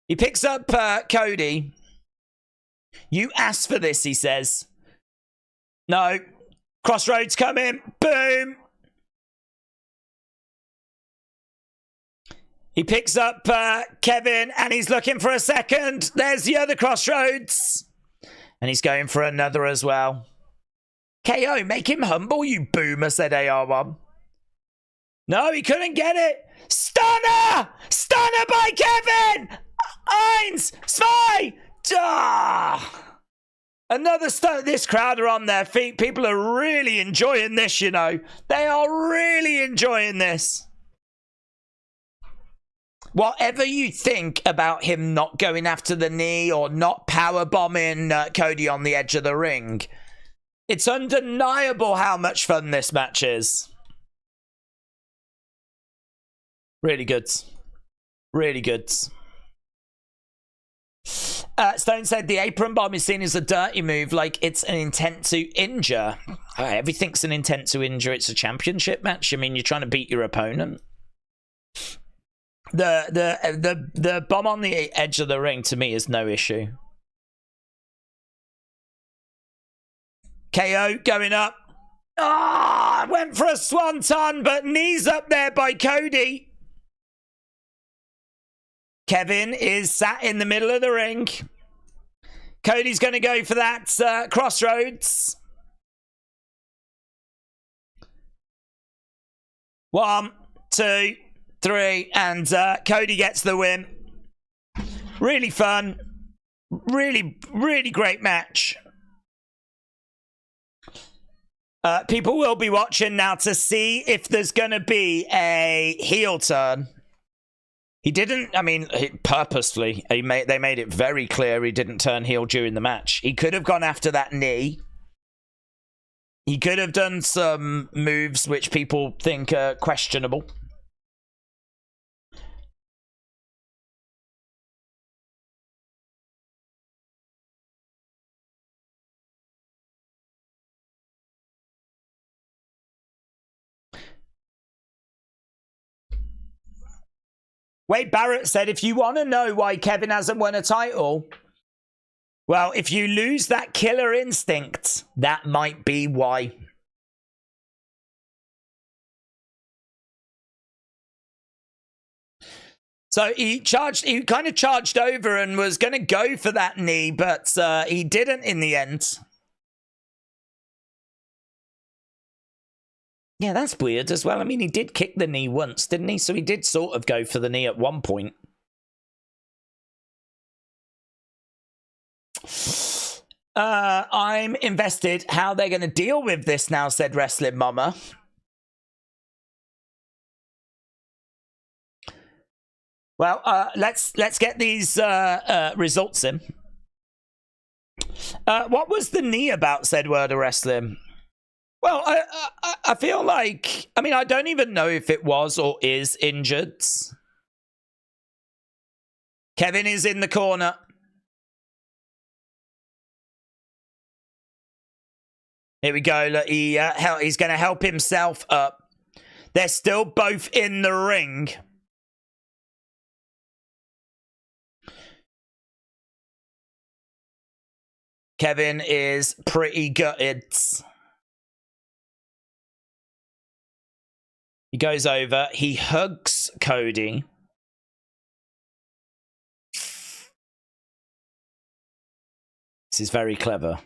He picks up Cody. You asked for this, he says. No. Crossroads come in. Boom. He picks up Kevin, and he's looking for a second. There's the other Crossroads. And he's going for another as well. KO, make him humble, you boomer, said AR1. No, he couldn't get it. Stunner! Stunner by Kevin! Eins! Zwei! Another stunner. This crowd are on their feet. People are really enjoying this, you know. They are really enjoying this. Whatever you think about him not going after the knee or not powerbombing Cody on the edge of the ring, it's undeniable how much fun this match is. Really good. Really good. Stone said the apron bomb is seen as a dirty move, like it's an intent to injure. Everything's an intent to injure. It's a championship match. I mean, you're trying to beat your opponent. The bomb on the edge of the ring to me is no issue. KO going up. Ah, went for a swanton, but knees up there by Cody. Kevin is sat in the middle of the ring. Cody's going to go for that crossroads. 1, 2, 3, and Cody gets the win. Really fun. Really, really great match. People will be watching now to see if there's going to be a heel turn. He didn't, I mean, purposefully, they made it very clear he didn't turn heel during the match. He could have gone after that knee. He could have done some moves which people think are questionable. Wade Barrett said, if you want to know why Kevin hasn't won a title, well, if you lose that killer instinct, that might be why. So he kind of charged over and was going to go for that knee, but he didn't in the end. Yeah, that's weird as well. I mean, he did kick the knee once, didn't he? So he did sort of go for the knee at one point. I'm invested how they're going to deal with this now, said Wrestling Mama. Well, let's get these results in. What was the knee about, said Word of Wrestling? Well, I feel like, I mean, I don't even know if it was or is injured. Kevin is in the corner. Here we go. Look, he's going to help himself up. They're still both in the ring. Kevin is pretty gutted. He goes over. He hugs Cody. This is very clever.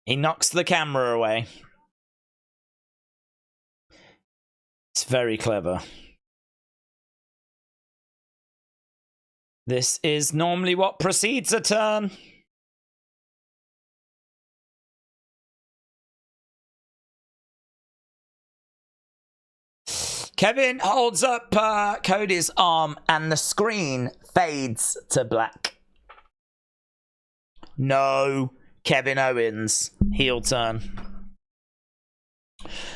He knocks the camera away. It's very clever. This is normally what precedes a turn. Kevin holds up Cody's arm and the screen fades to black. No Kevin Owens. Heel turn.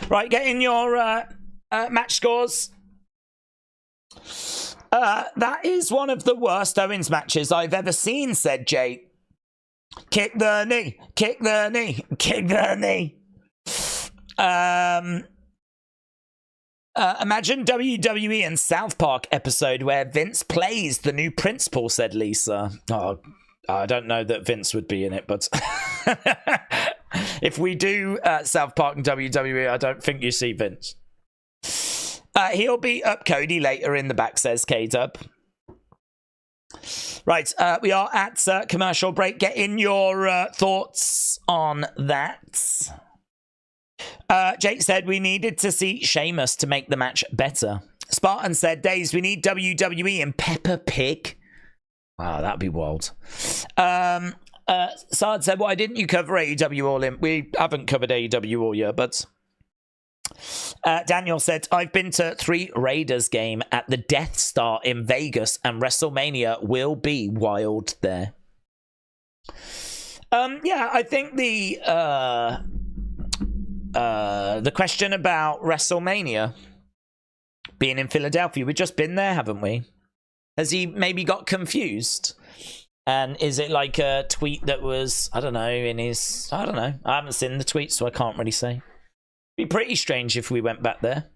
Right, get in your match scores. That is one of the worst Owens matches I've ever seen, said Jade. Kick the knee, kick the knee, kick the knee. Imagine WWE and South Park episode where Vince plays the new principal, said Lisa. Oh, I don't know that Vince would be in it, but if we do South Park and WWE, I don't think you see Vince. He'll beat up Cody later in the back, says K-Dub. Right, we are at commercial break. Get in your thoughts on that. Jake said we needed to see Sheamus to make the match better. Spartan said, Daze, we need WWE and Peppa Pig. Wow, that'd be wild. Sard said, why didn't you cover AEW All In? We haven't covered AEW all year, but... Daniel said, I've been to 3 Raiders game at the Death Star in Vegas, and WrestleMania will be wild there. Yeah, I think the question about WrestleMania being in Philadelphia, we've just been there, haven't we? Has he maybe got confused? And is it like a tweet that was, I don't know, in his... I don't know. I haven't seen the tweet, so I can't really say. Be pretty strange if we went back there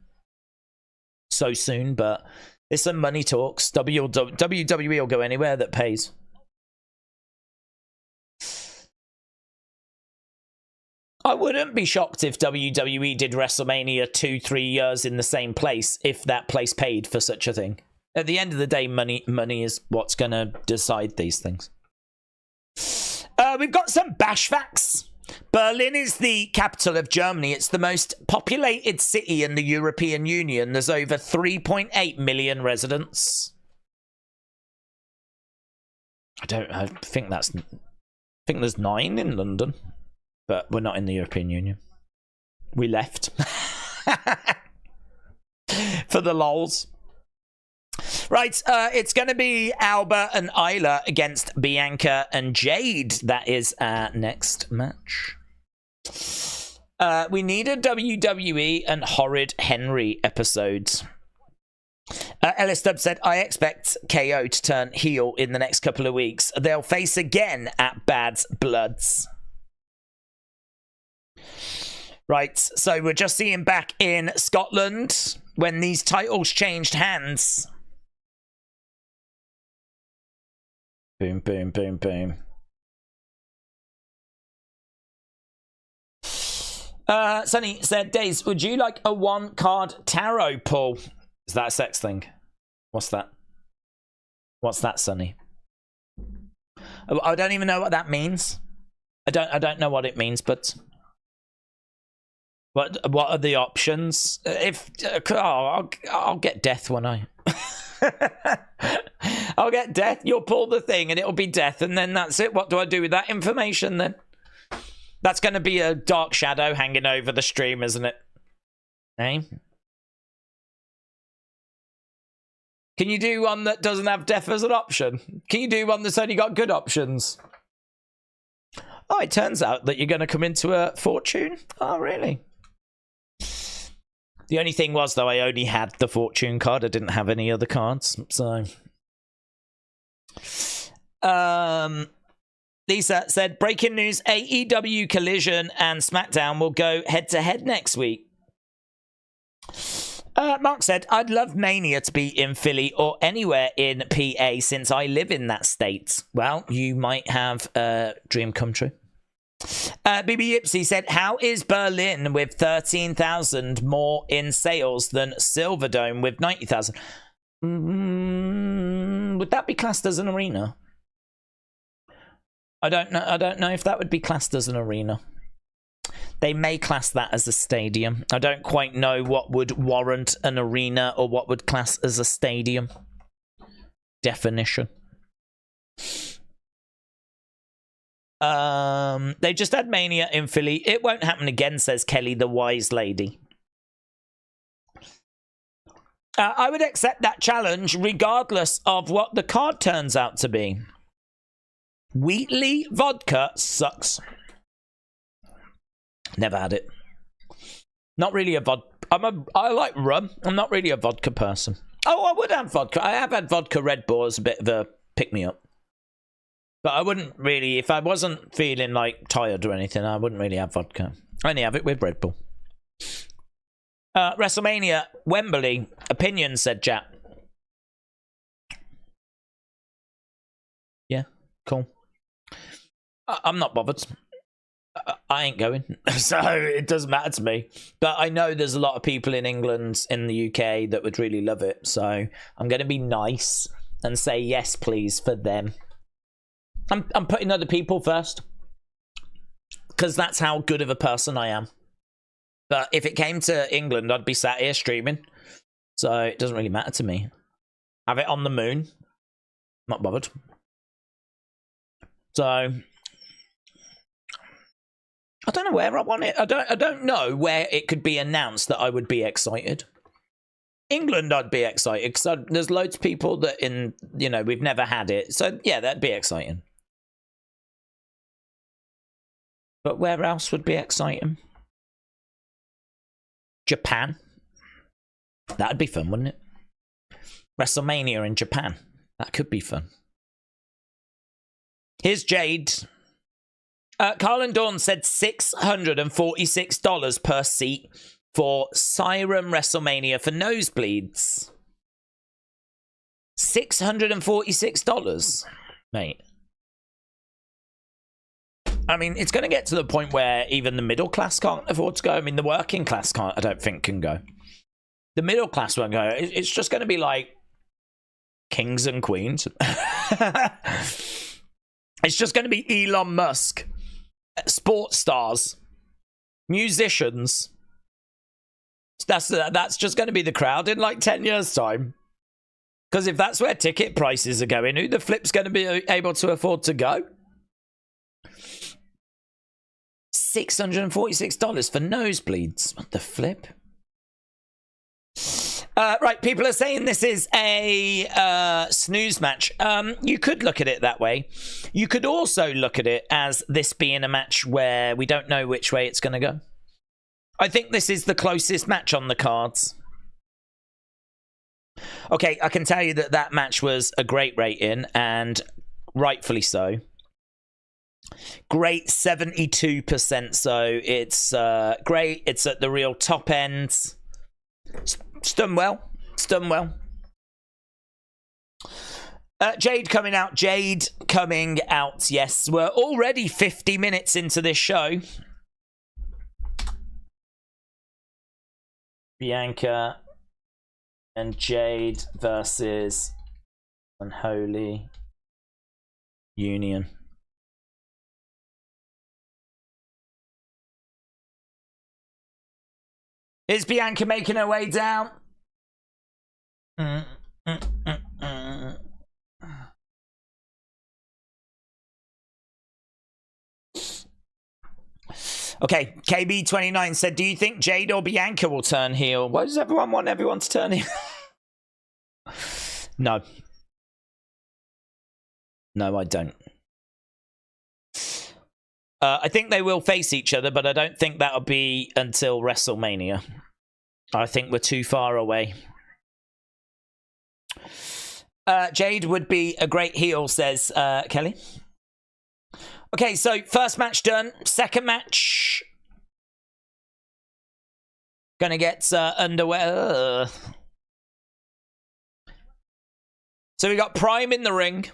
so soon, but there's some money talks. WWE will go anywhere that pays. I wouldn't be shocked if WWE did WrestleMania 2-3 years in the same place if that place paid for such a thing. At the end of the day, money is what's going to decide these things. We've got some bash facts. Berlin is the capital of Germany. It's the most populated city in the European Union. There's over 3.8 million residents. I think there's 9 in London, but we're not in the European Union. We left. For the lols. Right, it's going to be Alba and Isla against Bianca and Jade. That is our next match. We need a WWE and Horrid Henry episode. Ellis Stubb said, I expect KO to turn heel in the next couple of weeks. They'll face again at Bad Bloods. Right, so we're just seeing back in Scotland when these titles changed hands. Boom, boom, boom, boom. Sonny said, Daze, would you like a 1-card tarot pull? Is that a sex thing? What's that? What's that, Sonny? I don't even know what that means. I don't know what it means, but what are the options? I'll get death, won't I? I'll get death. You'll pull the thing and it'll be death, and then that's it. What do I do with that information then? That's going to be a dark shadow hanging over the stream, isn't it? Eh? Can you do one that doesn't have death as an option? Can you do one that's only got good options? Oh, it turns out that you're going to come into a fortune. Oh, really? The only thing was, though, I only had the fortune card. I didn't have any other cards. So, Lisa said, breaking news, AEW Collision and SmackDown will go head-to-head next week. Mark said, I'd love Mania to be in Philly or anywhere in PA since I live in that state. Well, you might have a dream come true. BB Yipsy said, how is Berlin with 13,000 more in sales than Silverdome with 90,000? Would that be classed as an arena? I don't know if that would be classed as an arena. They may class that as a stadium. I don't quite know what would warrant an arena or what would class as a stadium. Definition. They just had Mania in Philly. It won't happen again, says Kelly, the wise lady. I would accept that challenge regardless of what the card turns out to be. Wheatley vodka sucks. Never had it. Not really a vodka. I like rum. I'm not really a vodka person. Oh, I would have vodka. I have had vodka Red Bull as a bit of a pick-me-up. But I wouldn't really, if I wasn't feeling like tired or anything, I wouldn't really have vodka. I only have it with Red Bull. WrestleMania, Wembley, opinion, said Jack. Yeah, cool. I'm not bothered. I ain't going, so it doesn't matter to me. But I know there's a lot of people in England, in the UK, that would really love it. So I'm going to be nice and say yes, please, for them. I'm putting other people first, because that's how good of a person I am. But if it came to England, I'd be sat here streaming. So it doesn't really matter to me. Have it on the moon. Not bothered. So I don't know where I want it. I don't know where it could be announced that I would be excited. England, I'd be excited because there's loads of people that we've never had it. So yeah, that'd be exciting. But where else would be exciting? Japan. That'd be fun, wouldn't it? WrestleMania in Japan. That could be fun. Here's Jade. Carlin Dawn said $646 per seat for Siren WrestleMania for nosebleeds. $646, mate. I mean, it's going to get to the point where even the middle class can't afford to go. I mean, the working class can't, I don't think, can go. The middle class won't go. It's just going to be like kings and queens. It's just going to be Elon Musk, sports stars, musicians. That's just going to be the crowd in like 10 years' time. Because if that's where ticket prices are going, who the flip's going to be able to afford to go? $646 for nosebleeds. What the flip? Right, people are saying this is a snooze match. You could look at it that way. You could also look at it as this being a match where we don't know which way it's going to go. I think this is the closest match on the cards. Okay, I can tell you that match was a great rating, and rightfully so. Great 72%, so it's great. It's at the real top end. It's done well. It's done well. Jade coming out. Jade coming out. Yes, we're already 50 minutes into this show. Bianca and Jade versus Unholy Union. Is Bianca making her way down? Okay, KB29 said, do you think Jade or Bianca will turn heel? Why does everyone want everyone to turn heel? No. No, I don't. I think they will face each other, but I don't think that'll be until WrestleMania. I think we're too far away. Jade would be a great heel, says Kelly. Okay, so first match done. Second match. Gonna get underway. So we got Prime in the ring.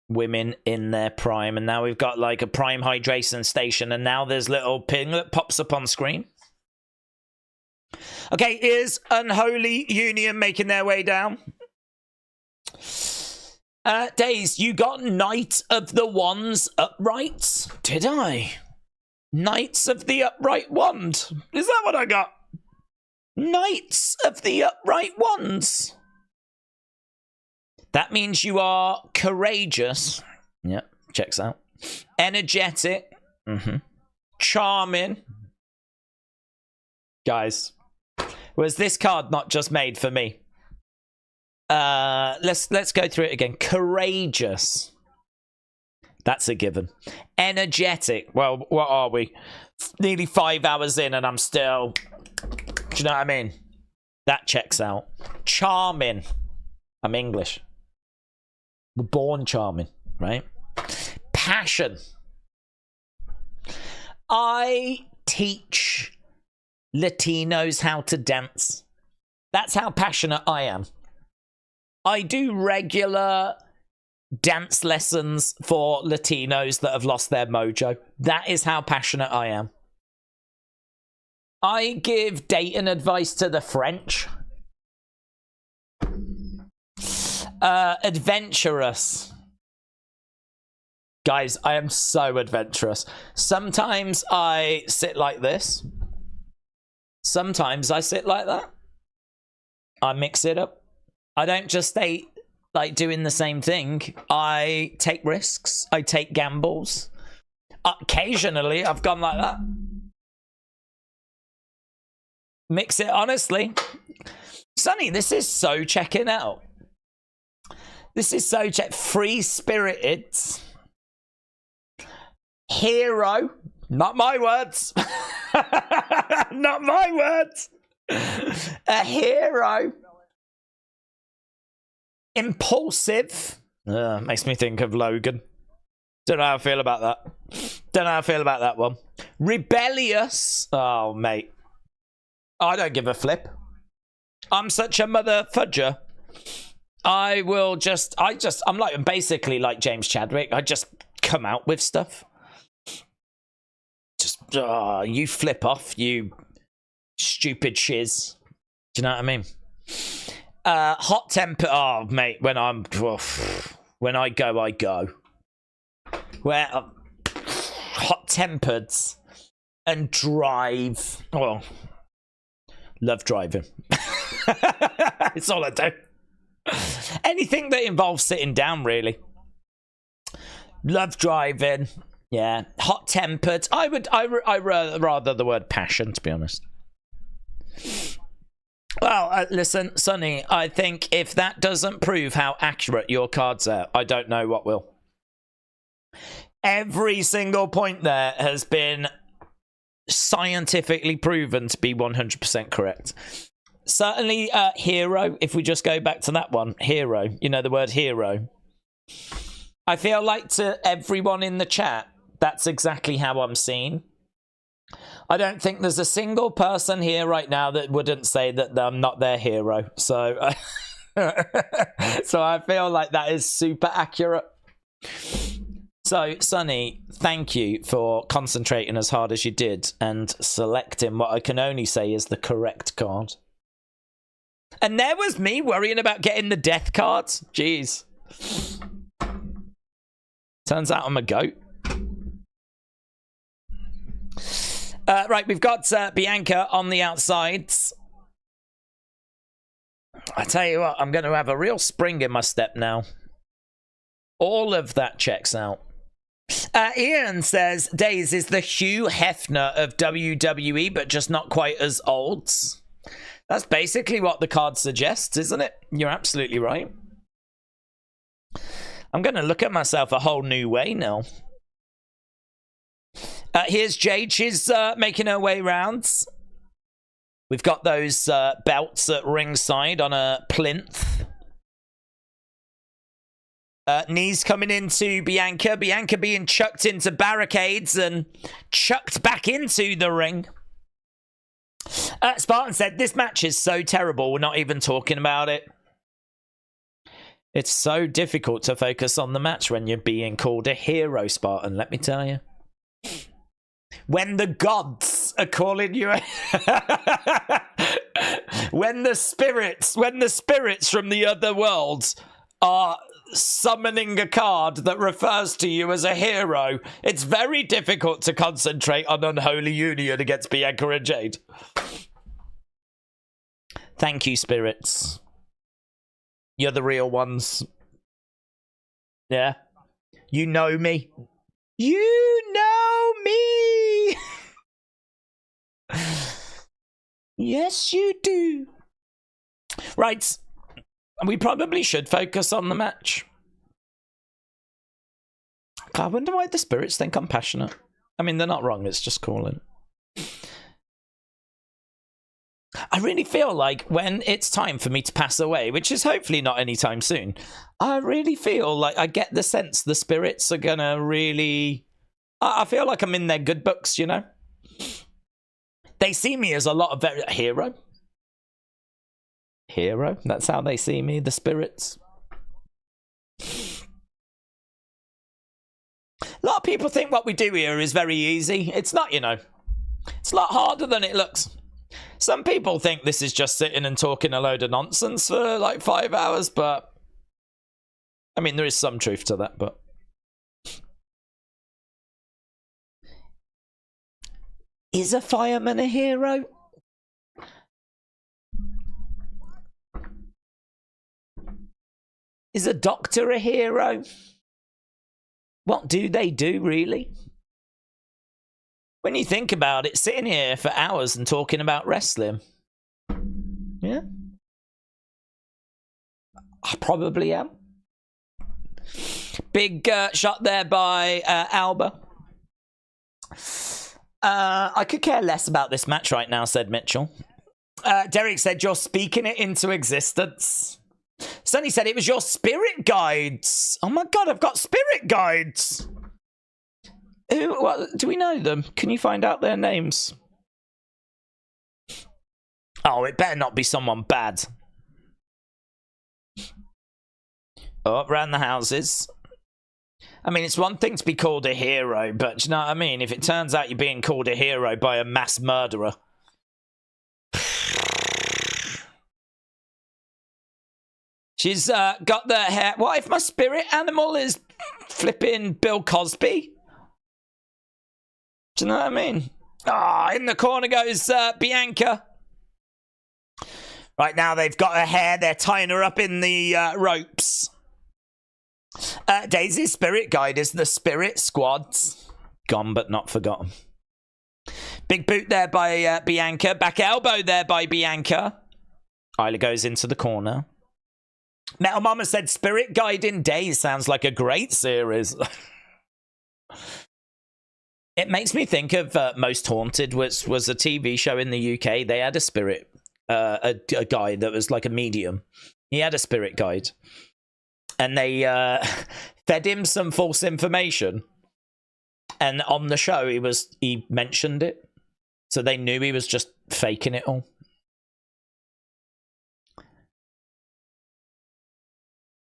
Women in their prime, and now we've got like a prime hydration station, and now there's little ping that pops up on screen. Okay, here's Unholy Union making their way down. Daze, you got Knight of the Wands upright? Did I? Knights of the Upright Wand. Is that what I got? Knights of the Upright Wands. That means you are courageous. Yep, checks out. Energetic. Charming. Guys, was this card not just made for me? Let's go through it again. Courageous. That's a given. Energetic. Well, what are we? Nearly 5 hours in and I'm still Do you know what I mean? That checks out. Charming. I'm English. We're born charming, right? Passion. I teach Latinos how to dance. That's how passionate I am. I do regular dance lessons for Latinos that have lost their mojo. That is how passionate I am. I give dating advice to the French. Adventurous. Guys, I am so adventurous. Sometimes I sit like this. Sometimes I sit like that. I mix it up. I don't just stay like doing the same thing. I take risks. I take gambles. Occasionally, I've gone like that. Mix it, honestly. Sonny, this is so checking out. This is so free-spirited. Hero. Not my words. Not my words. A hero. Impulsive. Makes me think of Logan. Don't know how I feel about that. Don't know how I feel about that one. Rebellious. Oh, mate. I don't give a flip. I'm such a mother fudger. I'm like basically like James Chadwick. I just come out with stuff. Just, you flip off, you stupid shiz. Do you know what I mean? Hot temper. Oh, mate, when I go, I go. Where hot tempered and drive. Well, love driving. It's all I do. Anything that involves sitting down, really. Love driving. Yeah, hot tempered. I rather the word passion, to be honest. Well, listen, Sonny, I think if that doesn't prove how accurate your cards are, I don't know what will. Every single point there has been scientifically proven to be 100% correct. Certainly, hero, if we just go back to that one, hero, you know, the word hero. I feel like to everyone in the chat, that's exactly how I'm seen. I don't think there's a single person here right now that wouldn't say that I'm not their hero. So, so I feel like that is super accurate. So, Sonny, thank you for concentrating as hard as you did and selecting what I can only say is the correct card. And there was me worrying about getting the death cards. Jeez. Turns out I'm a goat. Right, we've got Bianca on the outsides. I tell you what, I'm going to have a real spring in my step now. All of that checks out. Ian says, Daze is the Hugh Hefner of WWE, but just not quite as old. That's basically what the card suggests, isn't it? You're absolutely right. I'm going to look at myself a whole new way now. Here's Jade. She's making her way round. We've got those belts at ringside on a plinth. Knees coming into Bianca. Bianca being chucked into barricades and chucked back into the ring. Spartan said, this match is so terrible, we're not even talking about it. It's so difficult to focus on the match when you're being called a hero, Spartan, let me tell you. When the gods are calling you when the spirits from the other worlds are summoning a card that refers to you as a hero, it's very difficult to concentrate on Unholy Union against Bianca and Jade. Thank you, spirits. You're the real ones. Yeah. You know me. You know me! Yes, you do. Right. We probably should focus on the match. I wonder why the spirits think I'm passionate. I mean, they're not wrong. It's just calling. I really feel like when it's time for me to pass away, which is hopefully not anytime soon, I really feel like I get the sense the spirits are gonna really... I feel like I'm in their good books, you know? They see me as a lot of hero. Hero? That's how they see me, the spirits. A lot of people think what we do here is very easy. It's not, you know. It's a lot harder than it looks. Some people think this is just sitting and talking a load of nonsense for like 5 hours, but... I mean, there is some truth to that, but... Is a fireman a hero? Is a doctor a hero? What do they do, really? When you think about it, sitting here for hours and talking about wrestling. Yeah? I probably am. Big shot there by Alba. I could care less about this match right now, said Mitchell. Derek said, you're speaking it into existence. Sonny said, it was your spirit guides. Oh my god, I've got spirit guides. Who? What, do we know them? Can you find out their names? Oh, it better not be someone bad. Oh, around the houses. I mean, it's one thing to be called a hero, but you know what I mean? If it turns out you're being called a hero by a mass murderer. She's got the hair. What if my spirit animal is flipping Bill Cosby? Do you know what I mean? Ah, in the corner goes Bianca. Right now they've got her hair. They're tying her up in the ropes. Daisy's spirit guide is the Spirit Squad. Gone but not forgotten. Big boot there by Bianca. Back elbow there by Bianca. Isla goes into the corner. Metal Mama said Spirit Guiding Daze sounds like a great series. It makes me think of Most Haunted, which was a TV show in the UK. They had a spirit, a guy that was like a medium. He had a spirit guide. And they fed him some false information. And on the show, he mentioned it. So they knew he was just faking it all.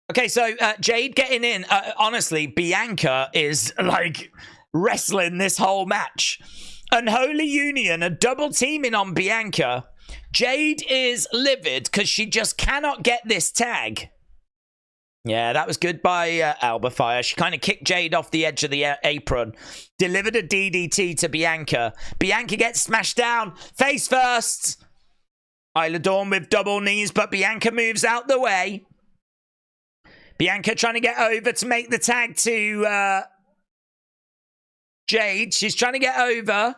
Okay, so Jade getting in. Honestly, Bianca is like wrestling this whole match. Unholy Union are double teaming on Bianca. Jade is livid because she just cannot get this tag. Yeah, that was good by Alba Fire. She kind of kicked Jade off the edge of the apron. Delivered a DDT to Bianca. Bianca gets smashed down. Face first. Isla Dawn with double knees, but Bianca moves out the way. Bianca trying to get over to make the tag to Jade. She's trying to get over.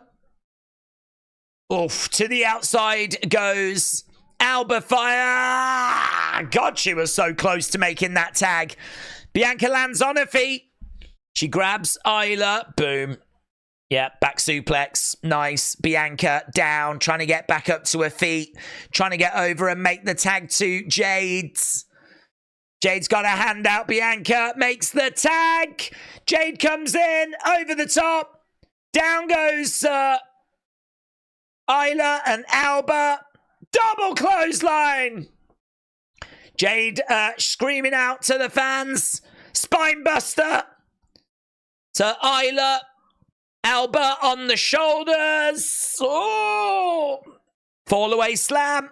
Oof, to the outside goes Alba Fire. God, she was so close to making that tag. Bianca lands on her feet. She grabs Isla. Boom. Yeah, back suplex. Nice. Bianca down, trying to get back up to her feet. Trying to get over and make the tag to Jade. Jade's got her hand out. Bianca makes the tag. Jade comes in over the top. Down goes Isla and Alba. Double clothesline. Jade screaming out to the fans. Spinebuster to Isla. Alba on the shoulders. Oh! Fall away slam.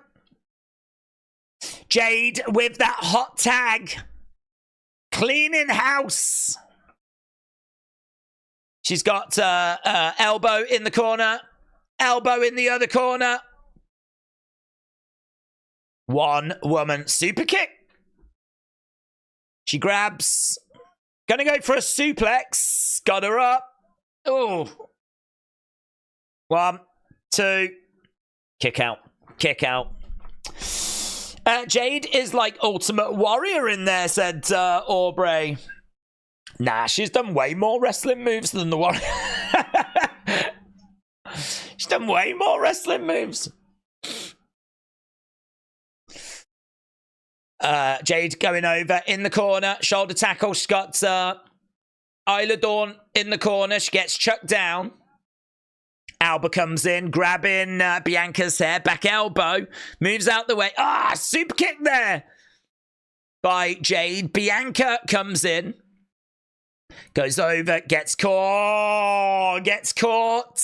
Jade with that hot tag. Cleaning house. She's got elbow in the corner. Elbow in the other corner. One woman super kick. She grabs. Gonna go for a suplex. Got her up. Oh. 1, 2. Kick out. Kick out. Jade is like Ultimate Warrior in there, said Aubrey. Nah, she's done way more wrestling moves than the Warrior. She's done way more wrestling moves. Jade going over in the corner. Shoulder tackle. She's got Isla Dawn in the corner. She gets chucked down. Alba comes in, grabbing Bianca's hair. Back elbow. Moves out the way. Super kick there by Jade. Bianca comes in. Goes over. Gets caught. Gets caught.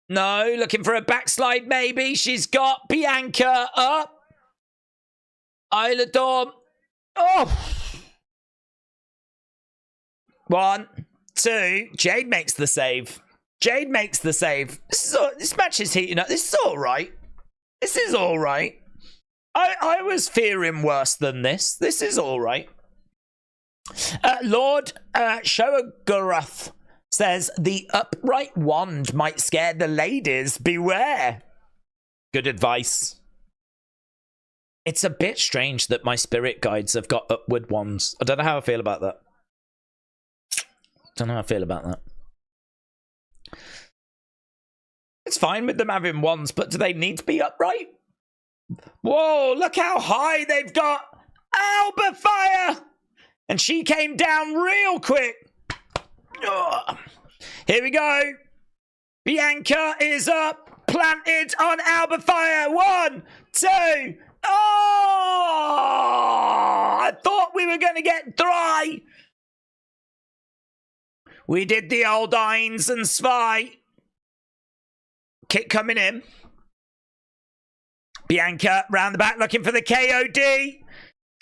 No, looking for a backslide maybe. She's got Bianca up. Isla Dawn. Oh. 1, 2. Jade makes the save. Jade makes the save. This match is heating up. This is all right. This is all right. I was fearing worse than this. This is all right. Lord Shoagurath says, the upright wand might scare the ladies. Beware. Good advice. It's a bit strange that my spirit guides have got upward wands. I don't know how I feel about that. Don't know how I feel about that. It's fine with them having wands, but do they need to be upright? Whoa, look how high they've got. Alba fire! And she came down real quick. Ugh. Here we go. Bianca is up. Planted on Alba fire. 1, 2. Oh! I thought we were going to get dry. We did the old Eins and Zwei. Kick coming in. Bianca round the back looking for the KOD.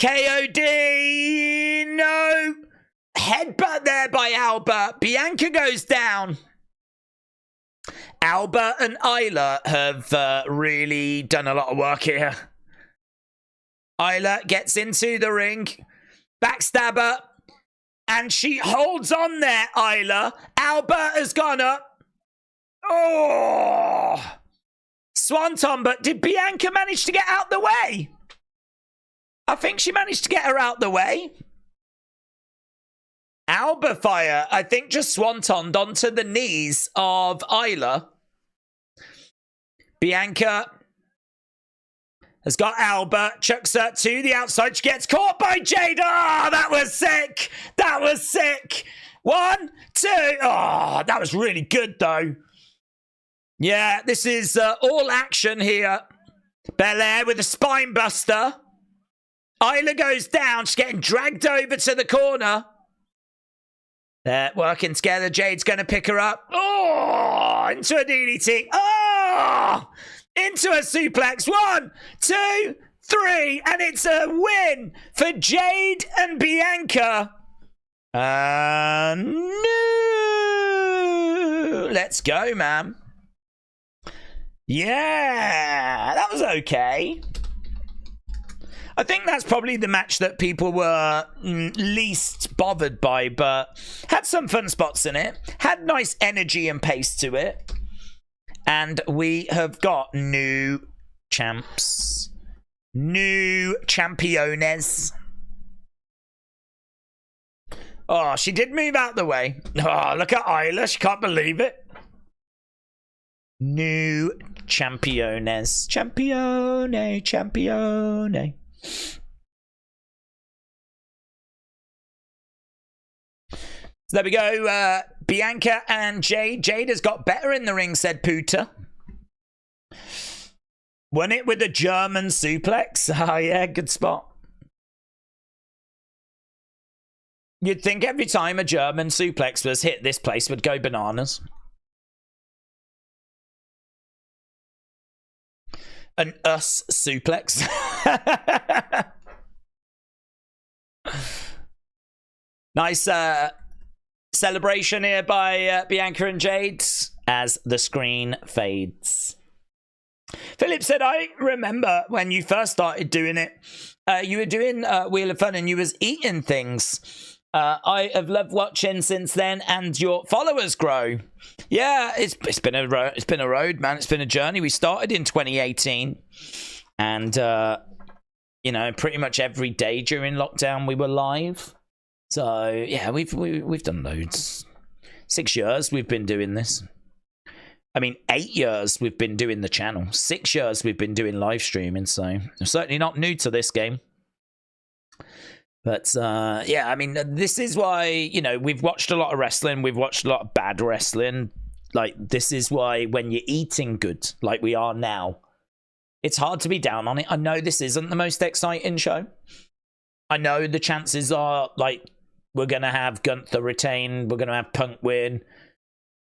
KOD! No! Headbutt there by Alba. Bianca goes down. Alba and Isla have really done a lot of work here. Isla gets into the ring. Backstabber. And she holds on there, Isla. Alba has gone up. Oh! Swanton, but did Bianca manage to get out the way? I think she managed to get her out the way. Alba fire, I think, just swantoned onto the knees of Isla. Bianca has got Alba, chucks her to the outside. She gets caught by Jade. Oh, that was sick. That was sick. 1, 2. Oh, that was really good, though. Yeah, this is all action here. Belair with a spine buster. Isla goes down. She's getting dragged over to the corner. They're working together. Jade's going to pick her up. Oh, into a DDT. Oh, into a suplex. 1, 2, 3. And it's a win for Jade and Bianca. No. Let's go, man. Yeah, that was okay. I think that's probably the match that people were least bothered by, but had some fun spots in it. Had nice energy and pace to it. And we have got new champs. New championes. Oh, she did move out the way. Oh, look at Isla. She can't believe it. New championes. Champione, champione. So there we go. Bianca and Jade. Jade has got better in the ring, said Pooter. Won it with a German suplex. Oh, yeah, good spot. You'd think every time a German suplex was hit, this place would go bananas. An us suplex. Nice celebration here by Bianca and Jade as the screen fades. Philip said, I remember when you first started doing it, you were doing Wheel of Fun and you was eating things. I have loved watching since then, and your followers grow. Yeah, it's been a road, man. It's been a journey. We started in 2018, and you know, pretty much every day during lockdown we were live. So yeah, we've done loads. 6 years we've been doing this. I mean, 8 years we've been doing the channel. 6 years we've been doing live streaming, so I'm certainly not new to this game. But, yeah, I mean, this is why, you know, we've watched a lot of wrestling. We've watched a lot of bad wrestling. Like, this is why when you're eating good, like we are now, it's hard to be down on it. I know this isn't the most exciting show. I know the chances are, like, we're going to have Gunther retain. We're going to have Punk win.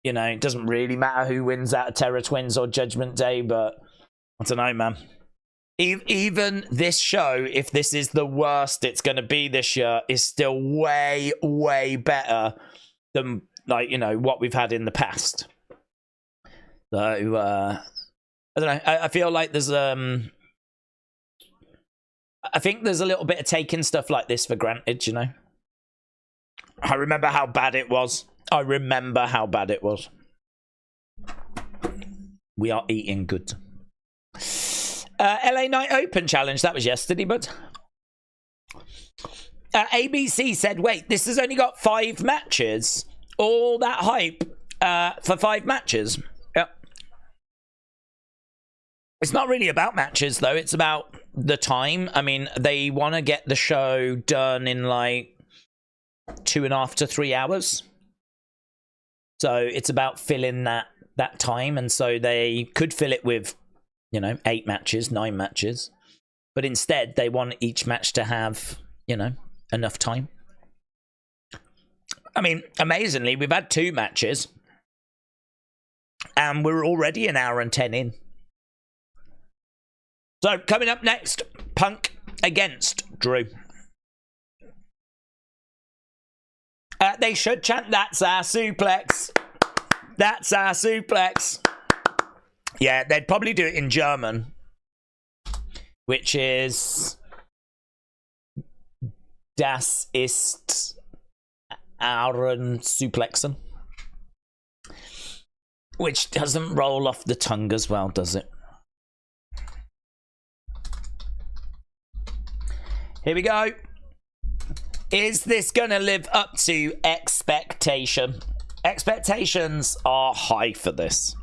You know, it doesn't really matter who wins out of Terror Twins or Judgment Day, but I don't know, man. Even this show, if this is the worst it's going to be this year, is still way, way better than, like, you know, what we've had in the past. So, I don't know. I feel like there's, I think there's a little bit of taking stuff like this for granted, you know? I remember how bad it was. I remember how bad it was. We are eating good. LA Night Open Challenge, that was yesterday, but ABC said, wait, this has only got 5 matches. All that hype for 5 matches. Yep. It's not really about matches, though. It's about the time. I mean, they want to get the show done in like 2.5 to 3 hours. So it's about filling that time, and so they could fill it with, you know, 8 matches, 9 matches. But instead, they want each match to have, you know, enough time. I mean, amazingly, we've had 2 matches. And we're already an hour and 10 in. So, coming up next, Punk against Drew. They should chant, "That's our suplex. That's our suplex." Yeah, they'd probably do it in German, which is "Das ist Aaron Suplexen," which doesn't roll off the tongue as well, does it? Here we go. Is this going to live up to expectation? Expectations are high for this.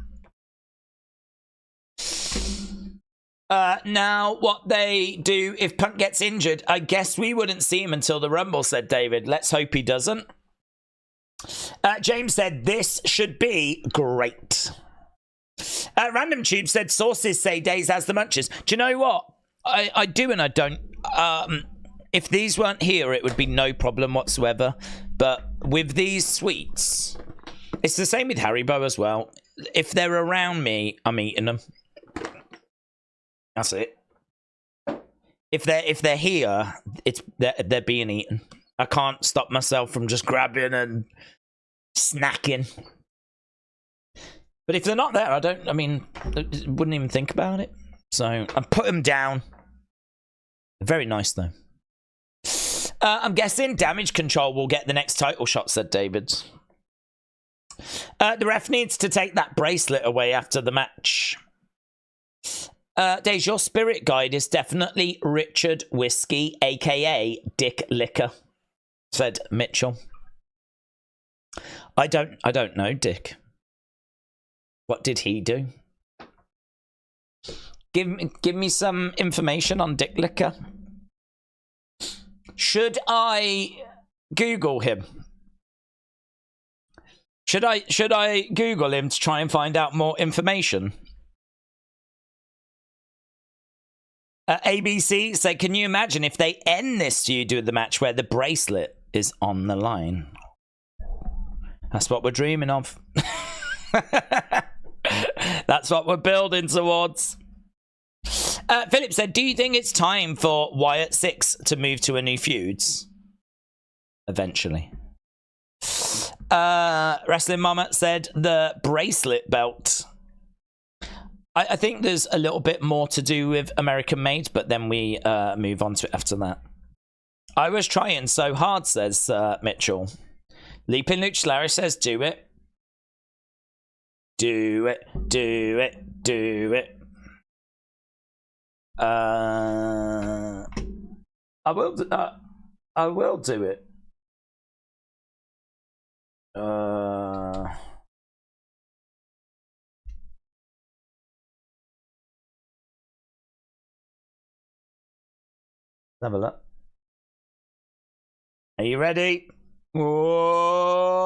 Now, what they do if Punk gets injured, I guess we wouldn't see him until the Rumble, said David. Let's hope he doesn't. James said, this should be great. Random Tube said, sources say Daze has the munches. Do you know what? I do and I don't. If these weren't here, it would be no problem whatsoever. But with these sweets, it's the same with Haribo as well. If they're around me, I'm eating them. That's it. If they're here, they're being eaten. I can't stop myself from just grabbing and snacking. But if they're not there, I wouldn't even think about it. So I put them down. Very nice though. I'm guessing Damage Control will get the next title shot, said David. The ref needs to take that bracelet away after the match. Daze, your spirit guide is definitely Richard Whiskey, aka Dick Licker, said Mitchell. I don't know, Dick. What did he do? Give me some information on Dick Licker. Should I Google him? Should I Google him to try and find out more information? ABC said, can you imagine if they end this feud with the match where the bracelet is on the line? That's what we're dreaming of. That's what we're building towards. Philip said, do you think it's time for Wyatt 6 to move to a new feuds? Eventually. Wrestling Mama said the bracelet belt. I think there's a little bit more to do with American Made, but then we move on to it after that. I was trying so hard, says Mitchell. Leaping Luchalaris says, do it. Do it, do it, do it. I will do it. have a look. Are you ready? Whoa.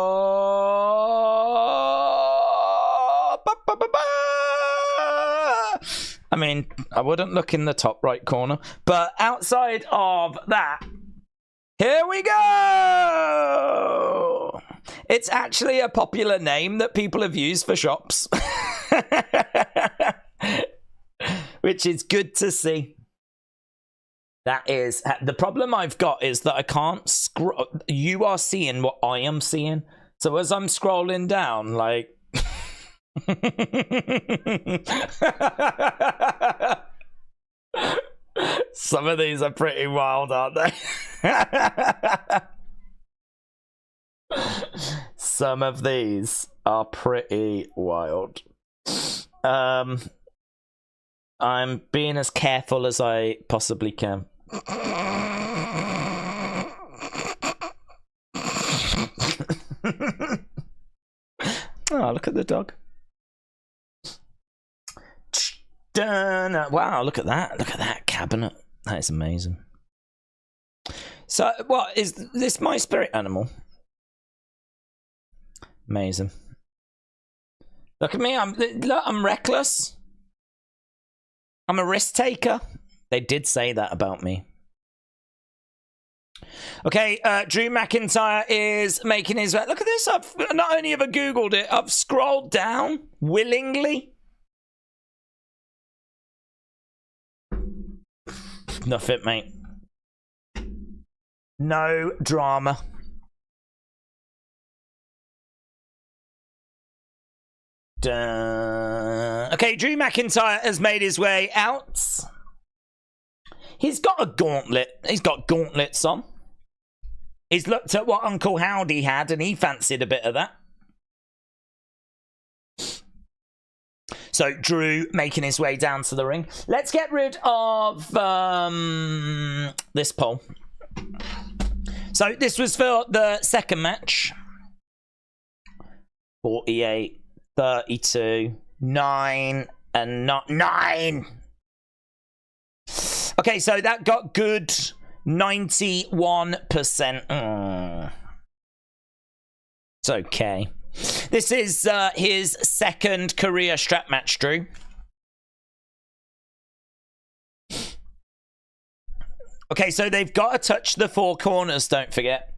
I mean, I wouldn't look in the top right corner, but outside of that, here we go! It's actually a popular name that people have used for shops. Which is good to see. That is... The problem I've got is that I can't scroll... You are seeing what I am seeing. So as I'm scrolling down, like... Some of these are pretty wild, aren't they? Some of these are pretty wild. I'm being as careful as I possibly can. Oh, look at the dog. Wow, look at that. Look at that cabinet. That is amazing. So, what is this? My spirit animal? Amazing. Look at me. I'm reckless. I'm a risk taker. They did say that about me. Okay, Drew McIntyre is making his way. Look at this. I've not only have I Googled it, I've scrolled down willingly. Nothing, mate. No drama. Okay, Drew McIntyre has made his way out. He's got a gauntlet. He's got gauntlets on. He's looked at what Uncle Howdy had and he fancied a bit of that. So Drew making his way down to the ring. Let's get rid of this poll. So this was for the second match. 48, 32, 9, and not 9. Okay, so that got good 91%. It's okay. This is his second career strap match, Drew. Okay, so they've got to touch the four corners, don't forget.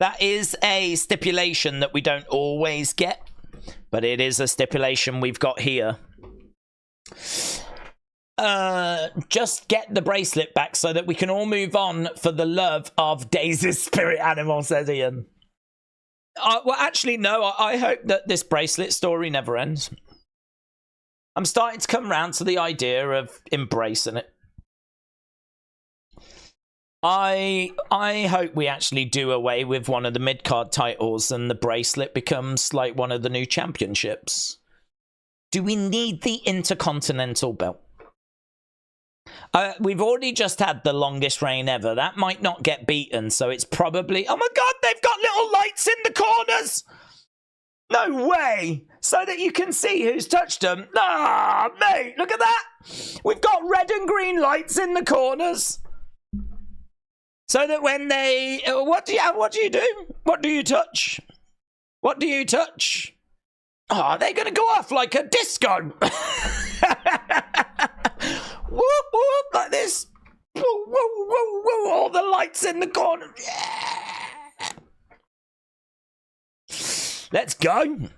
That is a stipulation that we don't always get, but it is a stipulation we've got here. Just get the bracelet back so that we can all move on for the love of Daze's spirit animal, says Ian. Well, actually, no. I hope that this bracelet story never ends. I'm starting to come round to the idea of embracing it. I hope we actually do away with one of the mid-card titles and the bracelet becomes like one of the new championships. Do we need the Intercontinental belt? We've already just had the longest reign ever. That might not get beaten, so it's probably... Oh my god, they've got little lights in the corners! No way! So that you can see who's touched them. Ah, mate, look at that! We've got red and green lights in the corners. So that when they... What do you do? What do you touch? What do you touch? Oh, they're going to go off like a disco. Whoop, whoop, like this. Woo, woo, woo, woo. All the lights in the corner. Yeah. Let's go.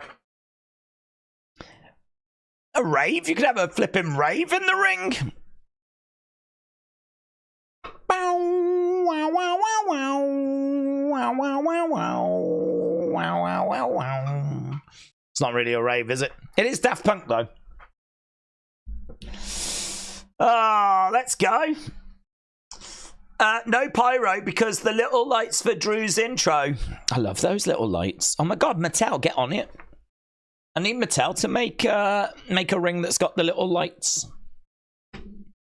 A rave? You could have a flipping rave in the ring. Bow, wow, wow, wow, wow. Wow, wow, wow, wow. Wow, wow, wow, wow. It's not really a rave, is it? It is Daft Punk, though. Oh, let's go. No pyro because the little lights for Drew's intro. I love those little lights. Oh my god, Mattel, get on it. I need Mattel to make a ring that's got the little lights.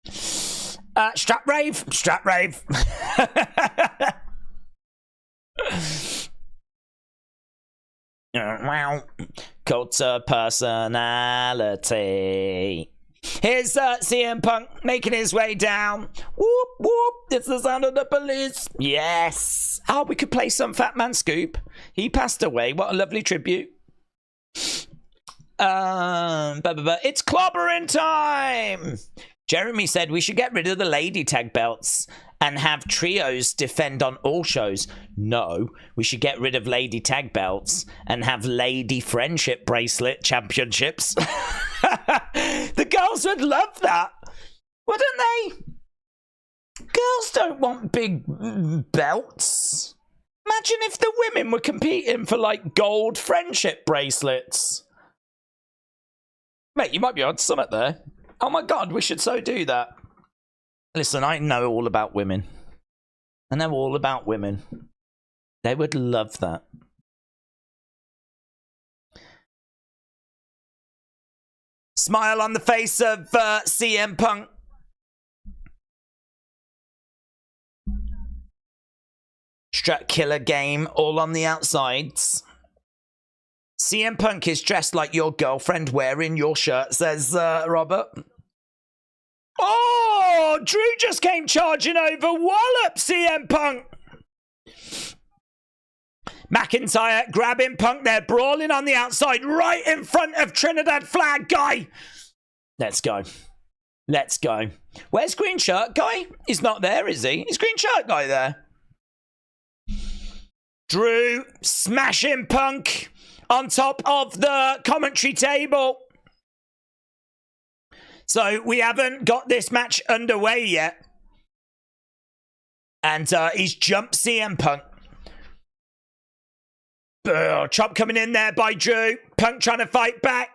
Strap rave. Strap rave. Wow. Cult of personality. Here's CM Punk making his way down. Whoop, whoop. It's the sound of the police. Yes. Oh, we could play some Fat Man Scoop. He passed away. What a lovely tribute. It's clobbering time. Jeremy said we should get rid of the lady tag belts and have trios defend on all shows. No, we should get rid of lady tag belts and have lady friendship bracelet championships. The girls would love that, wouldn't they? Girls don't want big belts. Imagine if the women were competing for like gold friendship bracelets. Mate, you might be on something there. Oh my god, we should so do that. Listen, I know all about women. I know all about women. They would love that. Smile on the face of CM Punk. Strut killer game all on the outsides. CM Punk is dressed like your girlfriend wearing your shirt, says Robert. Oh, Drew just came charging over. Wallop, CM Punk. McIntyre grabbing Punk. They're brawling on the outside right in front of Trinidad Flag Guy. Let's go. Let's go. Where's Green Shirt Guy? He's not there, is he? Is Green Shirt Guy there? Drew smashing Punk on top of the commentary table. So we haven't got this match underway yet. And he's jumped CM Punk. Chop coming in there by Drew. Punk trying to fight back.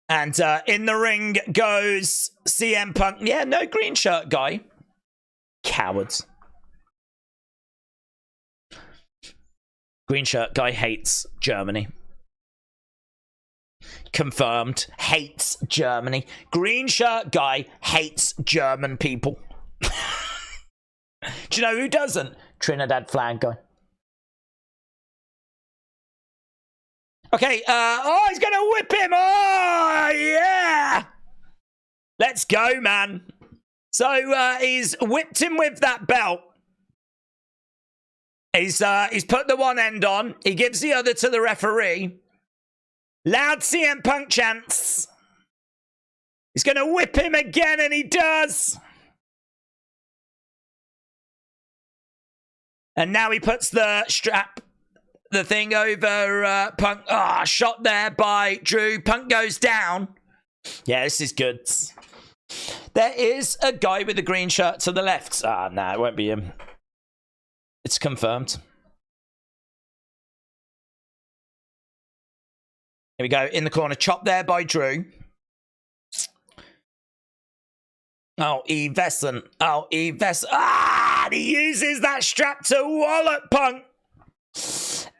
And in the ring goes CM Punk. Yeah, no Green Shirt Guy. Cowards. Green Shirt Guy hates Germany. Confirmed. Hates Germany. Green Shirt Guy hates German people. Do you know who doesn't? Trinidad Flag Guy. Okay, oh, he's gonna whip him! Oh, yeah! Let's go, man. So, he's whipped him with that belt. He's put the one end on. He gives the other to the referee. Loud CM Punk chants. He's going to whip him again, and he does. And now he puts the strap, the thing over Punk. Ah, shot there by Drew. Punk goes down. Yeah, this is good. There is a guy with a green shirt to the left. Ah, no, it won't be him. It's confirmed. Here we go. In the corner. Chop there by Drew. Oh, Evesen. Oh, Evesen. Ah! He uses that strap to wallop Punk.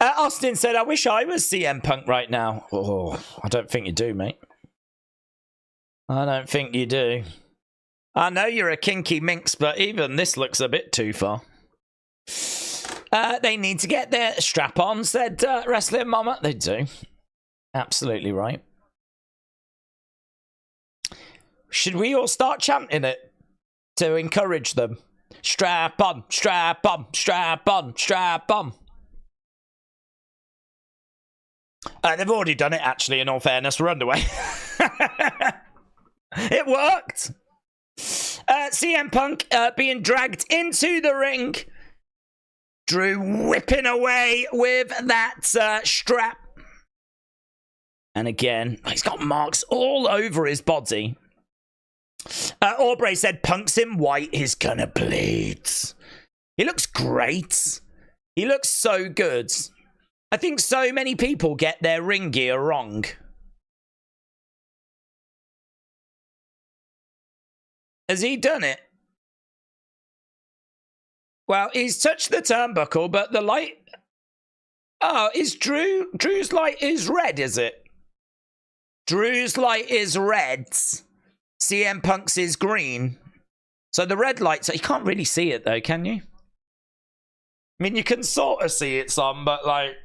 Austin said, I wish I was CM Punk right now. Oh, I don't think you do, mate. I don't think you do. I know you're a kinky minx, but even this looks a bit too far. They need to get their strap on, said Wrestling Mama. They do. Absolutely right. Should we all start chanting it to encourage them? Strap on, strap on, strap on, strap on. They've already done it, actually, in all fairness. We're underway. It worked. CM Punk being dragged into the ring. Drew whipping away with that strap. And again, he's got marks all over his body. Aubrey said, Punk's in white, he's gonna bleed. He looks great. He looks so good. I think so many people get their ring gear wrong. Has he done it? Well, he's touched the turnbuckle, but the light... Oh, is Drew's light is red, is it? Drew's light is red. CM Punk's is green. So the red lights... You can't really see it, though, can you? I mean, you can sort of see it's on, but, like...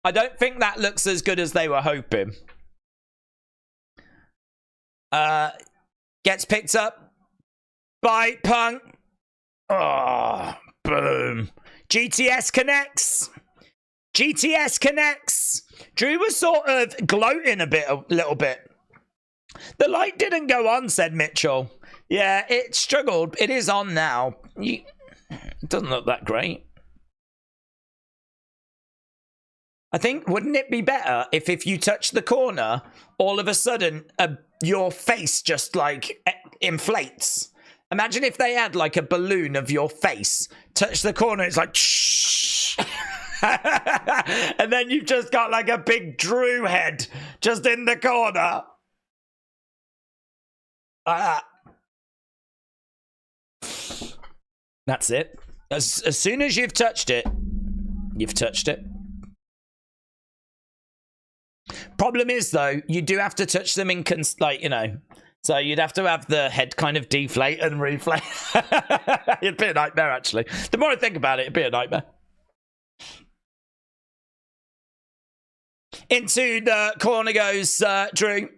I don't think that looks as good as they were hoping. Gets picked up by Punk. Oh, boom. GTS connects. GTS connects. Drew was sort of gloating a little bit. The light didn't go on, said Mitchell. Yeah, it struggled. It is on now. It doesn't look that great. I think, wouldn't it be better if you touch the corner, all of a sudden your face just like inflates? Imagine if they had like a balloon of your face, touch the corner, it's like shh. And then you've just got like a big Drew head just in the corner. That's it. As soon as you've touched it, you've touched it. Problem is, though, you do have to touch them in, so you'd have to have the head kind of deflate and reflate. It'd be a nightmare, actually. The more I think about it, it'd be a nightmare. Into the corner goes Drew.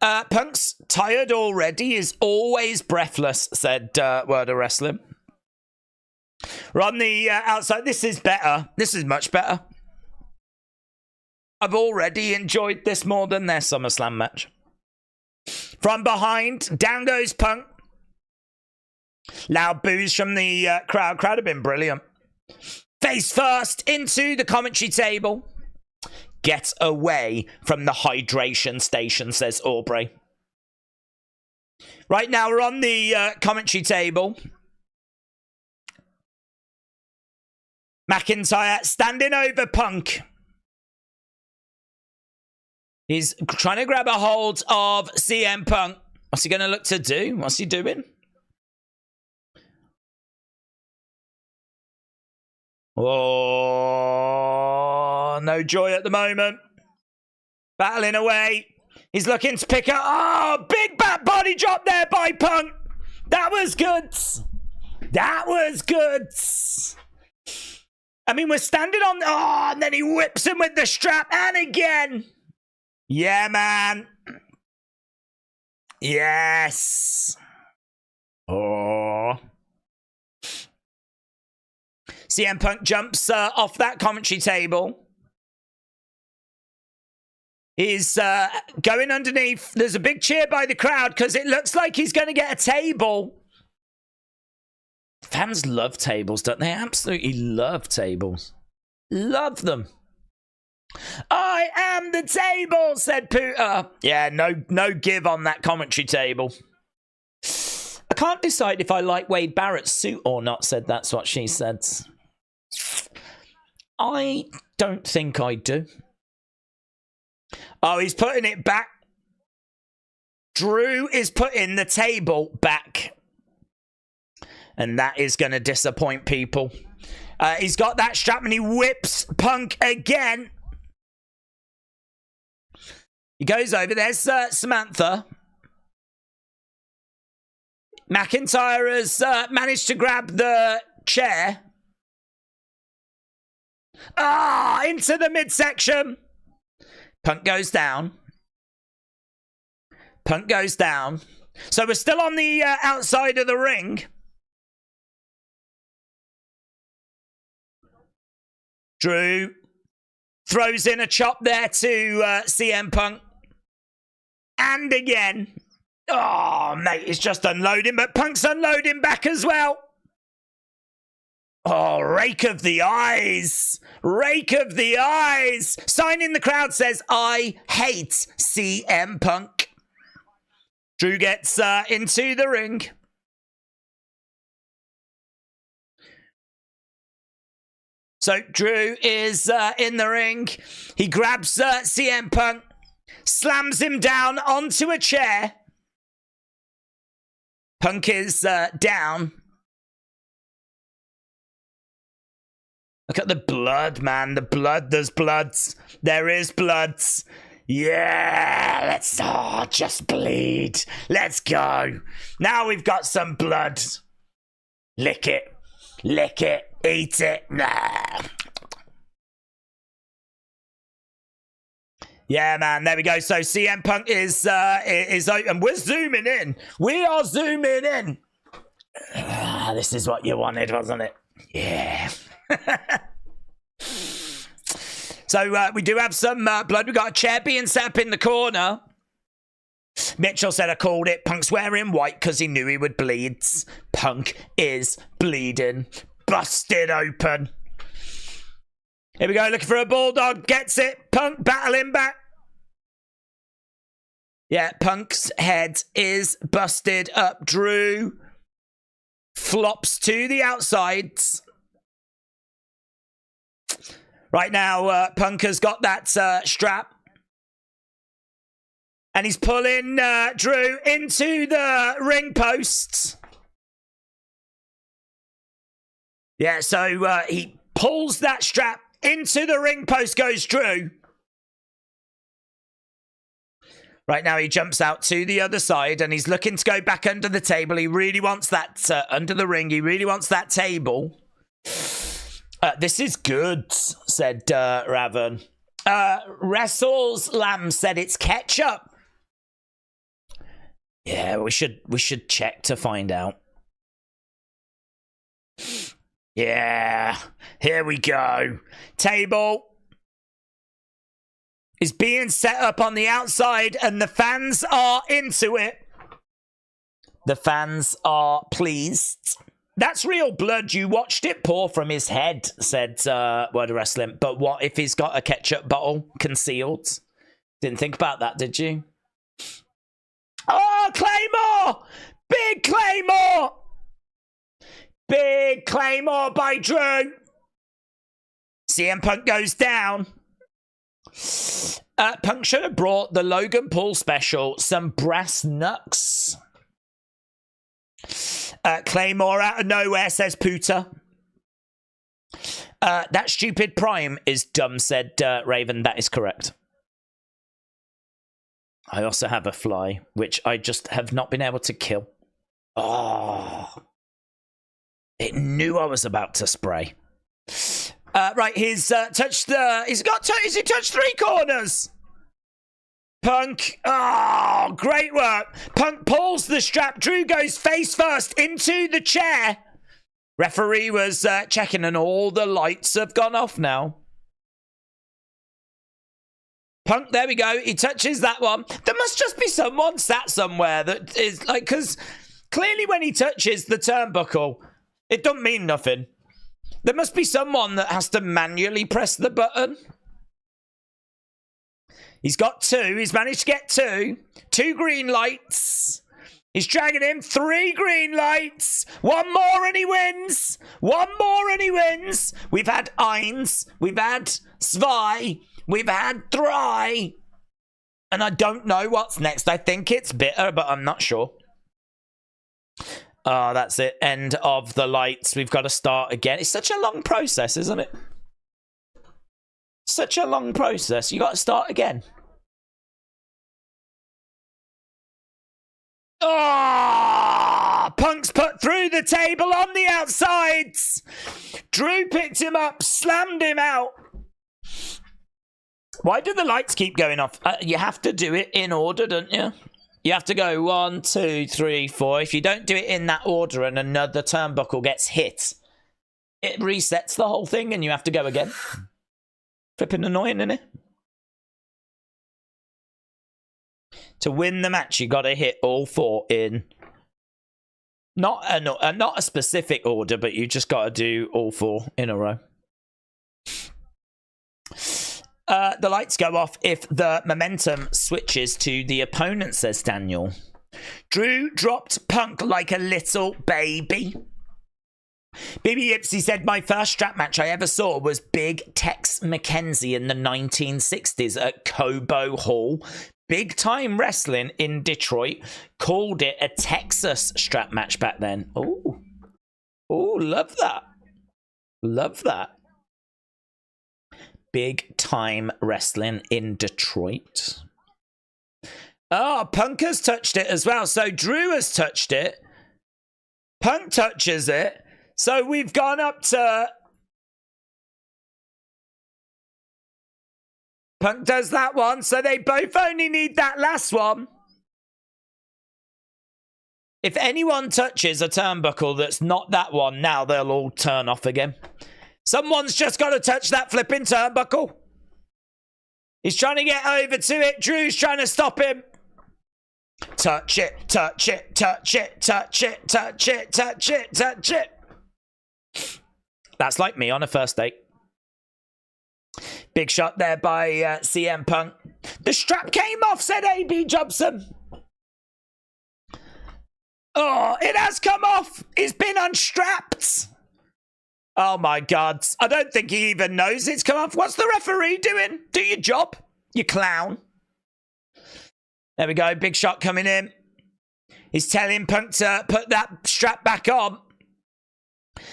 Punk's tired already, is always breathless, said Word of Wrestling. We're on the outside. This is better. This is much better. I've already enjoyed this more than their SummerSlam match. From behind, down goes Punk. Loud boos from the crowd. Crowd have been brilliant. Face first into the commentary table. Get away from the hydration station, says Aubrey. Right now, we're on the commentary table. McIntyre standing over Punk. He's trying to grab a hold of CM Punk. What's he going to look to do? What's he doing? Oh, no joy at the moment. Battling away. He's looking to pick up. Oh, big back body drop there by Punk. That was good. That was good. I mean, we're standing on... Oh, and then he whips him with the strap. And again. Yeah, man. Yes. Oh. CM Punk jumps off that commentary table. He's going underneath. There's a big cheer by the crowd because it looks like he's going to get a table. Fans love tables, don't they? Absolutely love tables. Love them. I am the table, said Pooter. Yeah, no give on that commentary table. I can't decide if I like Wade Barrett's suit or not, said that's what she said. I don't think I do. Oh, he's putting it back. Drew is putting the table back. And that is going to disappoint people. He's got that strap and he whips Punk again. He goes over. There's Samantha. McIntyre has managed to grab the chair. Ah, into the midsection. Punk goes down. Punk goes down. So we're still on the outside of the ring. Drew throws in a chop there to CM Punk. And again. Oh, mate, he's just unloading, but Punk's unloading back as well. Oh, rake of the eyes. Rake of the eyes. Sign in the crowd says, I hate CM Punk. Drew gets into the ring. So Drew is in the ring. He grabs CM Punk, slams him down onto a chair. Punk is down. Look at the blood, man. The blood. There's bloods. There is bloods. Yeah, let's just bleed. Let's go. Now we've got some blood. Lick it. Lick it. Eat it. Nah. Yeah, man, there we go. So CM Punk is open. We're zooming in. We are zooming in. This is what you wanted, wasn't it? Yeah. So we do have some blood. We've got a chair being set up in the corner. Mitchell said I called it. Punk's wearing white because he knew he would bleed. Punk is bleeding. Busted open. Here we go, looking for a bulldog. Gets it. Punk battling back. Yeah, Punk's head is busted up. Drew flops to the outsides. Right now, Punk has got that strap. And he's pulling Drew into the ring posts. Yeah, so he pulls that strap into the ring post, goes Drew. Right now, he jumps out to the other side and he's looking to go back under the table. He really wants that under the ring. He really wants that table. This is good, said Raven. Wrestles Lamb said it's ketchup. Yeah, we should check to find out. Yeah, here we go. Table is being set up on the outside and the fans are into it. The fans are pleased. That's real blood. You watched it pour from his head, said Word of Wrestling. But what if he's got a ketchup bottle concealed? Didn't think about that, did you? Oh, Claymore! Big Claymore! Big Claymore by Drew. CM Punk goes down. Punk should have brought the Logan Paul special some brass knucks. Claymore out of nowhere, says Pooter. That stupid Prime is dumb, said Raven. That is correct. I also have a fly, which I just have not been able to kill. Oh. It knew I was about to spray. Right, he's touched he's touched three corners. Punk, oh, great work. Punk pulls the strap. Drew goes face first into the chair. Referee was checking and all the lights have gone off now. Punk, there we go. He touches that one. There must just be someone sat somewhere that is like, because clearly when he touches the turnbuckle, it don't mean nothing. There must be someone that has to manually press the button. He's got two. He's managed to get two. Two green lights. He's dragging him. Three green lights. One more and he wins. One more and he wins. We've had eins. We've had zwei. We've had drei. And I don't know what's next. I think it's bitter, but I'm not sure. Oh, that's it. End of the lights. We've got to start again. It's such a long process, isn't it? Such a long process. You got to start again. Oh, Punk's put through the table on the outsides. Drew picked him up, slammed him out. Why do the lights keep going off? You have to do it in order, don't you? You have to go 1, 2, 3, 4. If you don't do it in that order and another turnbuckle gets hit, it resets the whole thing and you have to go again. Flipping annoying, isn't it? To win the match, you got to hit all four in not a specific order, but you just got to do all four in a row. The lights go off if the momentum switches to the opponent, says Daniel. Drew dropped Punk like a little baby. BB Ipsy said, my first strap match I ever saw was Big Tex McKenzie in the 1960s at Cobo Hall. Big Time Wrestling in Detroit called it a Texas strap match back then. Oh, love that. Love that. Big Time Wrestling in Detroit. Oh, Punk has touched it as well. So Drew has touched it. Punk touches it. So we've gone up to Punk does that one, so they both only need that last one. If anyone touches a turnbuckle that's not that one, now they'll all turn off again. Someone's just got to touch that flipping turnbuckle. He's trying to get over to it. Drew's trying to stop him. Touch it, touch it, touch it, touch it, touch it, touch it, touch it. That's like me on a first date. Big shot there by CM Punk. The strap came off, said AB Jobson. Oh, it has come off. It's been unstrapped. Oh, my God. I don't think he even knows it's come off. What's the referee doing? Do your job, you clown. There we go. Big shot coming in. He's telling Punk to put that strap back on.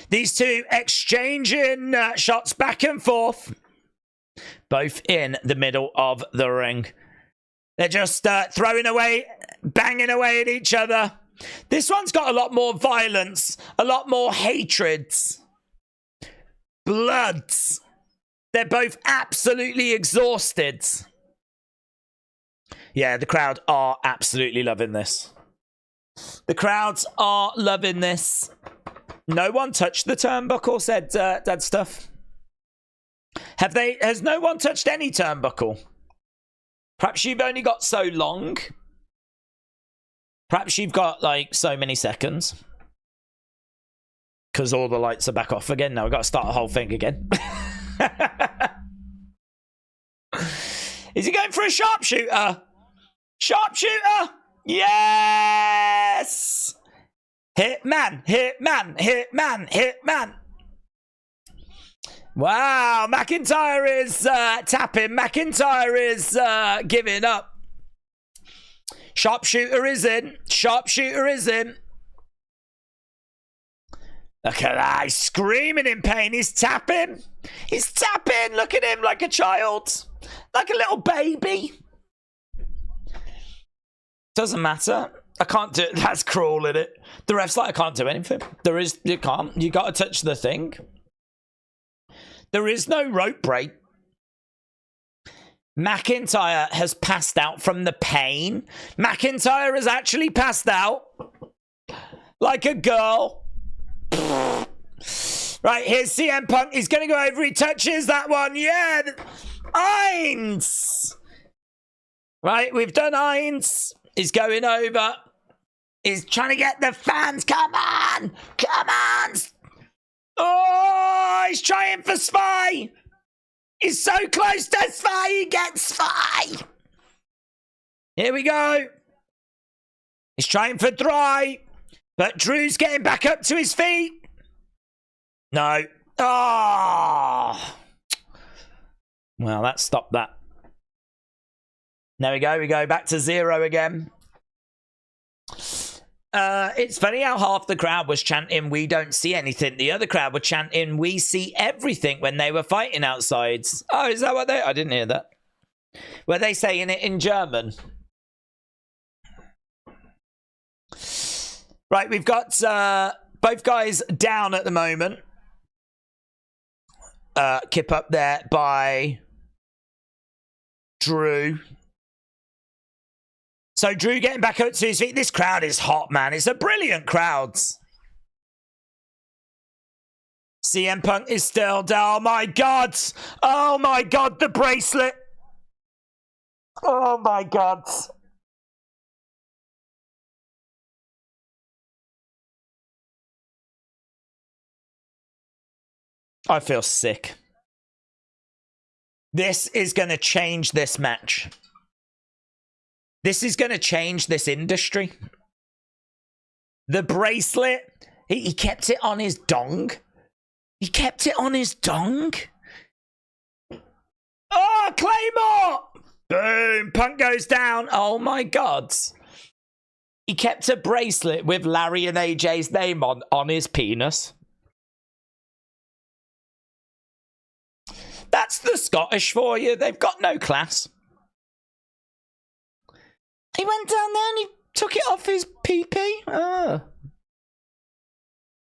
These two exchanging shots back and forth. Both in the middle of the ring. They're just throwing away, banging away at each other. This one's got a lot more violence, a lot more hatred. Bloods. They're both absolutely exhausted. Yeah, the crowd are absolutely loving this. The crowds are loving this. No one touched the turnbuckle, said Dad Stuff. Has no one touched any turnbuckle? Perhaps you've only got so long. Perhaps you've got, like, so many seconds. Because all the lights are back off again. Now we've got to start the whole thing again. Is he going for a sharpshooter? Sharpshooter! Yes! Hitman, hitman, hitman, hitman. Wow, McIntyre is tapping. McIntyre is giving up. Sharpshooter is in. Sharpshooter is in. Look at that. He's screaming in pain. He's tapping. He's tapping. Look at him like a child. Like a little baby. Doesn't matter. I can't do it. That's cruel, isn't it? The ref's like, I can't do anything. You can't. You got to touch the thing. There is no rope break. McIntyre has passed out from the pain. McIntyre has actually passed out. Like a girl. Right, here's CM Punk. He's going to go over. He touches that one. Yeah. Owens. Right, we've done Owens. He's going over. He's trying to get the fans. Come on. Come on. Oh, he's trying for Spy. He's so close to Spy. He gets Spy. Here we go. He's trying for Dry. But Drew's getting back up to his feet. No. Oh. Well, that stopped that. There we go. We go back to 0 again. It's funny how half the crowd was chanting, "We don't see anything." The other crowd were chanting, "We see everything," when they were fighting outside. Oh, is that what they... I didn't hear that. Were they saying it in German? Right, we've got both guys down at the moment. Kip up there by Drew. So Drew getting back up to his feet. This crowd is hot, man. It's a brilliant crowd. CM Punk is still down. Oh, my God. Oh, my God. The bracelet. Oh, my God. I feel sick. This is going to change this match. This is going to change this industry. The bracelet, he kept it on his dong. He kept it on his dong. Oh, Claymore! Boom, Punk goes down. Oh, my God. He kept a bracelet with Larry and AJ's name on his penis. That's the Scottish for you. They've got no class. He went down there and he took it off his PP. Oh.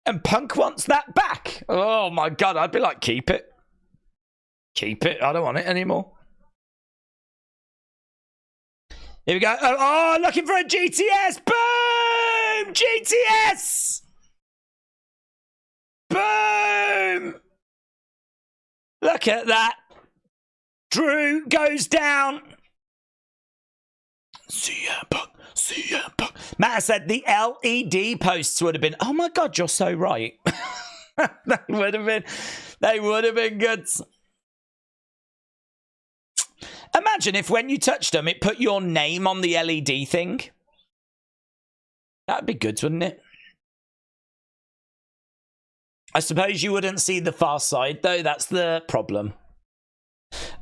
And Punk wants that back. Oh, my God. I'd be like, keep it. Keep it. I don't want it anymore. Here we go. Oh, looking for a GTS. Boom! GTS! Boom! Look at that. Drew goes down. CM Punk. CM Punk. Matt said the LED posts would have been... Oh my God, you're so right. They would have been good. Imagine if when you touched them, it put your name on the LED thing. That'd be good, wouldn't it? I suppose you wouldn't see the far side, though. That's the problem.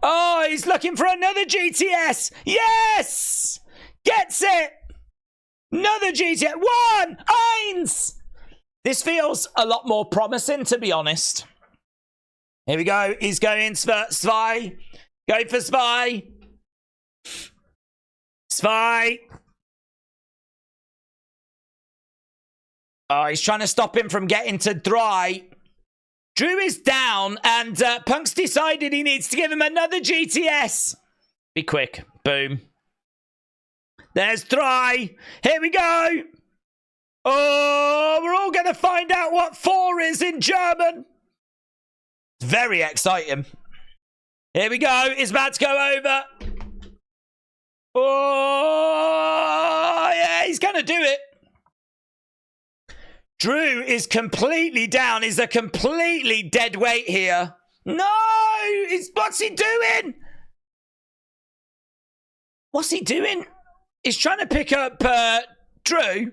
Oh, he's looking for another GTS. Yes! Gets it! Another GTS. One! Eins! This feels a lot more promising, to be honest. Here we go. He's going for Spy. Go for Spy. Spy. Oh, he's trying to stop him from getting to dry. Drew is down, and Punk's decided he needs to give him another GTS. Be quick. Boom. There's dry. Here we go. Oh, we're all going to find out what 4 is in German. It's very exciting. Here we go. It's about to go over. Oh, yeah, he's going to do it. Drew is completely down. He's a completely dead weight here. No! What's he doing? What's he doing? He's trying to pick up Drew.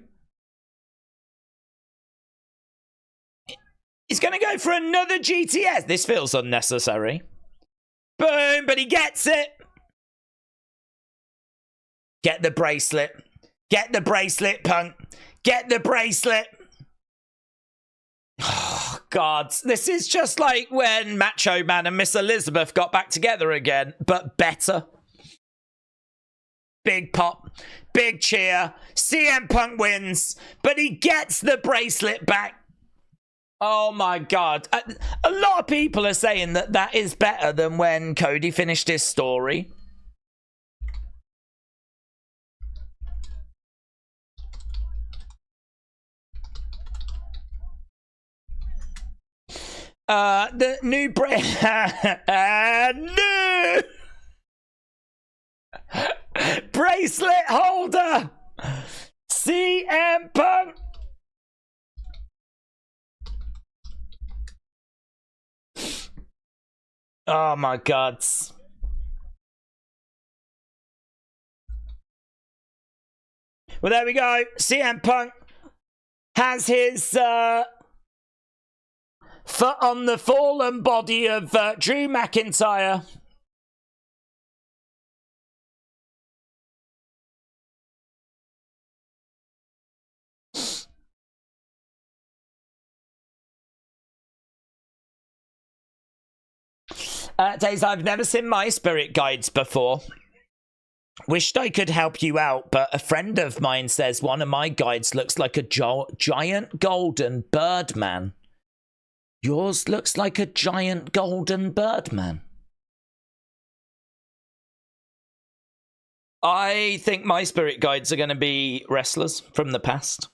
He's going to go for another GTS. This feels unnecessary. Boom, but he gets it. Get the bracelet. Get the bracelet, Punk. Get the bracelet. Oh, God. This is just like when Macho Man and Miss Elizabeth got back together again, but better. Big pop. Big cheer. CM Punk wins, but he gets the bracelet back. Oh, my God. A lot of people are saying that that is better than when Cody finished his story. The new bracelet holder, CM Punk. Oh my God. Well, there we go. CM Punk has his foot on the fallen body of Drew McIntyre. Daze, I've never seen my spirit guides before. Wished I could help you out, but a friend of mine says one of my guides looks like a giant golden birdman. Yours looks like a giant golden birdman. I think my spirit guides are going to be wrestlers from the past.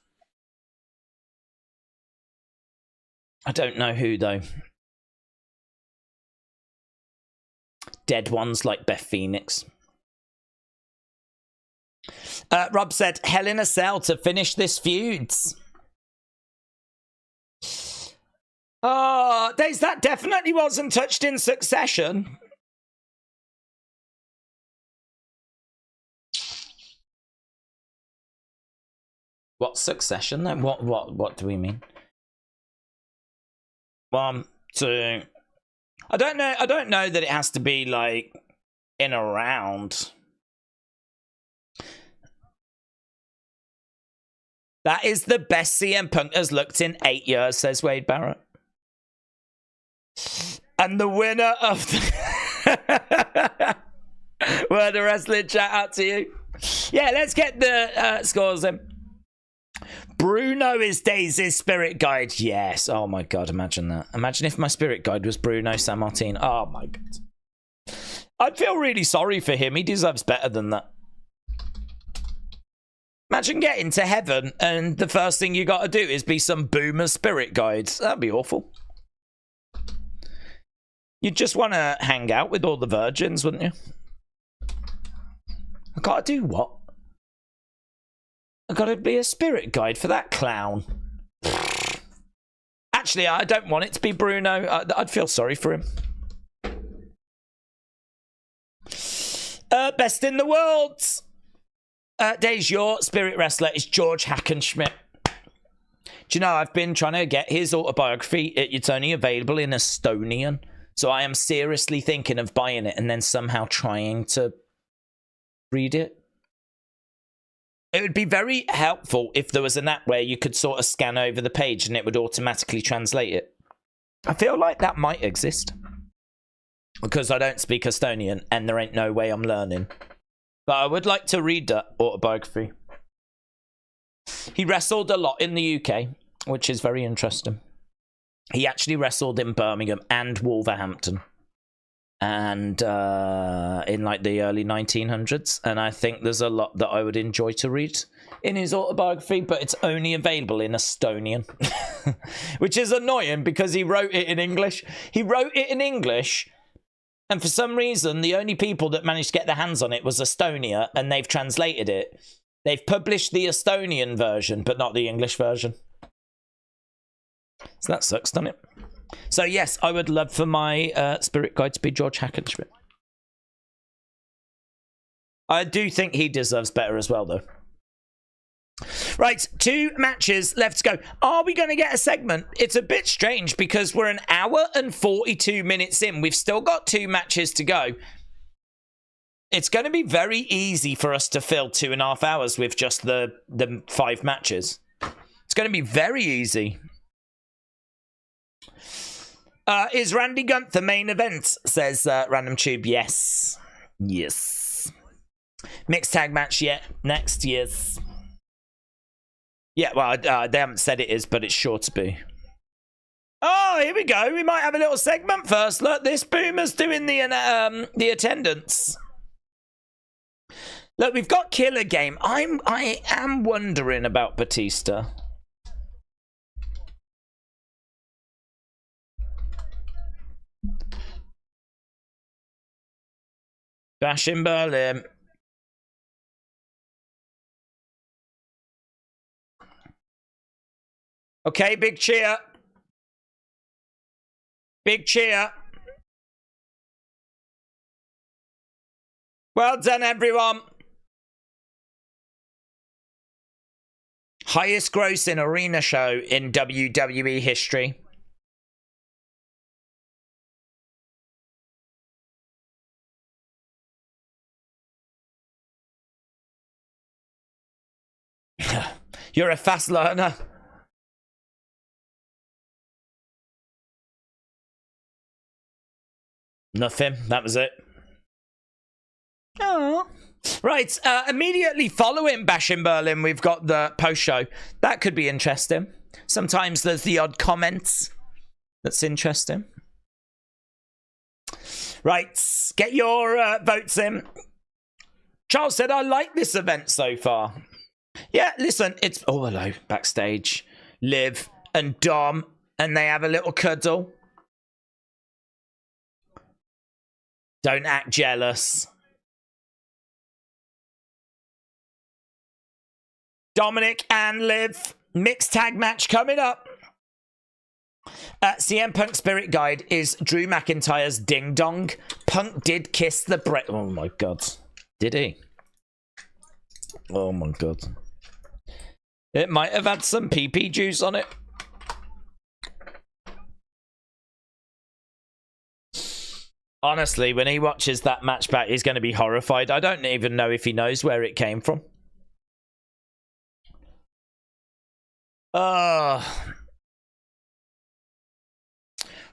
I don't know who, though. Dead ones like Beth Phoenix. Rob said, Hell in a Cell to finish this feuds. Oh, Daze, that definitely wasn't touched in succession. What succession then? What do we mean? 1, 2. I don't know that it has to be like in a round. That is the best CM Punk has looked in 8 years, says Wade Barrett. And the winner of the Word of Wrestling chat out to you. Yeah, let's get the scores in. Bruno is Daze's spirit guide. Yes. Oh my God, imagine that. Imagine if my spirit guide was Bruno Sammartino. Oh my God. I'd feel really sorry for him. He deserves better than that. Imagine getting to heaven and the first thing you got to do is be some boomer spirit guide. That'd be awful. You'd just want to hang out with all the virgins, wouldn't you? I gotta do what? I gotta be a spirit guide for that clown. Actually, I don't want it to be Bruno. I'd feel sorry for him. Best in the world. Daze, your spirit wrestler is George Hackenschmidt. Do you know, I've been trying to get his autobiography. It's only available in Estonian. So I am seriously thinking of buying it and then somehow trying to read it. It would be very helpful if there was an app where you could sort of scan over the page and it would automatically translate it. I feel like that might exist. Because I don't speak Estonian and there ain't no way I'm learning. But I would like to read that autobiography. He wrestled a lot in the UK, which is very interesting. He actually wrestled in Birmingham and Wolverhampton. And in like the early 1900s. And I think there's a lot that I would enjoy to read in his autobiography, but it's only available in Estonian. Which is annoying because he wrote it in English. He wrote it in English, and for some reason, the only people that managed to get their hands on it was Estonia, and they've translated it. They've published the Estonian version, but not the English version. So that sucks, doesn't it? So yes, I would love for my spirit guide to be George Hackenschmidt. I do think he deserves better as well, though. Right, 2 matches left to go. Are we going to get a segment? It's a bit strange because we're an hour and 42 minutes in. We've still got 2 matches to go. It's going to be very easy for us to fill 2.5 hours with just the 5 matches. It's going to be very easy. Is Randy Gunther main event? Says Random Tube. Yes. Yes. Mixed tag match yet? Next, yes. Yeah, well, they haven't said it is, but it's sure to be. Oh, here we go. We might have a little segment first. Look, this boomer's doing the attendance. Look, we've got Killer Game. I am wondering about Batista. Bash in Berlin. Okay, big cheer. Big cheer. Well done, everyone. Highest grossing arena show in WWE history. You're a fast learner. Nothing. That was it. Oh. Right. Immediately following Bash in Berlin, we've got the post-show. That could be interesting. Sometimes there's the odd comments. That's interesting. Right. Get your votes in. Charles said, I like this event so far. Yeah, listen, it's... Oh, hello. Backstage. Liv and Dom. And they have a little cuddle. Don't act jealous. Dominik and Liv. Mixed tag match coming up. CM Punk Spirit Guide is Drew McIntyre's Ding Dong. Punk did kiss the breast. Oh my god. Did he? Oh my god. It might have had some pee-pee juice on it. Honestly, when he watches that match back, he's going to be horrified. I don't even know if he knows where it came from.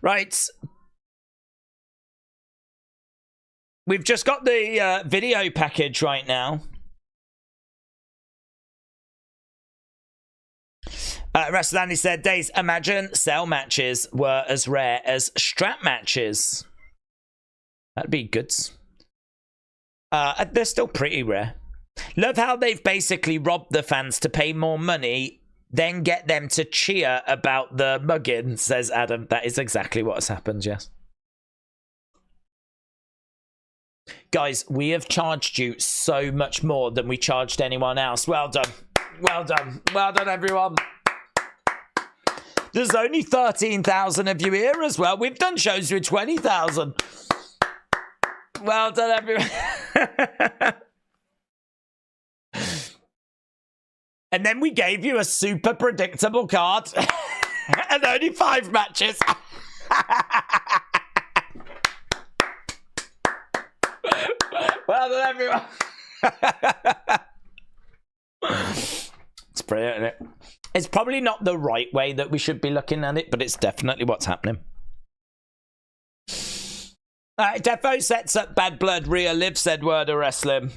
Right. We've just got the video package right now. WrestleLandy said, Daze, imagine cell matches were as rare as strap matches. That'd be good. They're still pretty rare. Love how they've basically robbed the fans to pay more money, then get them to cheer about the mugging, says Adam. That is exactly what has happened, yes. Guys, we have charged you so much more than we charged anyone else. Well done. Well done. Well done, everyone. There's only 13,000 of you here as well. We've done shows with 20,000. Well done, everyone. And then we gave you a super predictable card. And only 5 matches. Well done, everyone. It's brilliant, isn't it? It's probably not the right way that we should be looking at it, but it's definitely what's happening. Defo sets up Bad Blood. Rhea Liv said word of wrestling.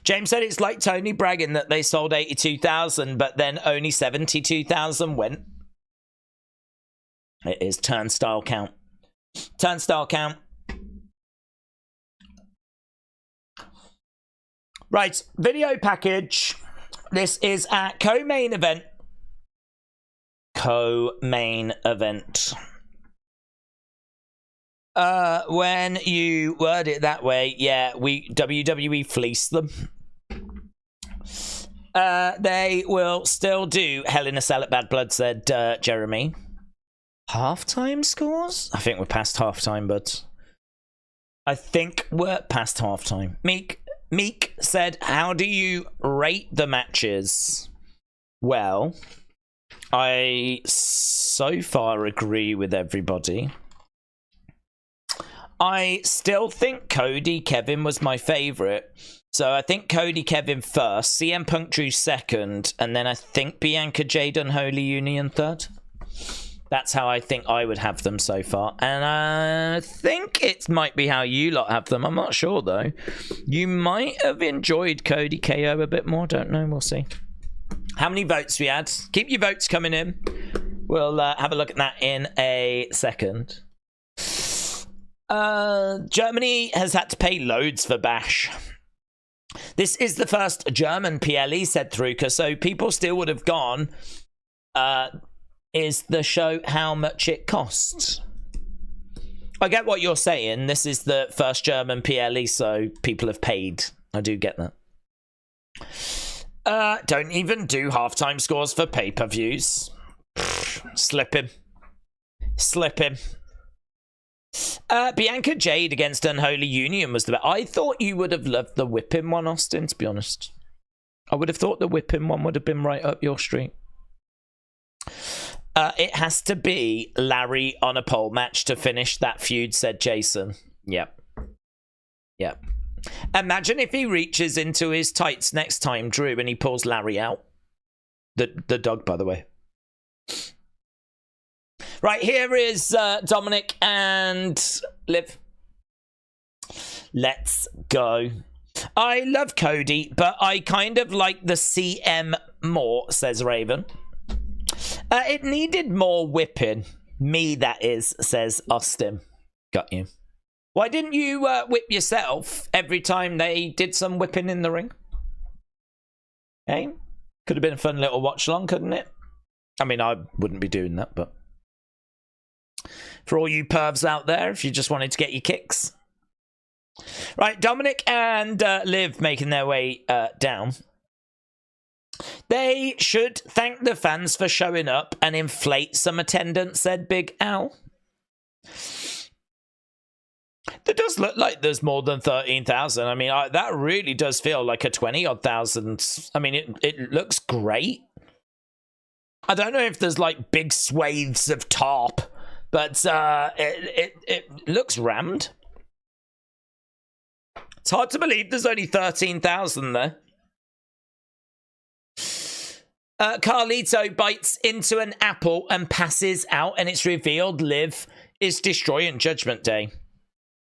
James said it's like Tony bragging that they sold 82,000, but then only 72,000 went. It is turnstile count. Turnstile count. Right, video package. This is our co-main event. Co-main event. When you word it that way, yeah, WWE fleeced them. They will still do Hell in a Cell at Bad Blood, said Jeremy. Halftime scores? I think we're past halftime, but I think we're past halftime. Meek said, how do you rate the matches? Well, I so far agree with everybody. I still think Cody Kevin was my favourite. So I think Cody Kevin first, CM Punk Drew second, and then I think Bianca Jade Unholy Union third. That's how I think I would have them so far. And I think it might be how you lot have them. I'm not sure, though. You might have enjoyed Cody KO a bit more. Don't know. We'll see. How many votes we had? Keep your votes coming in. We'll have a look at that in a second. Germany has had to pay loads for Bash. This is the first German PLE, said Thruka, so people still would have gone... is the show how much it costs? I get what you're saying. This is the first German PLE, so people have paid. I do get that. Don't even do halftime scores for pay-per-views. Slipping. Bianca Jade against Unholy Union was the best. I thought you would have loved the whipping one, Austin, to be honest. I would have thought the whipping one would have been right up your street. It has to be Larry on a pole match to finish that feud, said Jason. Yep. Imagine if he reaches into his tights next time, Drew, and he pulls Larry out. The dog, by the way. Right, here is Dominik and Liv. Let's go. I love Cody, but I kind of like the CM more, says Raven. It needed more whipping. Me, that is, says Austin. Got you. Why didn't you whip yourself every time they did some whipping in the ring? Hey? Could have been a fun little watch along, couldn't it? I mean, I wouldn't be doing that, but... for all you pervs out there, if you just wanted to get your kicks. Right, Dominik and Liv making their way down. They should thank the fans for showing up and inflate some attendance, said Big Al. It does look like there's more than 13,000. I mean, that really does feel like a 20-odd thousand. I mean, it looks great. I don't know if there's like big swathes of top, but it looks rammed. It's hard to believe there's only 13,000 there. Carlito bites into an apple and passes out, and it's revealed Liv is destroying Judgment Day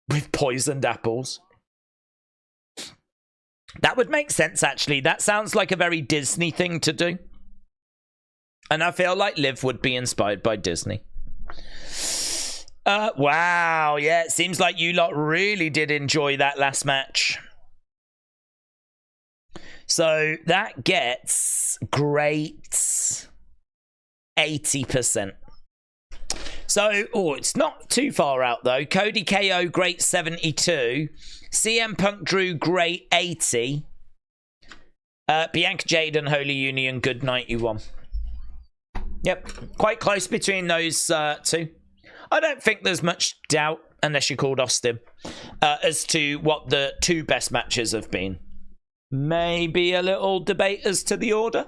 with poisoned apples. That would make sense, actually. That sounds like a very Disney thing to do. And I feel like Liv would be inspired by Disney. Wow, yeah, it seems like you lot really did enjoy that last match. So that gets great 80%. So, it's not too far out though. Cody KO, great 72. CM Punk Drew, great 80. Bianca Jade and Holy Union, good 91. Yep, quite close between those two. I don't think there's much doubt, unless you called Austin, as to what the two best matches have been. Maybe a little debate as to the order.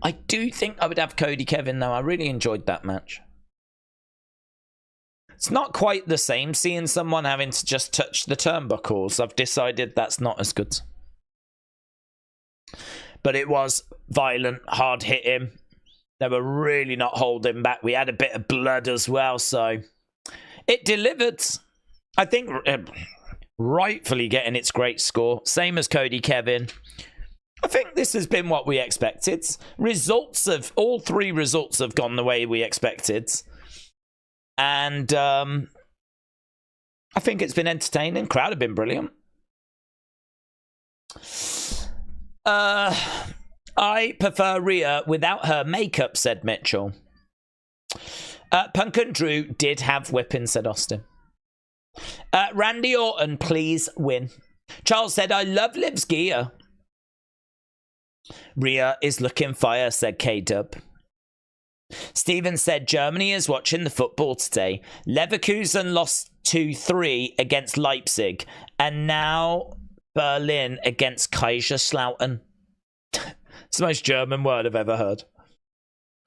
I do think I would have Cody Kevin though. I really enjoyed that match. It's not quite the same seeing someone having to just touch the turnbuckles. I've decided that's not as good. But it was violent, hard hitting. They were really not holding back. We had a bit of blood as well, so it delivered. I think rightfully getting its great score. Same as Cody Kevin. I think this has been what we expected. All three results have gone the way we expected. And I think it's been entertaining. Crowd have been brilliant. I prefer Rhea without her makeup, said Mitchell. Punk and Drew did have whipping, said Austin. Randy Orton, please win. Charles said, I love Liv's gear. Rhea is looking fire, said K-Dub. Steven said, Germany is watching the football today. Leverkusen lost 2-3 against Leipzig. And now Berlin against Kaiserslautern. It's the most German word I've ever heard.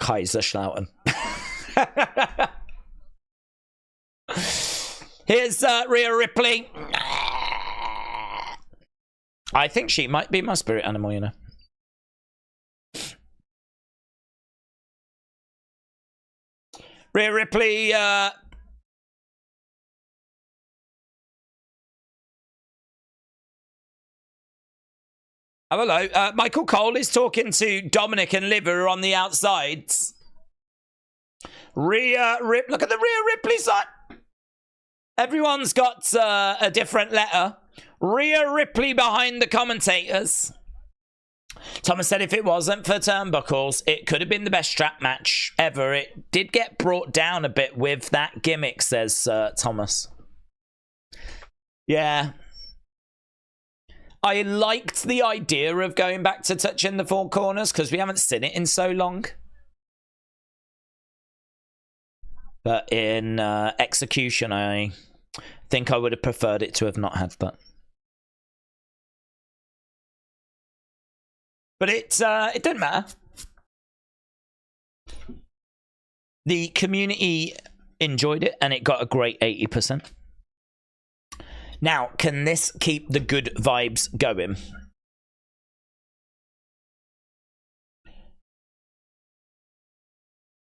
Kaiserslautern. Here's Rhea Ripley. I think she might be my spirit animal, you know. Rhea Ripley, hello. Michael Cole is talking to Dominik and Liv, who are on the outside. Look at the Rhea Ripley side. Everyone's got a different letter. Rhea Ripley behind the commentators. Thomas said if it wasn't for turnbuckles, it could have been the best strap match ever. It did get brought down a bit with that gimmick, says Thomas. Yeah. I liked the idea of going back to touching the four corners because we haven't seen it in so long. But in execution, I think I would have preferred it to have not had that. But it didn't matter. The community enjoyed it, and it got a great 80%. Now, can this keep the good vibes going?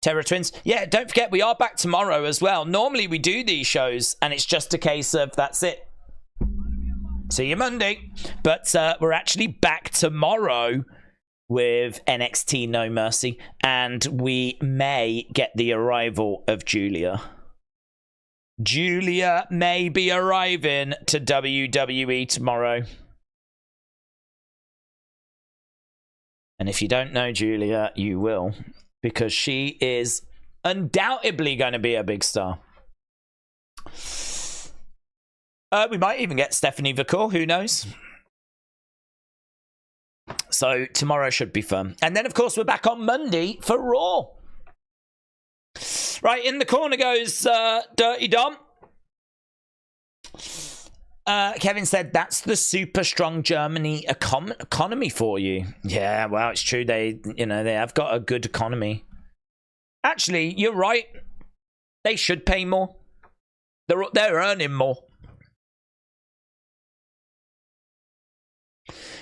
Terra Twins. Yeah, don't forget, we are back tomorrow as well. Normally, we do these shows, and it's just a case of that's it. See you Monday. But we're actually back tomorrow with NXT No Mercy, and we may get the arrival of Julia. Julia may be arriving to WWE tomorrow. And if you don't know Julia, you will, because she is undoubtedly going to be a big star. We might even get Stephanie Vacour, who knows? So tomorrow should be fun. And then, of course, we're back on Monday for Raw. Right, in the corner goes Dirty Dom. Kevin said, that's the super strong Germany economy for you. Yeah, well, it's true. They have got a good economy. Actually, you're right. They should pay more. They're earning more.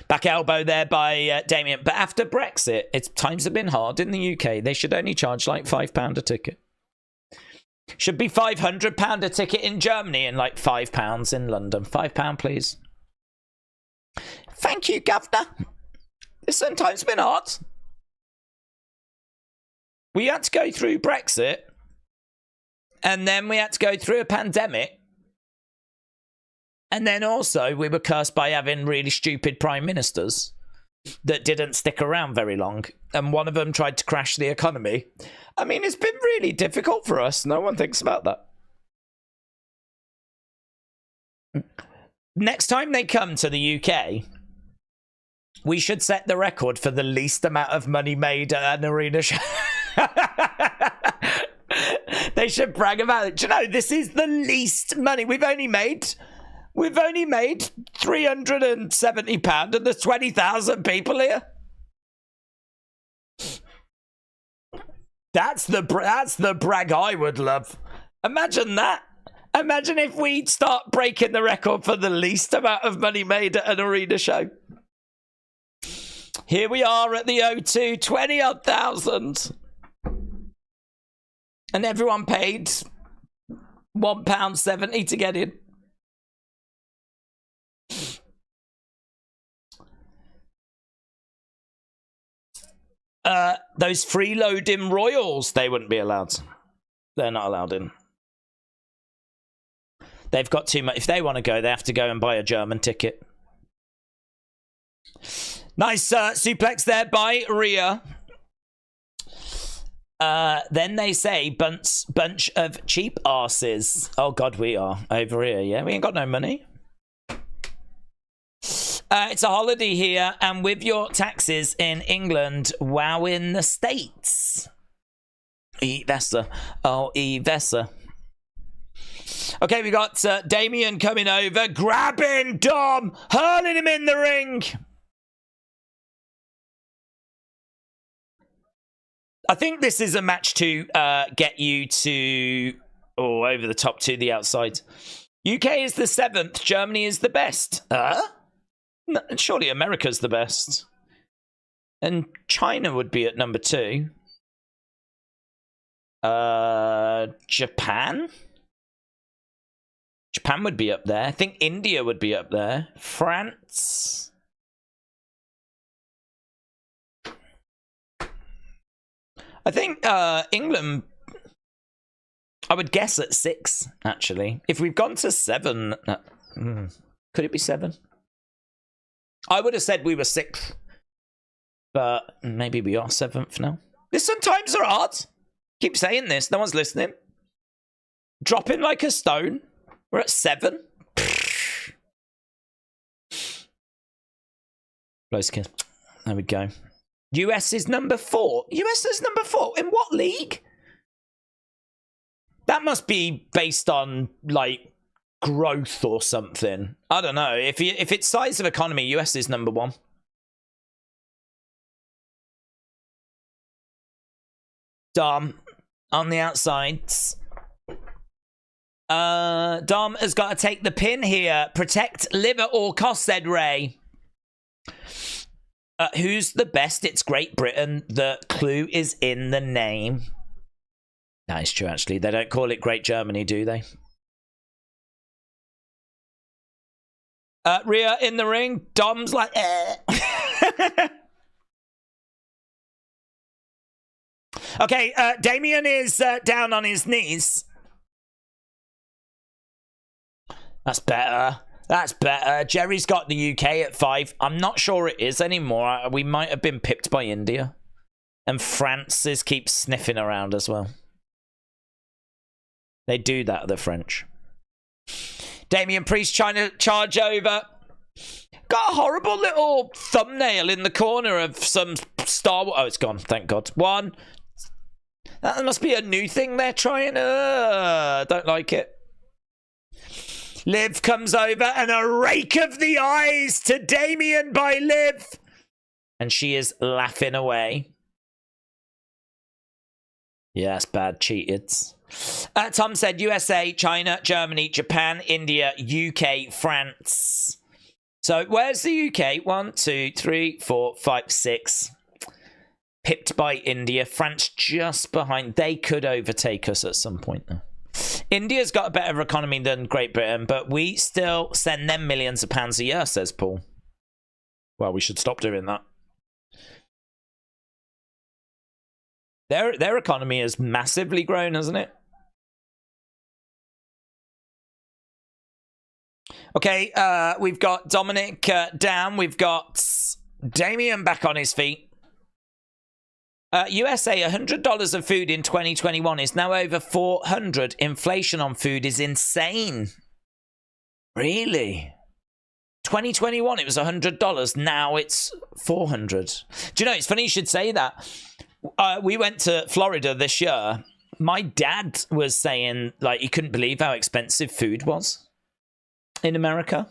Back elbow there by Damian. But after Brexit, times have been hard in the UK. They should only charge like £5 a ticket. Should be £500 a ticket in Germany and like £5 in London. £5, please. Thank you, Governor. This sometimes been hard. We had to go through Brexit. And then we had to go through a pandemic. And then also we were cursed by having really stupid prime ministers. that didn't stick around very long, and one of them tried to crash the economy. I mean, it's been really difficult for us. No one thinks about that. Next time they come to the UK, we should set the record for the least amount of money made at an arena show. They should brag about it. Do you know, this is the least money we've only made £370 and there's 20,000 people here. That's the brag I would love. Imagine that. Imagine if we start breaking the record for the least amount of money made at an arena show. Here we are at the O2, 20-odd thousand. And everyone paid £1.70 to get in. Those freeloading royals, they wouldn't be allowed. They're not allowed in. They've got too much. If they want to go, they have to go and buy a German ticket. Nice suplex there by Rhea. Then they say bunch of cheap asses. Oh God, we are over here. Yeah, we ain't got no money. It's a holiday here, and with your taxes in England, wow, in the States. Evessa. Oh, Evessa. Okay, we got Damian coming over, grabbing Dom, hurling him in the ring. I think this is a match to get you to over the top to the outside. UK is the 7th. Germany is the best. No, surely America's the best. And China would be at number 2. Japan? Japan would be up there. I think India would be up there. France. I think England, I would guess at 6, actually. If we've gone to 7, could it be 7? I would have said we were 6th, but maybe we are 7th now. Listen, times are hard. Keep saying this, no one's listening. Dropping like a stone. We're at 7. Close kiss. There we go. US is number 4. US is number 4. In what league? That must be based on, like, growth or something. I don't know. If it's size of economy, US is number 1. Dom on the outsides. Dom has got to take the pin here. Protect, live at all costs, said Ray. Who's the best? It's Great Britain. The clue is in the name. That is true, actually. They don't call it Great Germany, do they? Rhea in the ring. Dom's like, eh. Okay, Damian is down on his knees. That's better. That's better. Jerry's got the UK at 5. I'm not sure it is anymore. We might have been pipped by India. And Francis keeps sniffing around as well. They do that, the French. Damian Priest trying to charge over. Got a horrible little thumbnail in the corner of some Star Wars. Oh, it's gone. Thank God. 1. That must be a new thing they're trying. Don't like it. Liv comes over and a rake of the eyes to Damian by Liv. And she is laughing away. Yes, bad cheated. Tom said USA, China, Germany, Japan, India, UK, France. So where's the UK? 1, 2, 3, 4, 5, 6. Pipped by India. France just behind. They could overtake us at some point though. India's got a better economy than Great Britain, but we still send them millions of pounds a year, says Paul. Well, we should stop doing that. Their economy has massively grown, hasn't it? Okay, we've got Dominik down. We've got Damian back on his feet. USA, $100 of food in 2021 is now over $400. Inflation on food is insane. Really? 2021, it was $100. Now it's $400. Do you know, it's funny you should say that. We went to Florida this year. My dad was saying, like, he couldn't believe how expensive food was in America.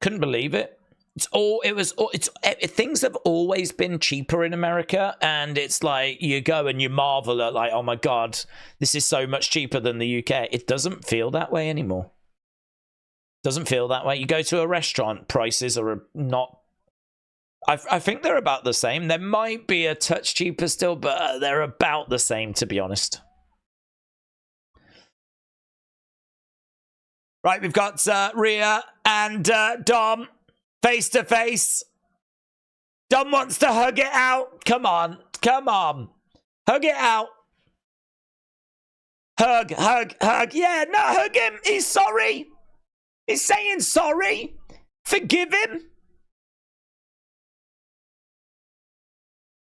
Couldn't believe it. Things have always been cheaper in America, and it's like you go and you marvel at, like, oh my god, this is so much cheaper than the UK. It doesn't feel that way anymore. Doesn't feel that way. You go to a restaurant, prices are not. I think they're about the same. There might be a touch cheaper still, but they're about the same, to be honest. Right, we've got Rhea and Dom. Face to face. Dom wants to hug it out. Come on. Come on. Hug it out. Hug, hug, hug. Yeah, no, hug him. He's sorry. He's saying sorry. Forgive him.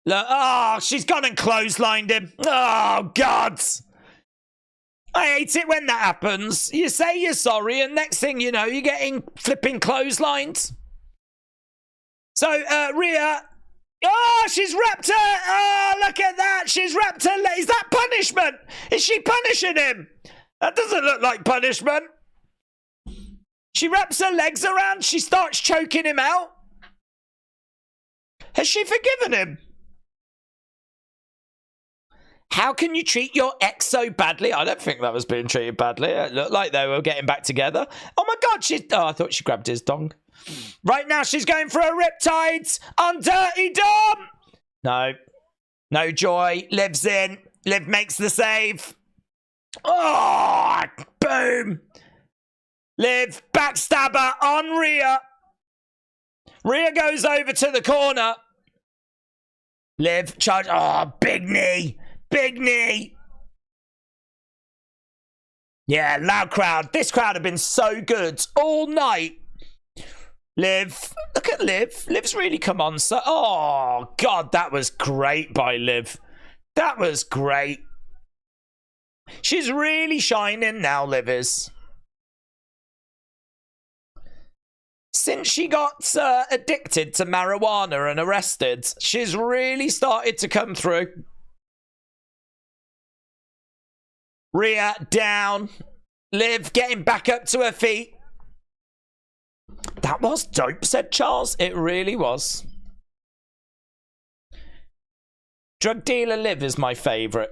Look, oh, she's gone and clotheslined him. Oh, God. I hate it when that happens. You say you're sorry, and next thing you know, you're getting flipping clotheslines. So, Rhea, oh, she's wrapped her. Oh, look at that. She's wrapped her leg. Is that punishment? Is she punishing him? That doesn't look like punishment. She wraps her legs around. She starts choking him out. Has she forgiven him? How can you treat your ex so badly? I don't think that was being treated badly. It looked like they were getting back together. Oh, my God. Oh, I thought she grabbed his dong. Right now, she's going for a riptides on Dirty Dom. No. No joy. Liv's in. Liv makes the save. Oh, boom. Liv, backstabber on Rhea. Rhea goes over to the corner. Liv, charge. Oh, big knee. Big knee. Yeah, loud crowd. This crowd have been so good all night. Liv, look at Liv. Liv's really come on. So, oh, God, that was great by Liv. That was great. She's really shining now, Liv is. Since she got addicted to marijuana and arrested, she's really started to come through. Rhea down. Liv getting back up to her feet. That was dope, said Charles. It really was. Drug dealer Liv is my favourite.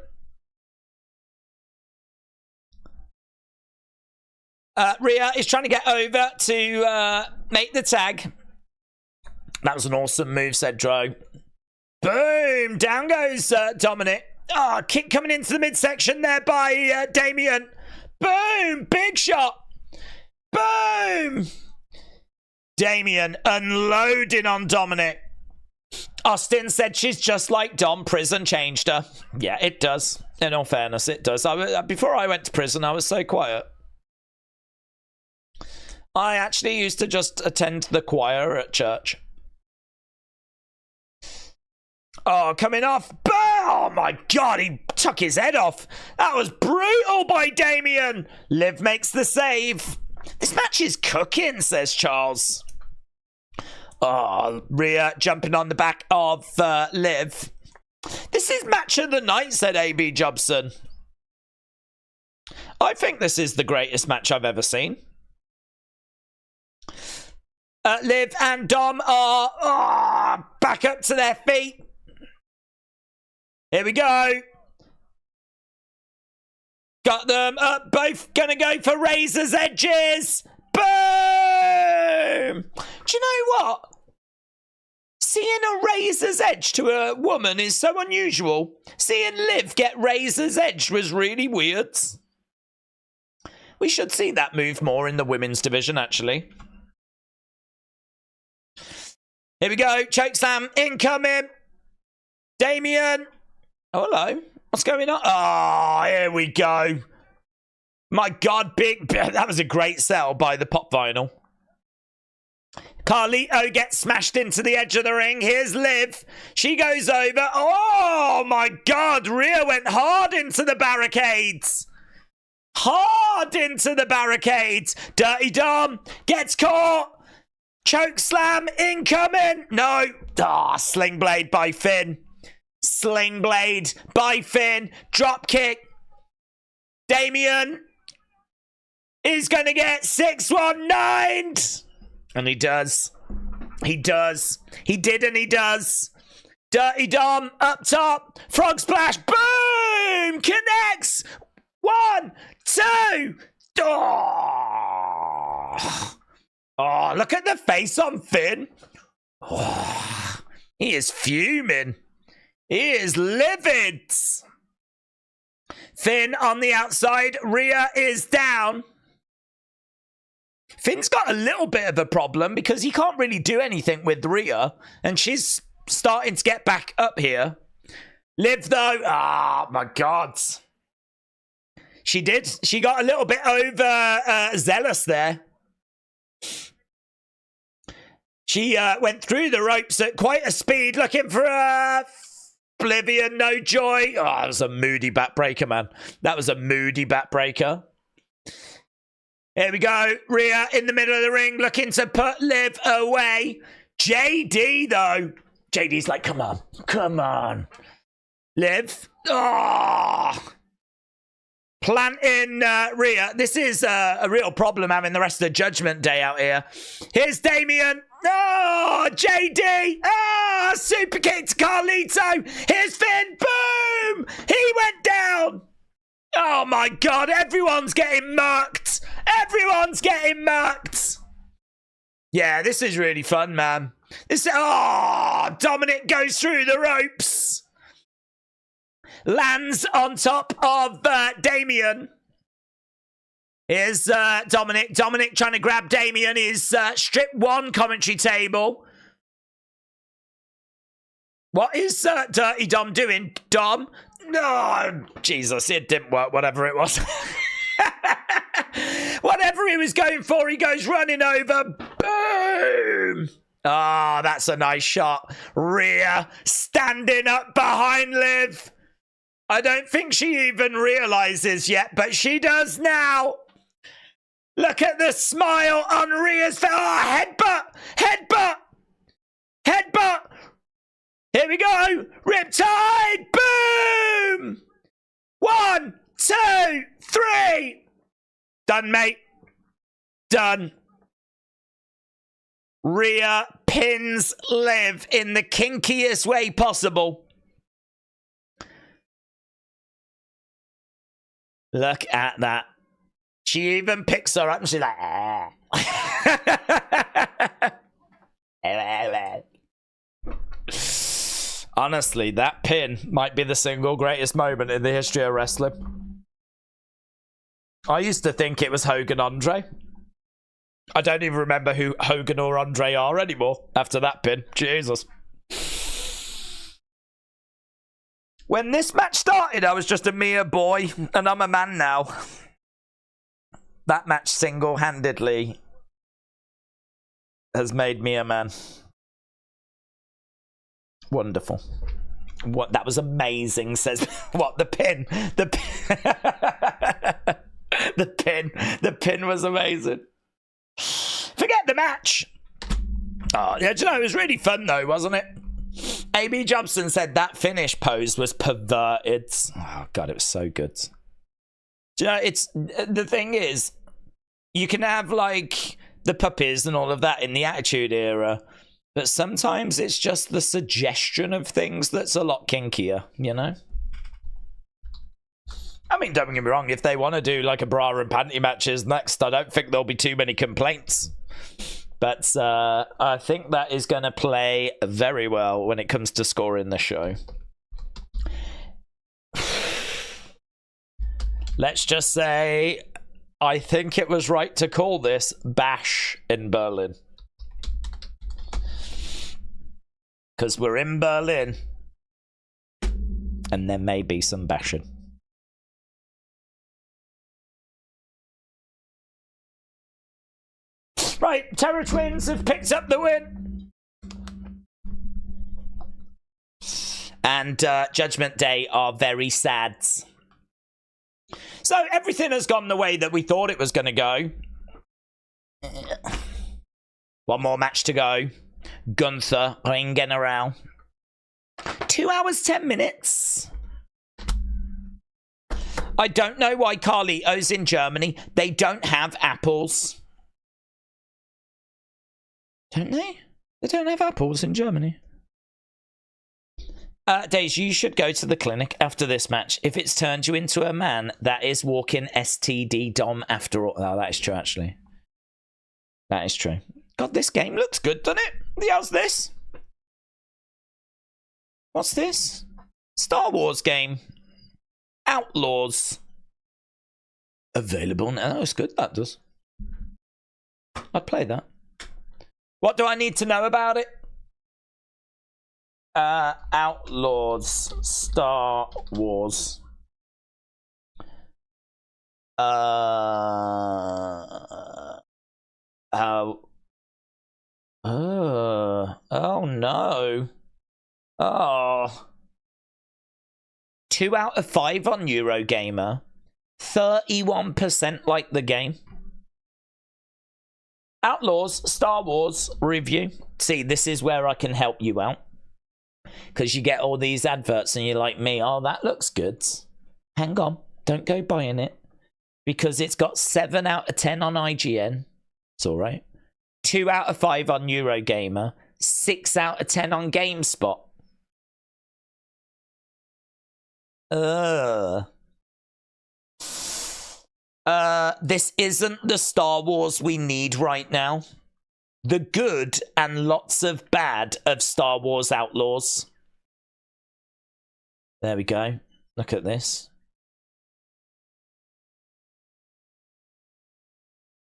Rhea is trying to get over to make the tag. That was an awesome move, said Dro. Boom! Down goes Dominik. Oh, kick coming into the midsection there by Damian. Boom! Big shot. Boom! Damian unloading on Dominik. Austin said she's just like Dom. Prison changed her. Yeah, it does. In all fairness, it does. Before I went to prison, I was so quiet. I actually used to just attend the choir at church. Oh, coming off. Oh, my God. He took his head off. That was brutal by Damian. Liv makes the save. This match is cooking, says Charles. Oh, Rhea jumping on the back of Liv. This is match of the night, said AB Jobson. I think this is the greatest match I've ever seen. Liv and Dom are back up to their feet. Here we go. Got them up, both gonna go for razor's edges. Boom! Do you know what? Seeing a razor's edge to a woman is so unusual. Seeing Liv get razor's edge was really weird. We should see that move more in the women's division, actually. Here we go. Chokeslam incoming. Damian. Oh, hello. What's going on? Oh, here we go. My God, big. That was a great sell by the pop vinyl. Carlito gets smashed into the edge of the ring. Here's Liv. She goes over. Oh, my God. Rhea went hard into the barricades. Hard into the barricades. Dirty Dom gets caught. Choke slam incoming. No. Sling blade by Finn. Sling blade by Finn. Drop kick. Damian is going to get 619. And he does. He does. He did and he does. Dirty Dom up top. Frog splash. Boom. Connects. 1, 2. Oh, look at the face on Finn. Oh, he is fuming. He is livid. Finn on the outside. Rhea is down. Finn's got a little bit of a problem because he can't really do anything with Rhea. And she's starting to get back up here. Liv, though. Oh, my God. She did. She got a little bit over zealous there. She went through the ropes at quite a speed, looking for a Oblivion, no joy. Oh, that was a moody backbreaker, man. That was a moody backbreaker. Here we go. Rhea in the middle of the ring, looking to put Liv away. JD, though. JD's like, come on. Come on. Liv. Oh. Planting Rhea. This is a real problem having the rest of the Judgment Day out here. Here's Damian. Oh, JD. Oh, super kick to Carlito. Here's Finn. Boom. He went down. Oh, my God. Everyone's getting murked. Everyone's getting murked. Yeah, this is really fun, man. Dominik goes through the ropes. Lands on top of Damian. Here's Dominik. Dominik trying to grab Damian. Is strip one commentary table. What is Dirty Dom doing? Dom? No, Jesus, it didn't work, whatever it was. Whatever he was going for, he goes running over. Boom! Ah, that's a nice shot. Rhea standing up behind Liv. I don't think she even realizes yet, but she does now. Look at the smile on Rhea's face. Oh, headbutt! Headbutt! Headbutt! Here we go! Riptide! Boom! 1, 2, 3! Done, mate. Done. Rhea pins Liv in the kinkiest way possible. Look at that. She even picks her up and she's like, ah. Honestly, that pin might be the single greatest moment in the history of wrestling. I used to think it was Hogan Andre. I don't even remember who Hogan or Andre are anymore after that pin. Jesus. When this match started, I was just a mere boy, and I'm a man now. That match single-handedly has made me a man. Wonderful. What, that was amazing, says... What, the pin? The pin... the pin was amazing. Forget the match. Oh, yeah, do you know, it was really fun, though, wasn't it? AB Jobson said that finish pose was perverted. Oh, God, it was so good. Do you know, it's... The thing is, you can have, like, the puppies and all of that in the Attitude Era, but sometimes it's just the suggestion of things that's a lot kinkier, you know? I mean, don't get me wrong, if they want to do, like, a bra and panty matches next, I don't think there'll be too many complaints. But I think that is going to play very well when it comes to scoring the show. Let's just say, I think it was right to call this Bash in Berlin. Because we're in Berlin. And there may be some bashing. Right, Terror Twins have picked up the win. And Judgment Day are very sad. So everything has gone the way that we thought it was going to go. One more match to go. Gunther, Ring General. 2 hours, 10 minutes. I don't know why Carlito's in Germany. They don't have apples. Don't they? They don't have apples in Germany. Daze, you should go to the clinic after this match. If it's turned you into a man, that is walking STD Dom after all. Oh, that is true, actually. That is true. God, this game looks good, doesn't it? How's this? What's this? Star Wars game. Outlaws. Available now. Oh, it's good, that does. I'd play that. What do I need to know about it? Outlaws, Star Wars. Oh no. Oh. 2 out of 5 on Eurogamer. 31% like the game. Outlaws, Star Wars review. See, this is where I can help you out. Because you get all these adverts and you're like me, oh, that looks good. Hang on, don't go buying it. Because it's got 7 out of 10 on IGN. It's all right. 2 out of 5 on Eurogamer. 6 out of 10 on GameSpot. This isn't the Star Wars we need right now. The good and lots of bad of Star Wars Outlaws. There we go. Look at this.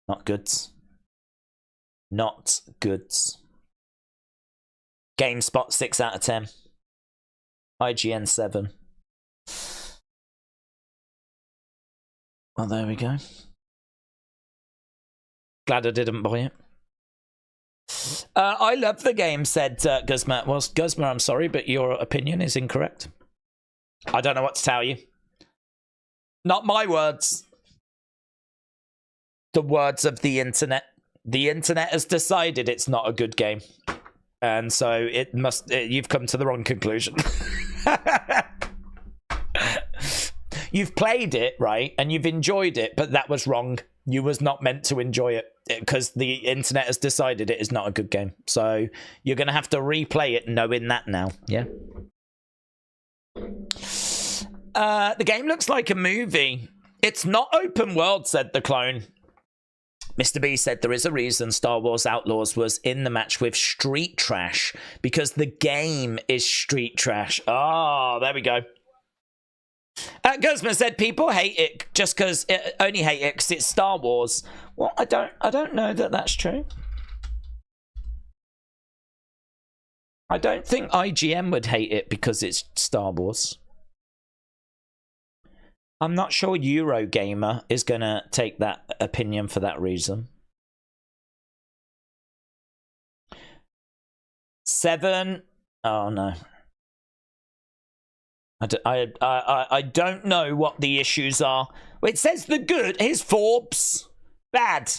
Not goods. Not goods. GameSpot 6 out of 10. IGN 7. Well, there we go. Glad I didn't buy it. I love the game, said Guzma. Well, Guzma, I'm sorry, but your opinion is incorrect. I don't know what to tell you. Not my words. The words of the internet. The internet has decided it's not a good game. And so it must. You've come to the wrong conclusion. You've played it, right? And you've enjoyed it, but that was wrong. You was not meant to enjoy it because the internet has decided it is not a good game. So you're going to have to replay it knowing that now. Yeah. The game looks like a movie. It's not open world, said the clone. Mr. B said there is a reason Star Wars Outlaws was in the match with Street Trash because the game is Street Trash. Oh, there we go. Guzman said people hate it just because only hate it because it's Star Wars. Well, I don't know that that's true. I don't think IGN would hate it because it's Star Wars. I'm not sure Eurogamer is going to take that opinion for that reason. 7. Oh, no. I don't know what the issues are. It says the good. Here's Forbes. Bad.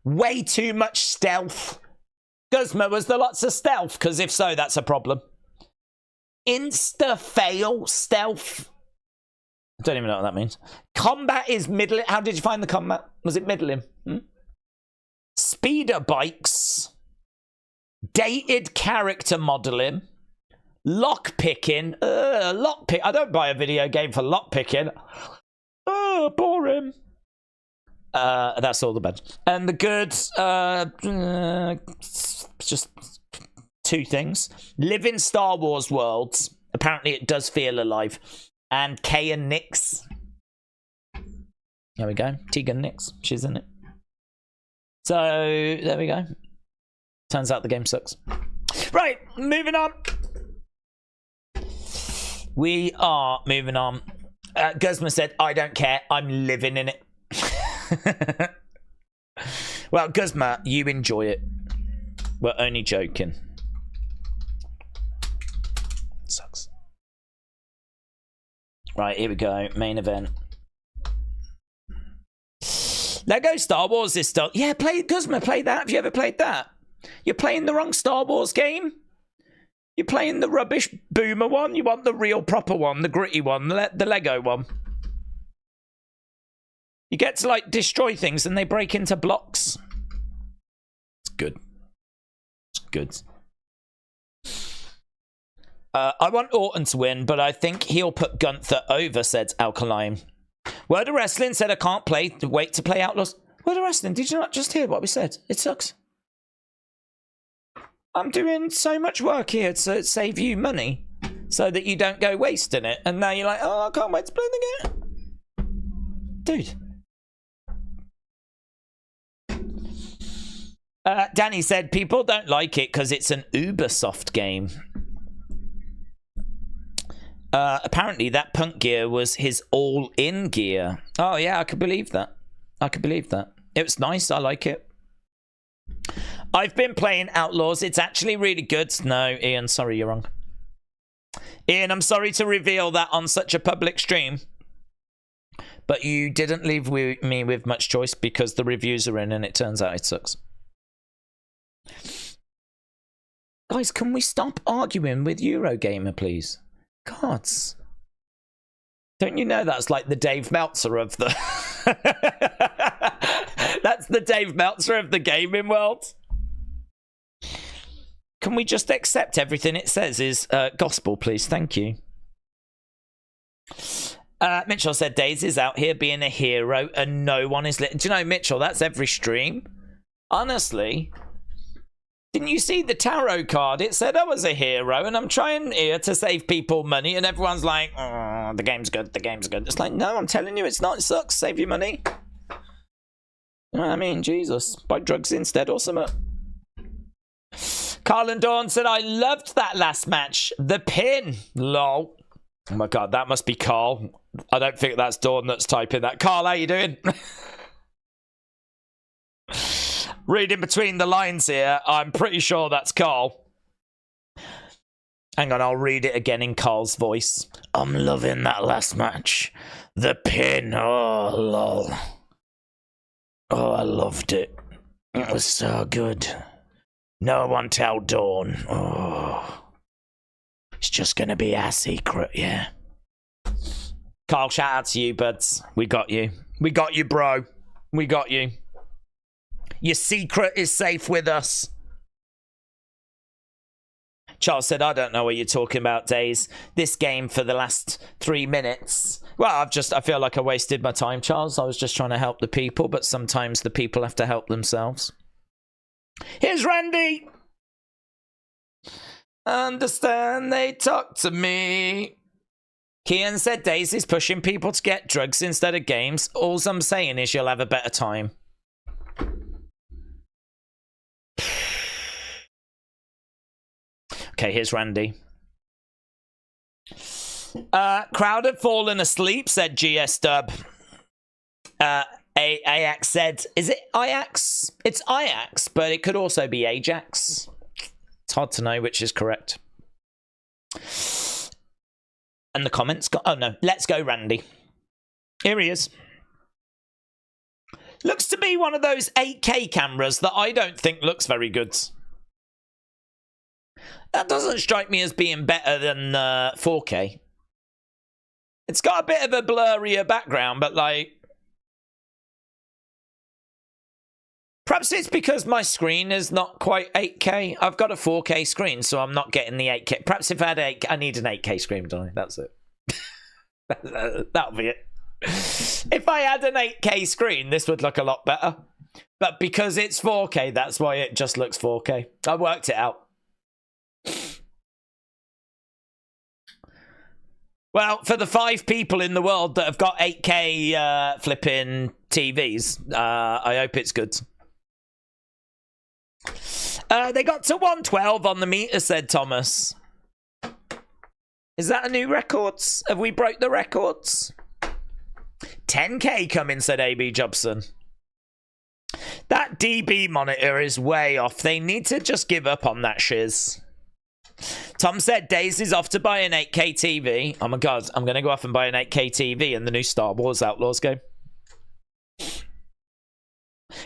Way too much stealth. Guzma, was there lots of stealth? Because if so, that's a problem. Insta-fail stealth. I don't even know what that means. Combat is middling. How did you find the combat? Was it middling? Speeder bikes. Dated character modeling. Lockpicking. Lockpick. I don't buy a video game for lockpicking. Oh, boring. That's all the bad. And the good, just 2 things. Live in Star Wars worlds. Apparently it does feel alive. And Kay and Nix. There we go. Tegan Nix. She's in it. So, there we go. Turns out the game sucks. Right, moving on. We are moving on. Guzman said, I don't care. I'm living in it. Well, Guzma, you enjoy it. We're only joking. Sucks. Right, here we go. Main event. Lego Star Wars is still... Yeah, Guzma, play that. Have you ever played that? You're playing the wrong Star Wars game. You're playing the rubbish boomer one. You want the real proper one, the gritty one, the Lego one. You get to, like, destroy things and they break into blocks. It's good. It's good. I want Orton to win, but I think he'll put Gunther over, said Alkaline. Word of Wrestling said I can't wait to play Outlaws. Word of Wrestling, did you not just hear what we said? It sucks. I'm doing so much work here to save you money so that you don't go wasting it. And now you're like, oh, I can't wait to play the game. Dude. Danny said people don't like it because it's an Ubisoft game. Apparently that Punk gear was his all-in gear. Oh yeah, I could believe that. I could believe that. It was nice. I like it. I've been playing Outlaws. It's actually really good. No, Ian, sorry, you're wrong. Ian, I'm sorry to reveal that on such a public stream. But you didn't leave me with much choice because the reviews are in and it turns out it sucks. Guys, can we stop arguing with Eurogamer, please? Gods. Don't you know that's like the Dave Meltzer of the... That's the Dave Meltzer of the gaming world. Can we just accept everything it says is gospel, please? Thank you. Mitchell said Daze is out here being a hero and no one is... Do you know, Mitchell, that's every stream. Honestly... Didn't you see the tarot card? It said I was a hero and I'm trying here to save people money and everyone's like, oh, the game's good, the game's good. It's like, no, I'm telling you it's not. It sucks. Save your money. You know what I mean? Jesus. Buy drugs instead or something. Carl and Dawn said, I loved that last match. The pin. Lol. Oh my God, that must be Carl. I don't think that's Dawn that's typing that. Carl, how you doing? Reading between the lines here, I'm pretty sure that's Carl. Hang on, I'll read it again in Carl's voice. I'm loving that last match. The pin, oh, lol. Oh, I loved it. It was so good. No one tell Dawn. Oh. It's just gonna be our secret, yeah. Carl, shout out to you, buds. We got you. We got you, bro. We got you. Your secret is safe with us. Charles said, I don't know what you're talking about, Daze. This game for the last 3 minutes. Well, I feel like I wasted my time, Charles. I was just trying to help the people, but sometimes the people have to help themselves. Here's Randy. Understand they talk to me. Kian said Daze is pushing people to get drugs instead of games. All I'm saying is you'll have a better time. Okay, here's Randy. Crowd had fallen asleep, said GS Dub. Ajax said, is it Ajax? It's Ajax, but it could also be Ajax. It's hard to know which is correct. And the comments got... Oh, no. Let's go, Randy. Here he is. Looks to be one of those 8K cameras that I don't think looks very good. That doesn't strike me as being better than 4K. It's got a bit of a blurrier background, but like... Perhaps it's because my screen is not quite 8K. I've got a 4K screen, so I'm not getting the 8K. Perhaps if I had 8K, I need an 8K screen, don't I? That's it. That'll be it. If I had an 8K screen, this would look a lot better. But because it's 4K, that's why it just looks 4K. I worked it out. Well, for the 5 people in the world that have got 8K flipping TVs, I hope it's good. They got to 112 on the meter, said Thomas. Is that a new record? Have we broke the records? 10K coming, said AB Jobson. That DB monitor is way off. They need to just give up on that shiz. Tom said Daze is off to buy an 8K TV. Oh my god, I'm going to go off and buy an 8K TV in the new Star Wars Outlaws game.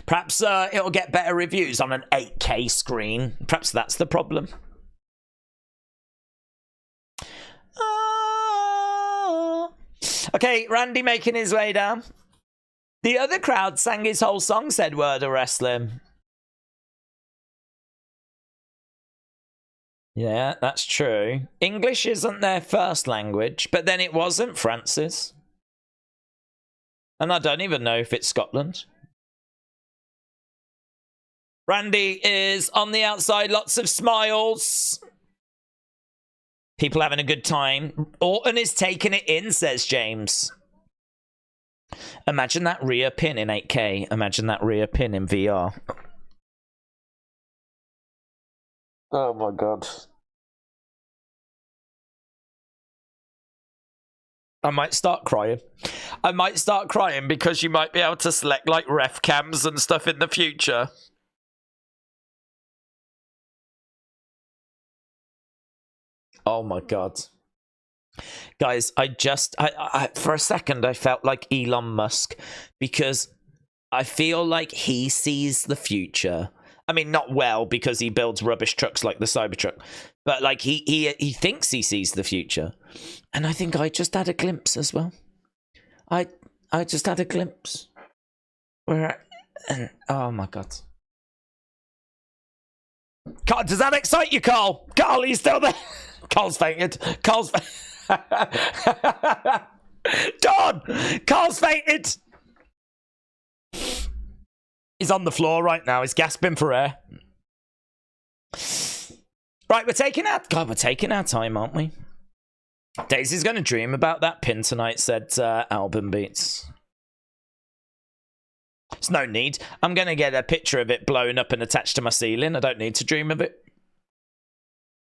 Perhaps it'll get better reviews on an 8K screen. Perhaps that's the problem. Okay, Randy making his way down. The other crowd sang his whole song, said Word of Wrestling. Yeah, that's true. English isn't their first language, but then it wasn't France's. And I don't even know if it's Scotland. Randy is on the outside, lots of smiles. People having a good time. Orton is taking it in, says James. Imagine that Rhea pin in 8K. Imagine that Rhea pin in VR. Oh my god. I might start crying. I might start crying because you might be able to select like ref cams and stuff in the future. Oh my god. Guys, I for a second I felt like Elon Musk because I feel like he sees the future. I mean, not well because he builds rubbish trucks like the Cybertruck, but like he thinks he sees the future. And I think I just had a glimpse as well. I just had a glimpse. Oh my god. Carl, does that excite you, Carl? Carl, he's still there. Carl's fainted. Don! Carl's fainted! He's on the floor right now. He's gasping for air. Right, we're taking our time, aren't we? Daisy's going to dream about that pin tonight, said Album Beats. There's no need. I'm going to get a picture of it blown up and attached to my ceiling. I don't need to dream of it.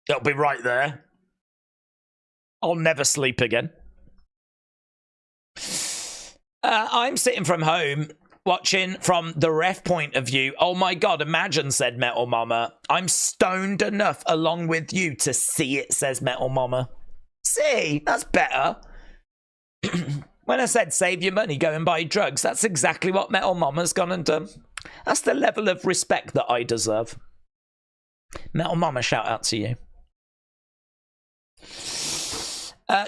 It'll be right there. I'll never sleep again. I'm sitting from home, watching from the ref point of view. Oh my god, imagine, said Metal Mama. I'm stoned enough along with you to see it, says Metal Mama. See, that's better. When I said save your money, go and buy drugs, that's exactly what Metal Mama's gone and done. That's the level of respect that I deserve. Metal Mama, shout out to you.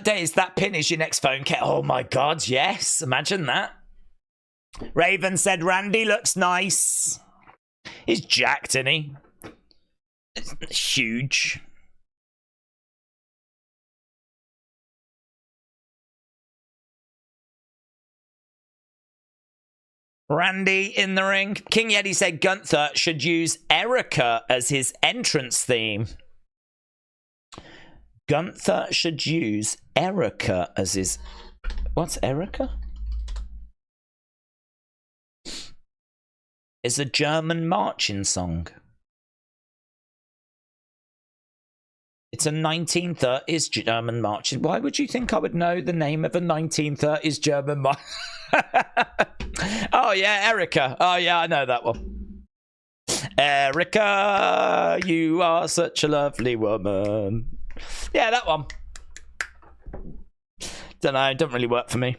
Daze, that pin is your next phone kit. Oh my god, yes. Imagine that. Raven said Randy looks nice. He's jacked, isn't he? It's huge. Randy in the ring. King Yeti said Gunther should use Erica as his entrance theme. Gunther should use Erica as his... What's Erica? It's a German marching song. It's a 1930s German marching... Why would you think I would know the name of a 1930s German march? Oh, yeah, Erica. Oh, yeah, I know that one. Erica, you are such a lovely woman. Yeah, that one. Don't know, it doesn't really work for me.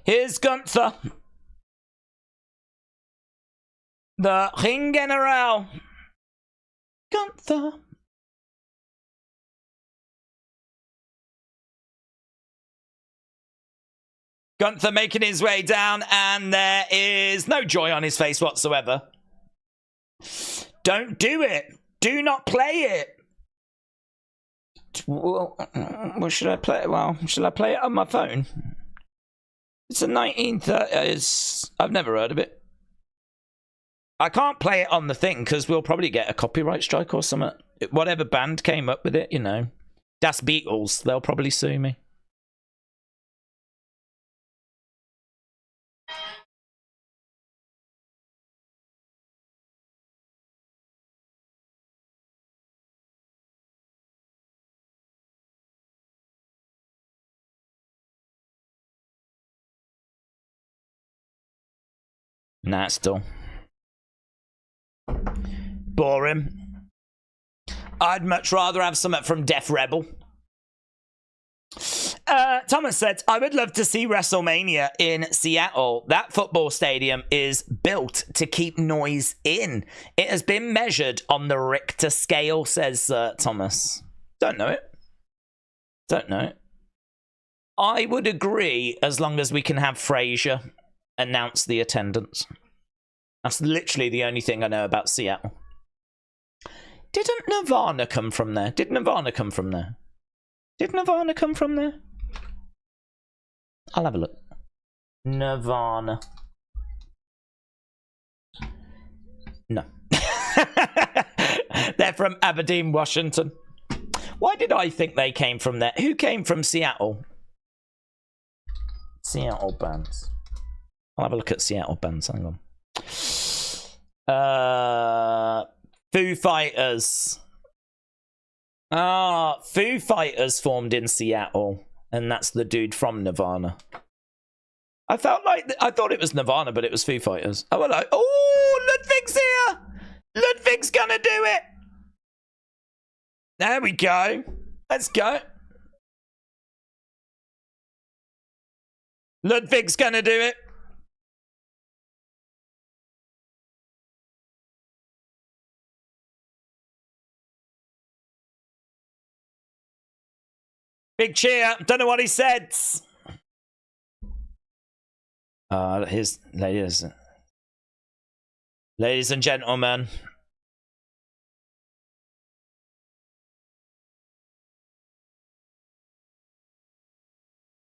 Here's Gunther. The Ring General. Gunther. Gunther making his way down, and there is no joy on his face whatsoever. Don't do it. Do not play it. Well, should I play it? Well, should I play it on my phone? It's a 1930s. I've never heard of it. I can't play it on the thing because we'll probably get a copyright strike or something. Whatever band came up with it, you know. Das Beatles. They'll probably sue me. Nah, still. Boring. I'd much rather have something from Def Rebel. Thomas said, I would love to see WrestleMania in Seattle. That football stadium is built to keep noise in. It has been measured on the Richter scale, says Thomas. Don't know it. Don't know it. I would agree as long as we can have Frazier announce the attendance. That's literally the only thing I know about Seattle. Didn't Nirvana come from there? Did Nirvana come from there? Did Nirvana come from there? I'll have a look. Nirvana. No. They're from Aberdeen, Washington. Why did I think they came from there? Who came from Seattle? Seattle bands. I'll have a look at Seattle bands. Hang on. Foo Fighters. Ah, Foo Fighters formed in Seattle, and that's the dude from Nirvana. I thought it was Nirvana, but it was Foo Fighters. Oh, hello. Oh, Ludwig's here. Ludwig's gonna do it. There we go. Let's go. Ludwig's gonna do it. Big cheer. Don't know what he said. Here's ladies and gentlemen.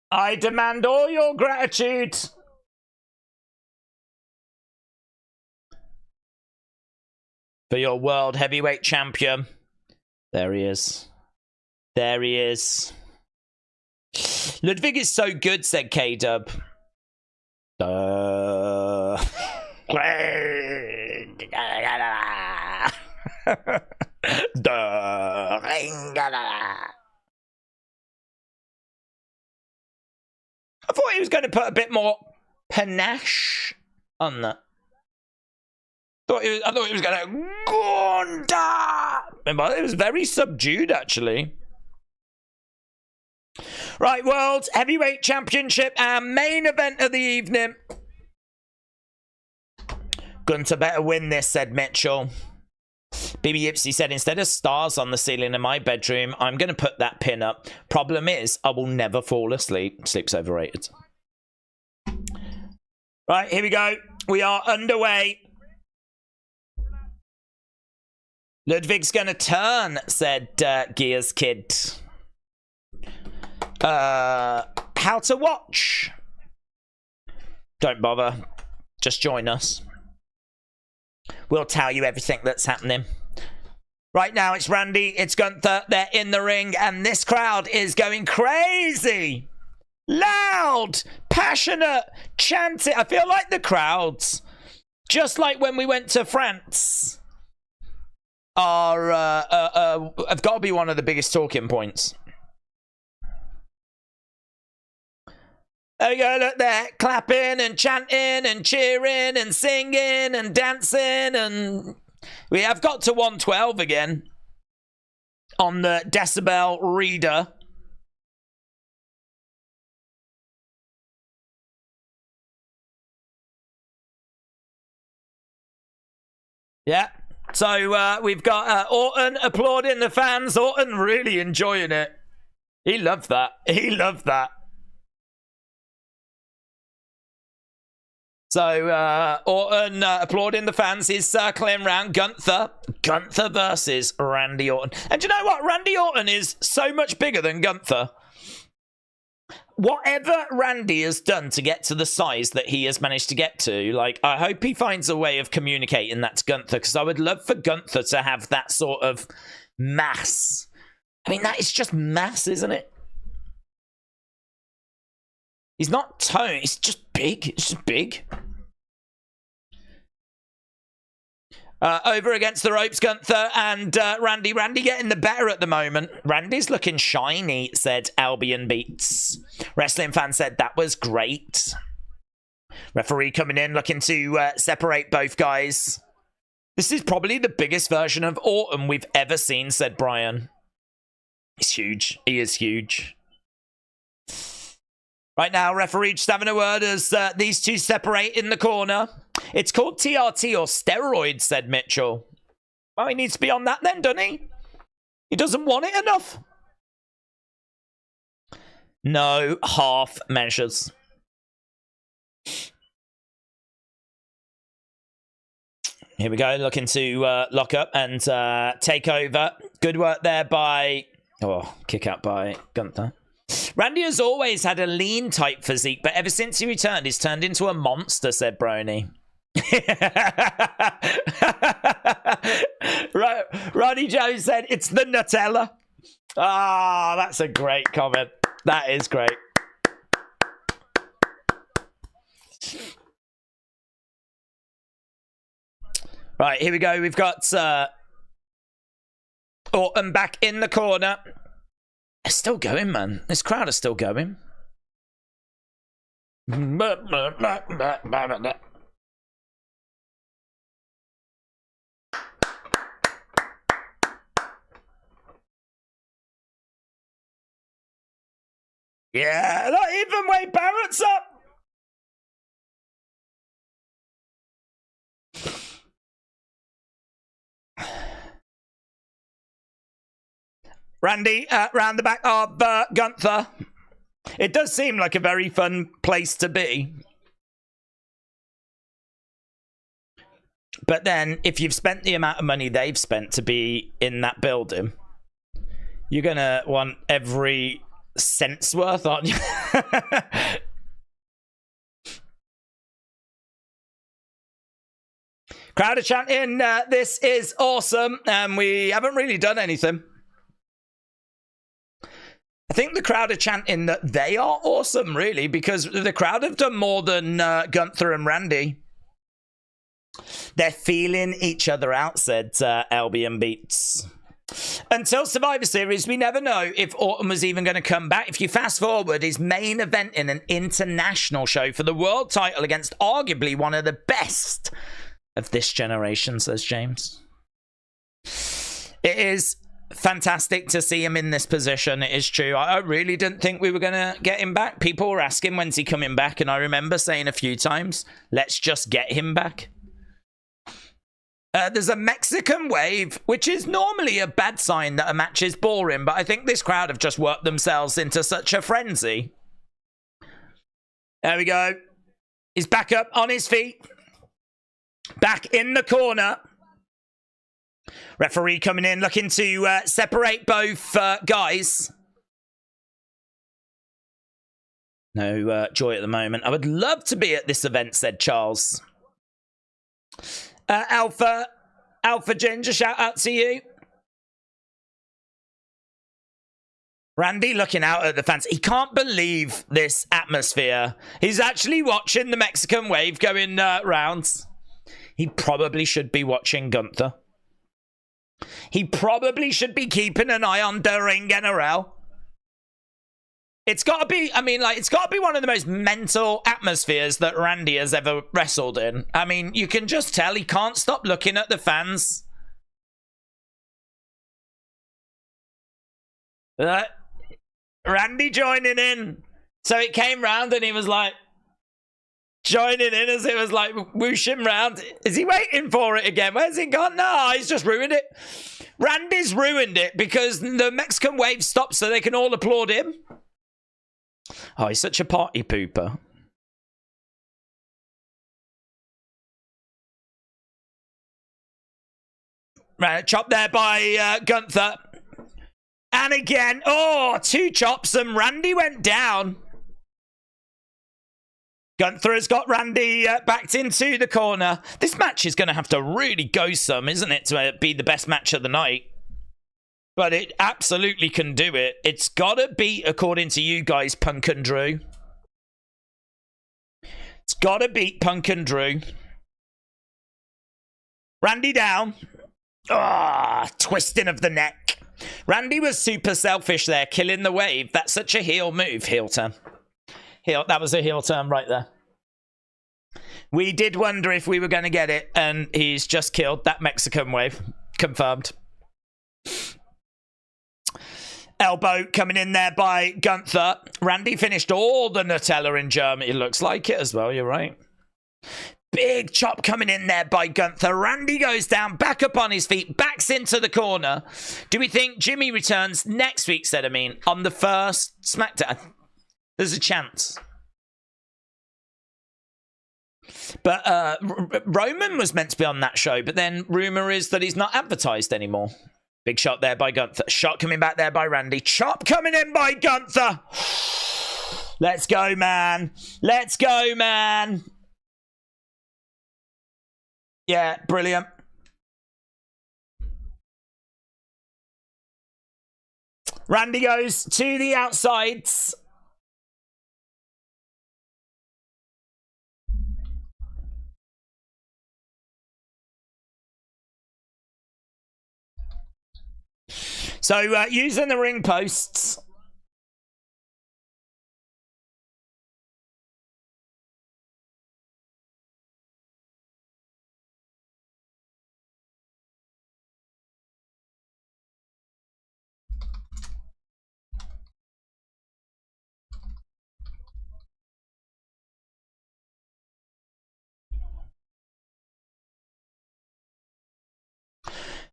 I demand all your gratitude. For your world heavyweight champion. There he is. There he is. Ludwig is so good, said K-Dub. I thought he was going to put a bit more panache on that. I thought he was going to Gunther. It was very subdued, actually. Right, World Heavyweight Championship, our main event of the evening. Gunther better win this, said Mitchell. BB Yipsy said, instead of stars on the ceiling in my bedroom, I'm going to put that pin up. Problem is, I will never fall asleep. Sleep's overrated. Right, here we go. We are underway. Ludwig's going to turn, said Gears Kid. How to watch? Don't bother. Just join us. We'll tell you everything that's happening. Right now, it's Randy, it's Gunther. They're in the ring, and this crowd is going crazy. Loud, passionate, chanting. I feel like the crowds, just like when we went to France, have got to be one of the biggest talking points. There we go, look there, clapping and chanting and cheering and singing and dancing, and we have got to 112 again on the decibel reader. Yeah, so we've got Orton applauding the fans. Orton really enjoying it. He loved that. He loved that. So, Orton applauding the fans. He's circling around Gunther. Gunther versus Randy Orton. And do you know what? Randy Orton is so much bigger than Gunther. Whatever Randy has done to get to the size that he has managed to get to, like, I hope he finds a way of communicating that to Gunther, because I would love for Gunther to have that sort of mass. I mean, that is just mass, isn't it? He's not toned, it's just big. It's just big. Over against the ropes, Gunther and Randy. Randy getting the better at the moment. Randy's looking shiny, said Albion Beats. Wrestling fan said that was great. Referee coming in, looking to separate both guys. This is probably the biggest version of Orton we've ever seen, said Brian. He's huge. He is huge. Right now, referee just having a word as these two separate in the corner. It's called TRT or steroids, said Mitchell. Well, he needs to be on that then, doesn't he? He doesn't want it enough. No half measures. Here we go, looking to lock up and take over. Good work there by... Oh, kick out by Gunther. Randy has always had a lean type physique, but ever since he returned, he's turned into a monster, said Brony. Ronnie Jones said, it's the Nutella. Ah, that's a great comment. That is great. Right, here we go. We've got Orton back in the corner. It's still going, man. This crowd is still going. Yeah, not even Wade Barrett's up. Randy, round the back of Gunther. It does seem like a very fun place to be. But then, if you've spent the amount of money they've spent to be in that building, you're going to want every cent's worth, aren't you? Crowd are chanting, this is awesome, and we haven't really done anything. I think the crowd are chanting that they are awesome, really, because the crowd have done more than Gunther and Randy. They're feeling each other out, said Albion Beats. Until Survivor Series, we never know if Orton was even going to come back. If you fast forward, his main event in an international show for the world title against arguably one of the best of this generation, says James. It is fantastic to see him in this position. It is true. I really didn't think we were going to get him back. People were asking, when's he coming back? And I remember saying a few times, let's just get him back. There's a Mexican wave, which is normally a bad sign that a match is boring, but I think this crowd have just worked themselves into such a frenzy. There we go. He's back up on his feet. Back in the corner. Referee coming in, looking to separate both guys. No joy at the moment. I would love to be at this event, said Charles. Alpha Ginger, shout out to you. Randy looking out at the fans. He can't believe this atmosphere. He's actually watching the Mexican wave going rounds. He probably should be watching Gunther. He probably should be keeping an eye on the Ring NRL. It's got to be, I mean, like, it's got to be one of the most mental atmospheres that Randy has ever wrestled in. I mean, you can just tell he can't stop looking at the fans. Randy joining in. So it came round and he was like, joining in as it was like whooshing round. Is he waiting for it again? Where's he gone? No, he's just ruined it. Randy's ruined it because the Mexican wave stopped so they can all applaud him. Oh, he's such a party pooper. Right, chop there by Gunther. And again, oh, two chops and Randy went down. Gunther has got Randy backed into the corner. This match is going to have to really go some, isn't it, to be the best match of the night? But it absolutely can do it. It's got to beat, according to you guys, Punk and Drew. It's got to beat Punk and Drew. Randy down. Ah, twisting of the neck. Randy was super selfish there, killing the wave. That's such a heel move. Heel turn. Heel, that was a heel turn right there. We did wonder if we were going to get it, and he's just killed that Mexican wave. Confirmed. Elbow coming in there by Gunther. Randy finished all the Nutella in Germany. It looks like it as well, you're right. Big chop coming in there by Gunther. Randy goes down, back up on his feet, backs into the corner. Do we think Jimmy returns next week, said Amin, on the first SmackDown? There's a chance. But Roman was meant to be on that show, but then rumour is that he's not advertised anymore. Big shot there by Gunther. Shot coming back there by Randy. Chop coming in by Gunther. Let's go, man. Let's go, man. Yeah, brilliant. Randy goes to the outsides. So, using the ring posts.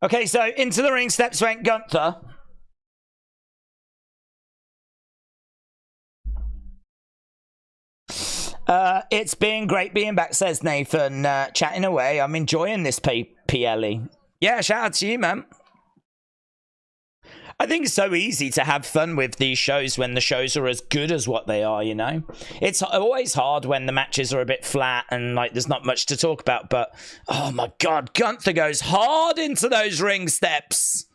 Okay, so into the ring steps went Gunther. It's been great being back, says Nathan. Chatting away. I'm enjoying this PLE. Yeah, shout out to you, man. I think it's so easy to have fun with these shows when the shows are as good as what they are, you know? It's always hard when the matches are a bit flat and, like, there's not much to talk about, but, oh my God, Gunther goes hard into those ring steps.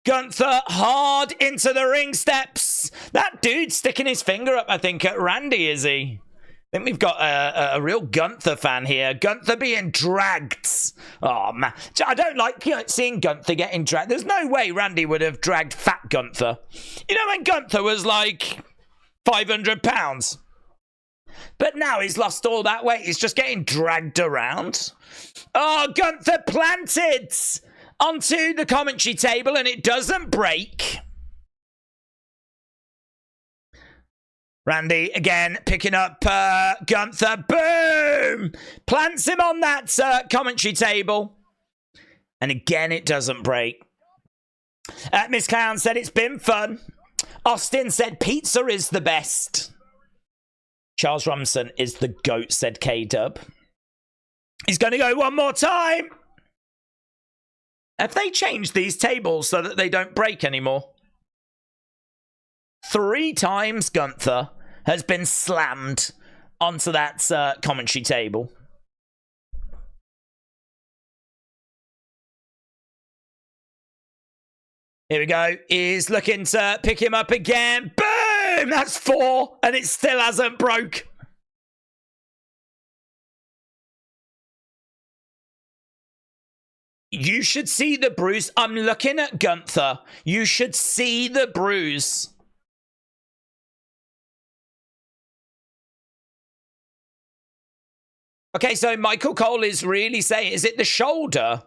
Gunther hard into the ring steps. That dude's sticking his finger up, I think, at Randy, is he? I think we've got a real Gunther fan here. Gunther being dragged. Oh, man. I don't like seeing Gunther getting dragged. There's no way Randy would have dragged fat Gunther. You know when Gunther was like 500 pounds? But now he's lost all that weight. He's just getting dragged around. Oh, Gunther planted onto the commentary table and it doesn't break. Randy, again, picking up Gunther. Boom! Plants him on that commentary table. And again, it doesn't break. Miss Clown said it's been fun. Austin said pizza is the best. Charles Robinson is the GOAT, said K-Dub. He's going to go one more time. Have they changed these tables so that they don't break anymore? 3 times Gunther has been slammed onto that commentary table. Here we go. He's looking to pick him up again. Boom! That's 4, and it still hasn't broke. You should see the bruise. I'm looking at Gunther. You should see the bruise. Okay, so Michael Cole is really saying, is it the shoulder?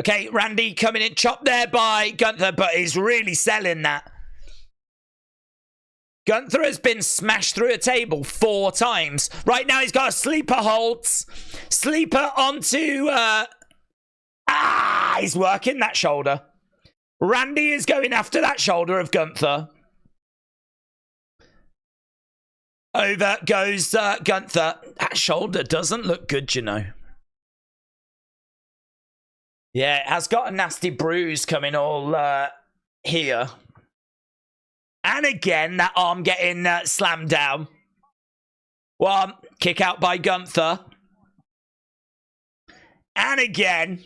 Okay, Randy coming in, chopped there by Gunther, but he's really selling that. Gunther has been smashed through a table 4 times. Right now he's got a sleeper holds. Sleeper onto... he's working that shoulder. Randy is going after that shoulder of Gunther. Over goes Gunther. That shoulder doesn't look good, you know. Yeah, it has got a nasty bruise coming all here. And again, that arm getting slammed down. 1, kick out by Gunther. And again.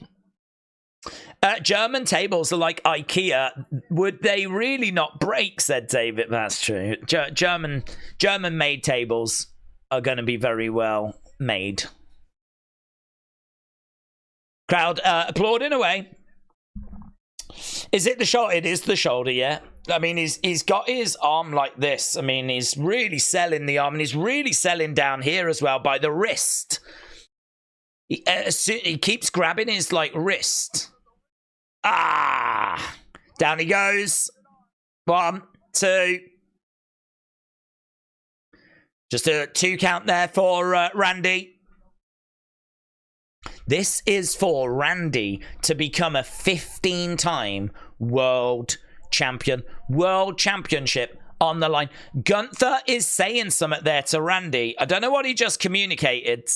German tables are like IKEA. Would they really not break, said David. That's true. German-made tables are going to be very well made. Crowd applauding away. Is it the shoulder? It is the shoulder, yeah. I mean, he's got his arm like this. I mean, he's really selling the arm, and he's really selling down here as well by the wrist. He keeps grabbing his, like, wrist. Ah! Down he goes. 1, 2. Just a 2 count there for Randy. This is for Randy to become a 15-time world champion. World championship on the line. Gunther is saying something there to Randy. I don't know what he just communicated.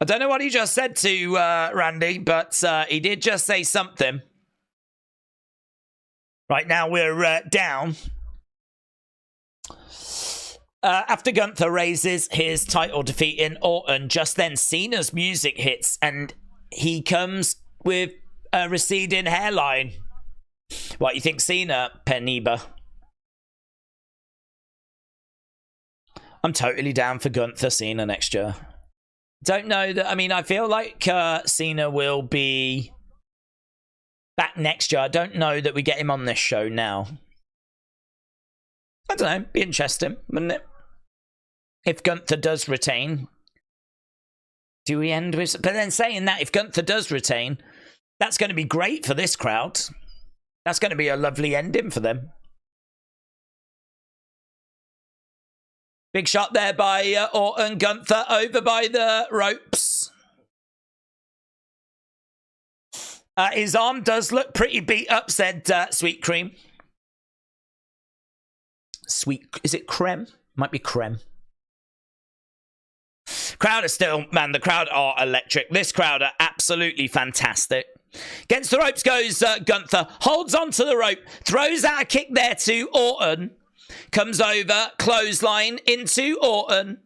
I don't know what he just said to Randy, but he did just say something. Right now we're down. After Gunther raises his title, defeating Orton, just then Cena's music hits, and he comes with a receding hairline. What you think, Cena, Peniba? I'm totally down for Gunther Cena next year. Don't know that. I mean, I feel like Cena will be back next year. I don't know that we get him on this show now. I don't know. Be interesting, wouldn't it? If Gunther does retain, do we end with... But then saying that, if Gunther does retain, that's going to be great for this crowd. That's going to be a lovely ending for them. Big shot there by Orton. Gunther over by the ropes. His arm does look pretty beat up, said Sweet Cream. Sweet... Is it creme? Might be creme. Crowd are still, man, the crowd are electric. This crowd are absolutely fantastic. Against the ropes goes Gunther, holds onto the rope, throws out a kick there to Orton, comes over, clothesline into Orton.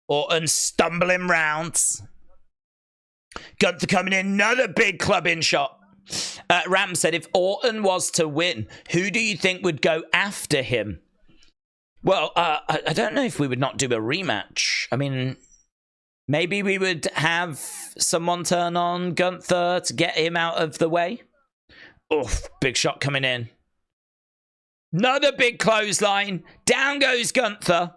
Orton stumbling round. Gunther coming in, another big clubbing shot. Ram said, if Orton was to win, who do you think would go after him? Well, I don't know if we would not do a rematch. I mean, maybe we would have someone turn on Gunther to get him out of the way. Oof, big shot coming in. Another big clothesline. Down goes Gunther.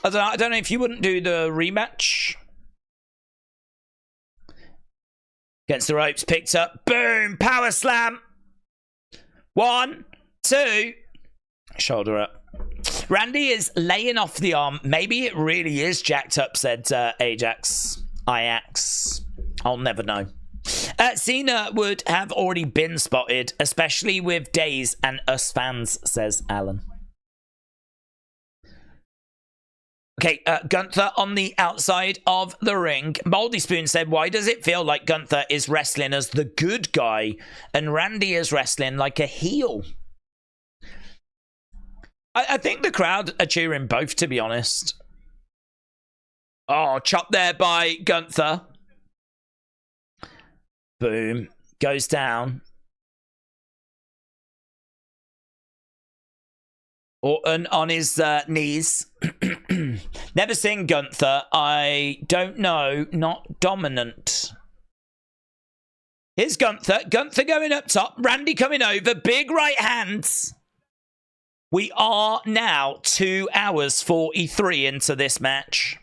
I don't know if you wouldn't do the rematch. Against the ropes, picked up. Boom, power slam. 1, 2. Shoulder up. Randy is laying off the arm. Maybe it really is jacked up, said Ajax. I'll never know. Cena would have already been spotted, especially with Daze and us fans, says Alan. Okay, Gunther on the outside of the ring. Moldy Spoon said, why does it feel like Gunther is wrestling as the good guy and Randy is wrestling like a heel? I think the crowd are cheering both, to be honest. Oh, chopped there by Gunther. Boom. Goes down. Orton on his knees. Never seen Gunther. I don't know. Not dominant. Here's Gunther. Gunther going up top. Randy coming over. Big right hands. We are now 2 hours 43 into this match.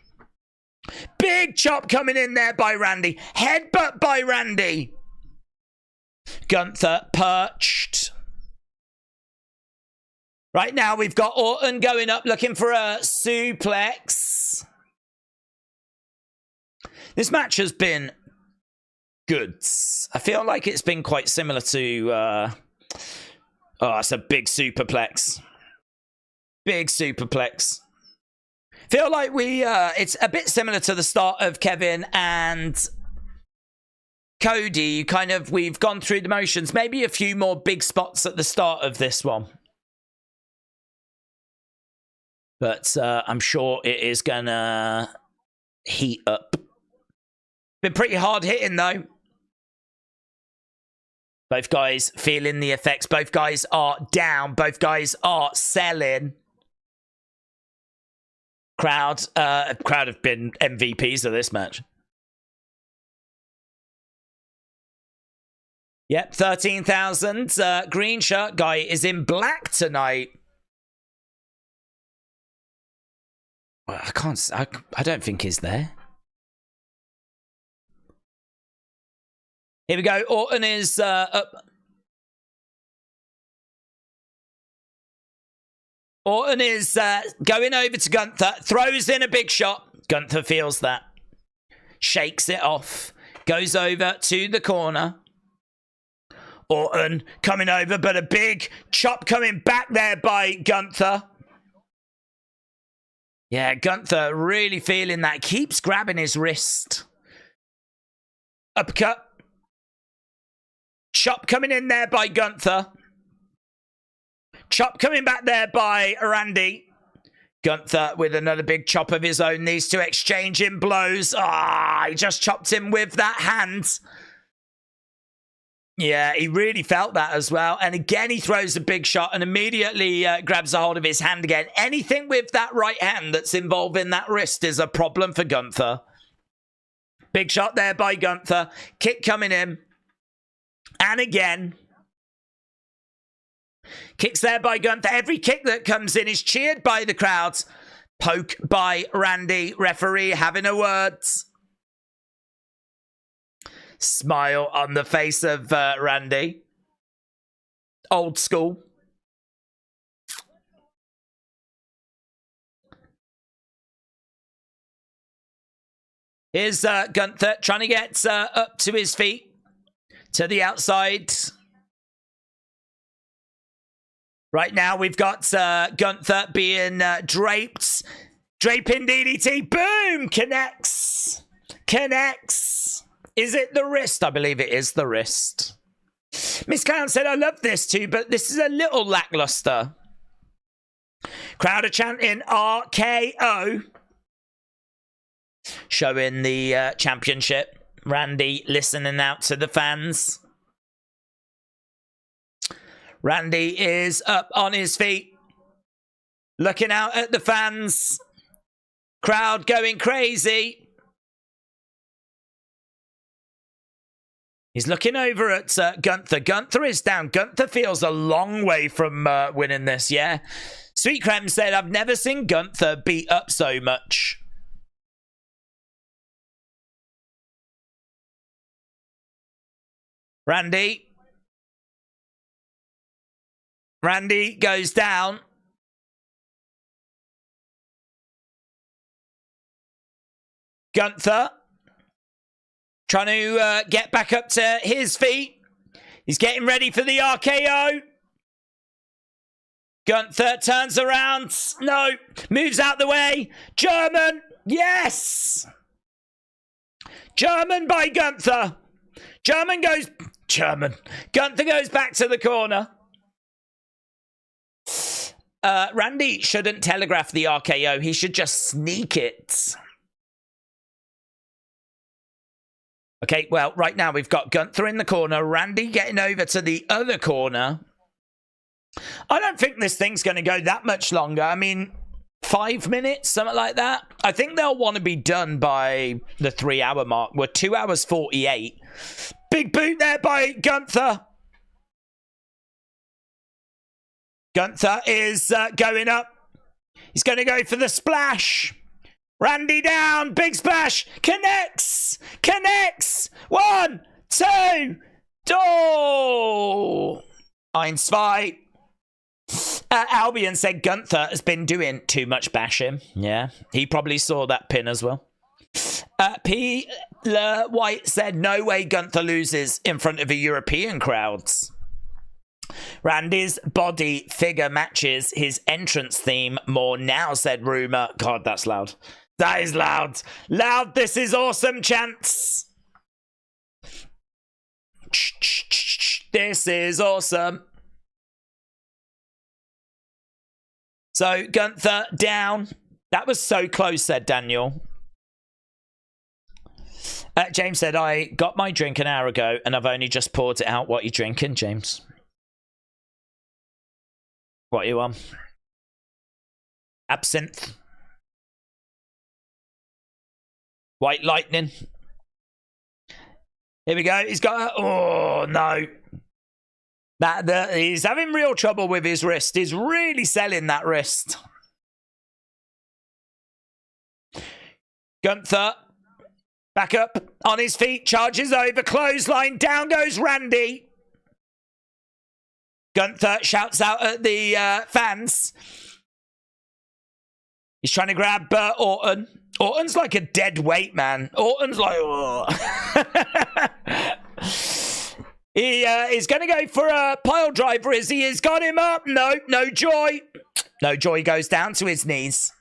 Big chop coming in there by Randy. Headbutt by Randy. Gunther perched. Right now we've got Orton going up looking for a suplex. This match has been good. I feel like it's been quite similar to... oh, it's a big superplex. Big superplex. Feel like it's a bit similar to the start of Kevin and Cody. We've gone through the motions. Maybe a few more big spots at the start of this one. But I'm sure it is gonna heat up. Been pretty hard hitting though. Both guys feeling the effects. Both guys are down. Both guys are selling. Crowd have been MVPs of this match. Yep, 13,000. Green shirt guy is in black tonight. Well, I don't think he's there. Here we go. Orton is up. Orton is going over to Gunther. Throws in a big shot. Gunther feels that. Shakes it off. Goes over to the corner. Orton coming over, but a big chop coming back there by Gunther. Yeah, Gunther really feeling that. Keeps grabbing his wrist. Uppercut. Chop coming in there by Gunther. Chop coming back there by Randy. Gunther with another big chop of his own. These two exchanging blows. He just chopped him with that hand. Yeah, he really felt that as well. And again, he throws a big shot and immediately grabs a hold of his hand again. Anything with that right hand that's involving that wrist is a problem for Gunther. Big shot there by Gunther. Kick coming in. And again. Kicks there by Gunther. Every kick that comes in is cheered by the crowds. Poke by Randy. Referee having a word. Smile on the face of Randy. Old school. Here's Gunther trying to get up to his feet. To the outside. Right now we've got Gunther being draped. Draping DDT. Boom! Connects. Connects. Is it the wrist? I believe it is the wrist. Miss Clown said, I love this too, but this is a little lackluster. Crowd are chanting RKO. Showing the championship. Randy listening out to the fans. Randy is up on his feet. Looking out at the fans. Crowd going crazy. He's looking over at Gunther. Gunther is down. Gunther feels a long way from winning this, yeah. Sweet Creme said, I've never seen Gunther beat up so much. Randy. Randy goes down. Gunther. Trying to get back up to his feet. He's getting ready for the RKO. Gunther turns around. No. Moves out the way. German. Yes. German by Gunther. Gunther goes back to the corner. Randy shouldn't telegraph the RKO. He should just sneak it. Okay, well, right now we've got Gunther in the corner. Randy getting over to the other corner. I don't think this thing's going to go that much longer. I mean, 5 minutes, something like that. I think they'll want to be done by the 3 hour mark. We're 2 hours 48. Big boot there by Gunther. Gunther is going up. He's going to go for the splash. Randy down. Big splash. Connects. 1, 2. Oh. 1, 2. Albion said Gunther has been doing too much bashing. Yeah, he probably saw that pin as well. Peter White said, no way Gunther loses in front of a European crowds. Randy's body figure matches his entrance theme more now, said Rumour. God, that's loud. That is loud. Loud, this is awesome, chants. This is awesome. So, Gunther down. That was so close, said Daniel. James said, I got my drink an hour ago and I've only just poured it out. What are you drinking, James? What are you on? Absinthe. White Lightning. Here we go. He's got a... Oh, no. He's having real trouble with his wrist. He's really selling that wrist. Gunther. Back up. On his feet. Charges over. Clothesline. Down goes Randy. Gunther shouts out at the fans. He's trying to grab Orton. Orton's like a dead weight, man. Orton's like... Oh. He is going to go for a pile driver, is he? He's got him up. No, no joy. No joy goes down to his knees.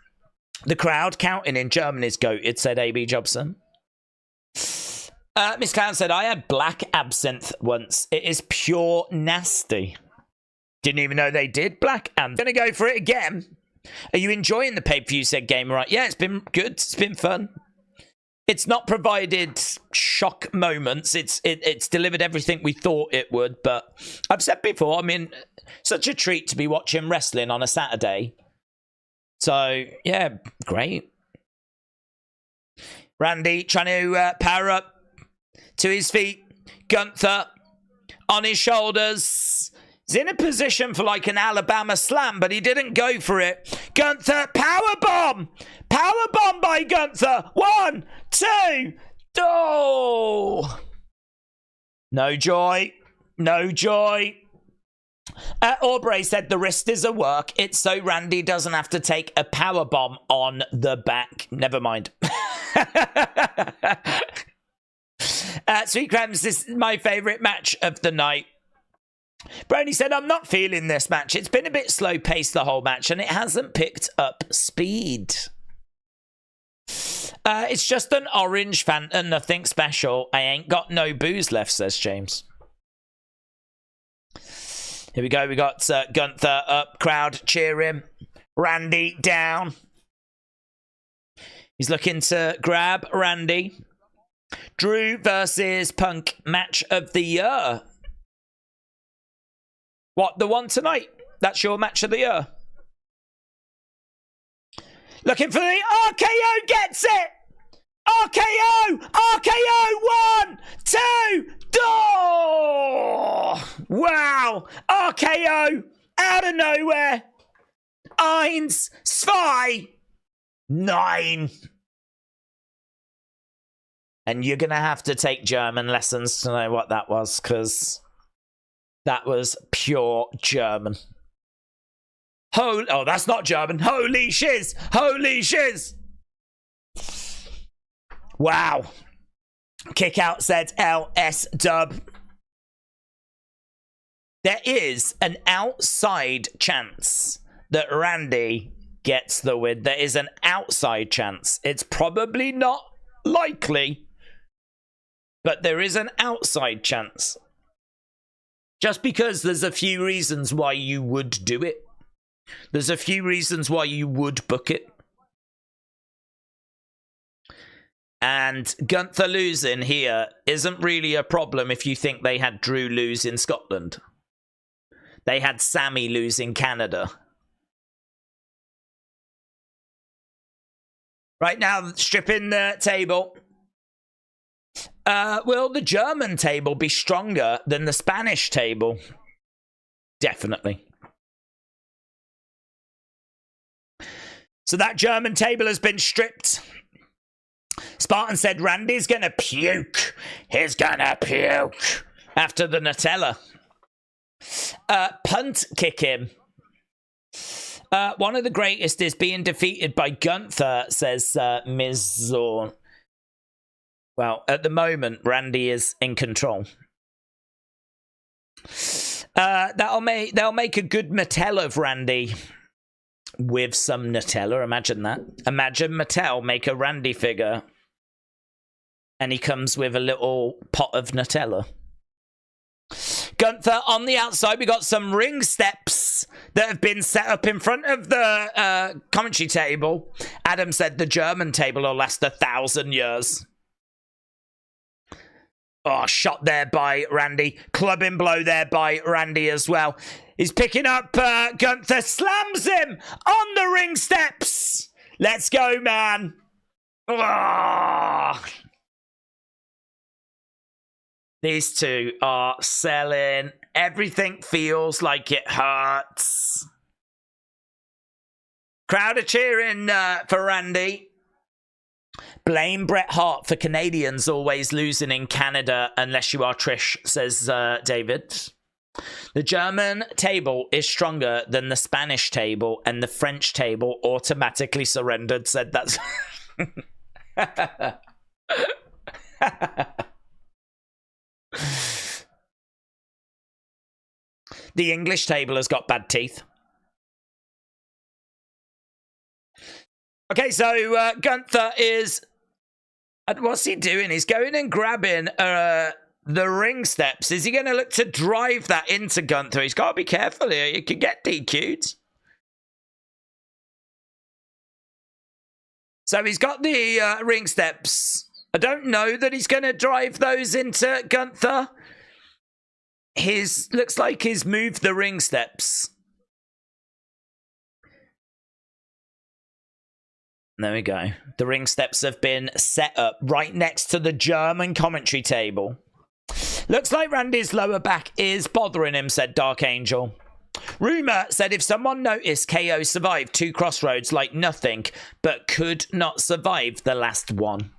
The crowd counting in Germany's goated, said AB Jobson. Miss Clown said, I had black absinthe once. It is pure nasty. Didn't even know they did black. I'm going to go for it again. Are you enjoying the pay-per-view, said Gamer Right? Yeah, it's been good. It's been fun. It's not provided shock moments. It's delivered everything we thought it would. But I've said before, I mean, such a treat to be watching wrestling on a Saturday. So, yeah, great. Randy trying to power up to his feet. Gunther on his shoulders. He's in a position for like an Alabama slam, but he didn't go for it. Gunther, powerbomb! Powerbomb by Gunther. 1, 2, oh! No joy. No joy. Aubrey said the wrist is a work. It's so Randy doesn't have to take a powerbomb on the back. Never mind. Sweet Crumbs, this is my favourite match of the night. Brony said, I'm not feeling this match. It's been a bit slow-paced the whole match, and it hasn't picked up speed. It's just an orange Fanta, nothing special. I ain't got no booze left, says James. Here we go. We got Gunther up, crowd cheering. Randy down. He's looking to grab Randy. Drew versus Punk, match of the year. What, the one tonight? That's your match of the year. Looking for the RKO, gets it! RKO! RKO! 1, 2, oh! Wow! RKO! Out of nowhere! 1, 2, 9. And you're going to have to take German lessons to know what that was, because that was pure German. Oh, that's not German. Holy shiz! Holy shiz! Wow. Kick out, said LS Dub. There is an outside chance that Randy gets the win. There is an outside chance. It's probably not likely, but there is an outside chance. Just because there's a few reasons why you would do it. There's a few reasons why you would book it. And Gunther losing here isn't really a problem if you think they had Drew lose in Scotland. They had Sammy lose in Canada. Right now, stripping the table. Will the German table be stronger than the Spanish table? Definitely. So that German table has been stripped. Spartan said Randy's gonna puke. He's gonna puke after the Nutella. Punt kick him. One of the greatest is being defeated by Gunther, says Ms. Zorn. Well, at the moment, Randy is in control. They'll make a good Mattel of Randy with some Nutella. Imagine that. Imagine Mattel make a Randy figure and he comes with a little pot of Nutella. Gunther on the outside. We got some ring steps that have been set up in front of the commentary table. Adam said the German table will last 1,000 years. Oh, shot there by Randy. Clubbing blow there by Randy as well. He's picking up Gunther. Slams him on the ring steps. Let's go, man. Oh. These two are selling. Everything feels like it hurts. Crowd are cheering for Randy. Blame Bret Hart for Canadians always losing in Canada unless you are Trish, says David. The German table is stronger than the Spanish table, and the French table automatically surrendered, said that's... The English table has got bad teeth. Okay, so Gunther is... What's he doing? He's going and grabbing the ring steps. Is he going to look to drive that into Gunther? He's got to be careful here. He could get DQ'd. So he's got the ring steps. I don't know that he's going to drive those into Gunther. Looks like he's moved the ring steps. There we go. The ring steps have been set up right next to the German commentary table. Looks like Randy's lower back is bothering him, said Dark Angel. Rumour said if someone noticed KO survived 2 crossroads like nothing, but could not survive the last one.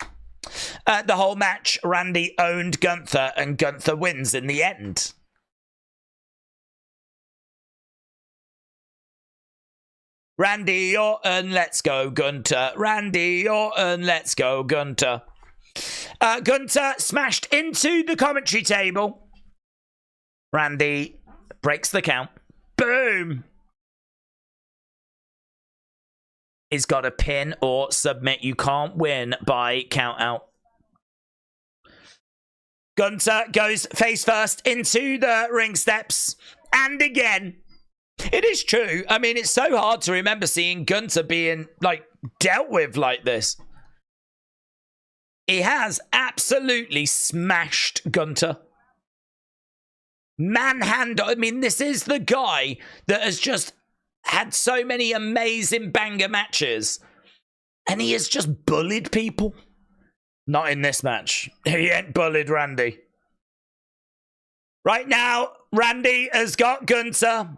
The whole match, Randy owned Gunther, and Gunther wins in the end. Randy Orton, let's go, Gunther. Randy Orton, let's go, Gunther. Gunther smashed into the commentary table. Randy breaks the count. Boom! He's got a pin or submit. You can't win by count out. Gunther goes face first into the ring steps. And again. It is true. I mean, it's so hard to remember seeing Gunther being, like, dealt with like this. He has absolutely smashed Gunther. Manhandle. I mean, this is the guy that has just had so many amazing banger matches. And he has just bullied people. Not in this match. He ain't bullied Randy. Right now, Randy has got Gunther.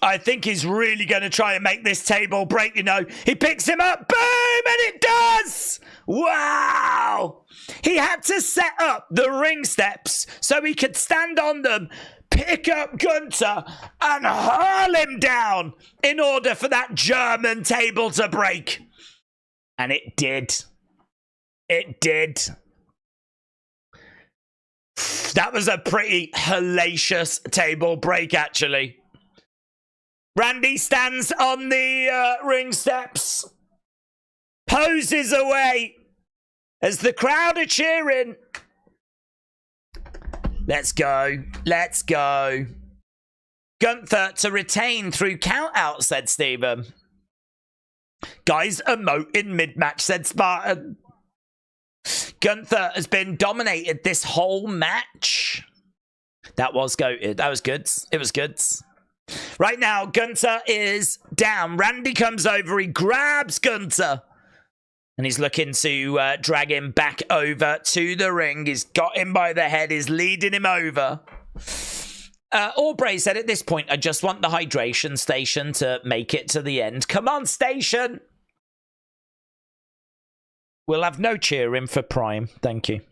I think he's really going to try and make this table break, you know. He picks him up. Boom! And it does! Wow! He had to set up the ring steps so he could stand on them, pick up Gunther, and hurl him down in order for that German table to break. And it did. It did. That was a pretty hellacious table break, actually. Randy stands on the ring steps, poses away as the crowd are cheering. Let's go. Let's go. Gunther to retain through count-out, said Stephen. Guys emote in mid-match, said Spartan. Gunther has been dominated this whole match. That was goated. That was good. It was good. Right now, Gunther is down. Randy comes over. He grabs Gunther. And he's looking to drag him back over to the ring. He's got him by the head. He's leading him over. Aubrey said, at this point, I just want the hydration station to make it to the end. Come on, station. We'll have no cheering for Prime. Thank you.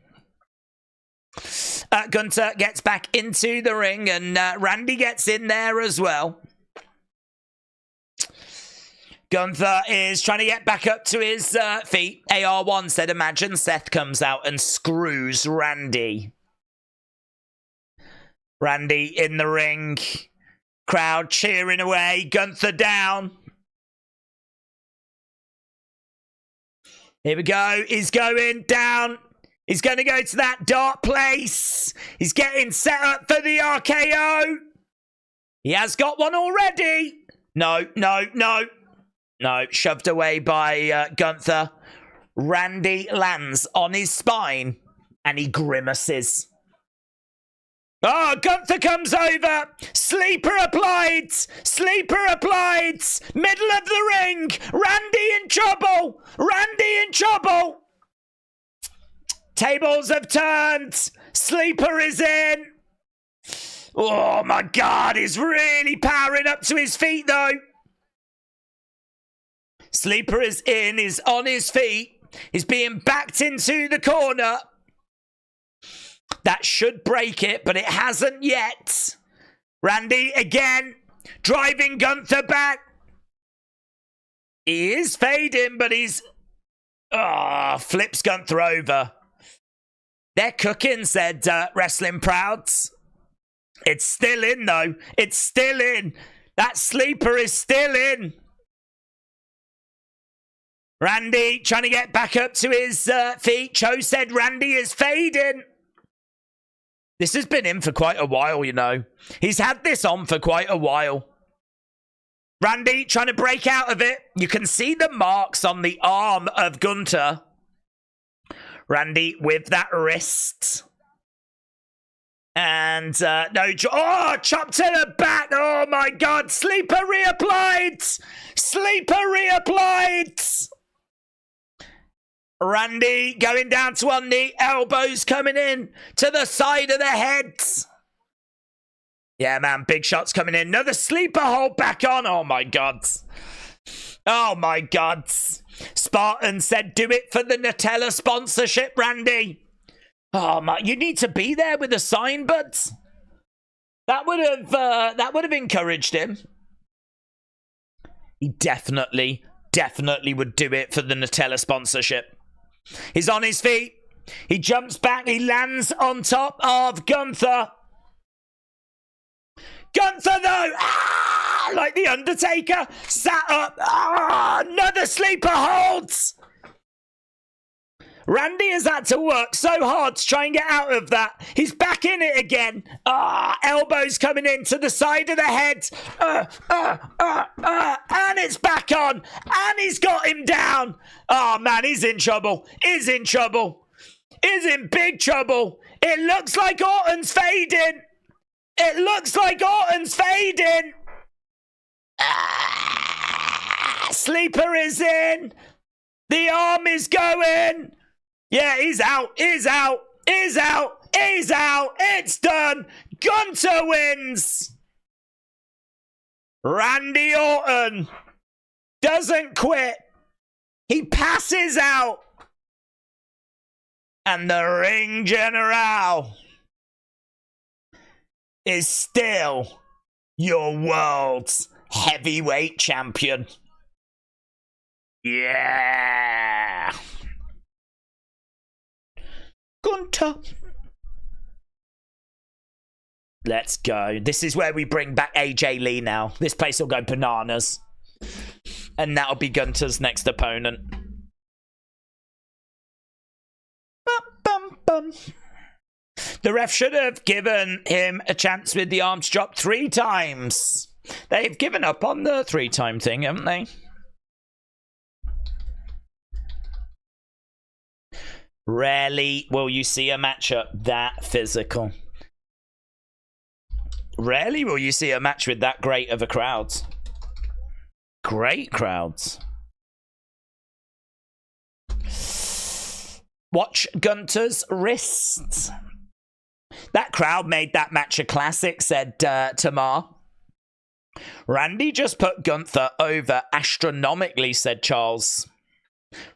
Gunther gets back into the ring, and Randy gets in there as well. Gunther is trying to get back up to his feet. AR1 said, imagine Seth comes out and screws Randy. Randy in the ring. Crowd cheering away. Gunther down. Here we go. He's going down. He's going to go to that dark place. He's getting set up for the RKO. He has got one already. No. No, shoved away by Gunther. Randy lands on his spine and he grimaces. Oh, Gunther comes over. Sleeper applied. Sleeper applied. Middle of the ring. Randy in trouble. Randy in trouble. Tables have turned. Sleeper is in. Oh my God, he's really powering up to his feet though. Sleeper is in, he's on his feet. He's being backed into the corner. That should break it, but it hasn't yet. Randy again, driving Gunther back. He is fading, but he's... flips Gunther over. They're cooking, said Wrestling Prouds. It's still in, though. It's still in. That sleeper is still in. Randy trying to get back up to his feet. Cho said Randy is fading. This has been in for quite a while, you know. He's had this on for quite a while. Randy trying to break out of it. You can see the marks on the arm of Gunther. Randy with that wrist. And, no, chopped to the back. Oh, my God. Sleeper reapplied. Sleeper reapplied. Randy going down to one knee. Elbows coming in to the side of the head. Yeah, man. Big shots coming in. Another sleeper hold back on. Oh, my God. Oh, my God. Spartan said, do it for the Nutella sponsorship, Randy. Oh, my. You need to be there with a sign, but that would have encouraged him. He definitely would do it for the Nutella sponsorship. He's on his feet. He jumps back. He lands on top of Gunther. Gunther, though, like the Undertaker, sat up. Another sleeper holds. Randy has had to work so hard to try and get out of that. He's back in it again. Elbows coming in to the side of the head. And it's back on. And he's got him down. Oh, man, he's in trouble. He's in trouble. He's in big trouble. It looks like Orton's fading. It looks like Orton's fading. Sleeper is in. The arm is going. Yeah, he's out. He's out. He's out. He's out. It's done. Gunther wins. Randy Orton doesn't quit. He passes out. And the ring general is still your world's heavyweight champion. Yeah. Gunther. Let's go. This is where we bring back AJ Lee now. This place will go bananas. And that'll be Gunther's next opponent. Bum, bum. The ref should have given him a chance with the arms dropped 3 times. They've given up on the 3-time thing, haven't they? Rarely will you see a matchup that physical. Rarely will you see a match with that great of a crowd. Great crowds. Watch Gunther's wrists. That crowd made that match a classic, said Tamar. Randy just put Gunther over astronomically, said Charles.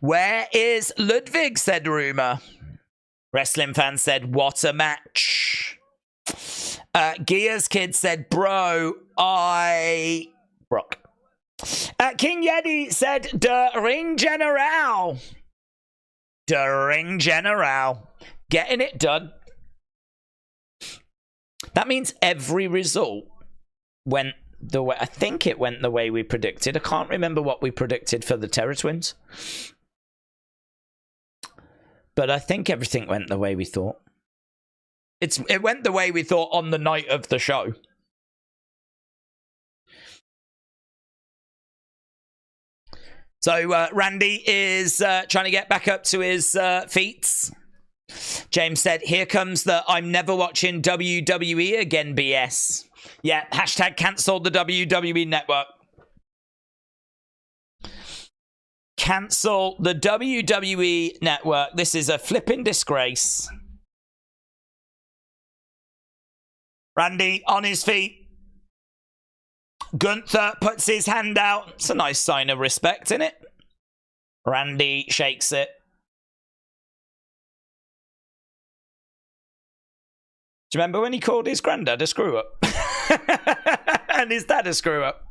Where is Ludwig, said Rumour. Wrestling fan said, what a match. Gia's kid said, bro, Brock. King Yeti said, de ring general. De ring general. Getting it done. That means every result went the way... I think it went the way we predicted. I can't remember what we predicted for the Terror Twins. But I think everything went the way we thought. It went the way we thought on the night of the show. So Randy is trying to get back up to his feet. James said, here comes the I'm never watching WWE again BS. Yeah, hashtag cancel the WWE network. Cancel the WWE Network. This is a flipping disgrace. Randy on his feet. Gunther puts his hand out. It's a nice sign of respect, isn't it? Randy shakes it. Do you remember when he called his granddad a screw up? And his dad a screw up?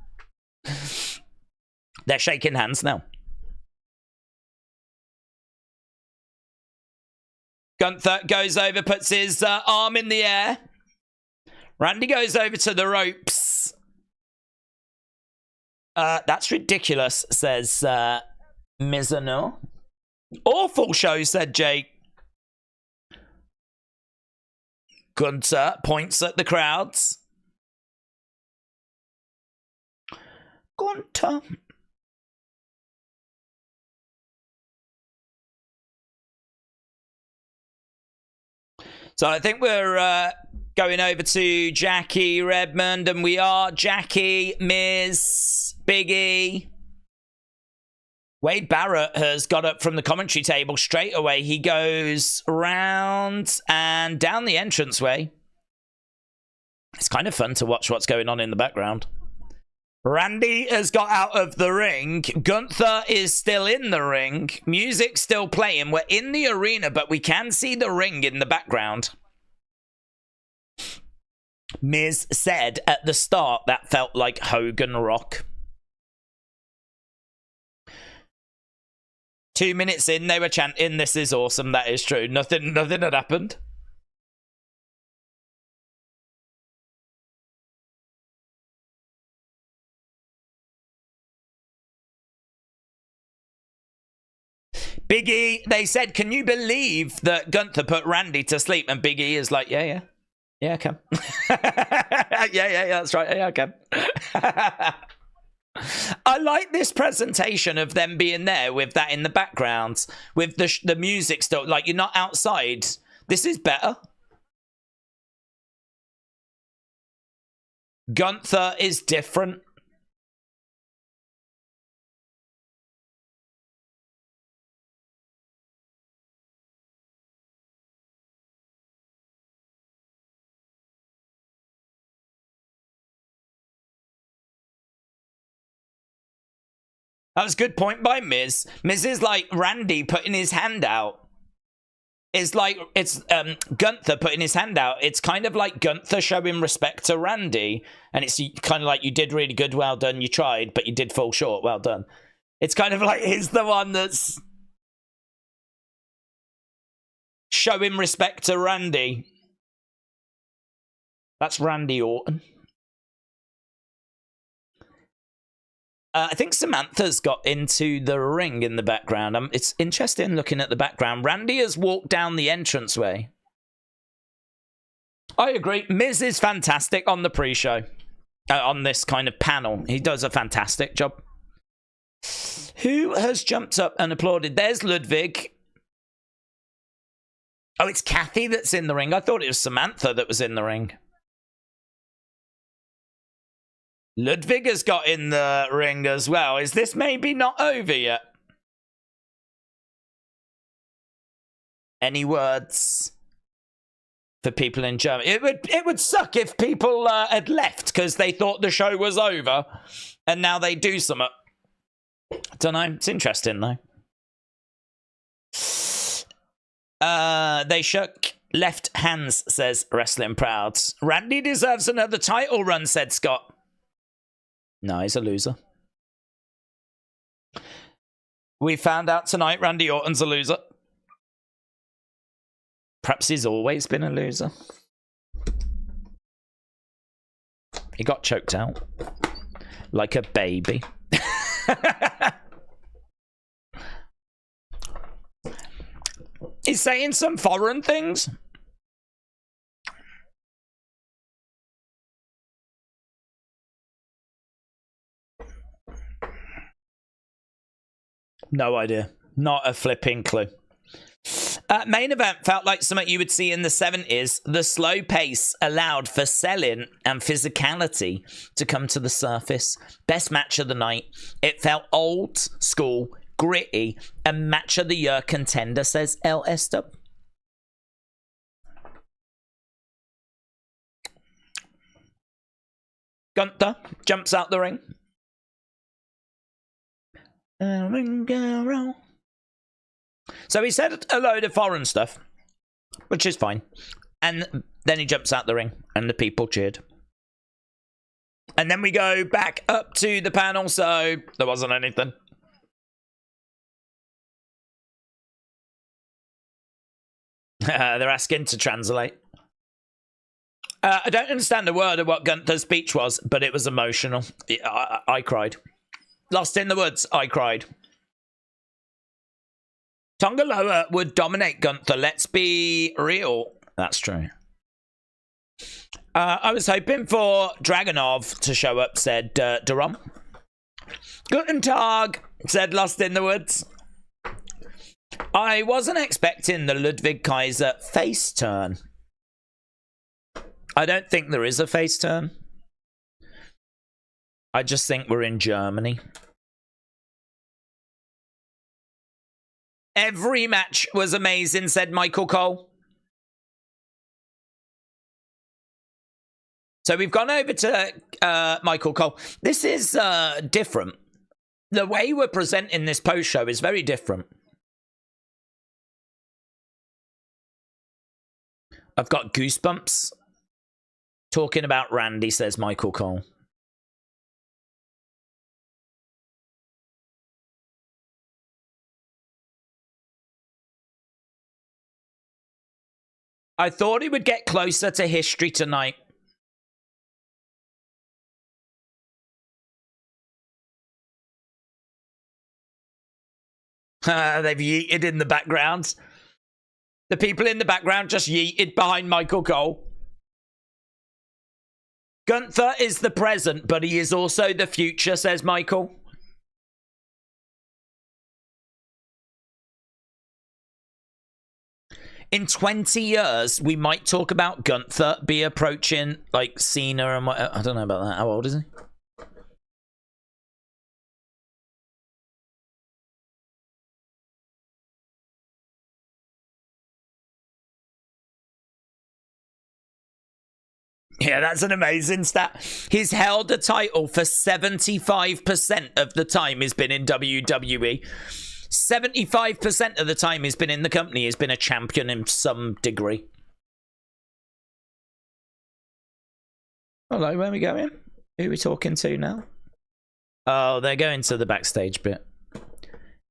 They're shaking hands now. Gunther goes over, puts his arm in the air. Randy goes over to the ropes. That's ridiculous, says Mizano. Awful show, said Jake. Gunther points at the crowds. Gunther. So I think we're going over to Jackie Redmond, and we are Jackie, Miz, Big E. Wade Barrett has got up from the commentary table straight away. He goes round and down the entranceway. It's kind of fun to watch what's going on in the background. Randy has got out of the ring. Gunther is still in the ring. Music's still playing. We're in the arena, but we can see the ring in the background. Miz said at the start that felt like Hogan Rock. 2 minutes in, they were chanting, "This is awesome." That is true. Nothing had happened. Big E, they said, "Can you believe that Gunther put Randy to sleep?" And Big E is like, yeah, I can. yeah, that's right. Yeah, I can. I like this presentation of them being there with that in the background, with the music still. Like, you're not outside. This is better. Gunther is different. That was a good point by Miz. Miz is like Randy putting his hand out. It's like, it's Gunther putting his hand out. It's kind of like Gunther showing respect to Randy. And it's kind of like, you did really good, well done, you tried, but you did fall short, well done. It's kind of like he's the one that's showing respect to Randy. That's Randy Orton. I think Samantha's got into the ring in the background. It's interesting looking at the background. Randy has walked down the entranceway. I agree. Miz is fantastic on the pre-show. On this kind of panel. He does a fantastic job. Who has jumped up and applauded? There's Ludwig. Oh, it's Kathy that's in the ring. I thought it was Samantha that was in the ring. Ludwig has got in the ring as well. Is this maybe not over yet? Any words for people in Germany? It would suck if people had left because they thought the show was over and now they do something. I don't know. It's interesting though. They shook left hands, says Wrestling Proud. Randy deserves another title run, said Scott. No, he's a loser. We found out tonight Randy Orton's a loser. Perhaps he's always been a loser. He got choked out. Like a baby. He's saying some foreign things. No idea. Not a flipping clue. Main event felt like something you would see in the 70s. The slow pace allowed for selling and physicality to come to the surface. Best match of the night. It felt old school, gritty and match of the year contender, says L. Esther. Gunther jumps out the ring. So he said a load of foreign stuff, which is fine. And then he jumps out the ring and the people cheered. And then we go back up to the panel, so there wasn't anything. They're asking to translate. I don't understand a word of what Gunther's speech was, but it was emotional. I cried. Lost in the Woods, I cried. Tonga Loa would dominate Gunther. Let's be real. That's true. I was hoping for Dragunov to show up, said Durom. Guten Tag, said Lost in the Woods. I wasn't expecting the Ludwig Kaiser face turn. I don't think there is a face turn. I just think we're in Germany. Every match was amazing, said Michael Cole. So we've gone over to Michael Cole. This is different. The way we're presenting this post-show is very different. I've got goosebumps. Talking about Randy, says Michael Cole. I thought he would get closer to history tonight. They've yeeted in the background. The people in the background just yeeted behind Michael Cole. Gunther is the present, but he is also the future, says Michael. In 20 years, we might talk about Gunther be approaching, like, Cena and what. I don't know about that. How old is he? Yeah, that's an amazing stat. He's held a title for 75% of the time he's been in WWE. 75% of the time he's been in the company, he's been a champion in some degree. Hello, where are we going? Who are we talking to now? Oh, they're going to the backstage bit.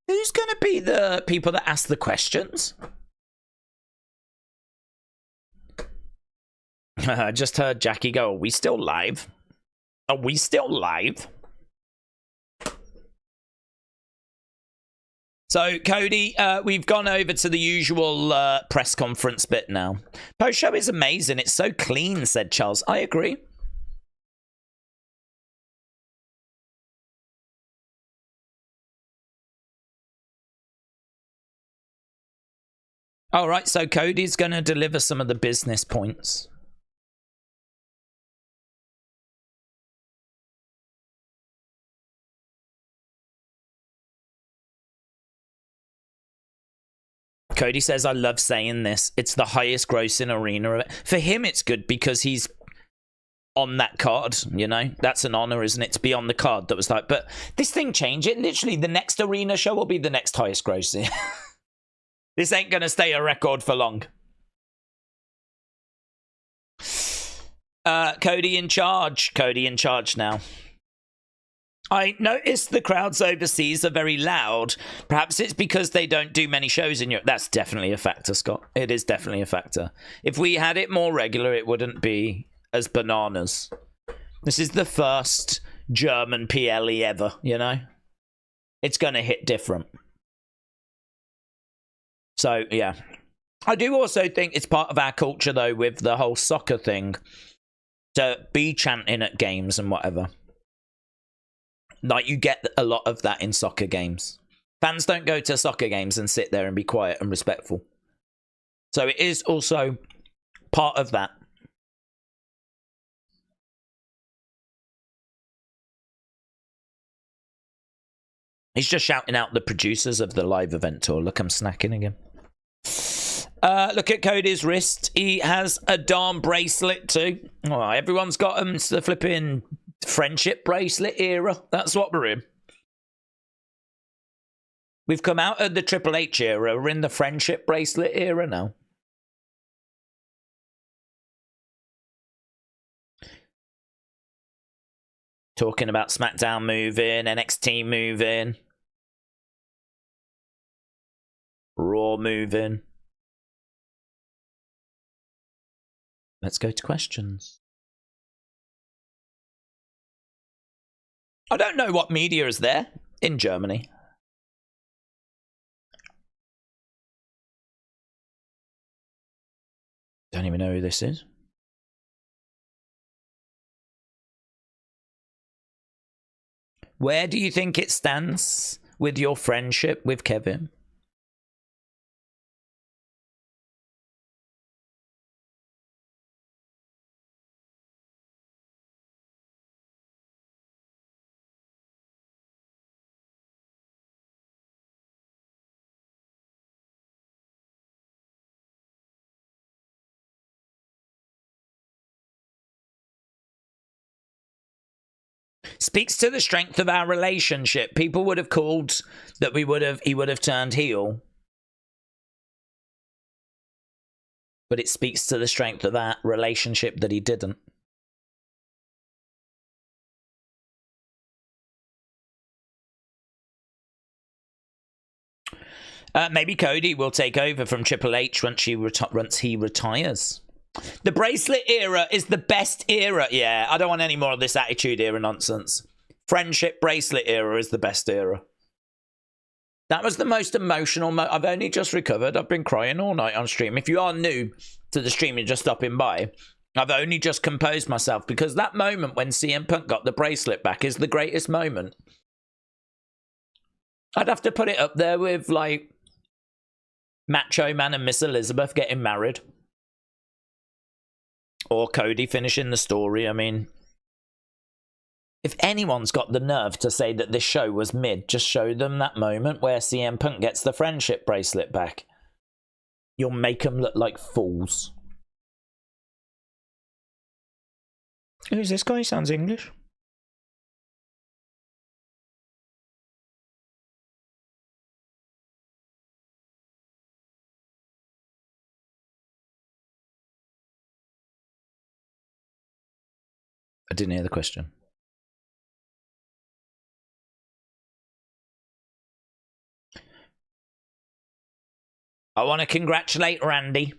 Who's going to be the people that ask the questions? I just heard Jackie go, are we still live? Are we still live? So, Cody, we've gone over to the usual press conference bit now. Post-show is amazing. It's so clean, said Charles. I agree. All right, so Cody's going to deliver some of the business points. Cody says, I love saying this. It's the highest grossing arena. For him, it's good because he's on that card, you know? That's an honor, isn't it? To be on the card that was like, but this thing changed it. Literally, the next arena show will be the next highest grossing. This ain't going to stay a record for long. Cody in charge. Cody in charge now. I noticed the crowds overseas are very loud. Perhaps it's because they don't do many shows in Europe. That's definitely a factor, Scott. It is definitely a factor. If we had it more regular, it wouldn't be as bananas. This is the first German PLE ever, you know? It's going to hit different. So, yeah. I do also think it's part of our culture, though, with the whole soccer thing, to be chanting at games and whatever. Like, you get a lot of that in soccer games. Fans don't go to soccer games and sit there and be quiet and respectful. So it is also part of that. He's just shouting out the producers of the live event tour. Look, I'm snacking again. Look at Cody's wrist. He has a darn bracelet too. Oh, everyone's got them. It's the flipping friendship bracelet era. That's what we're in. We've come out of the Triple H era. We're in the friendship bracelet era now. Talking about SmackDown moving, NXT moving, Raw moving. Let's go to questions. I don't know what media is there in Germany. Don't even know who this is. Where do you think it stands with your friendship with Kevin? Speaks to the strength of our relationship. People would have called that he would have turned heel. But it speaks to the strength of that relationship that he didn't. Maybe Cody will take over from Triple H once he retires. The bracelet era is the best era. Yeah, I don't want any more of this attitude era nonsense. Friendship bracelet era is the best era. That was the most emotional I've only just recovered. I've been crying all night on stream. If you are new to the stream, you're just stopping by. I've only just composed myself because that moment when CM Punk got the bracelet back is the greatest moment. I'd have to put it up there with, like, Macho Man and Miss Elizabeth getting married. Or Cody finishing the story. I mean, if anyone's got the nerve to say that this show was mid, just show them that moment where CM Punk gets the friendship bracelet back. You'll make them look like fools. Who's this guy? He sounds English. I didn't hear the question. I want to congratulate Randy.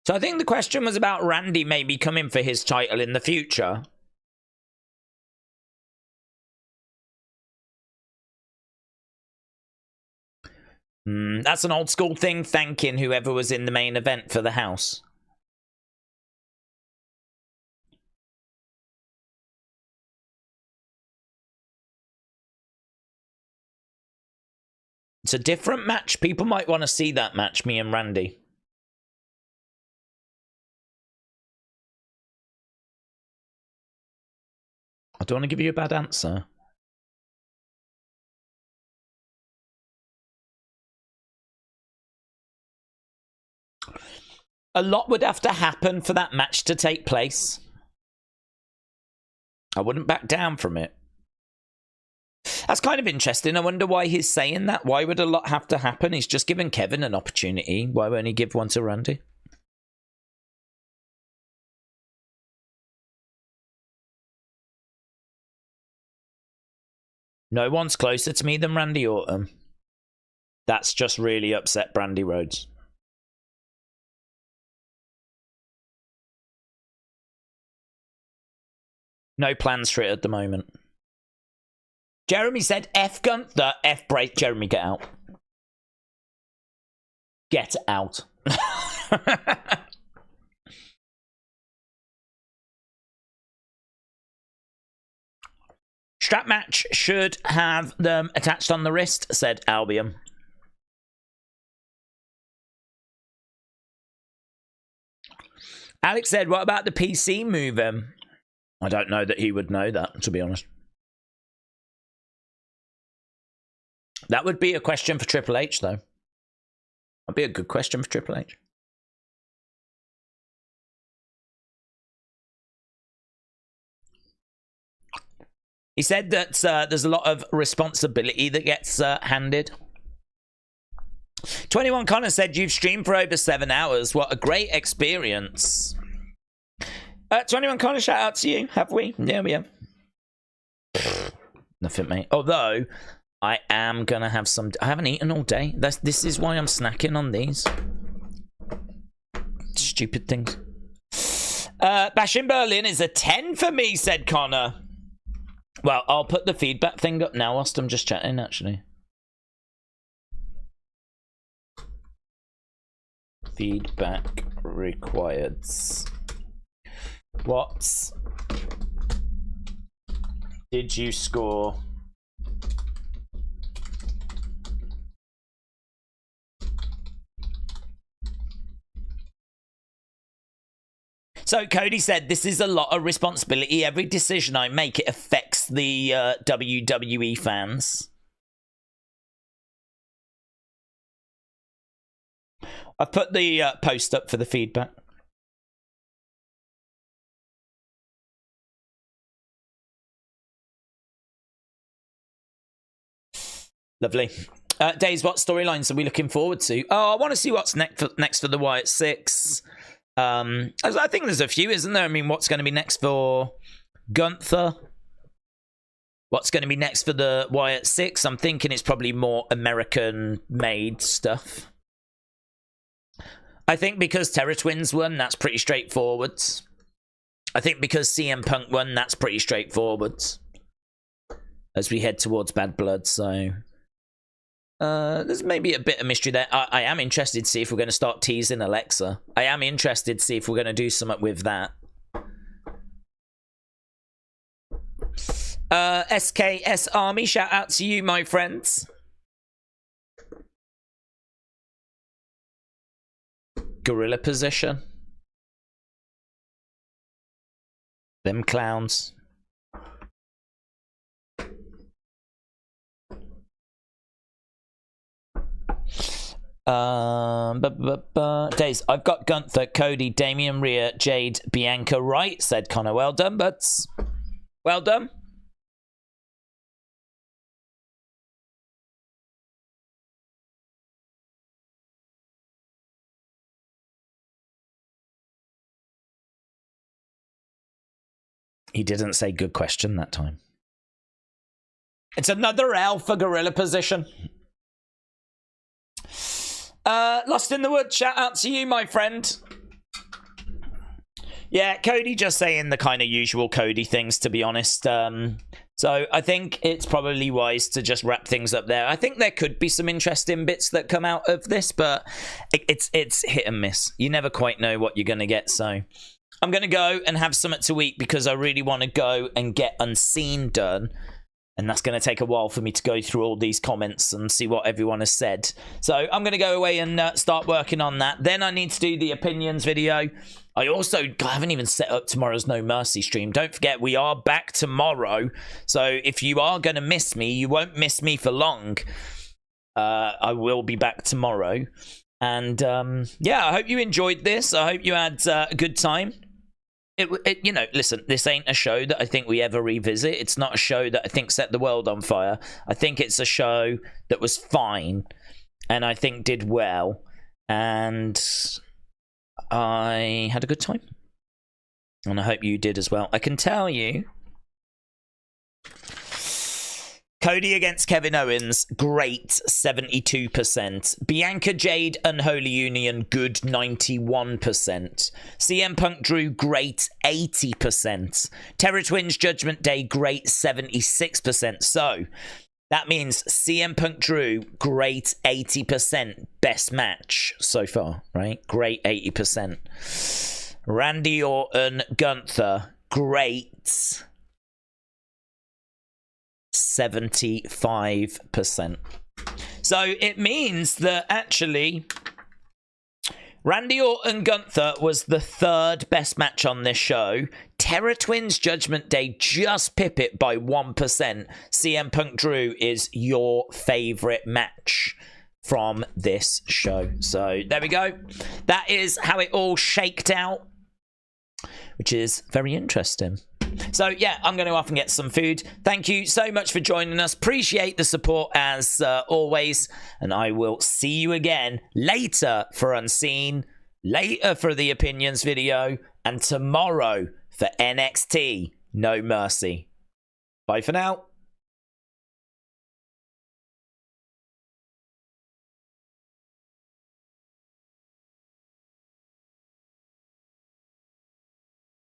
So I think the question was about Randy maybe coming for his title in the future. That's an old school thing, thanking whoever was in the main event for the house. It's a different match. People might want to see that match, me and Randy. I don't want to give you a bad answer. A lot would have to happen for that match to take place. I wouldn't back down from it. That's kind of interesting. I wonder why he's saying that. Why would a lot have to happen? He's just given Kevin an opportunity. Why won't he give one to Randy? No one's closer to me than Randy Orton. That's just really upset Brandy Rhodes. No plans for it at the moment. Jeremy said F Gunther, F break. Jeremy, get out. Get out. Strap match should have them attached on the wrist, said Albion. Alex said, what about the PC move? I don't know that he would know that, to be honest. That would be a question for Triple H, though. That'd be a good question for Triple H. He said that there's a lot of responsibility that gets handed. 21 Connor said, you've streamed for over 7 hours. What a great experience. 21 Connor, shout out to you. Have we? Yeah, we have. Nothing, mate. Although, I am going to have some... I haven't eaten all day. This is why I'm snacking on these. Stupid things. Bash in Berlin is a 10 for me, said Connor. Well, I'll put the feedback thing up now whilst I'm just chatting, actually. Feedback required. What did you score? So Cody said, this is a lot of responsibility. Every decision I make, it affects the WWE fans. I've put the post up for the feedback. Lovely. Daze, what storylines are we looking forward to? Oh, I want to see what's next for the Wyatt 6. I think there's a few, isn't there? I mean, what's going to be next for Gunther? What's going to be next for the Wyatt 6? I'm thinking it's probably more American-made stuff. I think because Terror Twins won, that's pretty straightforward. I think because CM Punk won, that's pretty straightforward. As we head towards Bad Blood, so... there's maybe a bit of mystery there. I am interested to see if we're going to start teasing Alexa. I am interested to see if we're going to do something with that. SKS Army, shout out to you, my friends. Gorilla position. Them clowns. Daze, I've got Gunther, Cody, Damian, Rhea, Jade, Bianca right, said Connor. Well done, buds. Well done. He didn't say good question that time. It's another L for gorilla position. Lost in the Woods, shout out to you, my friend. Yeah, Cody just saying the kind of usual Cody things, to be honest. So I think it's probably wise to just wrap things up there. I think there could be some interesting bits that come out of this, but it's hit and miss. You never quite know what you're going to get, so... I'm going to go and have something to eat because I really want to go and get Unseen done. And that's going to take a while for me to go through all these comments and see what everyone has said. So I'm going to go away and start working on that. Then I need to do the opinions video. I haven't even set up tomorrow's No Mercy stream. Don't forget, we are back tomorrow. So if you are going to miss me, you won't miss me for long. I will be back tomorrow. And yeah, I hope you enjoyed this. I hope you had a good time. You know, listen, this ain't a show that I think we ever revisit. It's not a show that I think set the world on fire. I think it's a show that was fine and I think did well. And I had a good time. And I hope you did as well. I can tell you, Cody against Kevin Owens, great, 72%. Bianca Jade Unholy Union, good, 91%. CM Punk Drew, great, 80%. Terror Twins Judgment Day, great, 76%. So, that means CM Punk Drew, great, 80%. Best match so far, right? Great, 80%. Randy Orton, Gunther, great, 75%. So it means that actually Randy Orton Gunther was the third best match on this show. Terror Twins Judgment Day just pip it by 1%. CM Punk Drew is your favorite match from this show. So there we go. That is how it all shaked out, which is very interesting. So yeah, I'm going to off and get some food. Thank you so much for joining us. Appreciate the support as always. And I will see you again later for Unseen, later for the Opinions video, and tomorrow for NXT No Mercy. Bye for now.